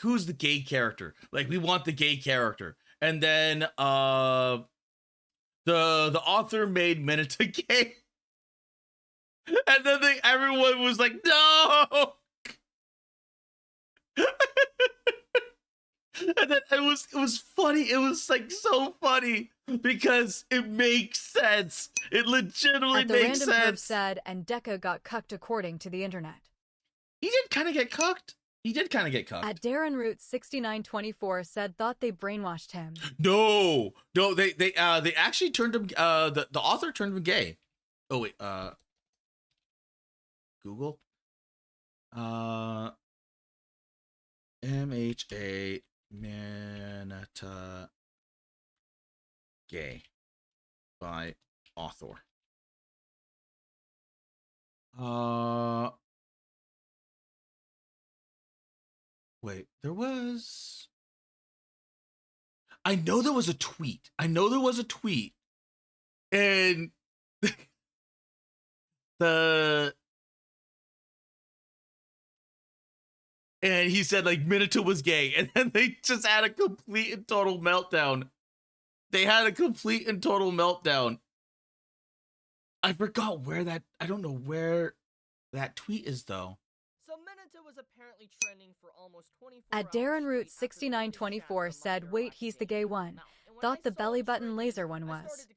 who's the gay character? Like, we want the gay character. And then the author made Mineta gay. And then everyone was like, no. And then it was funny. It was like so funny because it makes sense. It legitimately makes sense. At the random perv said, and Deca got cucked according to the internet. He did kind of get cucked. At Darren Root 6924 said, thought they brainwashed him. No, they actually turned him. The author turned him gay. Oh wait, Google. MHA Mineta gay by author. Wait, there was... I know there was a tweet. And and he said like Mineta was gay, and then they just had a complete and total meltdown. I forgot where that, I don't know where that tweet is though. So Mineta was apparently trending for almost 24 At Darren Root 6924 said, wait, he's the gay one. Thought the belly button laser one was.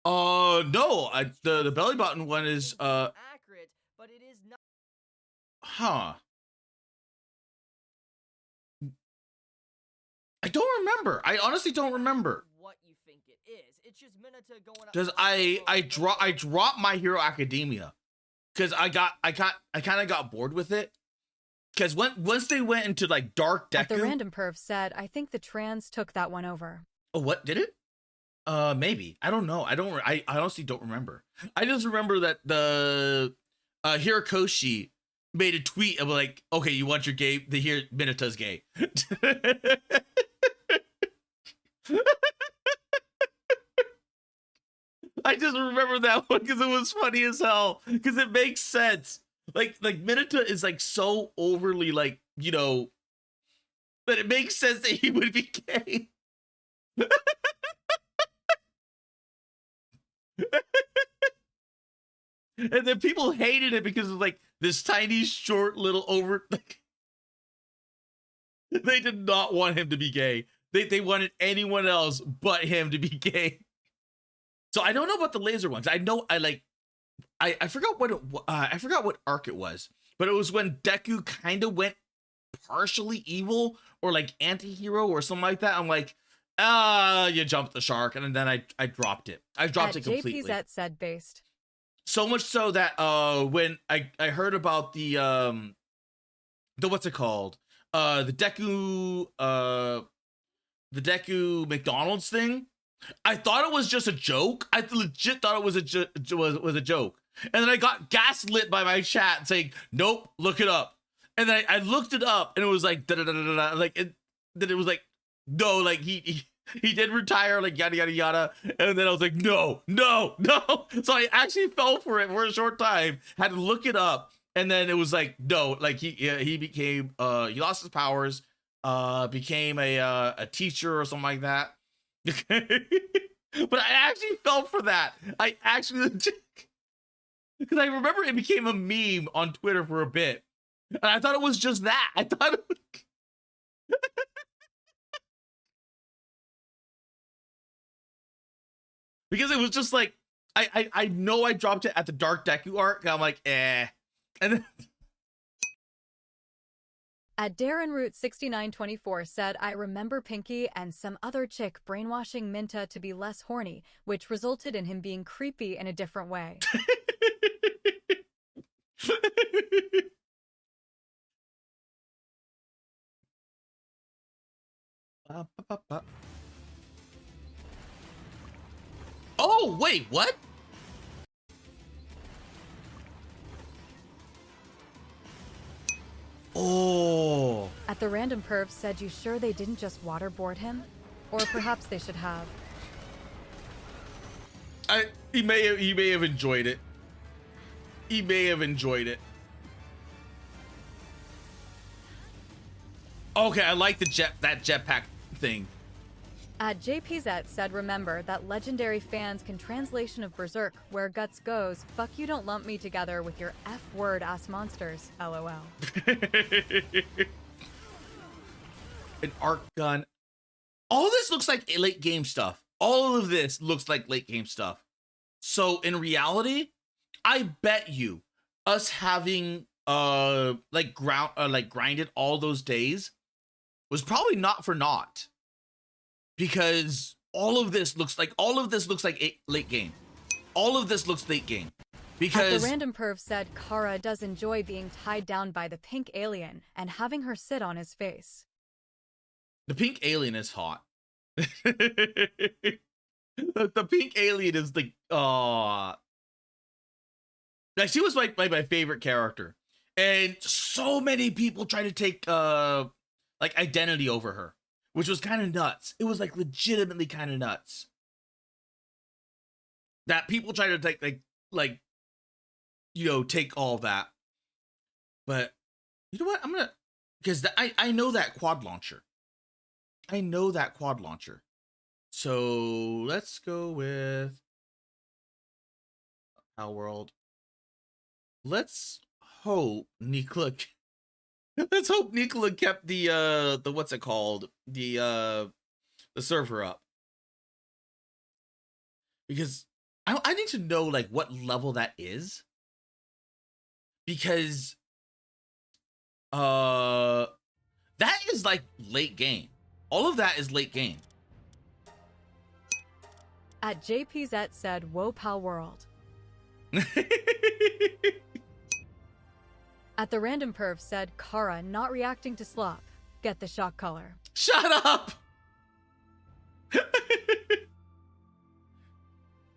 No, the belly button one is accurate, but it is not. Huh. I don't remember. I honestly don't remember. What you think it is? It's just Mineta going up. Because I dropped My Hero Academia because I kind of got bored with it. Because once they went into like Dark Deku. At the random perv said, I think the trans took that one over. Oh, what did it? Maybe. I don't know. I honestly don't remember. I just remember that the Hirokoshi made a tweet of like, okay, you want your gay? The here Mineta's gay. I just remember that one because it was funny as hell. Because it makes sense. Like Mineta is like so overly like, you know, that it makes sense that he would be gay. And then people hated it because of like this tiny, short, little over. Like, they did not want him to be gay. They wanted anyone else but him to be gay. So I don't know about the laser ones. I know I forgot what arc it was, but it was when Deku kind of went partially evil or like anti-hero or something like that. I'm like, you jumped the shark, and then I dropped it. I dropped it completely. JPZ said based. So much so that when I heard about the what's it called? The Deku McDonald's thing, I thought it was just a joke. I legit thought it was a joke. And then I got gaslit by my chat saying, nope, look it up. And then I looked it up, and it was like da da da da da. Like then it was like no, like he did retire, like yada yada yada. And then I was like no. So I actually fell for it for a short time. Had to look it up, and then it was like no, like he became he lost his powers, became a teacher or something like that. But I actually fell for that. I actually, because I remember it became a meme on Twitter for a bit. And I thought it was just that. I thought it was... because it was just like, I know I dropped it at the Dark Deku arc. And I'm like, eh. And then... At Darren Root 6924 said, I remember Pinky and some other chick brainwashing Minta to be less horny, which resulted in him being creepy in a different way. Oh, wait, what? Oh. At the Random Perv said, you sure they didn't just waterboard him? Or perhaps they should have. He may have enjoyed it. He may have enjoyed it. Okay, I like that jetpack thing. At JPZ said, remember that legendary fans can translation of Berserk, where Guts goes, fuck you don't lump me together with your F-word ass monsters, LOL. An arc gun. All this looks like late game stuff. All of this looks like late game stuff. So in reality, I bet you us having grinded all those days was probably not for naught. Because all of this looks like late game. All of this looks late game. Because At the Random Perv said Kara does enjoy being tied down by the pink alien and having her sit on his face. The pink alien is hot. the pink alien is like, like she was my favorite character, and so many people try to take like identity over her, which was kind of nuts. It was like legitimately kind of nuts that people try to take like you know, take all that. But you know what? I'm gonna, because I know that quad launcher. I know that quad launcher. So let's go with Our World. Let's hope Nicola. Let's hope Nicola kept the what's it called, the server up, because I need to know like what level that is, because that is like late game. All of that is late game. At JPZ said, whoa, pal world. At the Random Perv said, Kara not reacting to slop. Get the shock color. Shut up!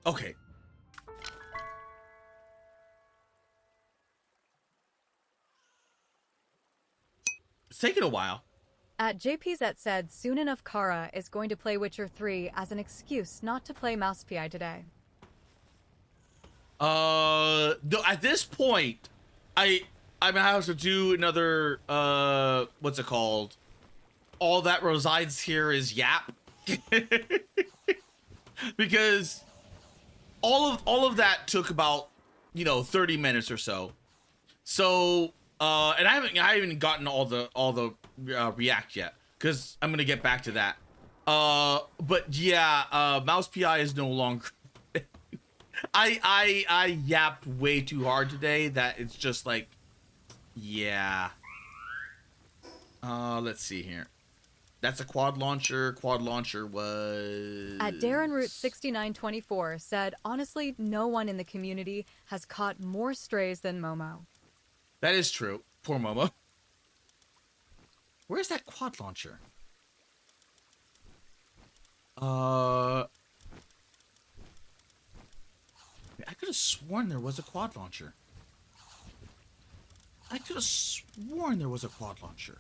Okay. It's taking a while. At JPZ said, soon enough Kara is going to play Witcher 3 as an excuse not to play Mouse PI today. No, at this point, I'm gonna have to do another, what's it called? All that resides here is Yapp. Because all of that took about, you know, 30 minutes or so. So, and I haven't gotten all the react yet, because I'm gonna get back to that. But yeah, Mouse PI is no longer. I yapped way too hard today that it's just like, yeah. Let's see here. That's a quad launcher. Quad launcher was... At Darren Root 6924 said, honestly, no one in the community has caught more strays than Momo. That is true. Poor Momo. Where's that quad launcher? I could have sworn there was a quad launcher. I could have sworn there was a quad launcher.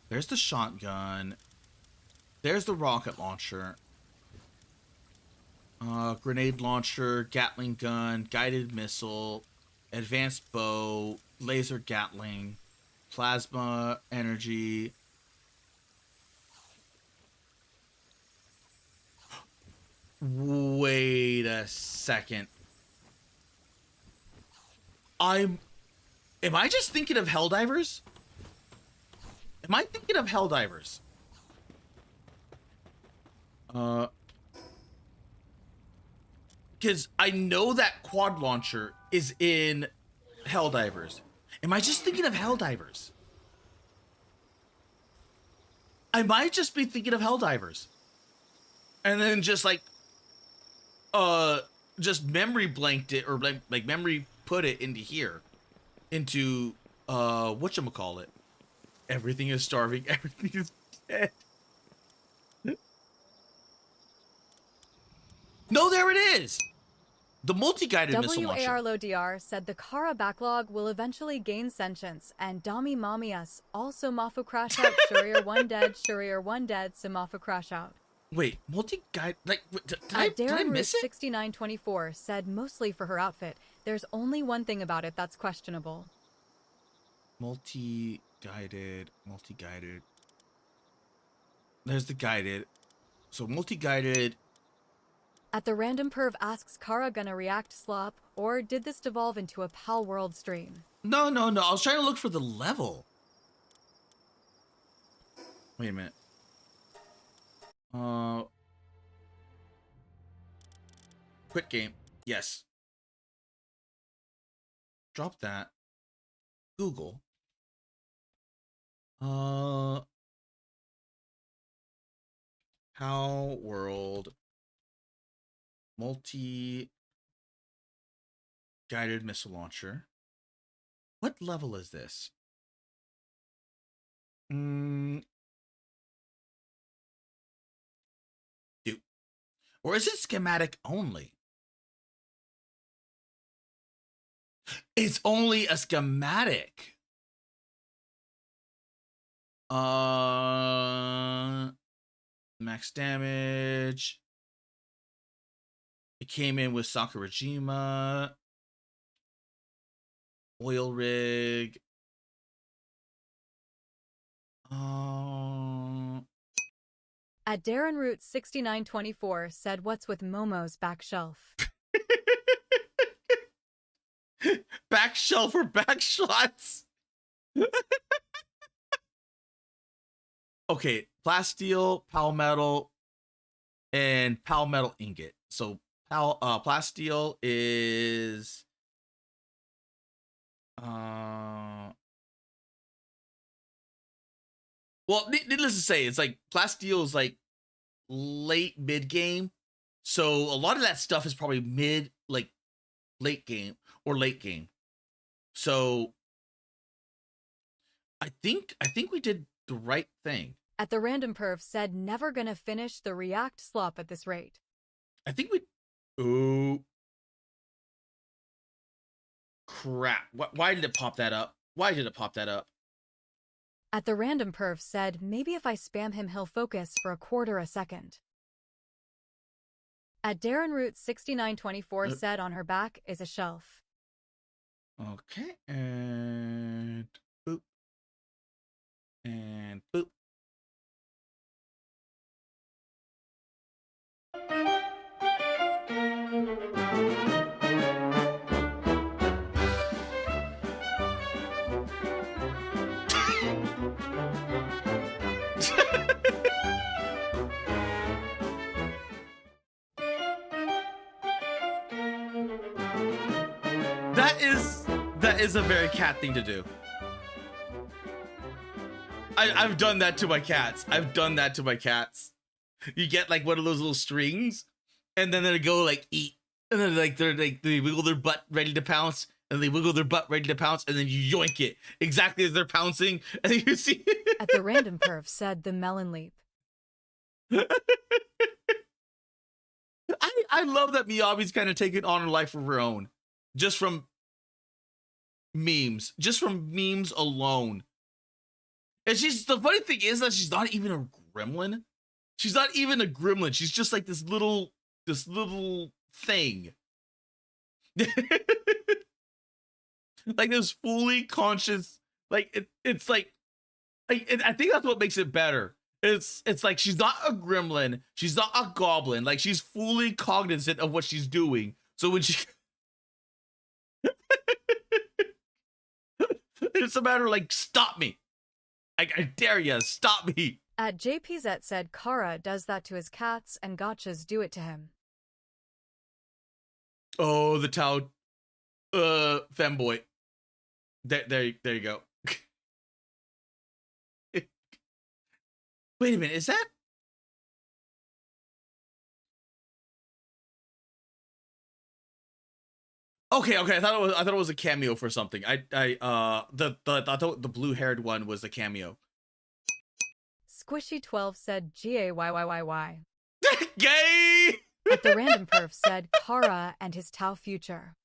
There's the shotgun. There's the rocket launcher. Grenade launcher, Gatling gun, guided missile, advanced bow, laser Gatling, plasma energy. Wait a second. Am I just thinking of Helldivers? Am I thinking of Helldivers? Because I know that quad launcher is in Helldivers. Am I just thinking of Helldivers? I might just be thinking of Helldivers. And then just like, just memory blanked it, or like memory put it into here. Into, whatchamacallit. Everything is starving, everything is dead. No, there it is! The multi-guided missile launcher. WARLODR said the Kara backlog will eventually gain sentience, and Dami Mamias also Mafu crash out, Shurier 1 dead, Shurier 1 dead, Samafu crash out. Wait, multi-guide, like, did I miss it? 6924 said mostly for her outfit, there's only one thing about it that's questionable. Multi-guided. There's the guided. So multi-guided. At the Random Perv asks Kara gonna react slop, or did this devolve into a Pal World stream? No. I was trying to look for the level. Wait a minute. Quit game. Yes. Drop that. Google. How World multi-guided missile launcher. What level is this? Dude. Or is it schematic only? It's only a schematic. Max damage. It came in with Sakurajima. Oil rig. At Darren Root 6924 said what's with Momo's back shelf. Back shelf or back shots? Okay, plasteel, palmetal, and palmetal ingot. So plasteel is well, needless to say, it's like plasteel is like late mid game. So a lot of that stuff is probably mid, like late game or late game. So I think we did the right thing. At the Random Perv said never gonna finish the React slop at this rate. I think we... Oh. Crap. Why did it pop that up? Why did it pop that up? At the Random Perv said maybe if I spam him he'll focus for a quarter a second. At Darren Root 6924 said on her back is a shelf. Okay, and boop. And boop. That is a very cat thing to do. I've done that to my cats. You get like one of those little strings, and then they go like eat, and then like they wiggle their butt ready to pounce, and they wiggle their butt ready to pounce, and then you yoink it exactly as they're pouncing, and then you see. At the Random Perv said the melon leap. I love that Miyabi's kind of taken on a life of her own, just from memes, alone. And the funny thing is that she's not even a gremlin. She's not even a gremlin. She's just like this little thing. Like this fully conscious, like it's like, I think that's what makes it better. It's like she's not a gremlin, she's not a goblin, like she's fully cognizant of what she's doing. So when she it's a matter of like, stop me. I dare you, stop me. At JPZ said Kara does that to his cats and gotchas do it to him. Oh, the Tao femboy. There you go. Wait a minute, is that? Okay, I thought it was a cameo for something. I thought the blue-haired one was a cameo. Squishy12 said GAYYYY. Gay! At the random perf said Kara and his Tao future.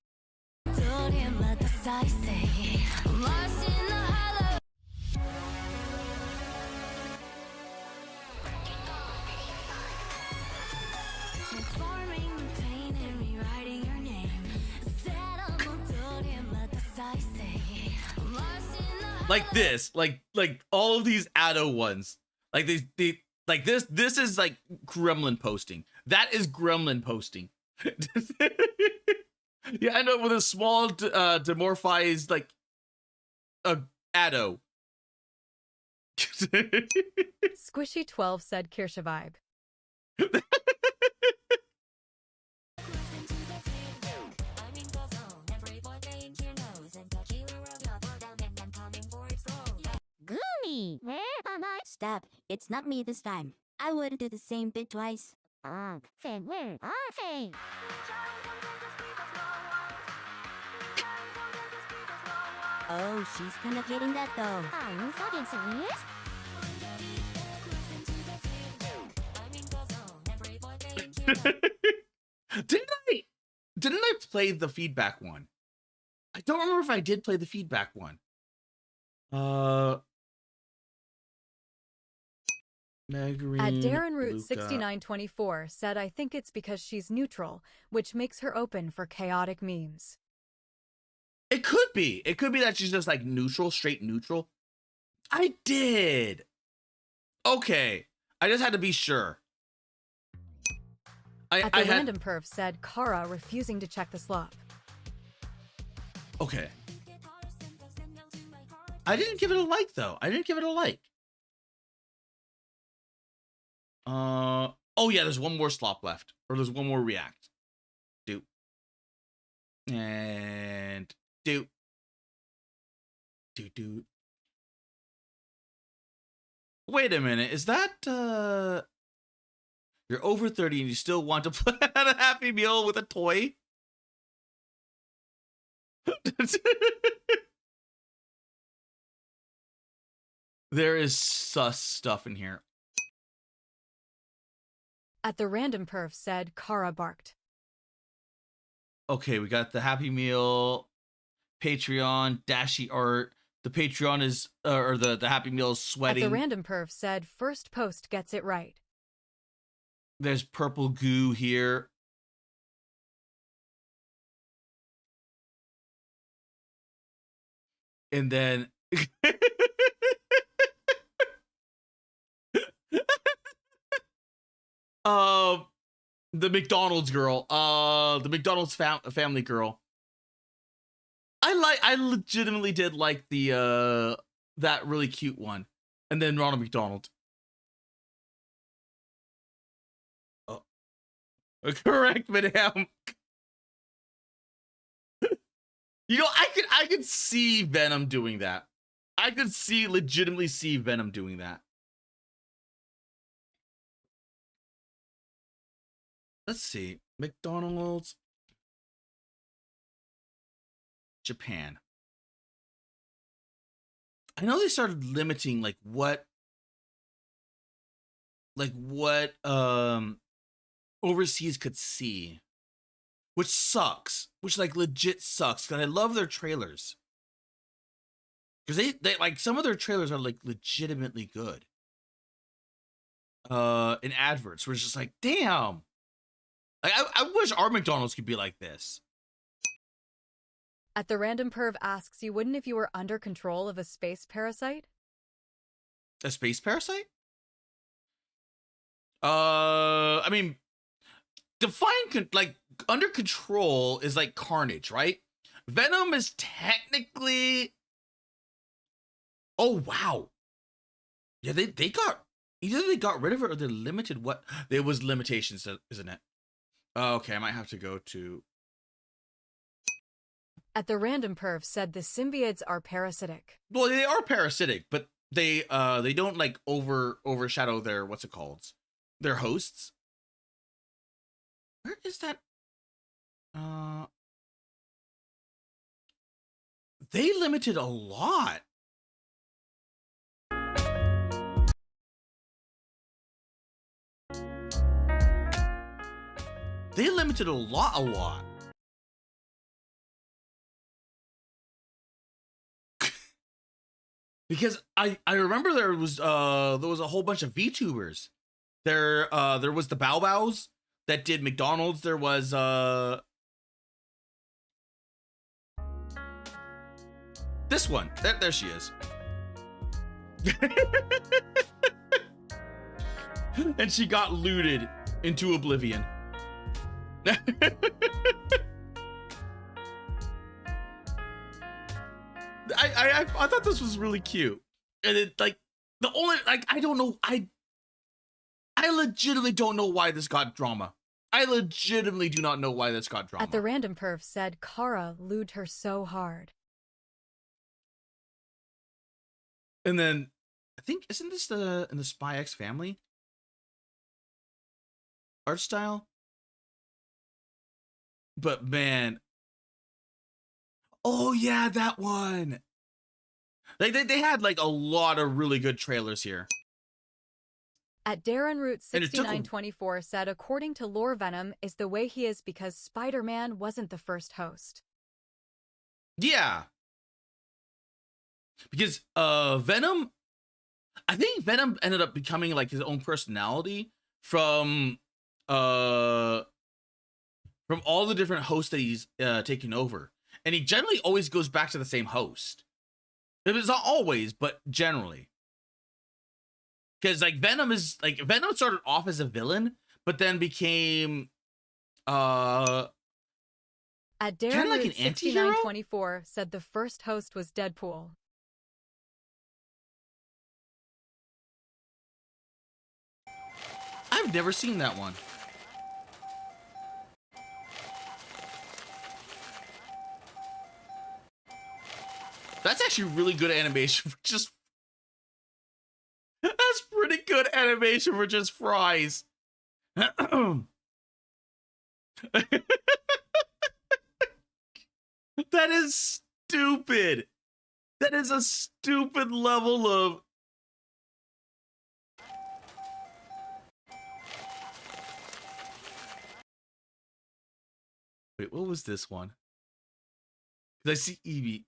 Like this, like all of these Addo ones, like they like this is like gremlin posting. That is gremlin posting. Yeah, I know, with a small demorphized like a Addo. Squishy12 said Kirsha vibe. GUMI! Stop. It's not me this time. I wouldn't do the same bit twice. Oh, she's kind of hitting that though. Are you fucking serious? Didn't I play the feedback one? I don't remember if I did play the feedback one. Megarine, At Darren Root Luca. 6924 said, I think it's because she's neutral, which makes her open for chaotic memes. It could be that she's just like neutral, straight neutral. I did. Okay, I just had to be sure. At the random perf said Kara refusing to check the slop. Okay. I didn't give it a like though. Oh yeah, there's one more slop left, or there's one more react. Do. And do. Wait a minute, is that you're over 30 and you still want to plan a Happy Meal with a toy? There is sus stuff in here. At the random perf said Kara barked. Okay, we got the Happy Meal, Patreon, Dashy art. The Patreon is, or the Happy Meal is sweating. At the random perf said first post gets it right. There's purple goo here. And then the McDonald's girl, the McDonald's family girl. I legitimately did like the that really cute one. And then Ronald McDonald. Oh. Correct, madam. You know, I could see Venom doing that. I could legitimately see Venom doing that. Let's see. McDonald's Japan. I know they started limiting what overseas could see, which sucks, which like legit sucks, because I love their trailers. Because they like, some of their trailers are like legitimately good. In adverts, where it's just like, damn. Like, I wish our McDonald's could be like this. At the Random Perv asks, you wouldn't if you were under control of a space parasite? A space parasite? I mean, define like under control is like Carnage, right? Venom is technically. Oh wow. Yeah, they got, either they got rid of it or they're limited. What there was limitations, isn't it? Okay, I might have to go to. At the Random Perv said the symbiotes are parasitic. Well, they are parasitic, but they don't like overshadow their, what's it called? Their hosts. Where is that? They limited a lot. They limited a lot. Because I remember there was a whole bunch of VTubers. There was the Bow Bows that did McDonald's. There was this one. There she is. And she got looted into oblivion. I thought this was really cute. And it, like, the only, like, I don't know, I legitimately don't know why this got drama. I legitimately do not know why this got drama. At the Random Perv said Kara lewd her so hard. And then I think, isn't this in the Spy X Family art style? But man, oh yeah, that one. Like they had like a lot of really good trailers here. At Darren Root 6924 said, according to lore, Venom is the way he is because Spider-Man wasn't the first host. Yeah. Because Venom, I think Venom ended up becoming like his own personality from all the different hosts that he's taken over. And he generally always goes back to the same host. It's not always, but generally. Because like Venom started off as a villain, but then became at Darren like Root an anti-hero? 6924 said the first host was Deadpool. I've never seen that one. That's actually really good animation for just. That's pretty good animation for just fries. That is stupid. That is a stupid level of. Wait, what was this one? Because I see Eevee.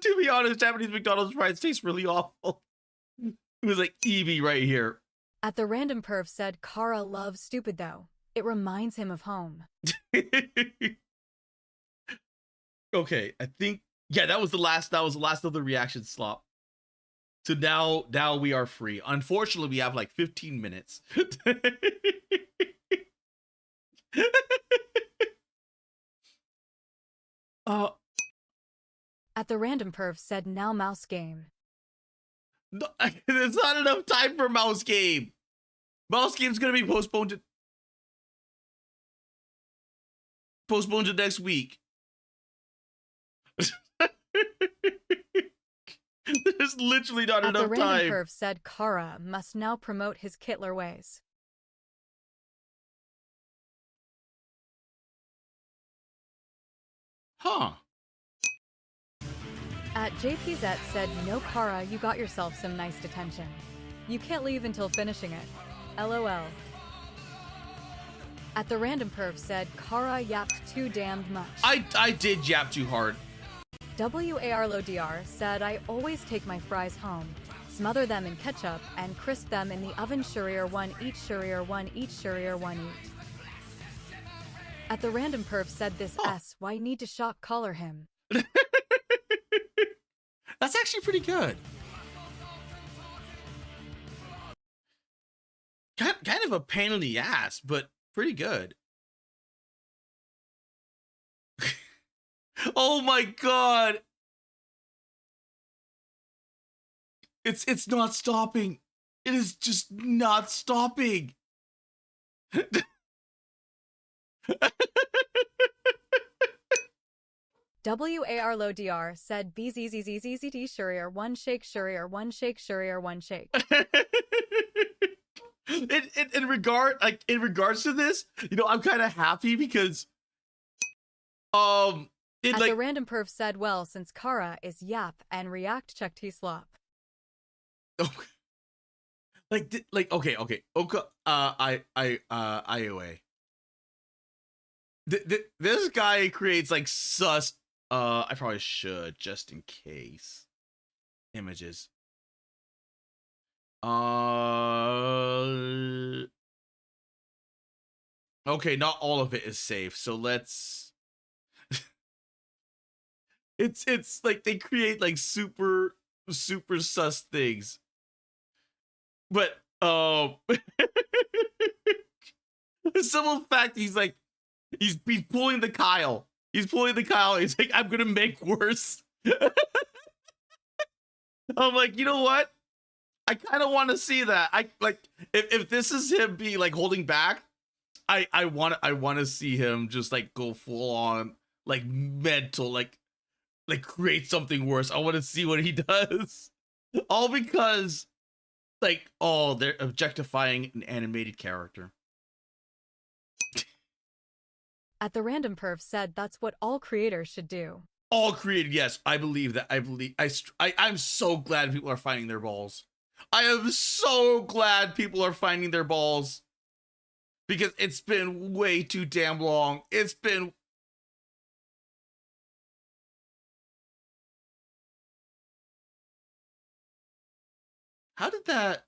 To be honest, Japanese McDonald's fries taste really awful. It was like Eevee right here. At the Random Perv said Kara loves stupid though. It reminds him of home. Okay, I think that was the last of the reaction slot. So now we are free. Unfortunately, we have like 15 minutes. At the Random Perv said now mouse game. No, there's not enough time for mouse game. Mouse game's gonna be postponed to next week. There's literally not enough time. At the Random Perv said Kara must now promote his Kittler ways. At JPZ said, no Kara, you got yourself some nice detention. You can't leave until finishing it. LOL. At the random perv said, Kara yapped too damned much. I did yap too hard. WARLODR said, I always take my fries home, smother them in ketchup, and crisp them in the oven. Shurier one eat, Shurier one eat, Shurier one eat. At the random perv said this why need to shock collar him. That's actually pretty good. Kind of a pain in the ass, but pretty good. Oh my god. It's not stopping. It is just not stopping. WARLODR said BZZZZZT Shurier one shake, Shurier one shake, Shurier one shake. In regards to this, you know, I'm kind of happy because the random perv said, well, since Kara is Yapp and React check T-slop. Okay, IOA. This guy creates like sus. I probably should just in case. Images. Okay, not all of it is safe, so let's. It's like they create like super sus things, but the simple fact he's pulling the Kyle. He's pulling the Kyle. He's like, I'm gonna make worse. I'm like, you know what? I kind of want to see that. I like if this is him being like holding back. I want to see him just like go full on like mental like create something worse. I want to see what he does. All because like they're objectifying an animated character. At the random perv said that's what all creators should do. All created, yes, I believe that. I'm so glad people are finding their balls. I am so glad people are finding their balls because it's been way too damn long. It's been. How did that?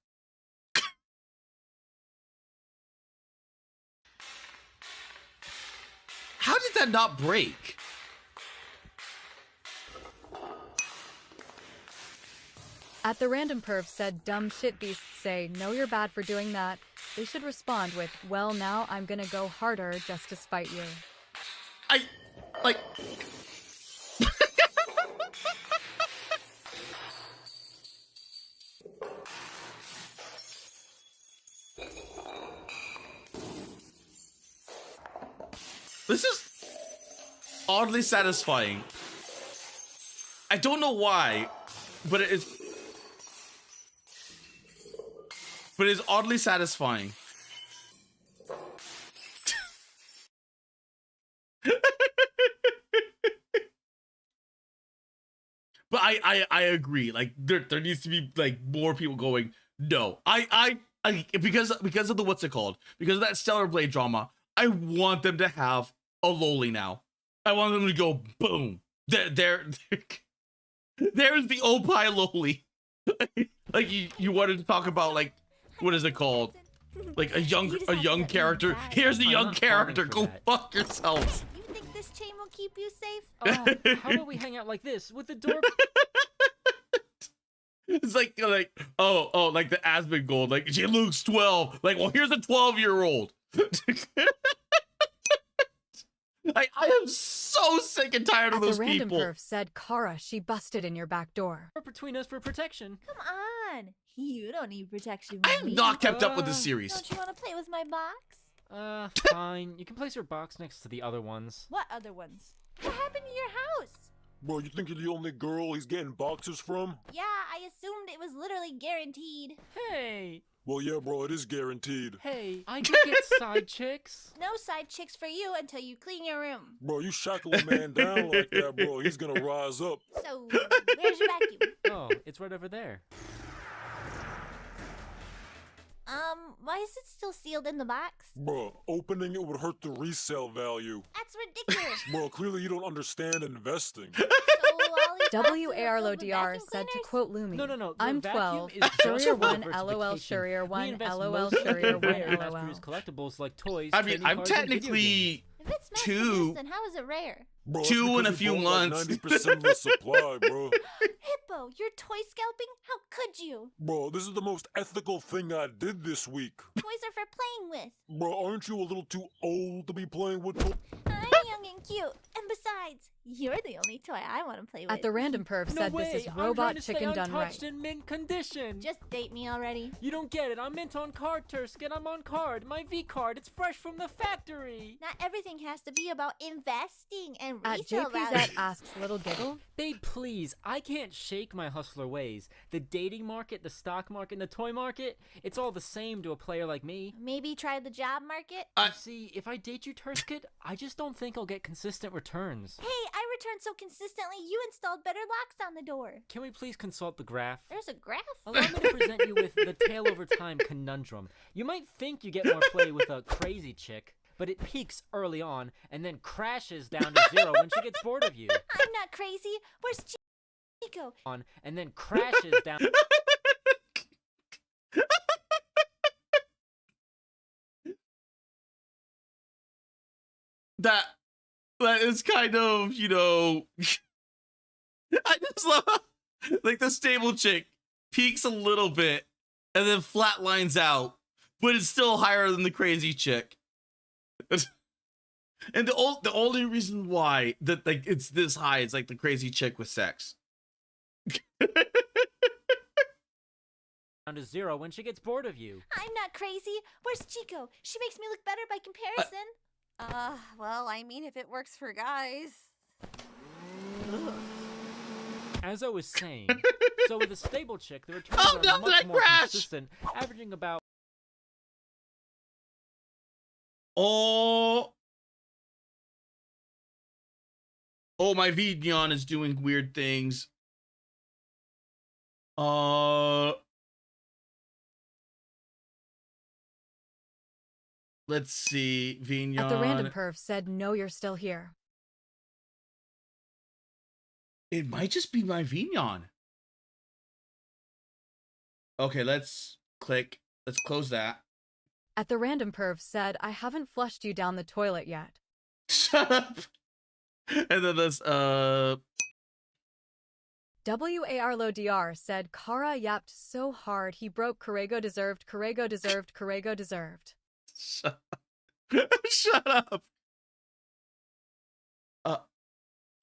How did that not break? At the random perv said dumb shit beasts say, no, you're bad for doing that. They should respond with, well, now I'm gonna go harder just to spite you. This is oddly satisfying. I don't know why, but it is oddly satisfying. But I agree. Like there needs to be like more people going, no. I because of the what's it called? Because of that Stellar Blade drama, I want them to have a loli now. I want them to go boom. There's the Opie loli. Like you wanted to talk about like what is it called? Like a young character. Here's the young character. Go fuck yourself. You think this chain will keep you safe? How about we hang out like this with the door? It's like like the Asmongold. Like she looks 12. Like, well, here's a 12-year-old. I am so sick and tired of those people. The random perv said, Kara, she busted in your back door. Between us for protection. Come on. You don't need protection. I have not kept up with the series. Don't you want to play with my box? Fine. You can place your box next to the other ones. What other ones? What happened to your house? Bro, you think you're the only girl he's getting boxes from? Yeah, I assumed it was literally guaranteed. Hey, Well, yeah, bro, it is guaranteed. Hey, I can get side chicks. No side chicks for you until you clean your room. Bro, you shackle a man down like that, bro, he's gonna rise up. So, where's your vacuum? Oh, it's right over there. Why is it still sealed in the box? Bro, opening it would hurt the resale value. That's ridiculous. Bro, clearly you don't understand investing. WARLODR said to quote Lumi, No. I'm vacuum 12, is just Shurier 1, diversification. LOL, Shurier We 1, invest LOL, mostly in Shurier 1, rare LOL. mass-produced collectibles like toys. I mean, trading I'm cards, and video technically If it's mass two. produced, then how is it rare? Bro, Two in a few months. 90% of the supply, bro. Hippo, you're toy scalping? How could you? Bro, this is the most ethical thing I did this week. Toys are for playing with. Bro, aren't you a little too old to be playing with toys? I'm young and cute. And besides, you're the only toy I want to play with. At the random perv said this is robot chicken done right. In mint condition. Just date me already. You don't get it. I'm mint on card, Turskin. I'm on card. My V card. It's fresh from the factory. Not everything has to be about investing and At resale JPZ value. asks Little Giggle, Babe, please. I can't shake my hustler ways. The dating market, the stock market, and the toy market, it's all the same to a player like me. Maybe try the job market? You see, if I date you, Turskin, I just don't think I'll get consistent returns. Hey, I return so consistently you installed better locks on the door. Can we please consult the graph? There's a graph? Allow me to present you with the tail over time conundrum. You might think you get more play with a crazy chick, but it peaks early on and then crashes down to zero when she gets bored of you. I'm not crazy. Where's Chico? On and then crashes down. That is kind of, you know, I just love like the stable chick peaks a little bit and then flatlines out, but it's still higher than the crazy chick. And the only reason why that like it's this high is like the crazy chick with sex. Down to zero when she gets bored of you. I'm not crazy. Where's Chico? She makes me look better by comparison. Well, I mean, if it works for guys. As I was saying, so with a stable chick, the returns are much more consistent, averaging about. Oh, my Vignon is doing weird things. Let's see, Vignon. At the random perv said, no, you're still here. It might just be my Vignon. Okay, let's click. Let's close that. At the random perv said, I haven't flushed you down the toilet yet. Shut up. And then let's WARLODR said, Kara yapped so hard he broke Corrego deserved, Corrego deserved, Corrego deserved. Shut up.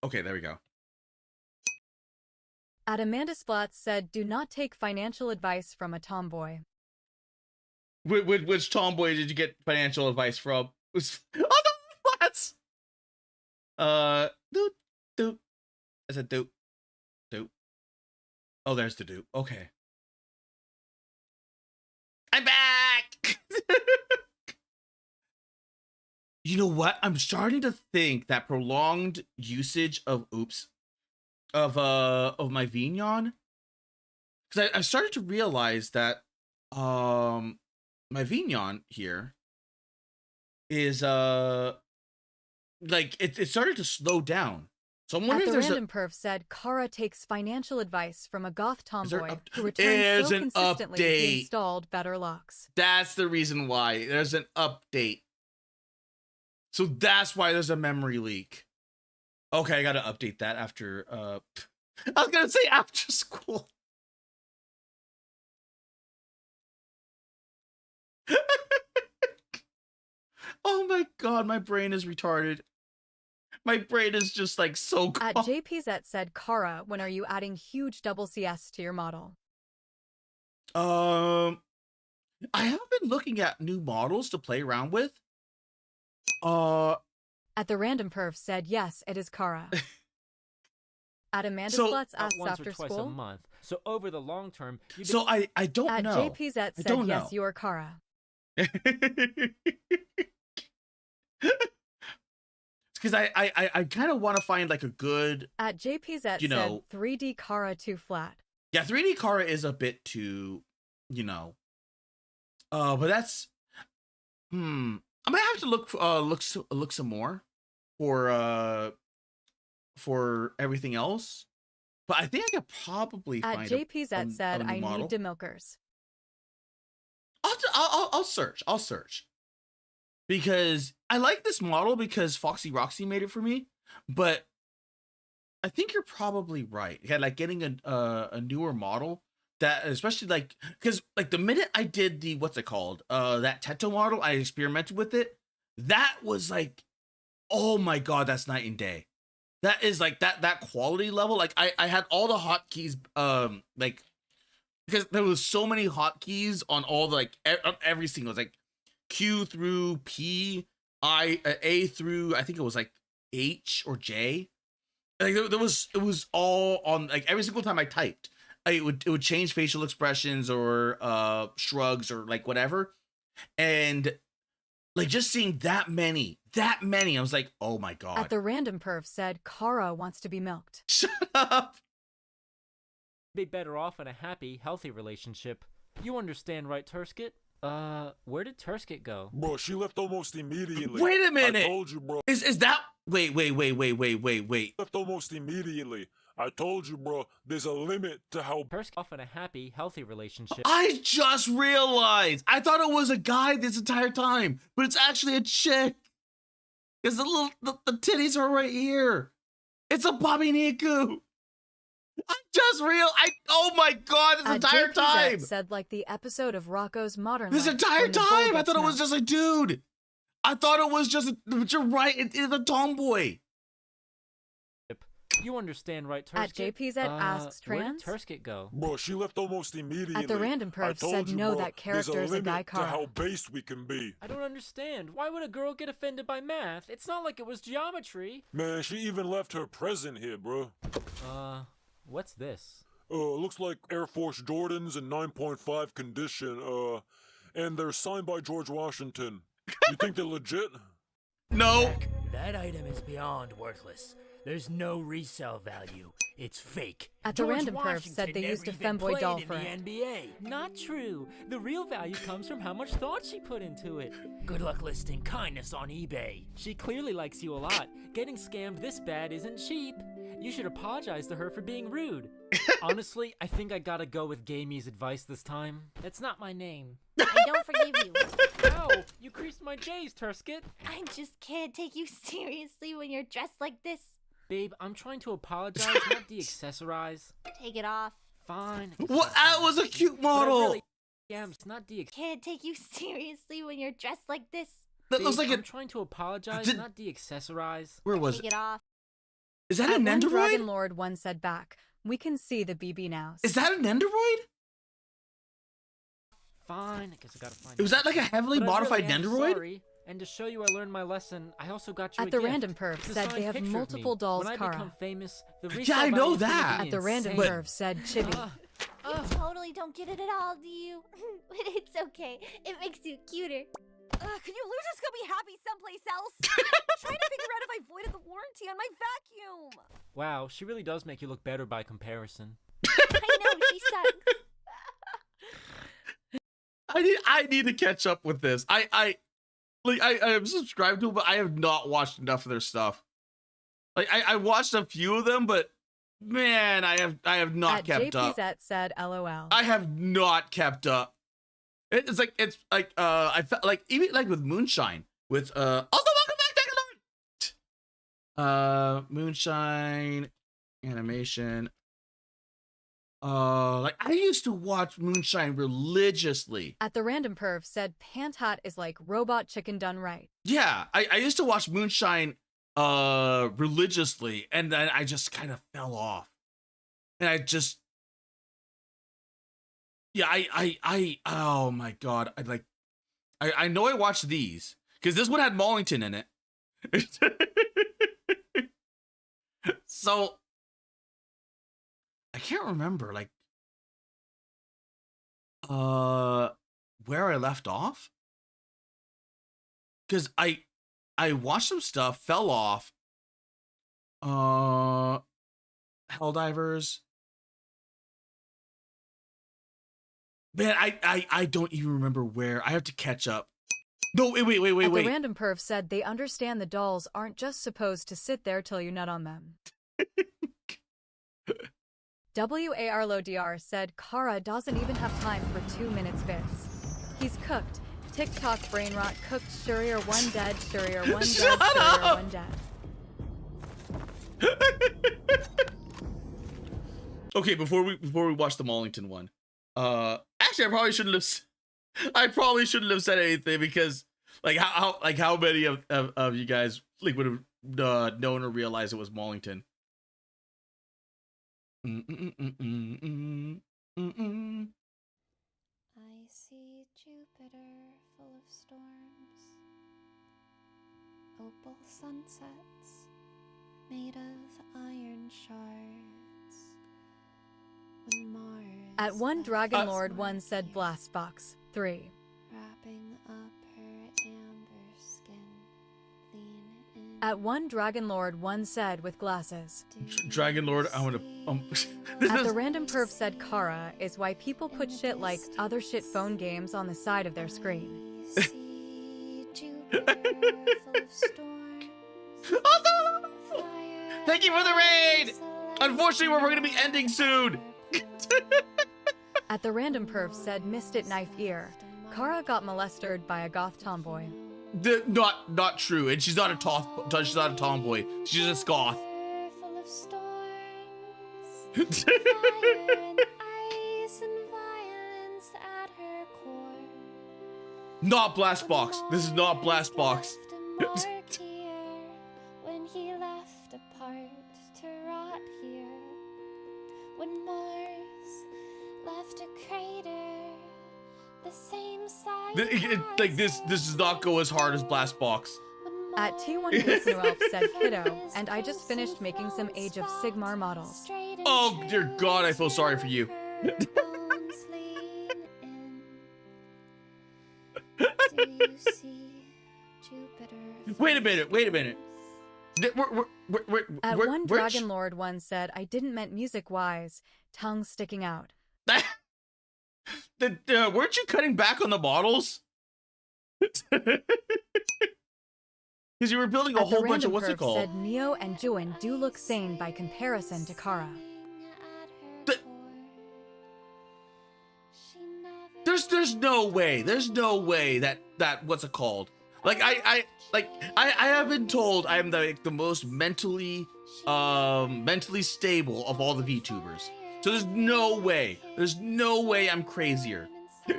Okay, there we go. At Amanda Splats said, do not take financial advice from a tomboy. Which tomboy did you get financial advice from? Was the Splats. Doot. I said doot. Oh, there's the doot. Okay. I'm back. You know what? I'm starting to think that prolonged usage of my Vignon, because I started to realize that my Vignon here is like it started to slow down. So I'm wondering At the if there's random perv said, Kara takes financial advice from a goth tomboy who returns There's so an consistently update. he installed better locks. That's the reason why there's an update. So that's why there's a memory leak. Okay, I gotta update that after I was gonna say after school. Oh my god, my brain is retarded. My brain is just like so At JPZ said, Kara, when are you adding huge double CS to your model? I have been looking at new models to play around with. At the random perv said, yes, it is Kara. At Amanda So- Sluts About asks once after or twice school. a month. So over the long term, you So I don't At know. JPZ I said don't yes, know. you are Kara. Because I kind of want to find like a good, At JPZ you know, said 3D Kara too flat. yeah, 3D Kara is a bit too, but that's, I might have to look some more for everything else. But I think I could probably At find JPZ said a new I model. need demilkers. I'll search because I like this model because Foxy Roxy made it for me, but I think you're probably right. Yeah, like getting a newer model that, especially like, because like the minute I did the what's it called, that Teto model, I experimented with it. That was like, oh my god, that's night and day. That is like that quality level. Like I had all the hotkeys, like, because there was so many hotkeys on all the like on every single, like Q through P, A through I think it was like H or J. Like it was all on, like every single time I typed, it would change facial expressions or shrugs or like whatever, and like just seeing that many, I was like, oh my god. At the random perv said Kara wants to be milked. Shut up. be better off in a happy, healthy relationship. You understand, right, Tursket? Where did Tursket go? Bro, she left almost immediately. Wait a minute. I told you, bro. Is that wait. Left almost immediately. I told you, bro. There's a limit to how Tursket off in a happy, healthy relationship. I just realized. I thought it was a guy this entire time, but it's actually a chick. Because the titties are right here. It's a Bobby Niku. I just oh my god, this At entire JPZ time. said like the episode of Rocco's Modern This Life entire when the bull time. I gets thought it was milked. just a dude. I thought it was just but you're right, it's a tomboy. You understand, right, Tursket? At JPZ asks Where trans. did Tursket go? Bro, she left almost immediately. At the random I perv told said you, no, bro, that there's character is a limit guy to Kara. how based we can be. I don't understand. Why would a girl get offended by math? It's not like it was geometry. Man, she even left her present here, bro. What's this? Looks like Air Force Jordans in 9.5 condition, and they're signed by George Washington. You think they're legit? No. Heck, that item is beyond worthless. There's no resale value. It's fake. At the George random perv Washington said they never used a even femboy played doll in for the it. NBA. Not true. The real value comes from how much thought she put into it. Good luck listing kindness on eBay. She clearly likes you a lot. Getting scammed this bad isn't cheap. You should apologize to her for being rude. Honestly, I think I gotta go with Gamey's advice this time. That's not my name. I don't forgive you. Ow! You creased my J's, Tursket. I just can't take you seriously when you're dressed like this. Babe, I'm trying to apologize, not de-accessorize. Take it off. Fine. What? That was a cute But I model. really am. It's not Can't take you seriously when you're dressed like this. That looks like I'm it. trying to apologize, not de-accessorize. Where was Take it? it off. Is that an One Dragon Nendoroid? Lord one said back, we can see the BB now. Is that an Nendoroid? Fine, I guess I gotta find Was that like a heavily But I modified really am Nendoroid? sorry. And to show you I learned my lesson, I also got you At a the gift. random perv It's a said signed they have picture of multiple me. dolls When I Kara. become famous, the Yeah, resale I know value is gonna that. be At the random insane. perv said Chibi. You totally don't get it at all, do you? But it's okay. It makes you cuter. Can you losers go be happy someplace else? Trying to figure out if I voided the warranty on my vacuum. Wow, she really does make you look better by comparison. I know, she sucks. I need to catch up with this. I am subscribed to it, but I have not watched enough of their stuff. Like I watched a few of them, but man, I have not At kept up. JPZ said LOL. I have not kept up. It's like I felt like even like with Moonshine with also welcome back, Lord. Moonshine animation. Like I used to watch Moonshine religiously. At the random perv said Pant Hat is like robot chicken done right. Yeah, I used to watch Moonshine religiously, and then I just kind of fell off. And I just I oh my god, I know I watched these because this one had Mollington in it. So can't remember like where I left off. Because I watched some stuff, fell off. Helldivers. Man, I don't even remember where. I have to catch up. No, wait. The random perv said they understand the dolls aren't just supposed to sit there till you nut on them. WARLODR said Kara doesn't even have time for 2 minutes vids. He's cooked. TikTok brain rot cooked. Shurier 1 dead. Shurier 1 dead. Shurier 1 dead. Okay, before we watch the Mollington one, actually I probably shouldn't have said anything because how many of you guys like would have known or realized it was Mollington. I see Jupiter full of storms, opal sunsets made of iron shards. When Mars At one Dragon Lord, one said Blast Box 3. wrapping up her amber skin, lean in. At one Dragon Lord, one said with glasses. Dragon Lord, I want to. At the random perv said Kara is why people put shit like other shit phone games on the side of their screen. Thank you for the raid! Unfortunately, we're going to be ending soon. At the random perv said missed it knife ear. Kara got molested by a goth tomboy. Not true, and she's not a tomboy. She's just goth. Full of storms, fire and ice and violence at her core. Not Blast Box. This is not Blast Box. Mark here when he left apart to rot here. When Mars left a crater the same size. Like this does not go as hard as Blast Box. At T1K said kiddo, and I just finished making some Age of Sigmar models. Oh dear God, I feel sorry for you. Wait a minute. At one Dragon Lord, one said I didn't meant music-wise, tongue sticking out. Weren't you cutting back on the models? Because you were building a whole bunch of what's it called? Said Neo and Juin do look sane by comparison to Kara. There's no way. There's no way that what's it called? Like I have been told I am the most mentally stable of all the VTubers. So there's no way. There's no way I'm crazier. She'd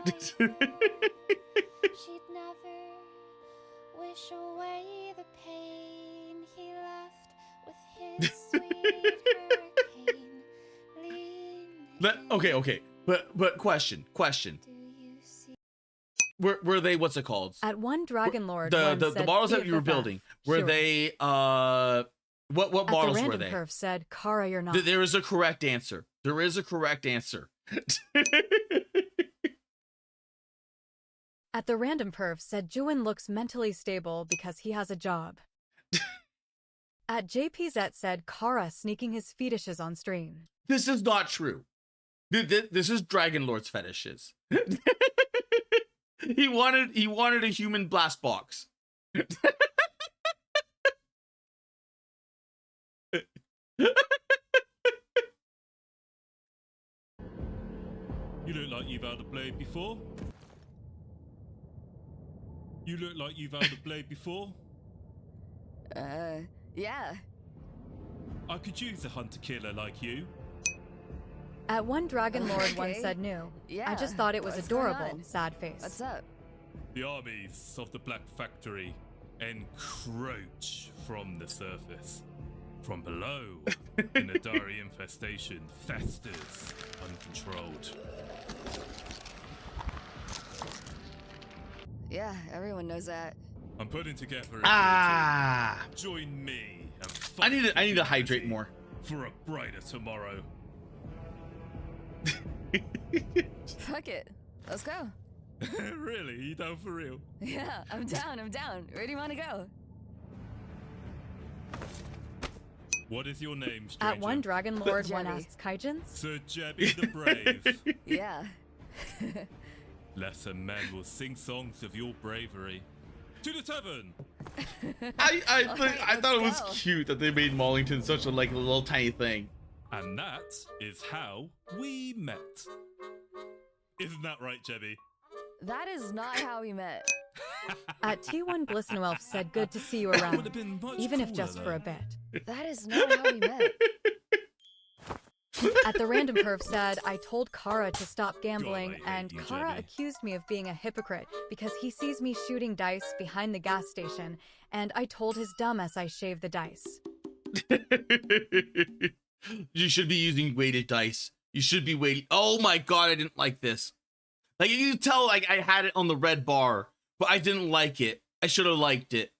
never wish away the pain he left with his sweet hurricane. Okay. But question. Were they what's it called? At one Dragon Lord, the models that you were building, were they what models were they? Perf said, Kara, you're not. There is a correct answer. There is a correct answer. At the random perf said Juin looks mentally stable because he has a job. At JPZ said Kara sneaking his fetishes on stream. This is not true. This is Dragon Lord's fetishes. He wanted a human blast box. You look like you've held a blade before. Yeah. I could use a hunter-killer like you. At one Dragon Lord, one said new. Yeah. I just thought it was What's adorable, going on? sad face. What's up? The armies of the Black Factory encroach from the surface. From below, in the Dari infestation festers uncontrolled. Yeah, everyone knows that. I'm putting together a team. Join me and I need to hydrate more. For a brighter tomorrow. Fuck it. Let's go. Really? You down for real? Yeah, I'm down. Where do you want to go? What is your name, stranger? At one Dragon Lord, one Jebby. asks Kaijins. Sir Jebby the Brave. Yeah. Lesser men will sing songs of your bravery. To the tavern! I thought it was cute that they made Mollington such a like little tiny thing. And that is how we met. Isn't that right, Jebby? That is not how we met. At T1 Glistenwelf said good to see you around, even if just for a bit. That is not how we met. At the Random Perv said, I told Kara to stop gambling, God, I hate and you, Kara Jebby. accused me of being a hypocrite because he sees me shooting dice behind the gas station, and I told his dumbass I shaved the dice. You should be using weighted dice. You should be waiting. Oh my god, I didn't like this. Like you can tell, like I had it on the red bar, but I didn't like it. I should have liked it.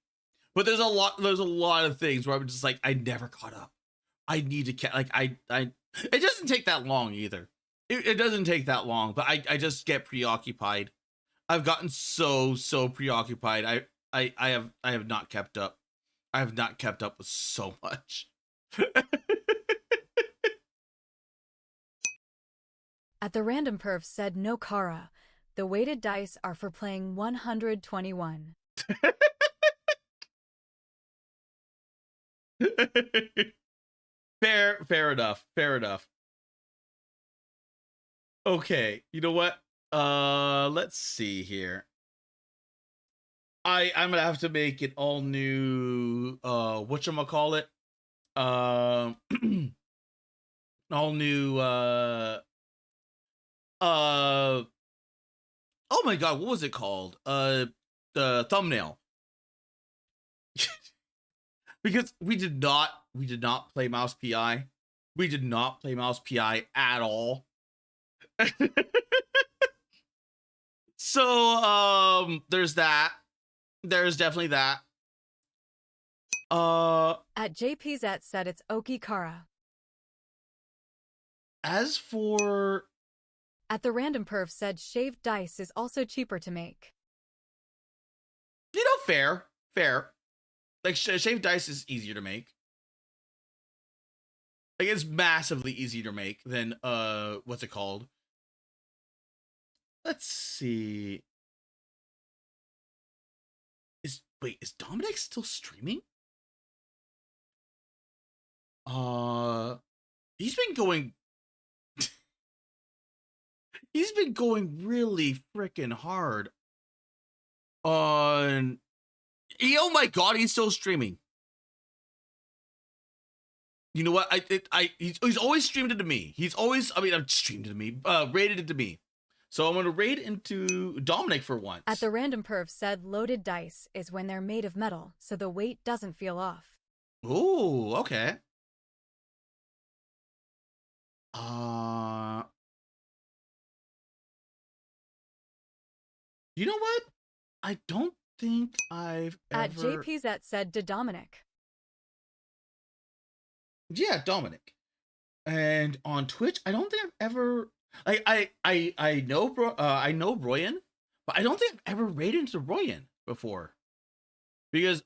But there's a lot of things where I'm just like, I never caught up. I need to it doesn't take that long either. It doesn't take that long, but I just get preoccupied. I've gotten so preoccupied. I have not kept up. I have not kept up with so much. At the Random Perv said, no Kara. The weighted dice are for playing 121. Fair enough. Okay, you know what? Let's see here. I'm gonna have to make an all new whatchamacallit? All new oh my god, what was it called? The thumbnail. Because we did not play Mouse PI. We did not play Mouse PI at all. So there's that. There's definitely that. At JPZ said it's Oki Kara. As for At the Random Perv said shaved dice is also cheaper to make. you know, fair. Like shaved dice is easier to make. Like it's massively easier to make than what's it called? Let's see. Is Dominic still streaming? He's been going he's been going really freaking hard on oh my god, he's still streaming. You know what? He's always streamed it to me. He's always streamed it to me, rated it to me. So I'm gonna raid into Dominic for once. At the Random Perv said loaded dice is when they're made of metal, so the weight doesn't feel off. Ooh, okay. You know what? I don't think I've ever... At JPZ said to Dominic. Yeah, Dominic. And on Twitch, I don't think I've ever... I know Royan, but I don't think I've ever raided into Royan before. Because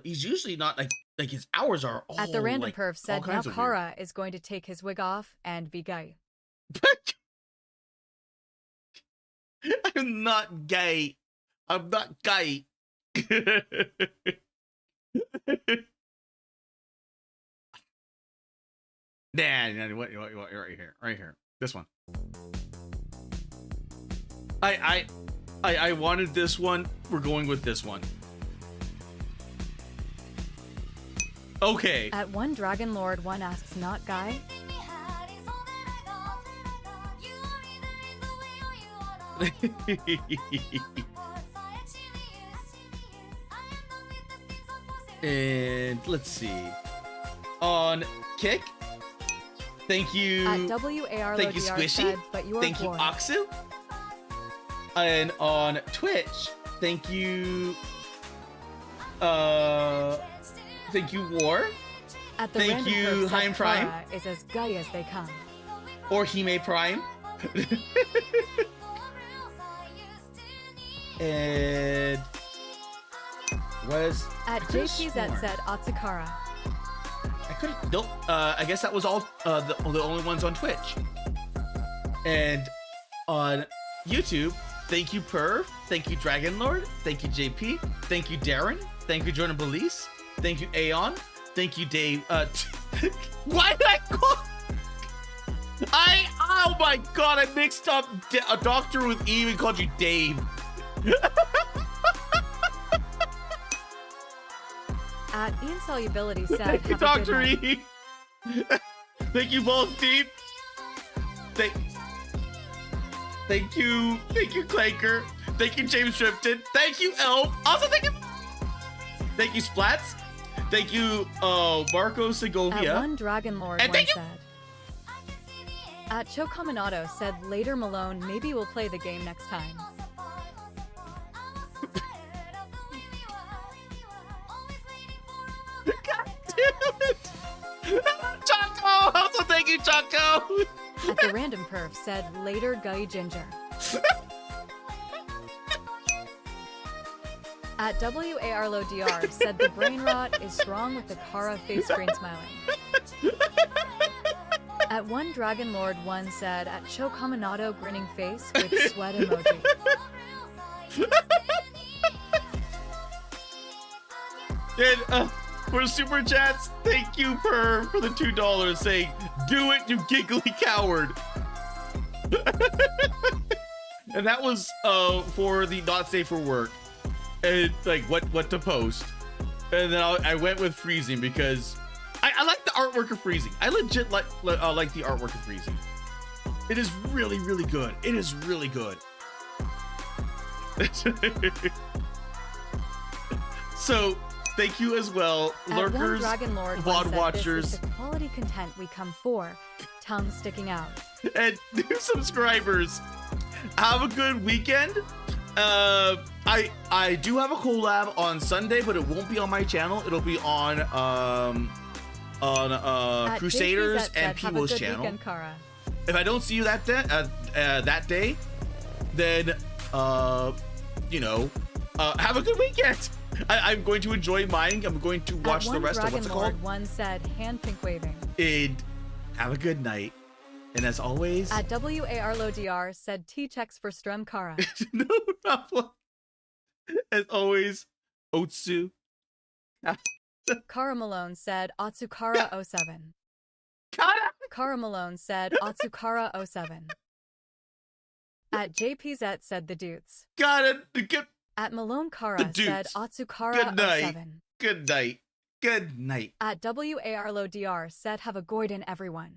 he's usually not like his hours are all At the Random like, Perv said now Kara is going to take his wig off and be gay. I'm not gay. I'm not gay. Nah, what right here. This one. I wanted this one. We're going with this one. Okay. At one Dragon Lord, one asks not guy. And let's see. On Kick, thank you. At WAR thank you, Squishy. Said, but you are thank bored. you, Oxu. And on Twitch, thank you. Thank you, War. At the thank Random you, Perv said Heim Prime. Kara is as gay as they come. Or Hime Prime. And was at JPZ said Atsukara. I couldn't. Nope. I guess that was all the only ones on Twitch. And on YouTube, thank you Perv, thank you Dragon Lord, thank you JP, thank you Darren, thank you Jordan Belize, thank you Aeon, thank you Dave. Why did I call? Oh my god! I mixed up a doctor with Eve and called you Dave. At Insolubility said, have a Dr. good night. E. Thank you both, Steve. Thank you, Clanker. Thank you, James Drifton. Thank you, Elf. Also, thank you, Splats. Thank you, Marco Segovia. At One Dragon Lord And one thank you. said. At Chocominato said, later Malone, maybe we'll play the game next time. God damn it! Choco! Also, thank you, Choco! At the Random Perf said, later Guy Ginger. At WARLODR said, the brain rot is strong with the Kara face screen smiling. At One Dragon Lord 1 said, at Chocominato grinning face with sweat emoji. And for super chats, thank you for the $2 saying, "Do it, you giggly coward." And that was for the not safe for work and like what to post. And then I went with freezing because I like the artwork of freezing. I legit like the artwork of freezing. It is really, really good. It is really good. So thank you as well, lurkers, VOD watchers, this is the quality content we come for. Tongue sticking out. And new subscribers. Have a good weekend. I do have a collab on Sunday, but it won't be on my channel. It'll be on Crusaders and Piwo's channel. Weekend, Kara. If I don't see you that day, then have a good weekend. I'm going to enjoy mine. I'm going to watch the rest of what's it called. One said, hand pink waving. And have a good night. And as always, at WARLODR said, T checks for Strum Kara. No problem. As always, Otsu. Kara Malone said, Atsukara 07. Kara Malone said, Atsukara 07. At JPZ said, the Doots. Got it. At Malone Kara said, Atsukara 07. Good night. Good night. At WARLODR said, have a goiden everyone.